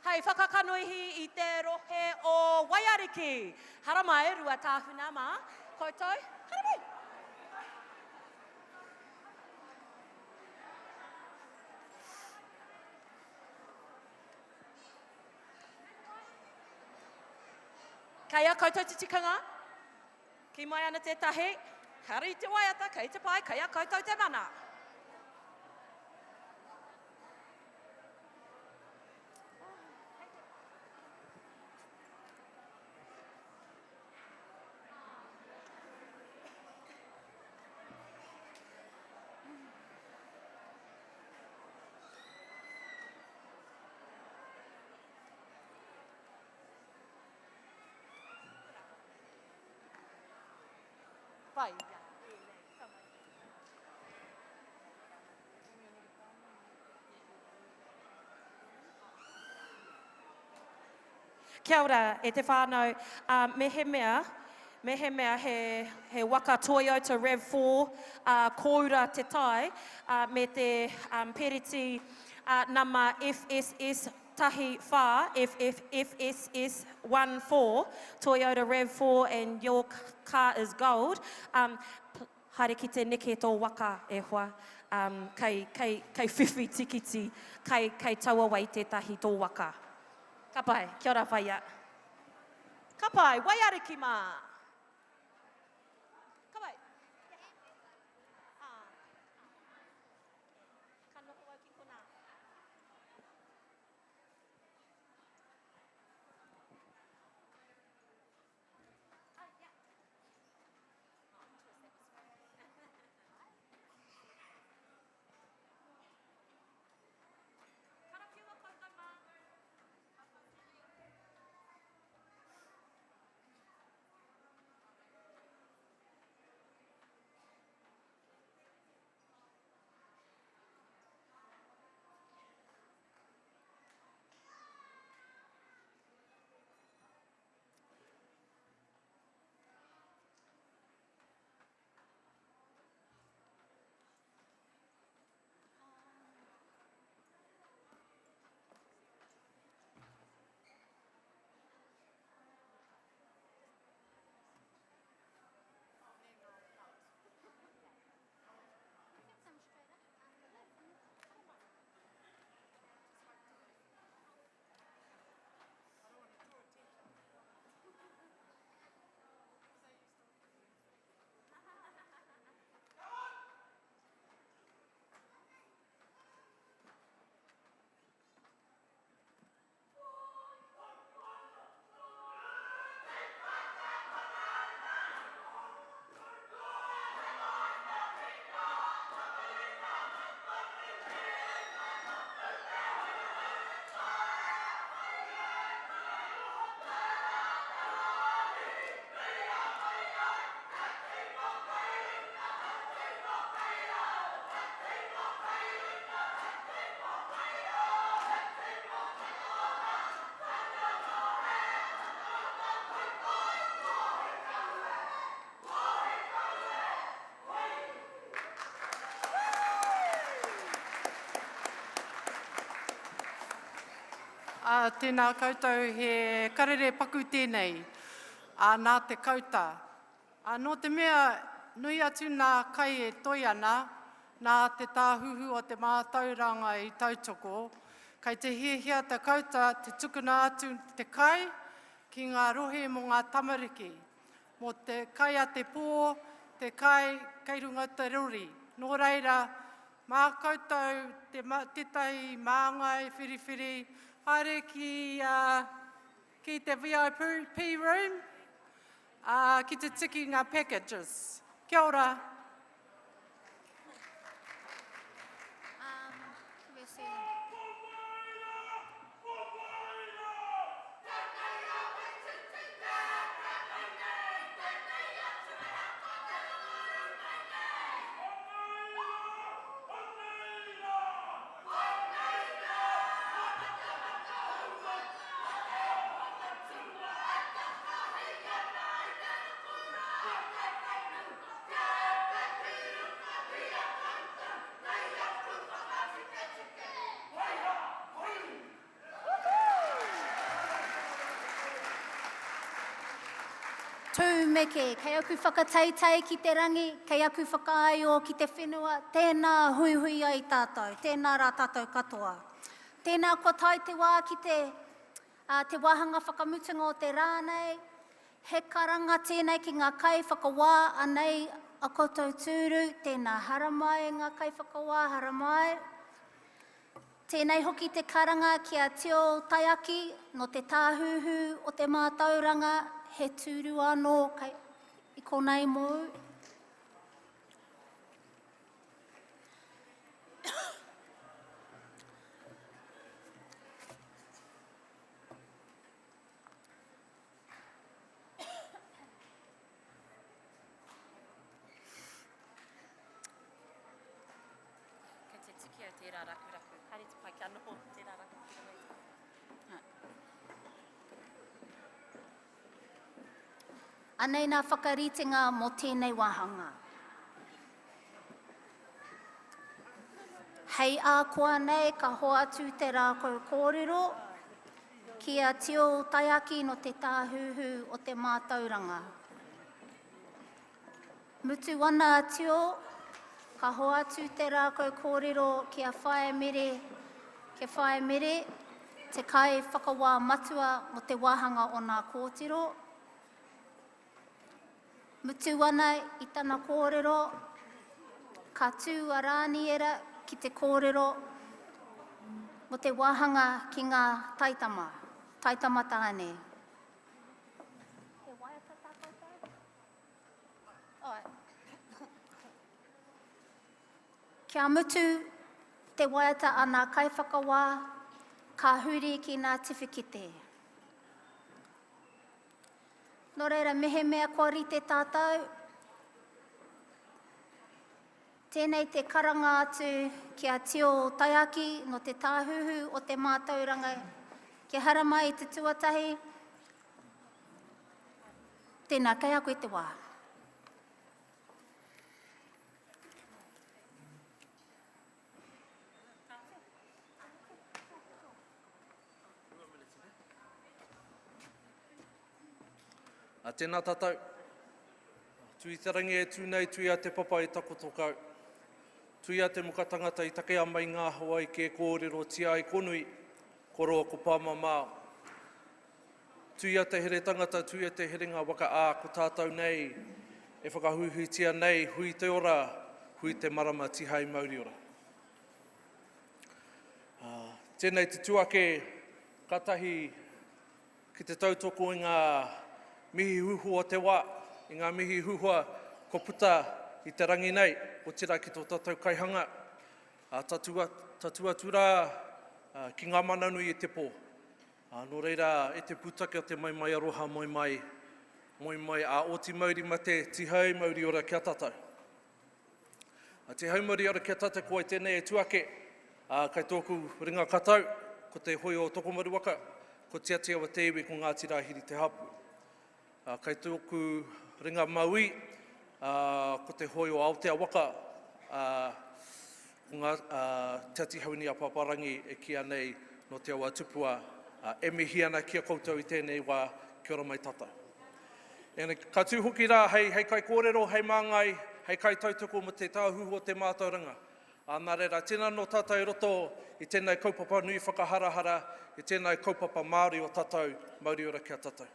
hei whakakanoihi I te rohe o Waiariki. Harama e rua tāwhina mā, koutou, haramai. Kei a koutou te tikanga, ki mai ana te tahi, hari te waiata, kei te pai, kei a koutou te mana. Pai. Kia ora, e te whānau, me he mea he waka Toyota RAV4 koura te tai me te periti nama FSS tahi wha, FSS 14, Toyota RAV4 and your car is gold. Haere ki te neke tō waka e hoa, kei whiwhi tikiti, kei taua wai tētahi tō waka. Ka pai, kia ora whaia. Ka pai, waiare ki mā. Ka pai. Ka noho au ki kona. Tēnā koutou he karere paku tēnei nā te kauta. Nō te mea nui atu nā kai e toi ana nā te tāhuhu o te mātauranga i tautoko. Kei te hiahia te kauta te tukuna atu te kai ki ngā rohe mo ngā tamariki. Mo te kai a te pō, te kai kei runga te rori. Nō reira, mā koutou te tai māngai whiriwhiri, haere ki te VIP room, ki te tiki ngā packages. Kia ora. Tūmeke, kei aku whakataitei ki te rangi, kei aku whakaaio ki te whenua, tēnā hui ai tātou, tēnā rā tātou katoa. Tēnā ko tai te wā ki te wāhanga whakamutunga o te rānei, he karanga tēnei ki ngā kai whakawā anei a koutou tūru, tēnā haramai ngā kai whakawā haramai. Tēnei hoki te karanga ki a Tio Taiaki no te tāhuhu o te mātauranga, he tūru anō i konei mō. Kei te tiki au tērā raku. Haere te pai kia noho tērā raku. Anei nā whakaritenga mō tēnei wahanga. Hei ākua nei ka hoa atu te rākau kōrero, kia tio taiaki no te tāhuhu o te mātauranga. Mutu wana atio, ka hoa atu te rākau kōrero kia whae mere, te kai whakawā matua mo te wāhanga o nā kōtiro. Mutu wana i tana kōrero, ka tū arani era ki te kōrero mo te wāhanga ki ngā taitama tāne. Kia mutu te waiata ana kaiwhakawā, ka huri ki ngā tiwhikite. Nō reira mehe mea kua rite tātou, tēnei te karanga atu kia tio taiaki no te tāhuhu o te mātauranga. Kia hara mai te tuatahi, tēnā kei a koe te wā. Tēnā tātou, tui te rangi e tūnei tui a te papa i tako tokau. Tui a te muka tangata i take a mai ngā Hawaii ke kōrero tia i konui, koroa ko pāmama. Tui a te here tangata, tui a te here ngā waka ā ko tātou nei, e whakahuhui tia nei, hui te ora, hui te marama tihai mauri ora. Tēnei te tuake, katahi ki te tautoko i ngā mihi huhua te wā, i ngā mihi huhua ko puta i te rangi nei, o tira ki tō tātou kaihanga. Tatua tura ki ngā mananui e te pō. Nō reira, e te putake o te mai aroha moi mai a oti mauri ma te tihau mauri ora kia tātou. Te hau mauri ora kia tātou koe tēnei e tuake, kai tōku ringa katau, ko te hoi o Tokomaru waka, ko te atia wa te iwi ko Ngāti Rāhiri te hapu. Kai tōku ringa maui, ko te hoi o Aotearoa, ko ngā te ati hauni a Paparangi e kia nei no te awa tupua, e mihi ana kia koutou i tēnei wā kia ora mai tata. Ka tū hoki rā, hei kai kōrero, hei māngai, hei kai tautoko mo te tāhuhu o te mātauranga. Nā reira, tēnā no tātou i roto i tēnei kaupapa nui whakaharahara, i tēnei kaupapa Māori o tātou, Māori ora kia tātou.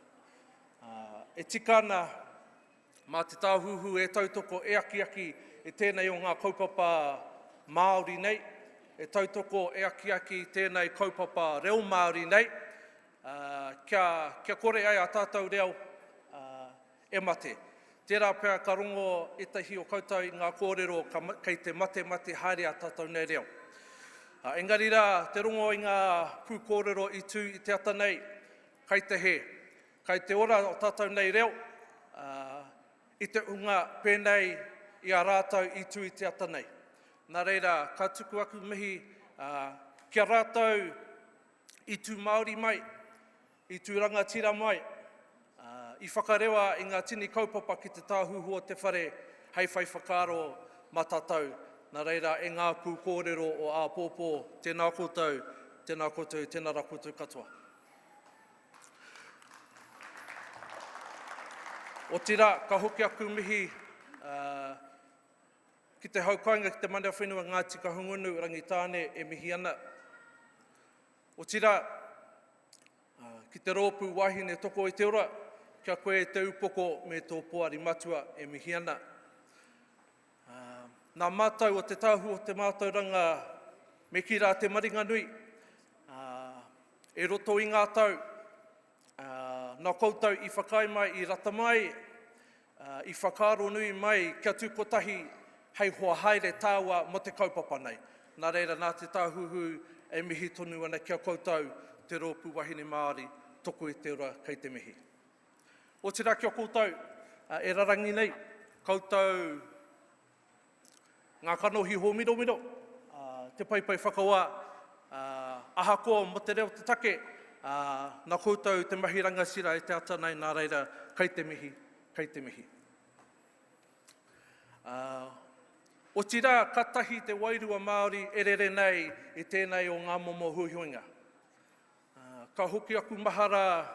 E tikana, mā te tāhuhu e tautoko e aki e tēnei o ngā kaupapa Māori nei, e tautoko e aki tēnei kaupapa reo Māori nei, kia kore ai a tātou reo e mate. Tērā pēr ka rongo etahi o koutou i ngā kōrero kei te mate haere a tātou nei reo. Engari rā, te rongo i ngā pū kōrero i tū i te ata nei, kei te he. Kei te ora o tātou nei reo, i te unga pēnei i a rātou i tū i te ata nei. Nā reira, ka tuku aku mihi kia rātou i tū Māori mai, i tū rangatira mai, i whakarewa i ngā tini kaupapa ki te tāhuhu o te whare, hei whai whakaro ma tātou. Nā reira, e ngā pū kōrero o a pōpō, tēnā koutou, tēnā rā koutou katoa. O tira, ka hoki aku mihi ki te haukainga ki te manea whenua Ngāti Kahungunu rangi tāne e mihi ana. O tira, ki te rōpū wahine toko i te ora, kia koe te upoko me tō poari matua e mihi ana. Nā mātau o te tāhu o te mātauranga me ki rā te maringa nui, e roto i ngā tau, nā koutou i whakai mai, i rata mai, i whakaro nui mai, kia tūkotahi hei hoa haere tāua mo te kaupapa nei. Nā reira, nā te tāhuhu e mihi tonu ana kia koutou te rōpū wahine Māori toko i te ora kei te mihi. O tira kia koutou, e rarangi nei, koutou ngā kanohi ho miro, te paipai whakaua, ahakoa mo te reo te take, nā koutou te mahiranga sira e te ata nei, nā reira, kei te mihi, kei te mihi. O tira katahi te wairua Māori erere nei i tēnei o ngā momo huihuinga. Ka hoki aku mahara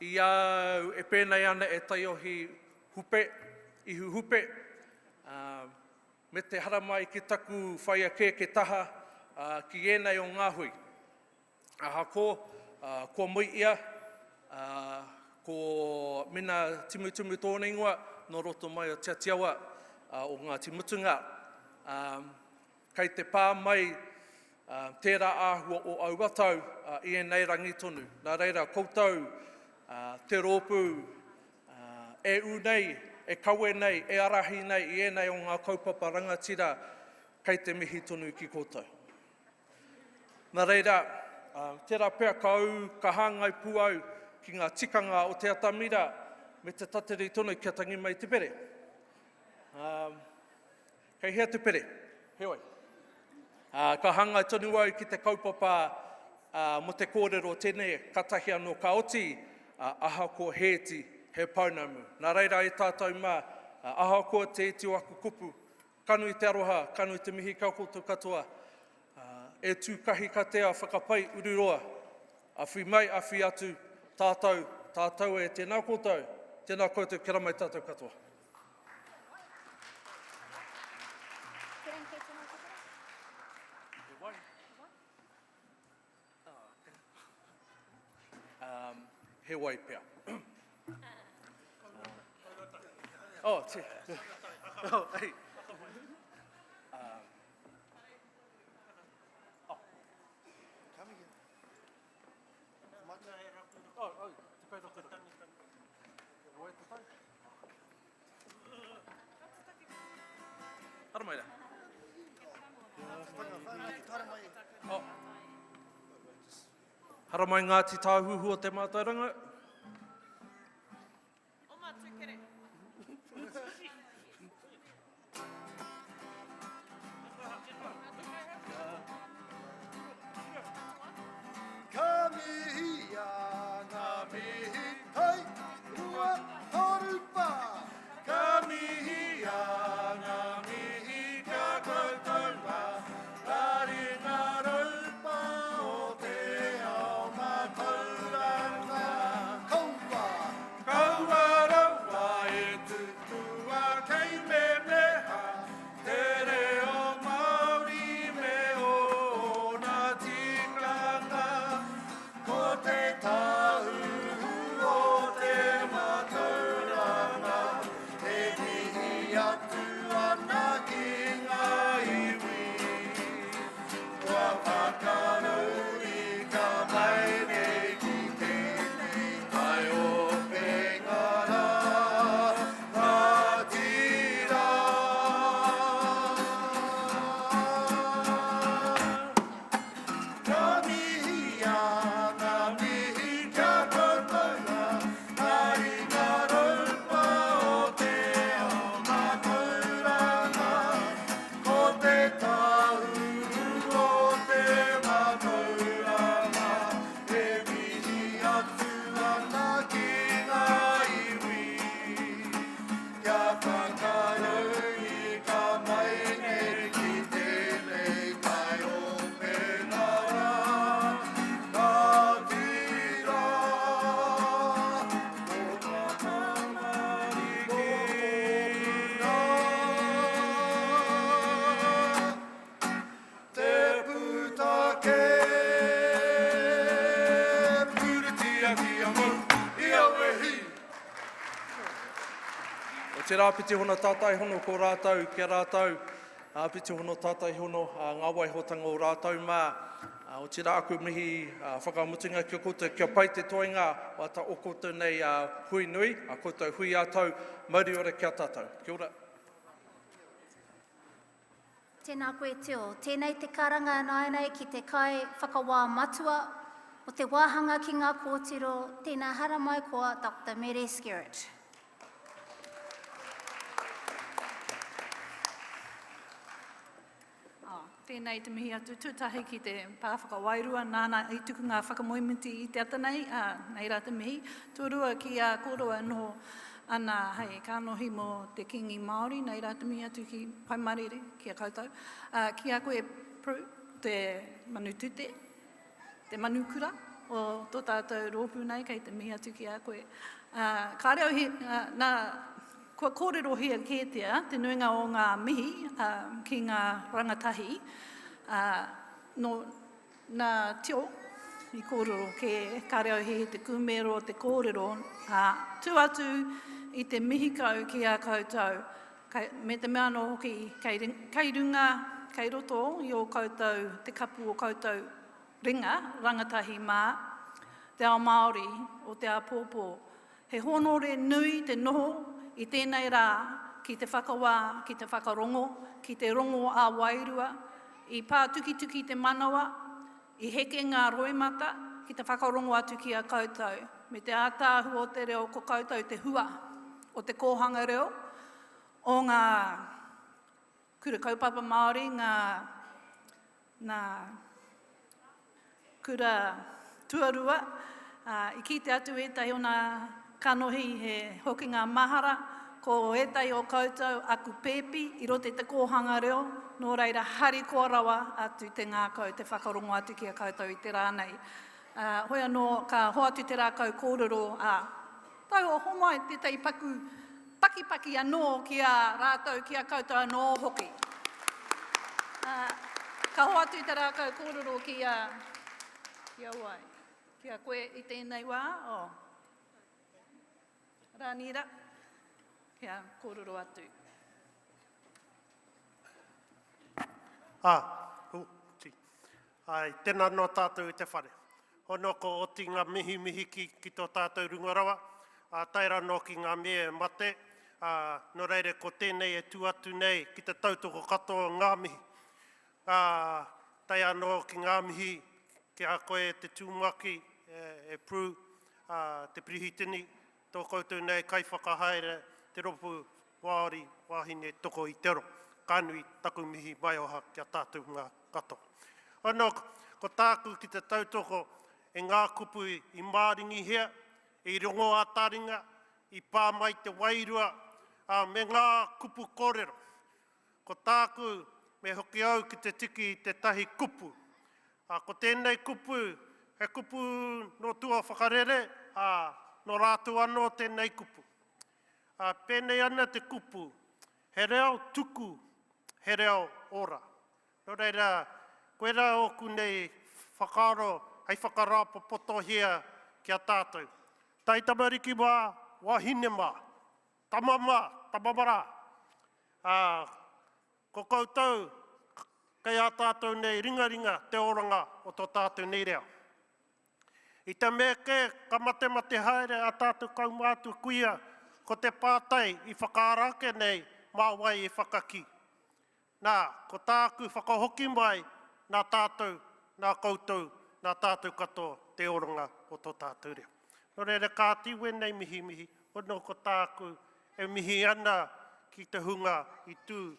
i au e pēnei ana e taiohi hupe, ihu hupe, me te haramai ki taku whaia ke taha ki ēnei o ngā hui. Hako, ko mui ia, ko mina timutumu tōna ingoa, no roto mai o tiatiawa o ngā timutunga. Kei te pā mai tērā āhua o auatau i ēnei rangi tonu. Nā reira, koutou te rōpū e u nei, e kaue nei, e arahi nei i ēnei o ngā kaupapa rangatira kei te mihi tonu ki koutou. Nā reira, tērā pēr ka au, ka hāngai puau ki ngā tikanga o te atamira me te tateri tonu kia tangi mai te pere. Kei hea te pere, heoi. Ka hāngai tonu au ki te kaupapa mo te kōrero tēnei katahi anō ka oti, aha ko hēti he paunamu. Nā reira e tātou mā, aha ko te iti o aku kupu, kanu i te aroha, kanu i te mihi kau koutou katoa, e tūkahi ka tea whakapai ururoa, a whi mai, a whi atu, tātou e tēnā koutou, kera mai tātou katoa. He wai pia. Oh, te. Oh, hey. Aramaira. Haramai Ngāti Tāhuhu o te mātauranga. O mātu kere. Ka mihi a ngā mihi tai, rua horupa. Ka mihi a ngā mihi ka koutou ngā, rari ngā raupa o te ao mātauranga. Kaua, kaua raua e tutua kei me meha, te reo Māori me o nā tikanga. Ko te tāuhu o te mātauranga, e mihi atu ana ki ngā iwi. Kua whakarau i ka mai nei ki tēnei kai o pengara, ngā tira. Ka mihi a ngā mihi kia koutou ngā, ngāri ngā raupa o te ao mātauranga. Ko te tāuhu o te mātauranga, e mihi atu ana ki ngā iwi. Kia whakarau i ka mai nei ki tēnei kai o pengara, ngā tira. O ka tamari ki ngā, te pūtake, purutia ki a mau, i awehi. O te rāpiti hono tātai hono ko rātou, kia rātou, piti hono tātai hono, ngā waihotanga o rātou mā, o te rā aku mihi whakamutunga kia koutou, kia pai te toinga, o ta o koutou nei hui nui, a koutou hui ātou, mauri ora kia tātou. Kia ora. Tēnā koe teo, tēnei te karanga naenei ki te kai whakawā matua o te wāhanga ki ngā kōtiro, tēnā haramai koa Dr. Mary Skerritt. Tēnei te mihi atu tūtahi ki te pāwhakawairua, nāna i tuku ngā whakamoimiti i te atanei, nei rā te mihi. Tūrua ki a kōrua noho ana hei kanohi mo te kingi Māori, nei rā te mi atu ki Paimarere, kia koutou. Ki a koe pru, te manutute, te manukura, o tō tātou rōpū nei, kei te mi atu ki a koe. Ka reo nā, kua kōrero hea kētia, te nuinga o ngā mihi ki ngā rangatahi, no nā tio, i kōrero ke ka reo he te kumero, te kōrero, tū atu i te mihikau ki a koutou, me te mea no hoki kei runga, kei roto i o koutou, te kapu o koutou ringa, rangatahi mā, te ao Māori o te a pōpō. He honore nui te noho i tēnei rā, ki te whakawā, ki te whakarongo, ki te rongo a wairua, i pā tuki te manawa, i heke ngā roimata, ki te whakarongo atu ki a koutou. Me te ātāhu o te reo ko koutou te hua o te kōhanga reo, o ngā kura kaupapa Māori, ngā kura tuarua, i kite atu etai o ngā kanohi he hoki ngā mahara, ko etai o koutou aku pēpi, i rote te kōhanga reo, nō reira hari kua rawa atu te ngākau, te whakarongo atu ki a koutou i te rānei. Hoi anō, ka hoa atu te rākau kōrero, tau o homai te tei paki anō ki a rātou, ki a koutou anō hoki. Ka hoa atu te rākau kōrero ki a wai, ki a koe i tēnei wā, Rānira, ki a kōrero atu. Tēnā no tātou i te whare. Hono ko oti ngā mihi ki tō tātou rungarawa. Taira no ki ngā mea mate. No reire ko tēnei e tū atu nei ki te tautoko katoa ngā mihi. Tai anō ki ngā mihi ki a koe te tūmaki e pru, te prihitini. Tō koutou nei kai whakahaere te ropu Māori wāhine toko i tero. Kānui taku mihi mai oha kia tātou ngā katoa. Anō, ko tāku ki te tautoko e ngā kupu i Māringi hea, i rongo a taringa, i pāmai te wairua, me ngā kupu kōrero. Ko tāku me hoki au ki te tiki te tahi kupu. Ko tēnei kupu, he kupu no tua whakarere, no rātu anō tēnei kupu. Pēnei ana te kupu, he reo tuku, he reo ora. Nō reira, koe rā oku nei whakaro, hei whakarāpa poto hea kia tātou. Tai tamariki mā, wahine mā, tamamara. Ko koutou, kei a tātou nei ringa te oranga o tō tātou nei reo. I te meke, ka mate haere a tātou kaumātu kuia, ko te pātai i whakaarake nei, mā wai e whakaki. Nā, ko tāku whakahoki mai, nā tātou, nā koutou, nā tātou katoa, te oranga o tō tātou reo. Nō reira kā tiwe nei mihi, ono ko tāku e mihi ana ki te hunga i tū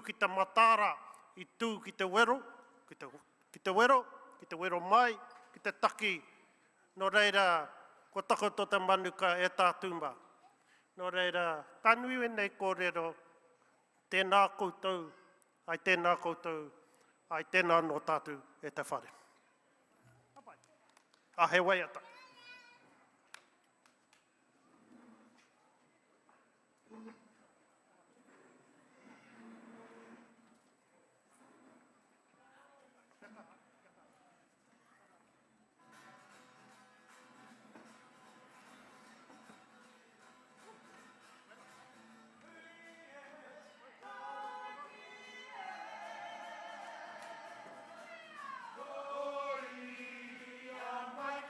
ki te matara, i tū ki te wero, ki te wero mai, ki te taki, nō reira, ko tako tō te manuka e tātumba. Nō reira, kanui nei kōrero, tēnā koutou, ai tēnā no tātou e te whare. He waiata. Glory, and might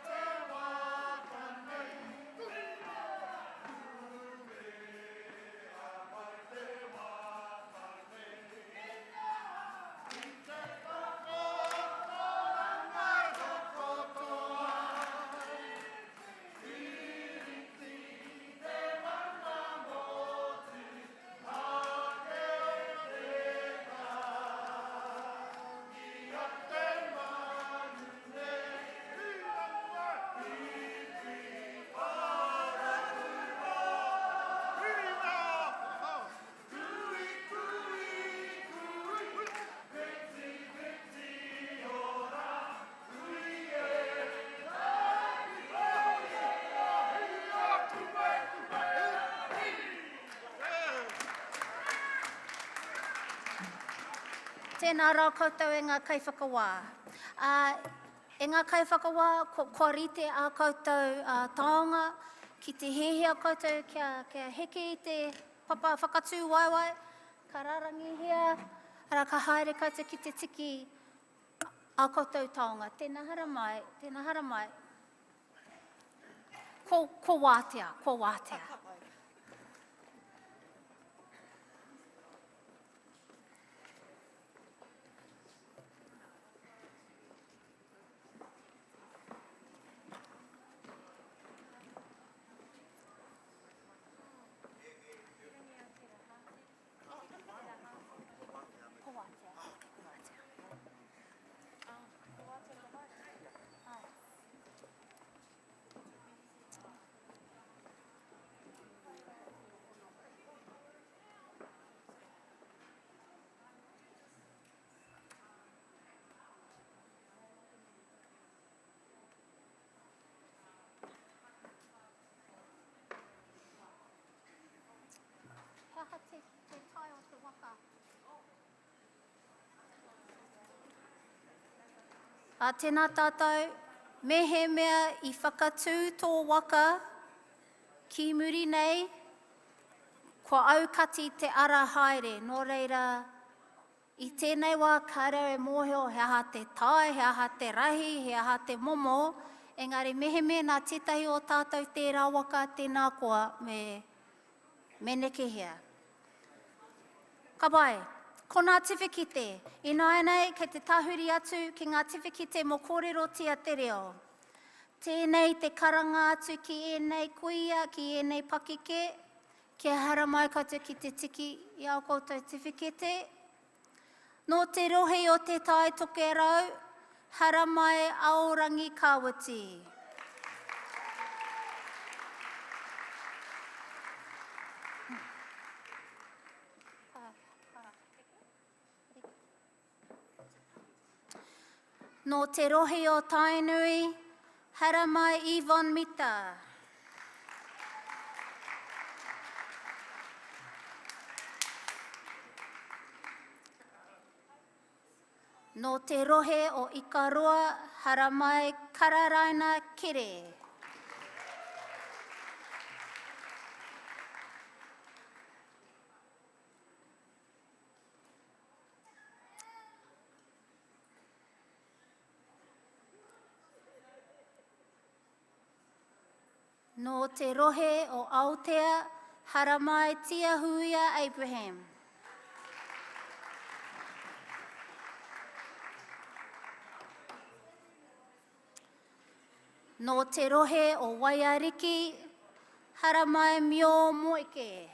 Tēnā rau koutou e ngā kaiwhakawā. E ngā kaiwhakawā, kua rite a koutou taonga, ki te hehea koutou kia heke i te papa whakatū waiwai, ka rarangi hea, ara ka haere koutou ki te tiki a koutou taonga. Tēnā hara mai, tēnā hara mai. Ko wātea, ko wātea. Tēnā tātou, me he mea I whakatū tō waka ki muri nei, kua aukati te ara haere, nō reira, I tēnei wā ka reo e mōhio, he aha te tai, he aha te rahi, he aha te momo, engari mehe mea nā tētahi o tātou tērā waka tēnā koa me neke hea. Ka pai. Ko ngā tiwhikite, I nāi nei kei te tahuri atu ki ngā tiwhikite mō kōrero tia te reo. Tēnei te karanga atu ki ēnei kuia, ki ēnei pakike, kia hara mai koutou ki te tiki I au koutou tiwhikite. Nō te rohe o te tai toke rau, hara mai aorangi kāwati. Nō te rohe o Tainui, hara mai Yvonne Mita. Nō te rohe o Ikaroa, hara mai Kararaina Kere. Nō te rohe o Aotea, hara mai Tia Huia Abraham. Nō te rohe o Waiariki, hara mai Mio Moike.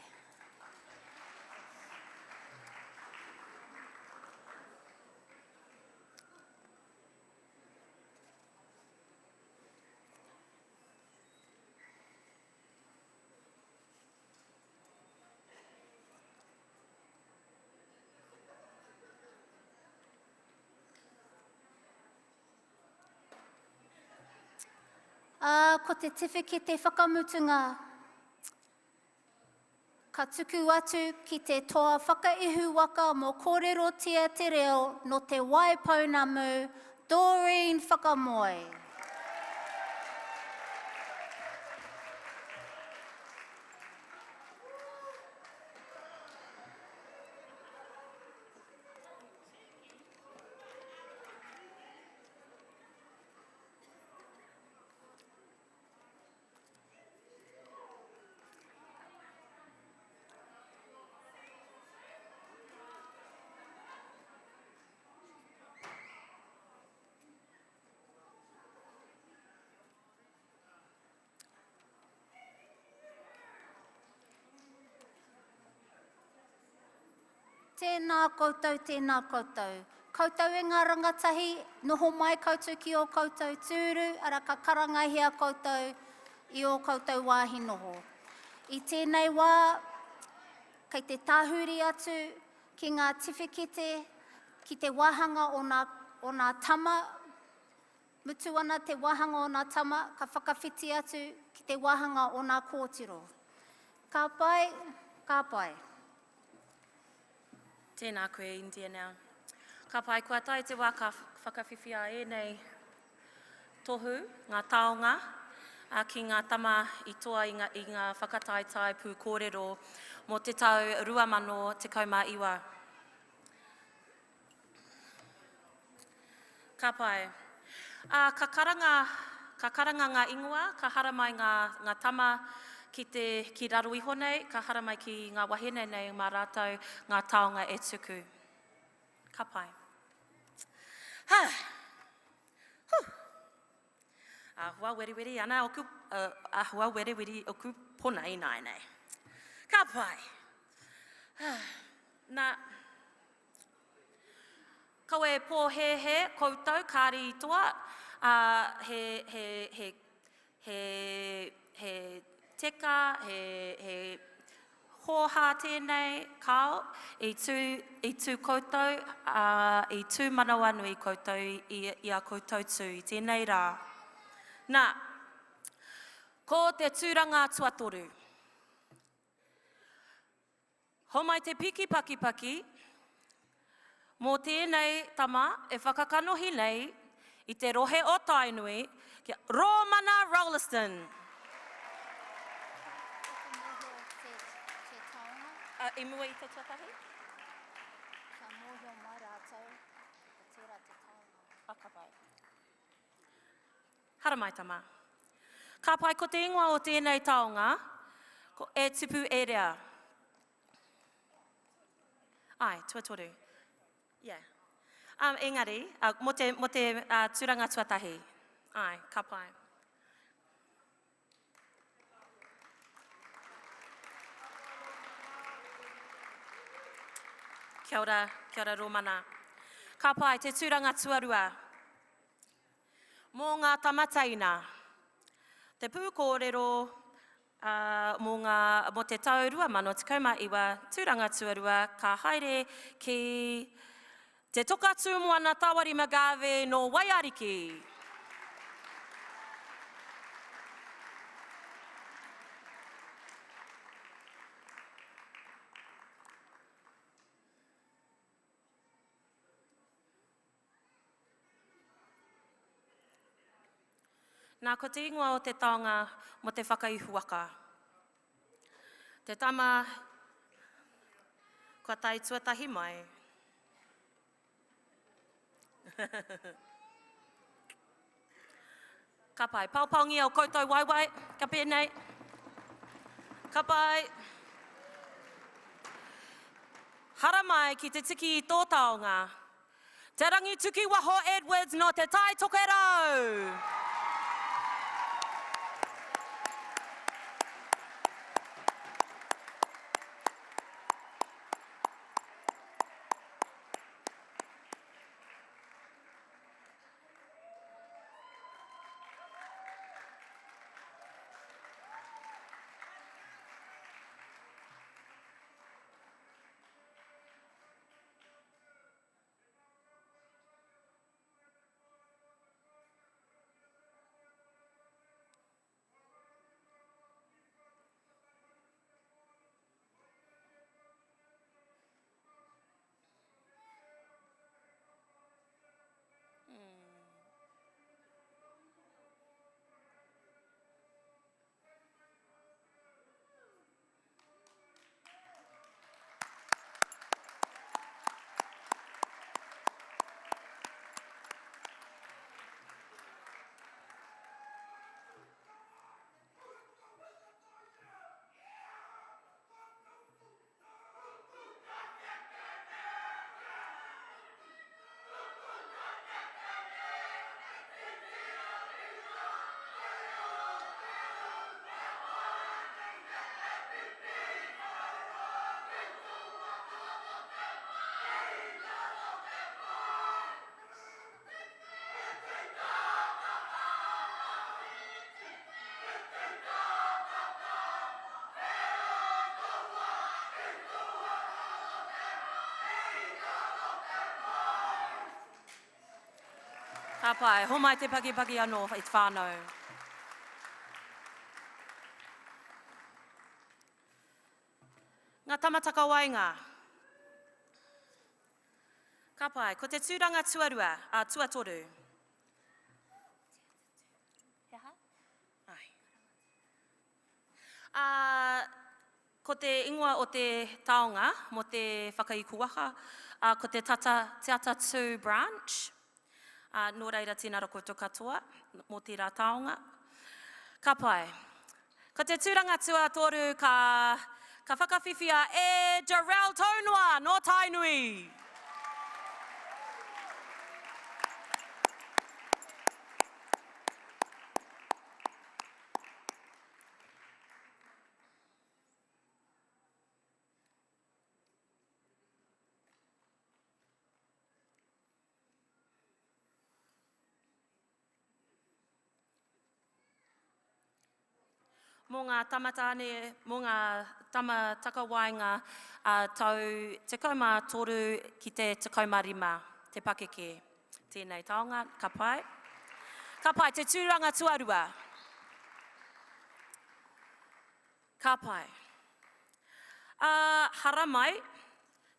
Ko te tiwhikite whakamutunga, ka tuku atu ki te toa whakaihu waka mō kōrero tia te reo no te Waipounamu, Doreen Whakamoe. Tēnā koutou, tēnā koutou. Koutou e ngā rangatahi, noho mai koutou ki o koutou tūru, ara ka karangahia koutou I o koutou wāhi noho. I tēnei wā, kei te tāhuri atu ki ngā tiwhikite, ki te wāhanga o ngā tama, mutu ana te wāhanga o ngā tama, ka whakawhiti atu ki te wāhanga o ngā kōtiro. Ka pai, ka pai. Tēnā koe, India now. Ka pai kua tai te wā ka whakawhiwhia e nei tohu, ngā taonga, ki ngā tama i toa i ngā whakataitai pū kōrero mō te tau 2019. Ka pai. Ka karanga ngā ingoa, ka hara mai ngā tama ki raro iho nei, ka hara mai ki ngā wahine nei mā rātou ngā taonga e tuku. Ka pai. Ahua weri ana oku, ahua weri oku pona i nai nei. Ka pai. Nā, kaue pō he koutou kāri i toa, he teka, he hoha tēnei kao i tū koutou, i tū manawa nui koutou i a koutou tū i tēnei rā. Nā, ko te tūranga tuatoru. Ho mai te piki paki, mō tēnei tama e whakakanohi nei i te rohe o Tainui, kia Romana Rolliston. I mua i te tuatahi? Ka mōhio mai rātou, ka tērā te taonga. Ka pai. Hara mai tama. Ka pai ko te ingoa o tēnei taonga, ko e tupu e rea. Ai, tuatoru. Yeah. Engari, mo te tūranga tuatahi. Ai, ka pai. Kia ora Romana. Ka pai te tūranga tuarua. Mō ngā tamataina, te pūkōrero mō te tau 2019, tūranga tuarua ka haere ki te tokatū moana Tawari Magave no Waiariki. Nā ko te ingoa o te taonga mo te whakaihuaka. Te tama, kua tai tuatahi mai. Ka pai, paupaungi au koutou waiwai, ka pēnei. Ka pai. Hara mai ki te tiki i tō taonga. Te rangi tuki waho Edwards no te tai tokerau. Ka pai, ho mai te paki anō i te whānau. Ngā tamataka wainga. Ka pai, ko te tūranga tuarua, tuatoru. Ko te ingoa o te taonga, mo te whakaikuaha, ko te Te Ata 2 branch, nō reira tēnā rako tō katoa, mō te rā taonga. Ka pai, ko te tūranga tuatoru ka whakawhiwhia e Jarrell Taunua no Tainui. Mō ngā tamatane, mō ngā takawainga tau 13 ki te 15, te pakeke. Tēnei taonga, ka pai. Ka pai, te tūranga tuarua. Ka pai. Hara mai,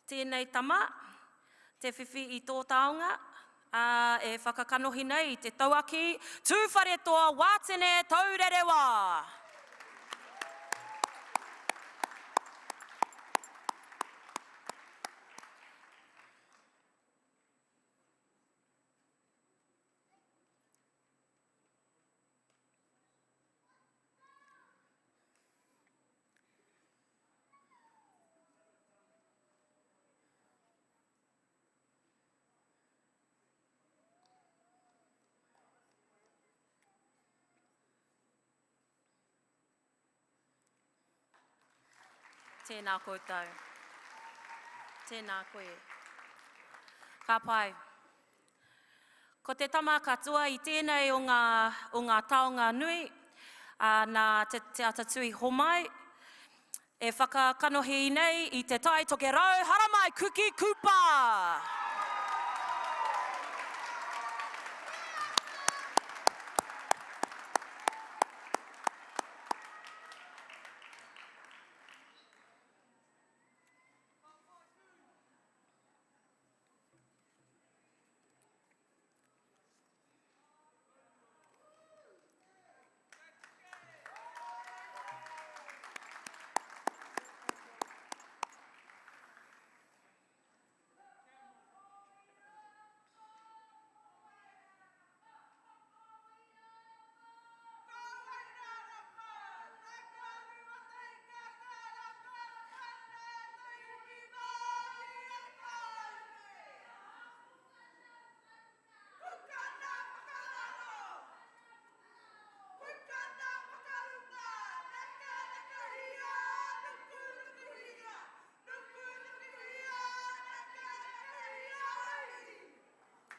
tēnei tama, te whiwhi I tō taonga, e whakakanohi nei I te tauaki, tūwharetoa wātene taurerewa. Tēnā koutou. Tēnā koe. Ka pai. Ko te tama katoa I tēnei o ngā taonga nui, nā te ata tui homai, e whakakanohi nei I te tai toke rau, haramai kuki kupa!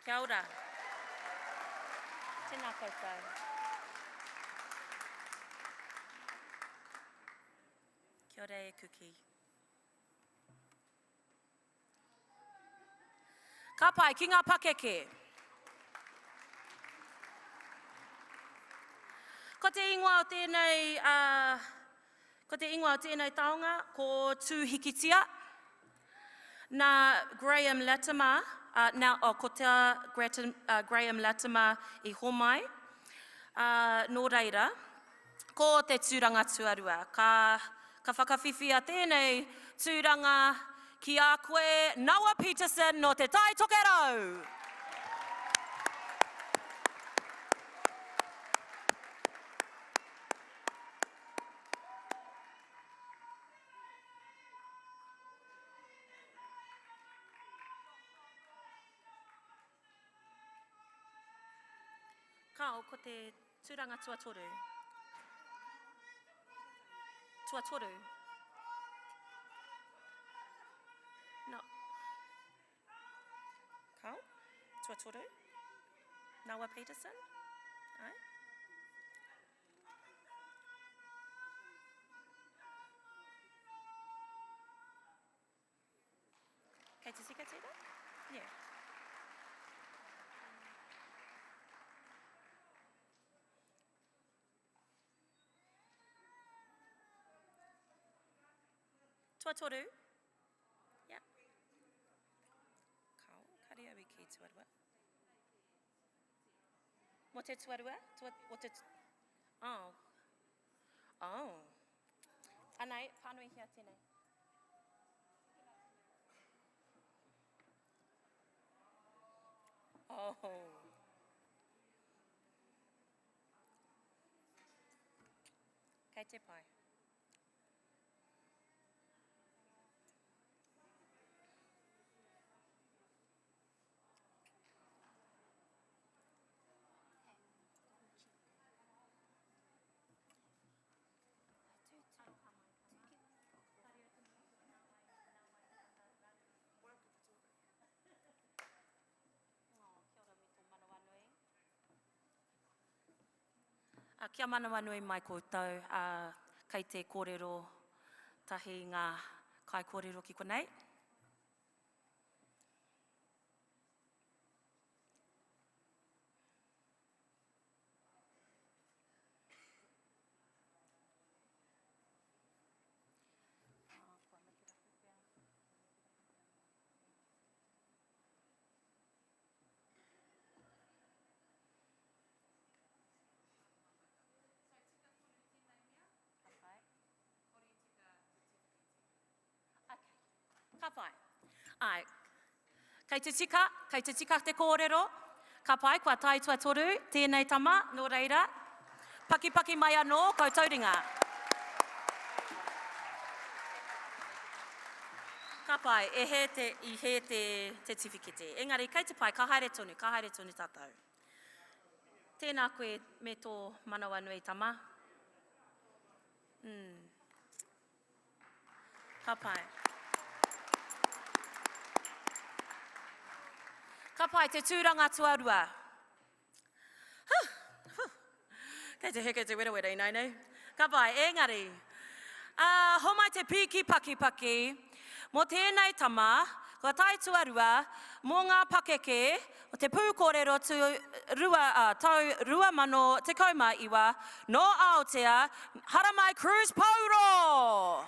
Kia ora. Tēnā koutou. Kia ora e kuki. Ka pai ki ngā pakeke. Ko te ingoa o tēnei taonga, ko tūhikitia, nā Graham Latimer, ko te Graham Latimer I homai, nō reira, ko te tūranga tuarua. Ka whakawhiwhia tēnei tūranga ki a koe Noah Peterson no te Tai Tokerau. Kao, ko te tūranga tuatoru. Tuatoru. No. Kao, tuatoru. Noah Peterson. Ai. Kei te sika tēnā? Yeah. Tuatoru. Yeah. Kao, kare tuarua. Mo te tuarua? Oh. Oh. Anei, whānui hia tēnei. Oh. Kei te pai. Kia manawa nui mai koutou, kei te kōrero tahi ngā kai kōrero ki konei. Ka pai. Ai, kei te tika te kōrero. Ka pai, kua tai tua toru, tēnei tama, nō reira. Paki mai anō, koutou ringa. Ka pai, i he te tifikete. Engari, kei te pai, ka haere tonu tātou. Tēnā koe me tō manawa nui tama. Ka pai. Ka pai te tūranga tuarua. Kei te heke te wera i nei. Ka pai, engari. Homai te piki paki. Mo tēnei tama, ko tai tuarua, mō ngā pakeke, o te pūkōrero tau rua mano te kauma iwa, no Aotea, Haramai Cruise Pauro!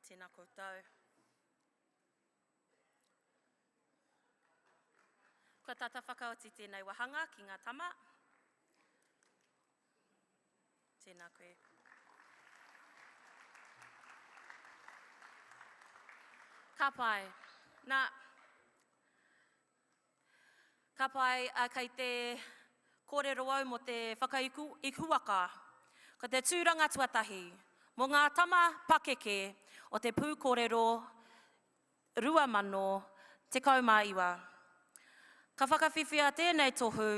Tēnā koutou. Kua tata whakaoti tēnei wahanga ki ngā tama. Tēnā koe. Ka pai. Ka pai kei te kōrero au mo te whakaikuaka. Ko te tūranga tuatahi. Mo ngā tama pakeke o te pūkōrero rua mano te kauma iwa. Ka whakawhiwhia tēnei tohu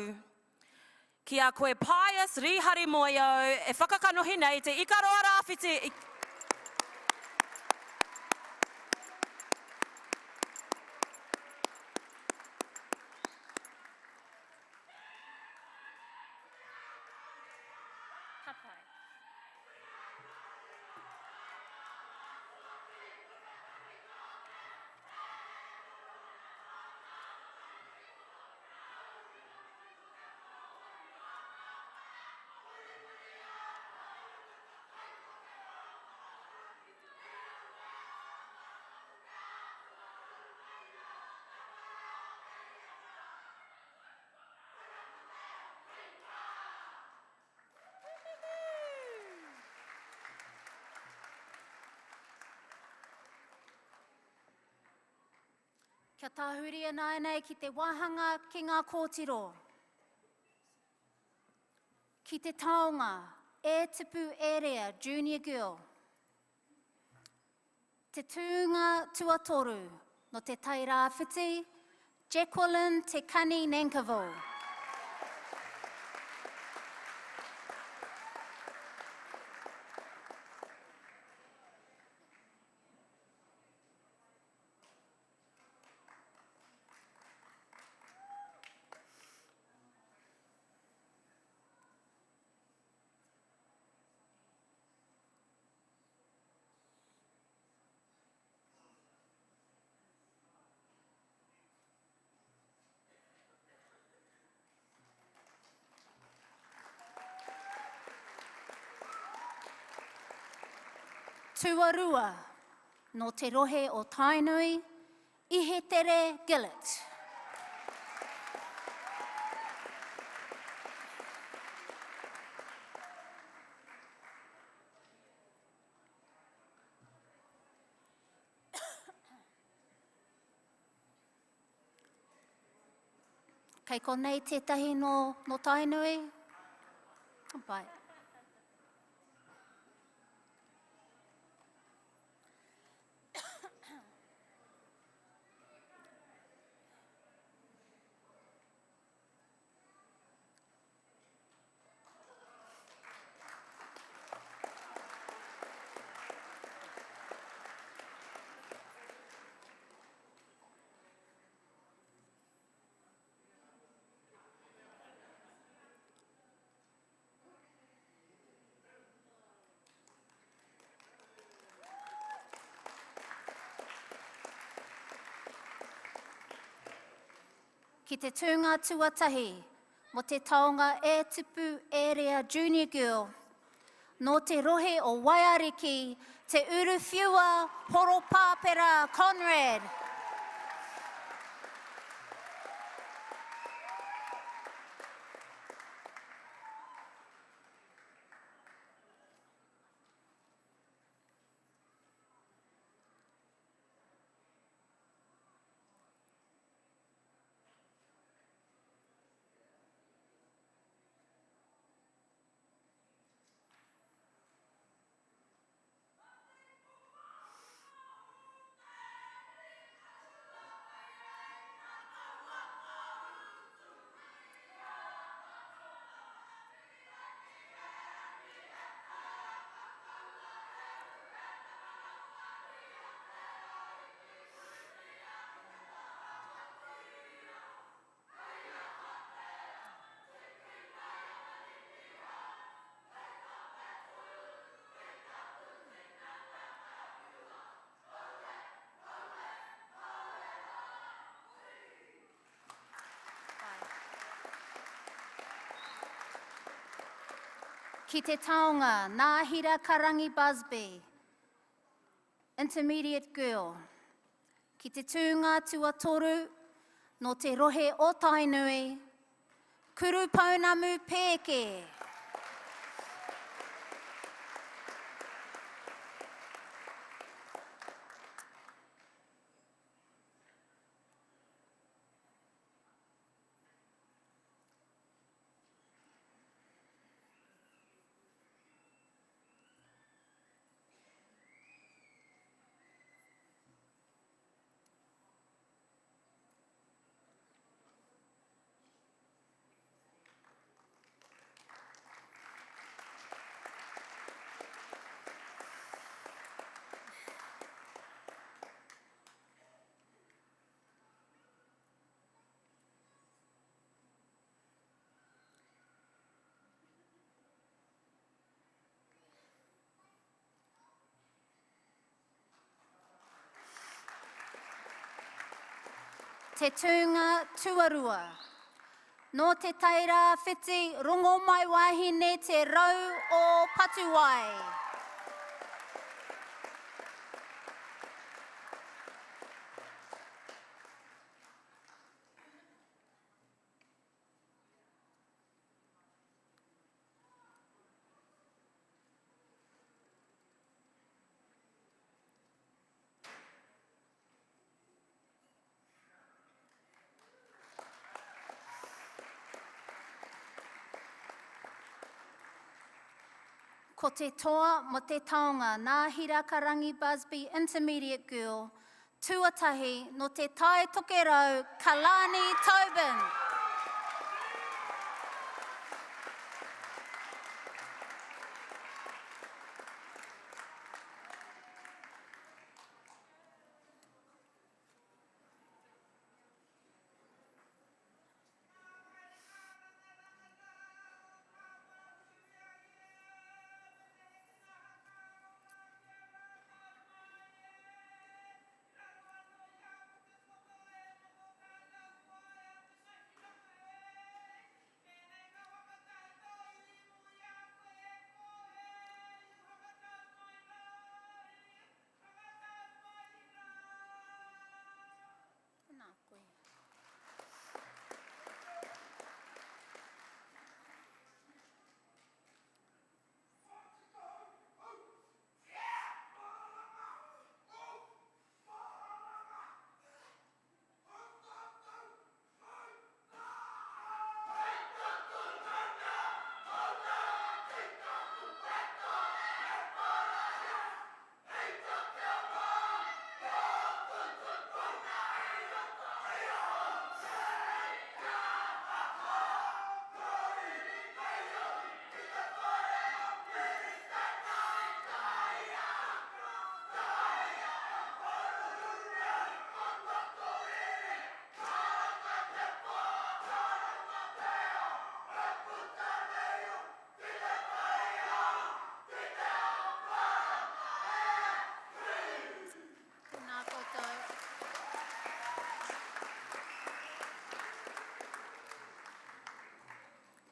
ki a koe Pius Rihari Moio e whakakanohi nei te ikaroa rāwhiti. Ka pai. Kia tāhuria nei ki te wāhanga ki ngā kōtiro. Ki te taonga, E Tipu Area Junior Girl. Te tūnga tuatoru no te tairāwhiti, Jacqueline Te Kani Nankivell. tuarua no te rohe o Tainui, Ihetere Gillett. Kei konei tētahi no Tainui. Pai. Ki te tūnga tuatahi, mo te taonga e tupu area junior girl, no te rohe o Waiariki, te uruwhiua Horopāpera Conrad. Ki te taonga, Nāhira Karangi Busby, intermediate girl. Ki te tūnga tuatoru, no te rohe o Tainui, Kuru Pounamu Pēke. Te tūnga tuarua. No te taira whiti rongo mai wahine te rau o Patuwai. Ko te toa mo te taonga Nāhira Karangi Busby intermediate girl, tuatahi no te tai tokerau Kalani Tobin.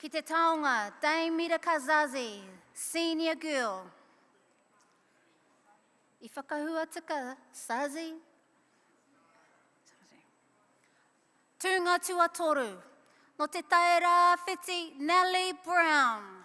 Ki te taonga, Dame Mira Kazazi, senior girl. I whakahua tika, Sazi. Tūnga Tuatoru, no te taira whiti Nellie Brown.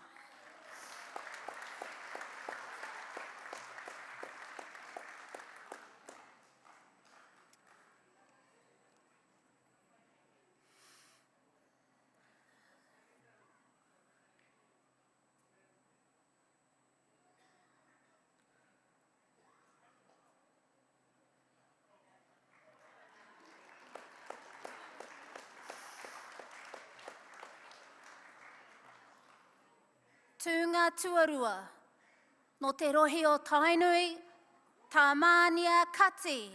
Tūnga Tuarua, no te rohi o Tainui, Tamania Kati.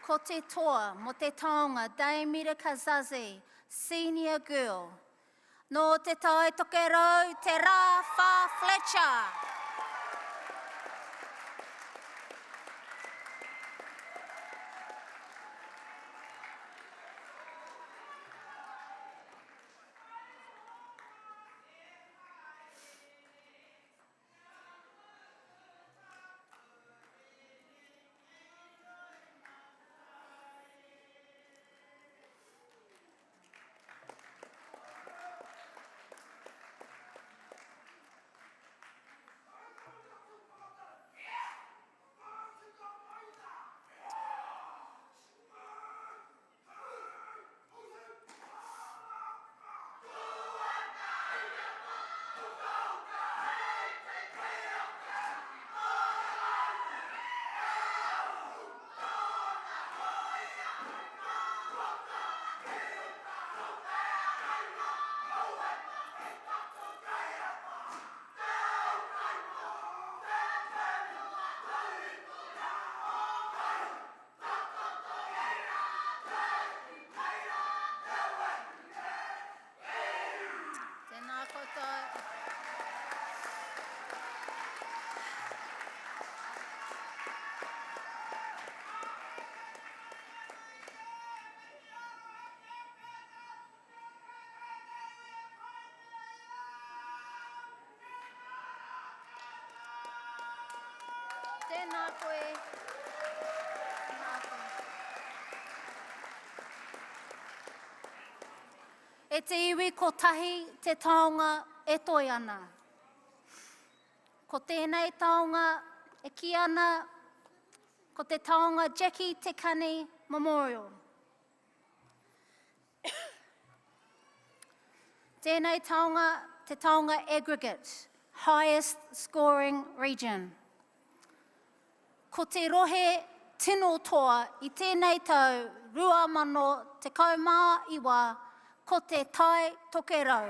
Ko te toa mo te taonga Dame Mira Kazazi, senior girl. No te tai tokerau te rā wha Fletcher. Tēnā koe. E te iwi ko tahi te taonga e toi ana. Ko tēnei taonga e ki ana, ko te taonga Jackie Te Kani Memorial. Tēnei taonga, te taonga aggregate, highest scoring region. Ko te rohe tino toa i tēnei tau 2012, ko te tai tokerau.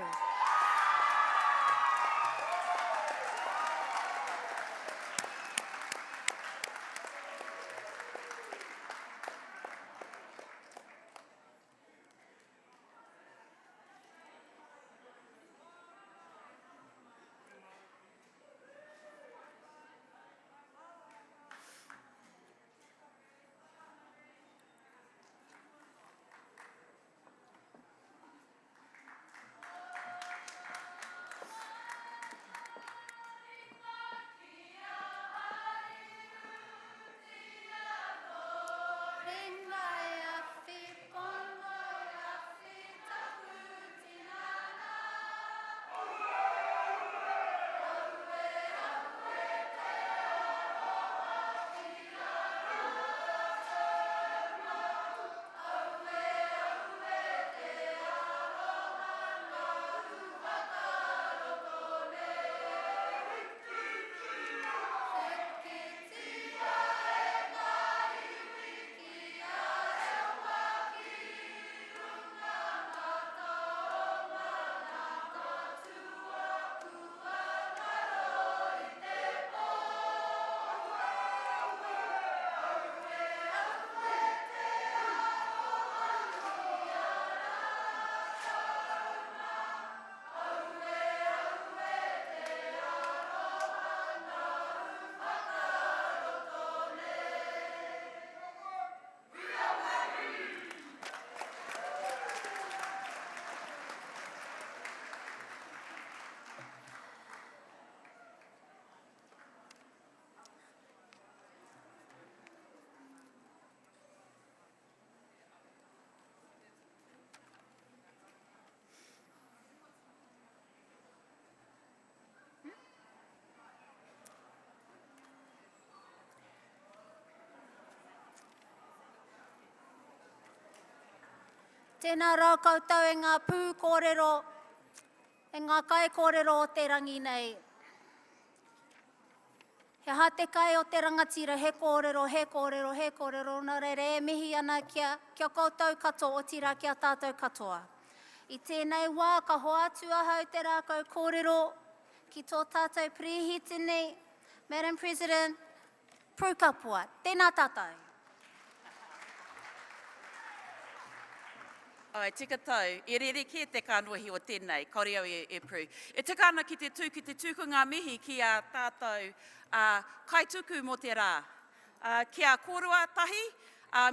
Tēnā rau koutou e ngā pū kōrero, e ngā kai kōrero o te rangi nei. He ha te kai o te rangatira, he kōrero, he kōrero, he kōrero, nā reire e mihi ana kia koutou katoa o tira kia tātou katoa. I tēnei wā, ka hoa atua hau te rākau kōrero, ki tō tātou prehitini, Madam President, Prukapua, tēnā tātou. Ai, tika tau, e rere ki te kānohi o tēnei, kaore au e pru. E tika ana ki te tūkunga mihi ki a tātou kaituku mo te rā. Ki a kōrua tahi,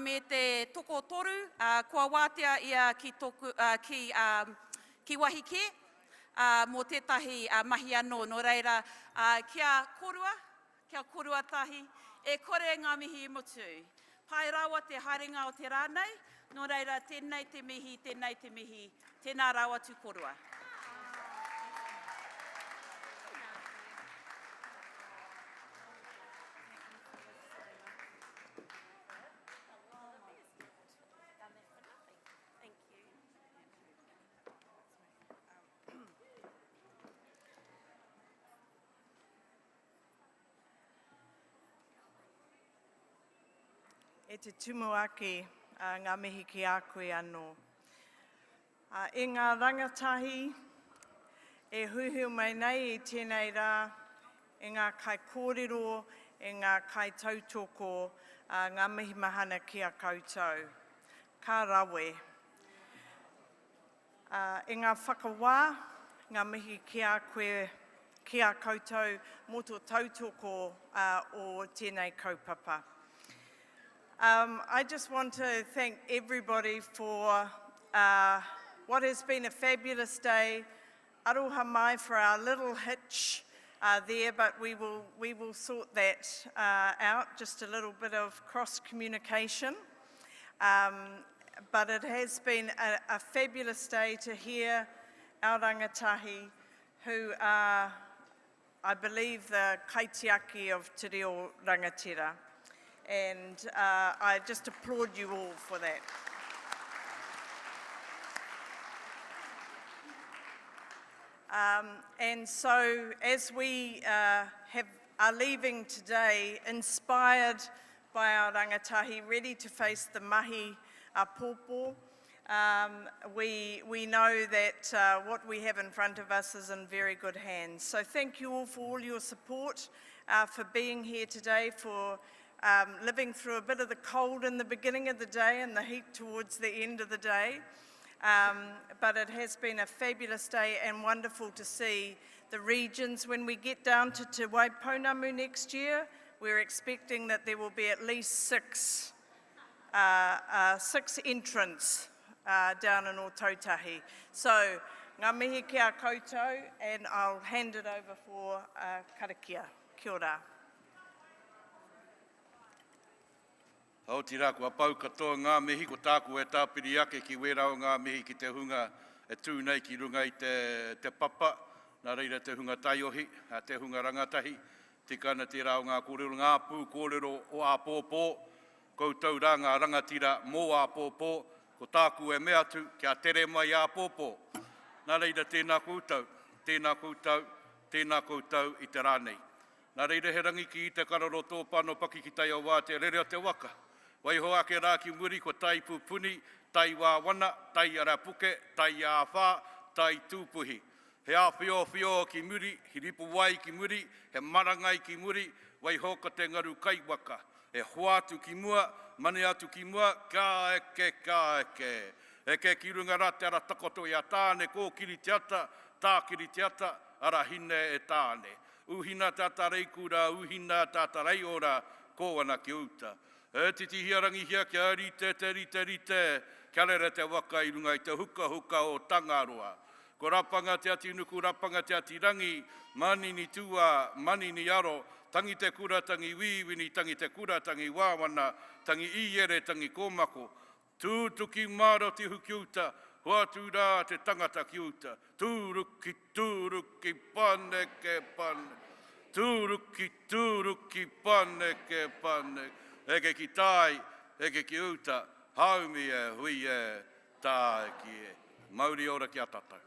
me te toko toru, kua wātea ia ki wahi ke, mō tētahi mahi anō, no reira, kia kōrua tahi, e kore ngā mihi motu. Pai rawa te haringa o te rānei, no reira, tēnei te mihi, tēnā rawa tu korua. E te tumu ake ngā mihi ki a koe anō. E ngā rangatahi e huhu mai nei i tēnei rā, e ngā kai kōrero, e ngā kai tautoko, ngā mihi mahana ki a koutou. Ka rawe. E ngā whakawā, ngā mihi ki a koe, ki a koutou, mō tō tautoko o tēnei kaupapa. I just want to thank everybody for what has been a fabulous day. Aroha mai for our little hitch there, but we will sort that out, just a little bit of cross-communication. But it has been a fabulous day to hear our rangatahi, who are, I believe, the kaitiaki of Te Reo Rangatira. And I just applaud you all for that. And so as we are leaving today, inspired by our rangatahi, ready to face the mahi pōpō, we know that what we have in front of us is in very good hands. So thank you all for all your support, for being here today, for living through a bit of the cold in the beginning of the day and the heat towards the end of the day. But it has been a fabulous day and wonderful to see the regions. When we get down to Te Waipounamu next year, we're expecting that there will be at least six entrants down in Ōtautahi. So, ngā mihi ki a koutou, and I'll hand it over for karakia. Kia ora. Hau tira, kua pau katoa ngā mihi, ko tāku e tāpiri ake ki wera o ngā mihi ki te hunga e tū nei ki runga i te papa, nā reira te hunga taiohi, te hunga rangatahi, tikana te rao ngā kōrero, ngā pū kōrero o a pōpō, koutou rā ngā rangatira mō a pōpō, ko tāku e mea tu, kia tere mai a pōpō. Nā reira tēnā koutou, tēnā koutou, tēnā koutou i te rānei. Nā reira he rangi ki i te kararo tōpano paki ki tai o wā te rere o te waka. Wai hoa ke rā ki muri ko tai pupuni, tai wāwana, tai arapuke, tai āwhā, tai tūpuhi. He a whio ki muri, hi ripu wai ki muri, he marangai ki muri, wai hoka te ngaru kai waka. He hoatu ki mua, mane atu ki mua, ka eke, ka eke. Eke ki runga rā te ara takoto i a tāne, kō kiri te ata, tā kiri te ata, ara hine e tāne. Uhina tāta reikura, uhina tāta reiora, ko ana ki uta. E titi hiarangi hia kia rite, kia rere te waka i runga i te huka o Tangaroa. Ko rapanga te ati nuku, rapanga te ati rangi, mani ni tua, mani ni aro, tangi te kura, tangi wiwini, tangi te kura, tangi wāwana, tangi iere, tangi kōmako. Tūtuki maro te hukiuta, hoatu rā te tangata kiuta. Tūruki, pane ke pane. Tūruki, pane ke pane. Eke ki tai, eke ki uta, haumi e, hui e, tā ki e Māori ora ki a tātou.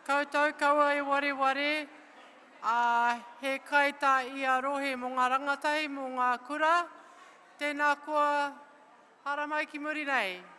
Koutou kaua e ware, he kaita i a rohe mō ngā rangatahi, mō ngā kura, tēnā kua haramai ki muri nei.